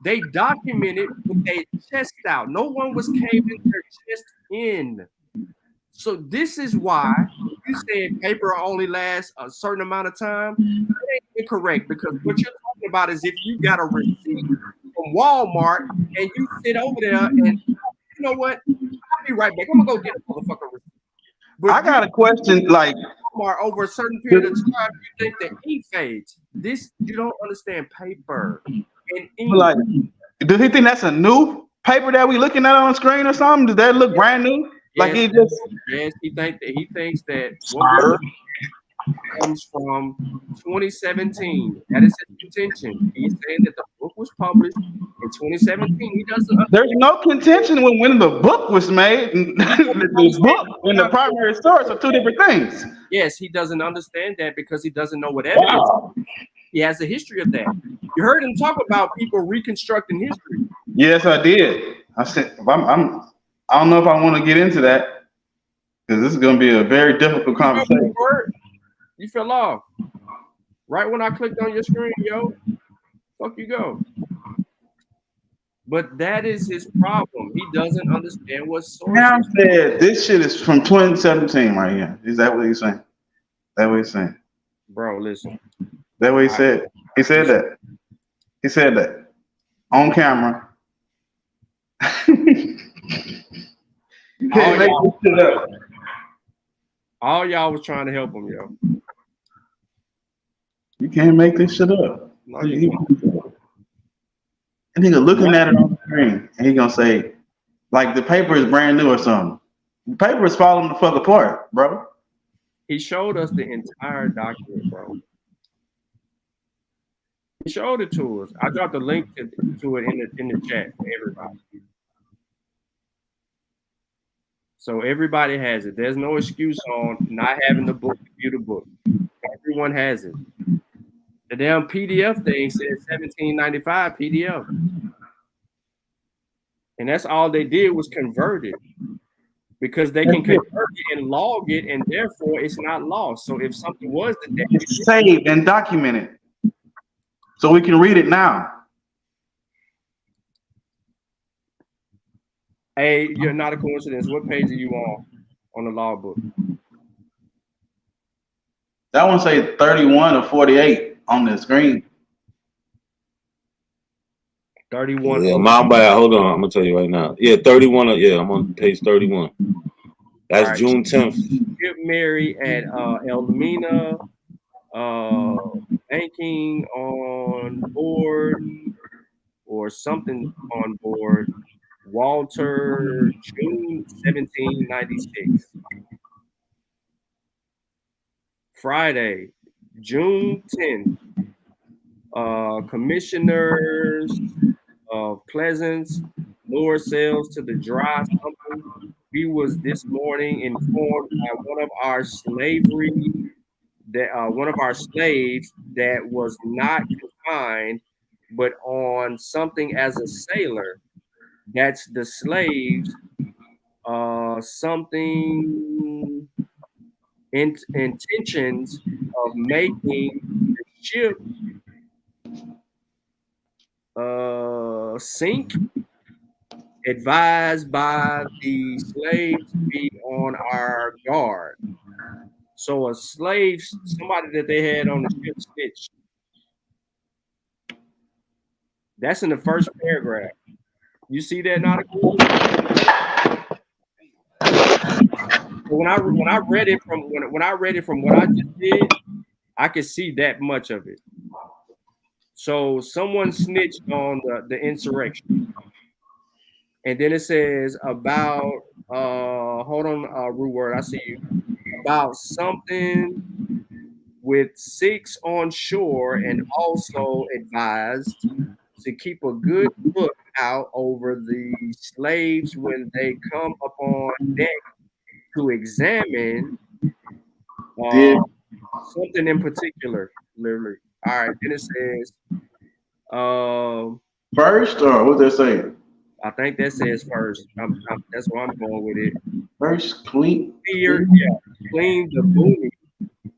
Speaker 2: They documented with their chest out. No one was caving their chest in. So this is why you said paper only lasts a certain amount of time. That ain't incorrect, because what you're talking about is if you got a receipt from Walmart and you sit over there and you know what? I'll be right back. I'm gonna go get a motherfucking receipt. But
Speaker 11: I got a question. Like,
Speaker 2: over a certain period of time, you think the ink fades. This, you don't understand paper and ink.
Speaker 11: like, does he think that's a new paper that we looking at on the screen or something? Does that look brand new? Like he just
Speaker 2: he thinks that what comes from 2017. That is his contention. He's saying that the book was published in 2017. He doesn't.
Speaker 11: There's no contention when the book was made. The book and the primary source are two different things.
Speaker 2: Yes, he doesn't understand that because he doesn't know what evidence. He has a history of that. You heard him talk about people reconstructing history.
Speaker 11: Yes, I did. I said I don't know if I want to get into that because this is going to be a very difficult conversation.
Speaker 2: You fell off right when I clicked on your screen, yo. Fuck you go. But that is his problem. He doesn't understand what source.
Speaker 11: Now said this shit is from 2017 right here. Is that what he's saying? That what he's saying?
Speaker 2: Bro, listen.
Speaker 11: That what he said. He said that. He said that on camera.
Speaker 2: All y'all was trying to help him, yo.
Speaker 11: You can't make this shit up.
Speaker 2: No,
Speaker 11: and nigga looking at it on the screen, and he gonna say, like the paper is brand new or something. The paper is falling the fuck apart, bro.
Speaker 2: He showed us the entire document, bro. He showed it to us. I dropped a link to it in the chat for everybody. So everybody has it. There's no excuse on not having the book, view the book. Everyone has it. The damn PDF thing says 1795 PDF. And that's all they did was convert it. Because they can convert it and log it, and therefore it's not lost. So if something was the damage,
Speaker 11: it's saved and documented. So we can read it now.
Speaker 2: Hey, you're not a coincidence. What page are you on the law book?
Speaker 11: That one say 31 or 48 on the screen.
Speaker 2: 31.
Speaker 16: Yeah, my bad. Hold on. I'm gonna tell you right now. Yeah, 31. Yeah, I'm on page 31. That's right. June 10th.
Speaker 2: Get married at Elmina, banking on board or something on board. Walter, June 1796. Friday, June 10th. Commissioners of Pleasance lower sales to the dry something. We was this morning informed by one of our slaves that was not confined, but on something as a sailor. That's the slaves. Something
Speaker 8: intentions of making the ship sink, advised by the slaves to be on our guard. So a slave, somebody that they had on the ship snitched. That's in the first paragraph. You see that, Nautical? When I read it from what I just did, I could see that much of it. So someone snitched on the insurrection. And then it says about hold on, Rue Word, I see you. About something with 6 on shore, and also advised to keep a good look out over the slaves when they come upon deck to examine something in particular. Literally. All right, then it says
Speaker 11: first, or what they're saying?
Speaker 8: I think that says first. That's where I'm going with it.
Speaker 11: First, clean
Speaker 8: the boom.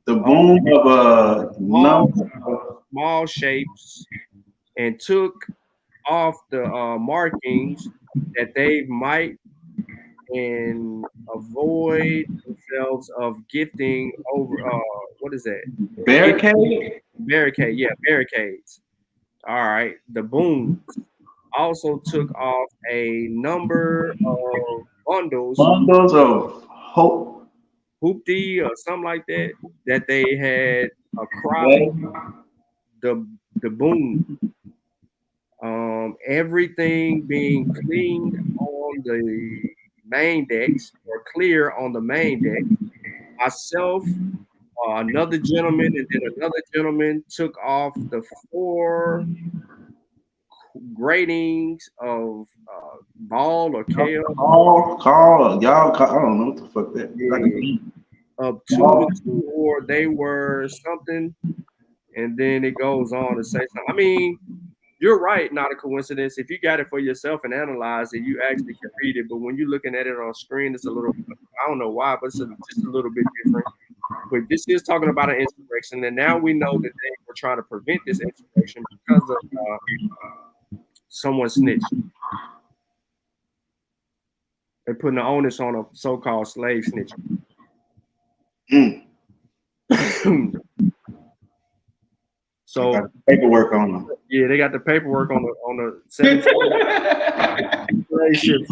Speaker 11: The boom of
Speaker 8: small shapes, and took off the markings that they might and avoid themselves of gifting over what is that?
Speaker 11: Barricade?
Speaker 8: Barricade, yeah, barricades. All right. The booms also took off a number of bundles
Speaker 11: of
Speaker 8: hoopty or something like that they had across the boom. Everything being cleaned on the main decks or clear on the main deck. Myself, another gentleman, and then another gentleman took off the 4 gratings of ball or kale.
Speaker 11: Y'all, I don't know what the fuck that.
Speaker 8: Yeah. Up 2 or they were something, and then it goes on to say something. I mean, you're right, not a coincidence. If you got it for yourself and analyze it, you actually can read it. But when you're looking at it on screen, it's a little, I don't know why, but it's just a little bit different. But this is talking about an insurrection, and now we know that they were trying to prevent this insurrection because of someone snitched. They're putting the onus on a so-called slave snitch. So
Speaker 11: got paperwork on them.
Speaker 8: Yeah, they got the paperwork on the 17 slave ships.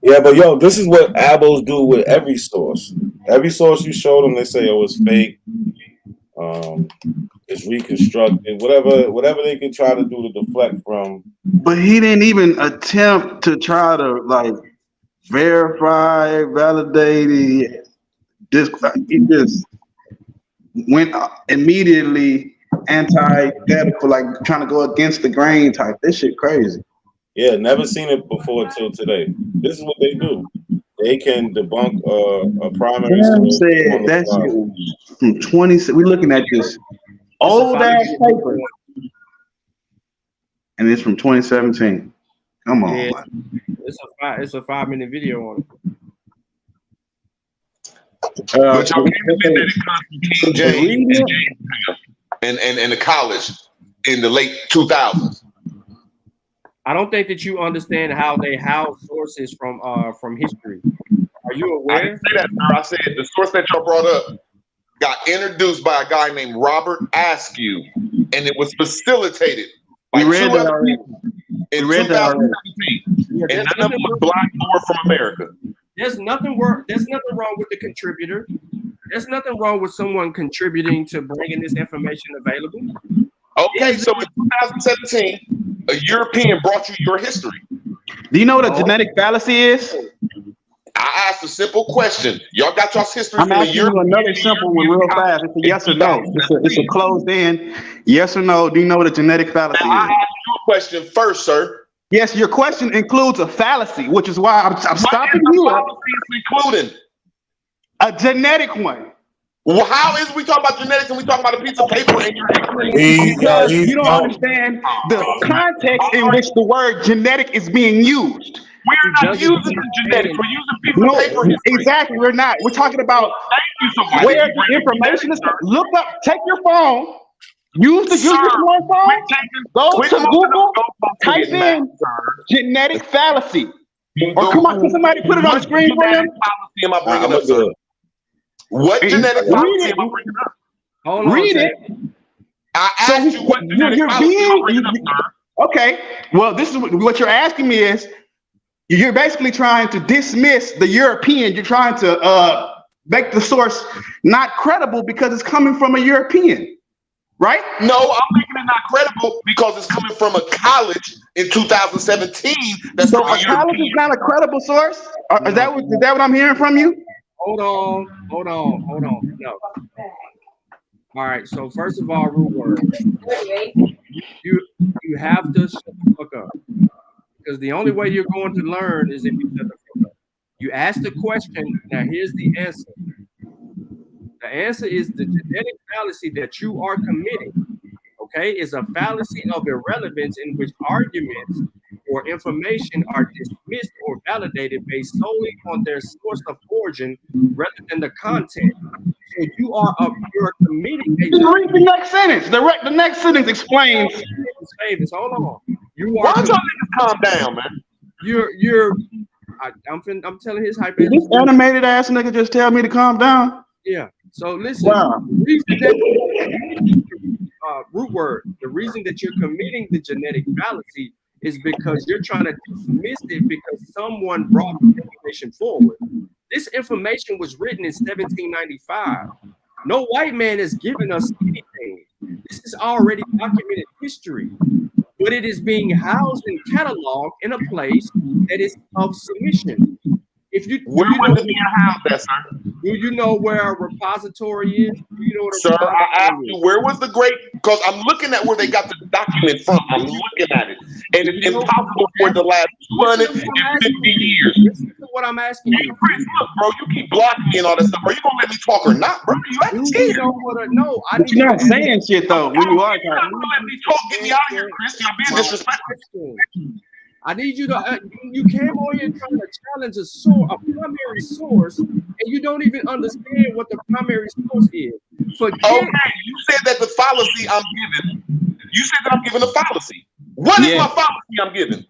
Speaker 21: Yeah, but yo, this is what abos do with every source. Every source you show them, they say, "Oh, it's fake. It's reconstructed. Whatever they can try to do to deflect from."
Speaker 11: But he didn't even attempt to try to like verify, validate this. He just went immediately antithetical, like trying to go against the grain type. This shit crazy.
Speaker 21: Yeah, never seen it before till today. This is what they do. They can debunk a primary source.
Speaker 11: Said that's from 20. We're looking at this old ass paper, and it's from 2017. Come on,
Speaker 8: yeah, it's a 5-minute video on it.
Speaker 23: But y'all can't admit that it comes from King James and the college in the late 2000s.
Speaker 8: I don't think that you understand how they house sources from history. Are you aware?
Speaker 23: I didn't say that, sir. I said the source that y'all brought up got introduced by a guy named Robert Askew, and it was facilitated by 2 other people in 2017. And none of them was black or from America.
Speaker 8: There's nothing wrong with the contributor. There's nothing wrong with someone contributing to bringing this information available.
Speaker 23: Okay, so in 2017, a European brought you your history.
Speaker 11: Do you know what a genetic fallacy is?
Speaker 23: I asked a simple question. Y'all got y'all's history
Speaker 11: I'm
Speaker 23: from the
Speaker 11: asking you another simple one real fast. It's a yes or no. It's a closed in. Yes or no. Do you know what a genetic fallacy is?
Speaker 23: I asked you a question first, sir.
Speaker 11: Yes, your question includes a fallacy, which is why I'm stopping you.
Speaker 23: Including
Speaker 11: a genetic one.
Speaker 23: Well, how is we talking about genetics and we talking about a piece of paper and you're
Speaker 14: Because you don't understand the context in which the word genetic is being used.
Speaker 23: We're not using the genetics. We're using piece of paper history.
Speaker 14: Exactly, we're not. We're talking about where the information is. Look up, take your phone, use your smartphone, go to Google, type in genetic fallacy. Or come on, can somebody put it on the screen for him?
Speaker 23: Am I bringing up, sir? What genetic fallacy am I bringing up?
Speaker 14: Hold on, read it.
Speaker 23: I asked you what genetic fallacy am I bringing up, sir?
Speaker 14: Okay, well, this is what you're asking me is, you're basically trying to dismiss the European. You're trying to make the source not credible because it's coming from a European, right?
Speaker 23: No, I'm making it not credible because it's coming from a college in 2017. That's
Speaker 14: so a college is not a credible source? Is that what I'm hearing from you?
Speaker 2: Hold on. No. All right. So first of all, root word. You have to shut the fuck up. Because the only way you're going to learn is if you shut the fuck up. You ask the question, now here's the answer. The answer is the genetic fallacy that you are committing, okay, is a fallacy of irrelevance in which arguments or information are dismissed or validated based solely on their source of origin rather than the content. So you're committing a...
Speaker 14: Just read the next sentence. The next sentence explains...
Speaker 2: Hold on.
Speaker 23: Why don't y'all niggas calm down, man?
Speaker 2: I'm telling his hype.
Speaker 14: Did this animated ass nigga just tell me to calm down?
Speaker 2: Yeah. So listen.
Speaker 14: Wow.
Speaker 2: Root word. The reason that you're committing the genetic fallacy is because you're trying to dismiss it because someone brought the information forward. This information was written in 1795. No white man has given us anything. This is already documented history. But it is being housed and cataloged in a place that is of submission.
Speaker 23: Where would it be housed at, sir?
Speaker 2: Do you know where a repository is? Do you know what
Speaker 23: Sir, I asked you, where was the great, because I'm looking at where they got the document from. I'm looking at it. And it's impossible for the last 250 years.
Speaker 2: Listen to what I'm asking you.
Speaker 23: Chris, look, bro, you keep blocking me and all that stuff. Are you going to let me talk or not, bro? You acting scared.
Speaker 14: But you're not saying shit, though, when you are talking.
Speaker 23: You're not going to let me talk. Get me out of here, Chris. You're being disrespectful.
Speaker 2: I need you to. You came on here trying to challenge a primary source, and you don't even understand what the primary source is.
Speaker 23: Okay, you said that the fallacy I'm giving. You said that I'm giving a fallacy. What is my fallacy I'm giving?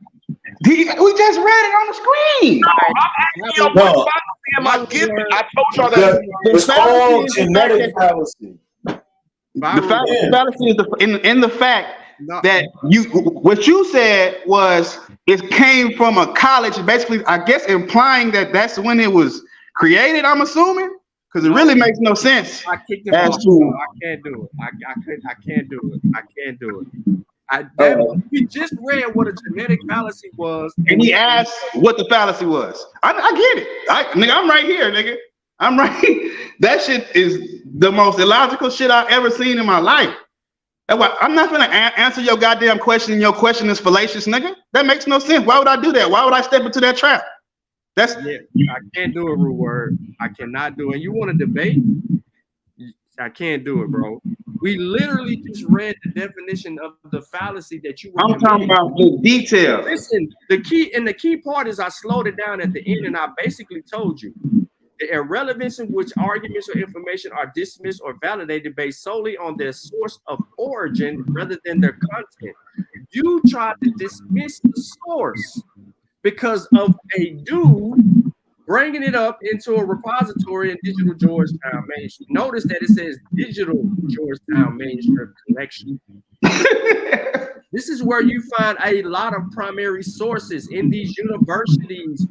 Speaker 14: We just read it on the screen.
Speaker 23: No, I'm asking you what fallacy am I giving? I told y'all that.
Speaker 14: It's all genetic fallacy. The fallacy is in the fact that what you said was it came from a college, basically, I guess, implying that that's when it was created. I'm assuming, because it really makes no sense.
Speaker 2: I kicked it off. I can't do it. I can't do it. We just read what a genetic fallacy was,
Speaker 14: and he asked what the fallacy was. I get it. Nigga, I'm right here, nigga. I'm right. That shit is the most illogical shit I've ever seen in my life. That's why I'm not gonna answer your goddamn question, and your question is fallacious, nigga. That makes no sense. Why would I do that? Why would I step into that trap?
Speaker 2: I can't do it, root word. I cannot do it. You want to debate? I can't do it, bro. We literally just read the definition of the fallacy that you were
Speaker 14: I'm talking about the detail.
Speaker 2: Listen, the key part is I slowed it down at the end, and I basically told you the irrelevance in which arguments or information are dismissed or validated based solely on their source of origin rather than their content. You tried to dismiss the source because of a dude bringing it up into a repository in Digital Georgetown Mainstream. Notice that it says Digital Georgetown Mainstream Collection. This is where you find a lot of primary sources in these universities.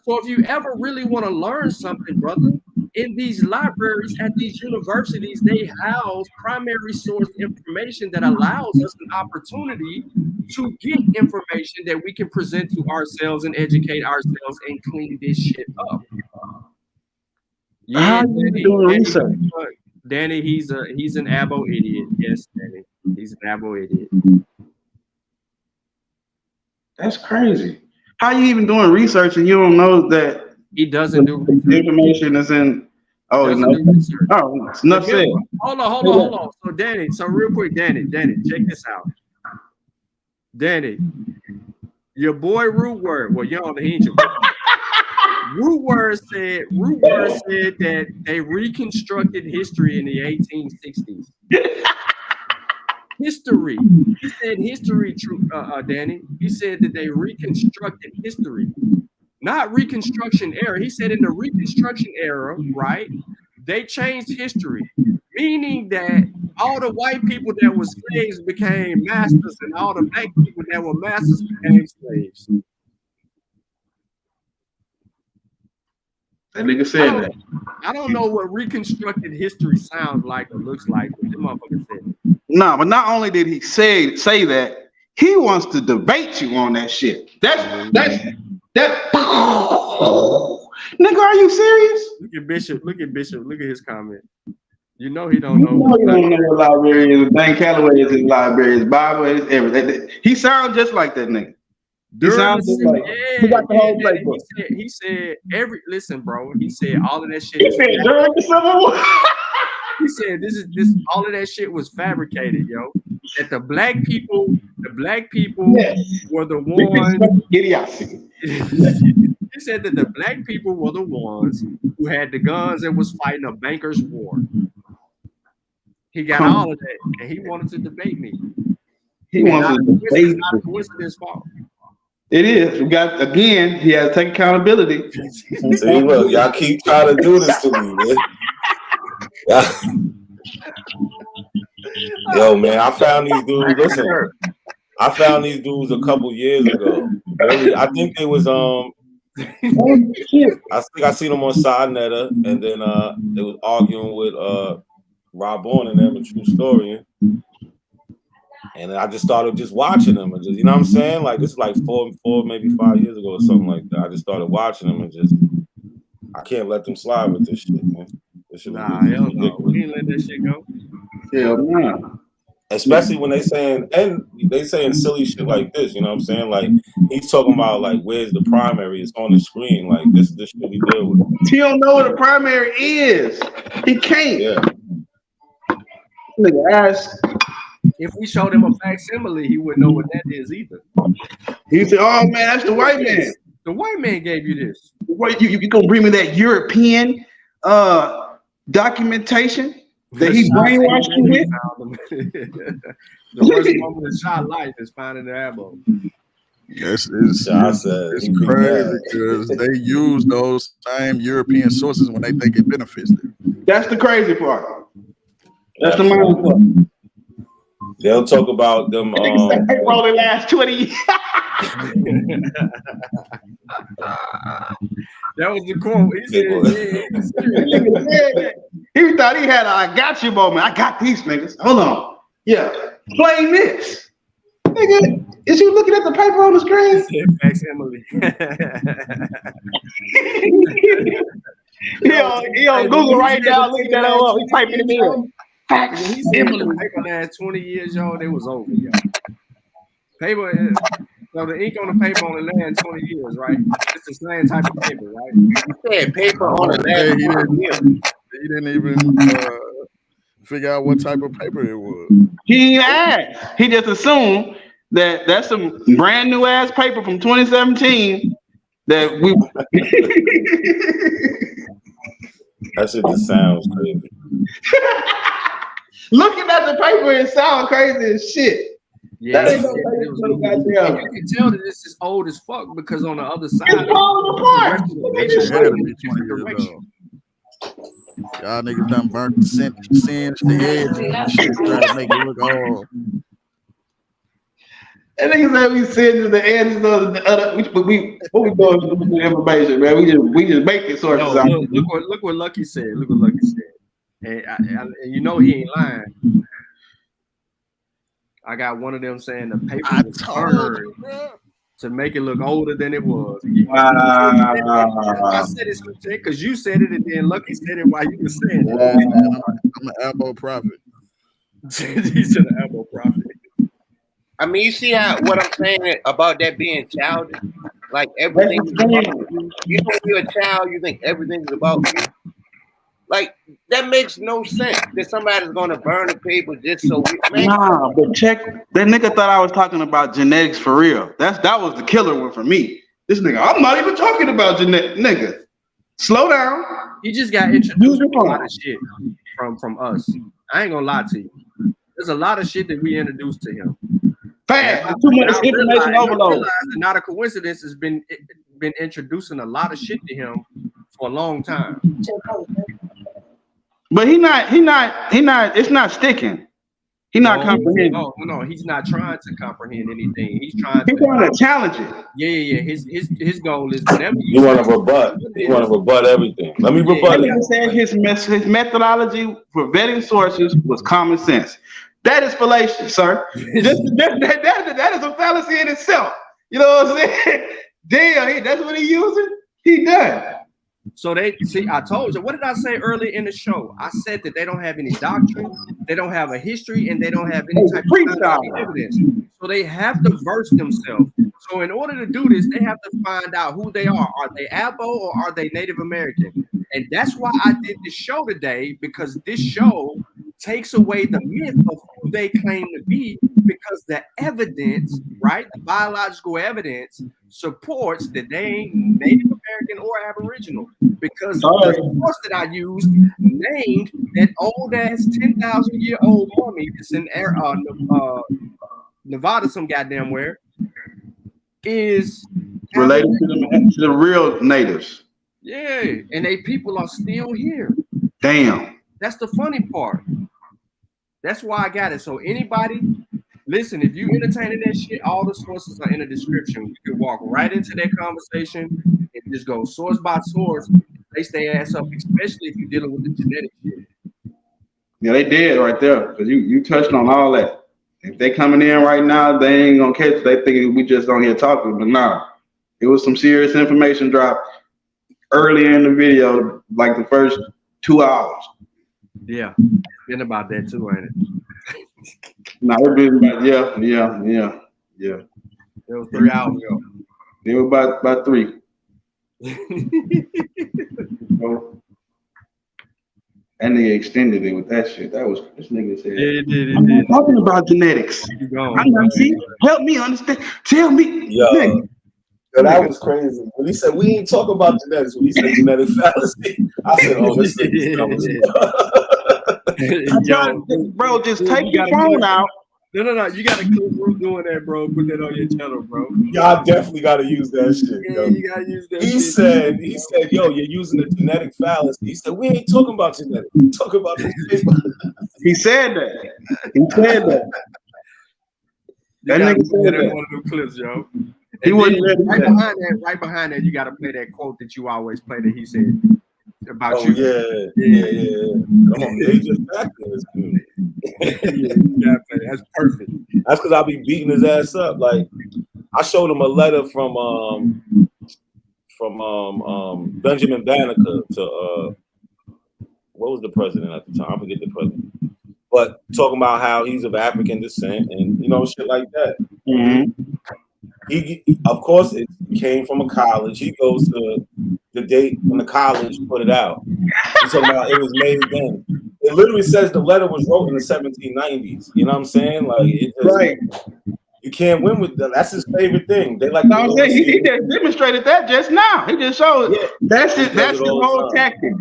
Speaker 2: So if you ever really want to learn something, brother, in these libraries at these universities, they house primary source information that allows us an opportunity to get information that we can present to ourselves and educate ourselves and clean this shit up. Yeah, Danny, he's an abo idiot. Yes, Danny, he's an abo idiot.
Speaker 14: That's crazy. How you even doing research and you don't know that
Speaker 2: he doesn't do
Speaker 14: information is in Oh,
Speaker 2: That's
Speaker 14: no.
Speaker 2: what they research.
Speaker 14: Oh, enough said.
Speaker 2: Hold on. So Danny, real quick, Danny, check this out. Danny, your boy Root Word. Well, you don't ain't your boy. Root Word said that they reconstructed history in the 1860s. History. He said history, Danny. He said that they reconstructed history, not Reconstruction era. He said in the Reconstruction era, right? They changed history, meaning that all the white people that were slaves became masters, and all the black people that were masters became slaves.
Speaker 14: That nigga said that.
Speaker 2: I don't know what reconstructed history sounds like or looks like, but the motherfucker said it.
Speaker 14: No, but not only did he say that, he wants to debate you on that shit. That nigga, are you serious?
Speaker 2: Look at Bishop. Look at his comment. You know he don't know.
Speaker 14: You don't know what library is. Dan Calloway is his library. His Bible is everything. He sounds just like that nigga. He sounds just like he got the whole playbook.
Speaker 2: He said listen, bro. He said all of that shit.
Speaker 14: He said during the Civil War.
Speaker 2: He said this all of that shit was fabricated, yo. That the black people were the ones.
Speaker 14: Idiocy.
Speaker 2: He said that the black people were the ones who had the guns and was fighting a banker's war. He got all of that, and he wanted to debate me.
Speaker 14: He wants to debate.
Speaker 2: It's not a coincidence fault.
Speaker 14: It is. We got again. He has to take accountability.
Speaker 21: See, look, y'all keep trying to do this to me, man. Yo, man, I found these dudes. Listen, I found these dudes a couple years ago. Really, I think they was I think I seen them on SideNetter, and then they was arguing with Rob Bourne and them, a true story. And I just started just watching them and just, you know what I'm saying? Like this is like four, maybe 5 years ago or something like that. I just started watching them and just, I can't let them slide with this shit, man. This shit
Speaker 2: hell no. We ain't let that shit go.
Speaker 14: Hell no.
Speaker 21: Especially when they saying silly shit like this, you know what I'm saying? Like he's talking about like where's the primary? It's on the screen. Like this shit we deal with.
Speaker 14: He don't know what a primary is. He can't.
Speaker 21: Yeah.
Speaker 14: Nigga ass.
Speaker 2: If we showed him a facsimile, he wouldn't know what that is either.
Speaker 14: He said, "Oh man, that's the white man.
Speaker 2: The white man gave you this.
Speaker 14: What you gonna bring me that European documentation that he brainwashed you with?"
Speaker 2: The worst moment of shot life is finding the ammo.
Speaker 20: Yes, it's crazy because they use those same European sources when they think it benefits them.
Speaker 14: That's the crazy part. That's the mind part.
Speaker 21: They'll talk about them.
Speaker 14: They probably last 20 years.
Speaker 2: That was the quote.
Speaker 14: He thought he had a "I got you" moment. I got these niggas. Hold on. Yeah. Play this. Nigga, is you looking at the paper on the screen?
Speaker 2: Facsimile.
Speaker 14: He on Google right now. Look that up. He typing it in.
Speaker 2: He said the paper last 20 years, y'all, it was over, y'all. Paper, so the ink on the paper only lasts 20 years, right? It's the same type of paper, right?
Speaker 7: You said paper on the last 20 years.
Speaker 20: He didn't even figure out what type of paper it was.
Speaker 14: He asked. He just assumed that that's some brand new ass paper from 2017 that we.
Speaker 21: That shit just sounds crazy.
Speaker 14: Looking at the paper, it sounds crazy as shit.
Speaker 2: Yeah, you can tell that this is old as fuck because on the other side,
Speaker 14: it's falling apart.
Speaker 20: Y'all niggas done burnt the singed the edge and shit, trying to make it look all.
Speaker 14: That nigga said we send the edges of the other. What we doing with the information, man? We just make it sources out.
Speaker 2: Look what Lucky said. Look what Lucky said. And you know he ain't lying. I got one of them saying the paper was turned to make it look older than it was. I said it because you said it, and then Lucky said it while you were saying it.
Speaker 20: I'm an elbow prophet.
Speaker 2: He's an elbow prophet.
Speaker 7: I mean, you see what I'm saying about that being childish? Like everything is about you. You know, when you're a child, you think everything is about you. Like that makes no sense that somebody's gonna burn the paper just so we. Man,
Speaker 14: Nah, but check that nigga thought I was talking about genetics for real. That was the killer one for me. This nigga, I'm not even talking about genetics, nigga. Slow down.
Speaker 2: He just got introduced to a lot of shit from us. I ain't gonna lie to you. There's a lot of shit that we introduced to him.
Speaker 14: Fast, too much information overload.
Speaker 2: Not a coincidence. Has been introducing a lot of shit to him for a long time.
Speaker 14: But he not. It's not sticking. He's not comprehending.
Speaker 2: No, he's not trying to comprehend anything. He's trying
Speaker 14: to challenge it.
Speaker 2: Yeah. His goal is whatever
Speaker 21: you want to rebut. You want to rebut everything. Let me rebut it.
Speaker 14: He said his methodology for vetting sources was common sense. That is fallacious, sir. that is a fallacy in itself. You know what I'm saying? Damn, that's what he using? He done.
Speaker 2: So I told you, what did I say earlier in the show? I said that they don't have any doctrine, they don't have a history, and they don't have any type of evidence. So they have to verse themselves. So in order to do this, they have to find out who they are. Are they Abo or are they Native American? And that's why I did this show today, because this show takes away the myth of who they claim to be, because the evidence, right, the biological evidence supports that they ain't Native American or Aboriginal, because the source that I used named that old ass 10,000-year-old mummy that's in Nevada, some goddamn where, is
Speaker 14: related to the real natives.
Speaker 2: Yeah, and they people are still here.
Speaker 14: Damn.
Speaker 2: That's the funny part. That's why I got it. So anybody, listen, if you entertaining that shit, all the sources are in the description. You can walk right into that conversation and just go source by source, place their ass up, especially if you're dealing with the genetic shit.
Speaker 14: Yeah, they did right there. Because you touched on all that. If they coming in right now, they ain't gonna catch it. They think we just on here talking, but nah. It was some serious information dropped earlier in the video, like the first 2 hours.
Speaker 2: Yeah, been about that too, ain't it?
Speaker 14: No, it's been about yeah.
Speaker 2: It was 3 hours ago.
Speaker 14: It was about 3. That nigga extended it with that shit. That was this nigga said.
Speaker 2: Yeah,
Speaker 14: I'm not talking about genetics. I'm not see. Help me understand. Tell me.
Speaker 21: Yo, that was crazy. When he said we ain't talking about genetics, when he said genetic fallacy, I said, "Oh, this thing
Speaker 14: Yo, bro, just take your phone out.
Speaker 2: No. You got to clip Root doing that, bro. Put that on your channel, bro.
Speaker 21: Y'all definitely got to use that shit.
Speaker 2: Yeah,
Speaker 21: yo.
Speaker 2: you got to use that.
Speaker 21: He said, yo, you're using a genetic fallacy. He said, we ain't talking about genetics. We talking about this.
Speaker 14: He said that. That nigga said that.
Speaker 2: One of them clips, yo.
Speaker 14: He wasn't ready.
Speaker 2: Right behind that, you got to play that quote that you always play that he said about you.
Speaker 21: Yeah. Come on, they just acting this community.
Speaker 2: That's perfect.
Speaker 21: That's because I'll be beating his ass up. Like I showed him a letter from Benjamin Banneker to what was the president at the time? I forget the president. But talking about how he's of African descent and shit like that.
Speaker 14: Mm-hmm.
Speaker 21: He of course it came from a college. He goes to the date when the college put it out. He's talking about it was made then. It literally says the letter was wrote in the 1790s. You know what I'm saying? Like it just,
Speaker 14: right.
Speaker 21: You can't win with that. That's his favorite thing. They like.
Speaker 14: No, I'm saying he just demonstrated that just now. He just showed. Yeah. That's it. That's the whole tactic.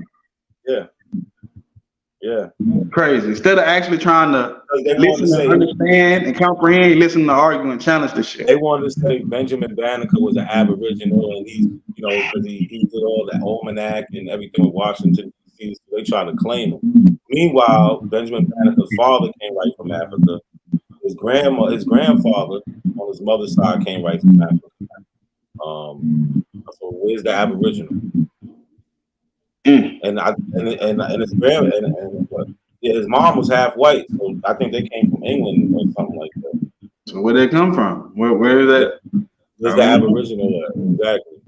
Speaker 21: Yeah.
Speaker 14: Crazy. Instead of actually trying to listen and understand and comprehend, listen to argue and challenge the shit.
Speaker 21: They wanted to say Benjamin Banneker was an Aboriginal and he's, because he did all the almanac and everything with Washington, D.C. So they tried to claim him. Meanwhile, Benjamin Banneker's father came right from Africa. His grandfather on his mother's side came right from Africa. So where's the Aboriginal? And his mom was half white, so I think they came from England or something like that.
Speaker 14: So where they come from? Where is that?
Speaker 21: Where's the Aboriginal at? Exactly.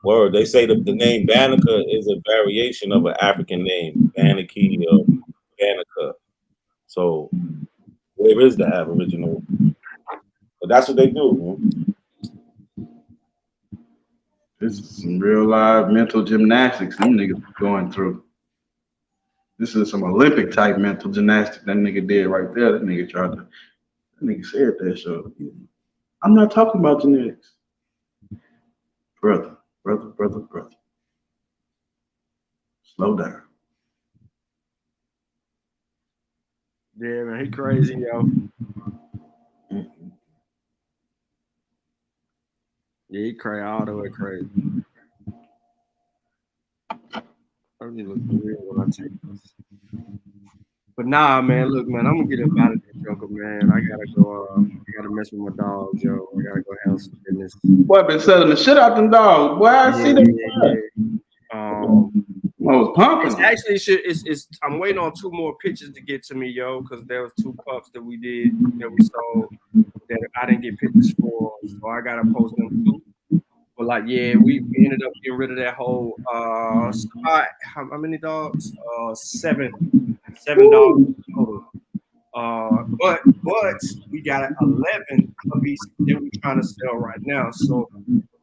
Speaker 21: Word. They say that the name Banneker is a variation of an African name, Banaki or Banneker. So where is the Aboriginal? But that's what they do, man.
Speaker 11: This is some real live mental gymnastics them niggas going through. This is some Olympic type mental gymnastics that nigga did right there. That nigga said that shit. I'm not talking about genetics. Brother. Slow down.
Speaker 8: Yeah, man, he crazy, yo. Yeah, he crazy, all the way crazy. Let me look for real when I take this. But nah, man, look, man, I'm gonna get up out of there, Joker, man. I gotta go. I gotta mess with my dogs, yo. I gotta go handle some business.
Speaker 11: Boy, been selling the shit out them dogs. Boy, I see them.
Speaker 8: I
Speaker 11: was pumping.
Speaker 8: It's actually it's I'm waiting on 2 more pictures to get to me, yo, because there was 2 pups that we sold that I didn't get pictures for, so I gotta post them too. But like, yeah, we ended up getting rid of that whole spot. How many dogs? 7 dogs total. But we got 11 puppies that we're trying to sell right now. So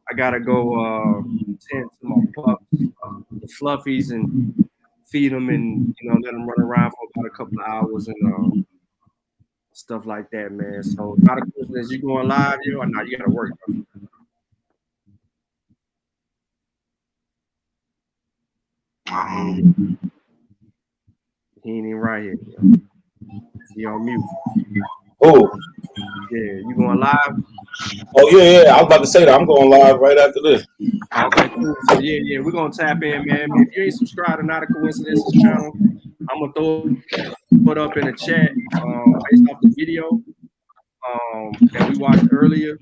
Speaker 8: I gotta go tend to my pups, the fluffies, and feed them and let them run around for about a couple of hours and stuff like that, man. So not a question as you going live, yo, or not, you gotta work. He ain't even right here. Yo. He on mute.
Speaker 21: Oh.
Speaker 8: Yeah, you going live?
Speaker 21: Oh yeah. I was about to say that I'm going live right after this.
Speaker 8: Okay, cool. So yeah, we're gonna tap in, man. If you ain't subscribed to Not a Coincidences channel, I'm gonna throw it up in the chat based off the video that we watched earlier.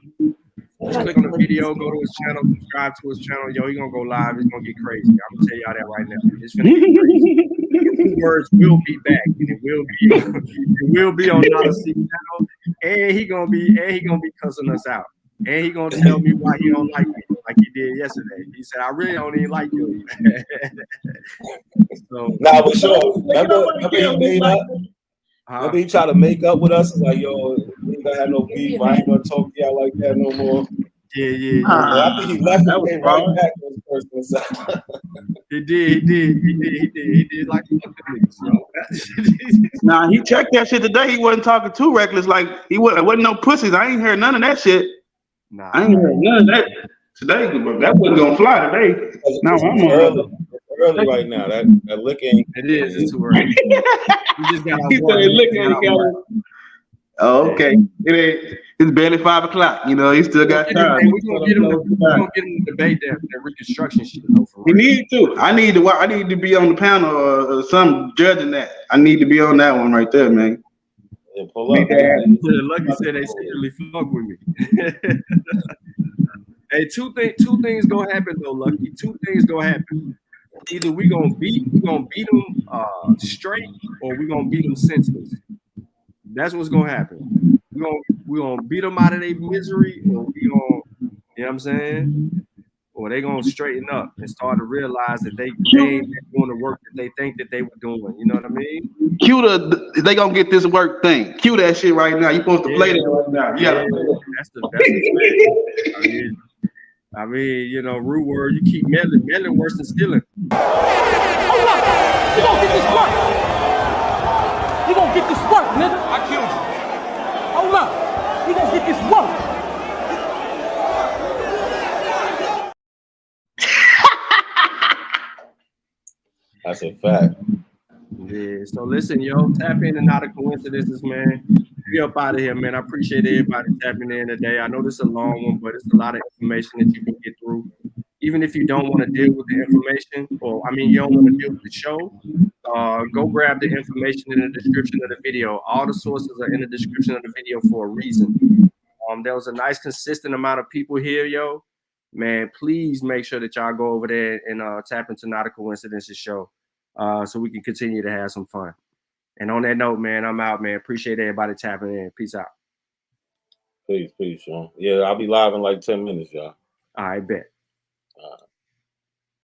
Speaker 8: Just click on the video, go to his channel, subscribe to his channel. Yo, he's gonna go live. It's gonna get crazy. I'm gonna tell y'all that right now. It's gonna get crazy. 2 words will be back, and it will be on Not a C channel, and he gonna be cussing us out, and he gonna tell me why he don't like me like he did yesterday. He said, "I really don't even like you." So,
Speaker 21: nah, but sure. Remember he made up. Remember he tried to make up with us. It's like, yo, we ain't gonna have no beef. I ain't gonna talk to y'all like that no more.
Speaker 8: Yeah.
Speaker 21: I think he left and came right back to his personal side.
Speaker 8: He did like
Speaker 14: Nah, he checked that shit today. He wasn't talking too reckless. Like he wasn't no pussies. I ain't heard none of that shit.
Speaker 8: Nah,
Speaker 14: I ain't heard none of that today. But that wasn't gonna fly today. No,
Speaker 21: It's early right now. That licking.
Speaker 8: It is. It's too early. We just got
Speaker 14: He said licking. Oh, okay. It's barely 5 o'clock. He still got time.
Speaker 8: We're gonna get him to debate that Reconstruction shit though.
Speaker 14: He need to. I need to be on the panel or some judging that. I need to be on that one right there, man.
Speaker 21: Yeah, pull up.
Speaker 8: Lucky said they secretly fuck with me. Hey, two things gonna happen though, Lucky. 2 things gonna happen. Either we gonna beat them straight, or we gonna beat them senseless. That's what's gonna happen. We gonna beat them out of their misery, or we gonna, you know what I'm saying? Or they gonna straighten up and start to realize that they ain't doing the work that they think that they were doing. You know what I mean?
Speaker 14: They gonna get this work thing. Cue that shit right now. You supposed to play that right now. Yeah.
Speaker 8: That's the fact. I mean, rude word. You keep meddling worse than stealing.
Speaker 3: Hold up! You gonna get this work? You gonna get this work, nigga? I killed you. Hold up! You gonna get this work?
Speaker 21: That's a fact.
Speaker 8: Yeah. So listen, yo, tap in and Not a Coincidences, man. We up out of here, man. I appreciate everybody tapping in today. I know this is a long one, but it's a lot of information that you can get through. Even if you don't want to deal with the information, you don't want to deal with the show, go grab the information in the description of the video. All the sources are in the description of the video for a reason. There was a nice, consistent amount of people here, yo. Man, please make sure that y'all go over there and tap into Not a Coincidences show so we can continue to have some fun. And on that note, man, I'm out, man. Appreciate everybody tapping in. Peace out.
Speaker 21: Peace, Sean. Yeah, I'll be live in like 10 minutes, y'all.
Speaker 8: All right, bet.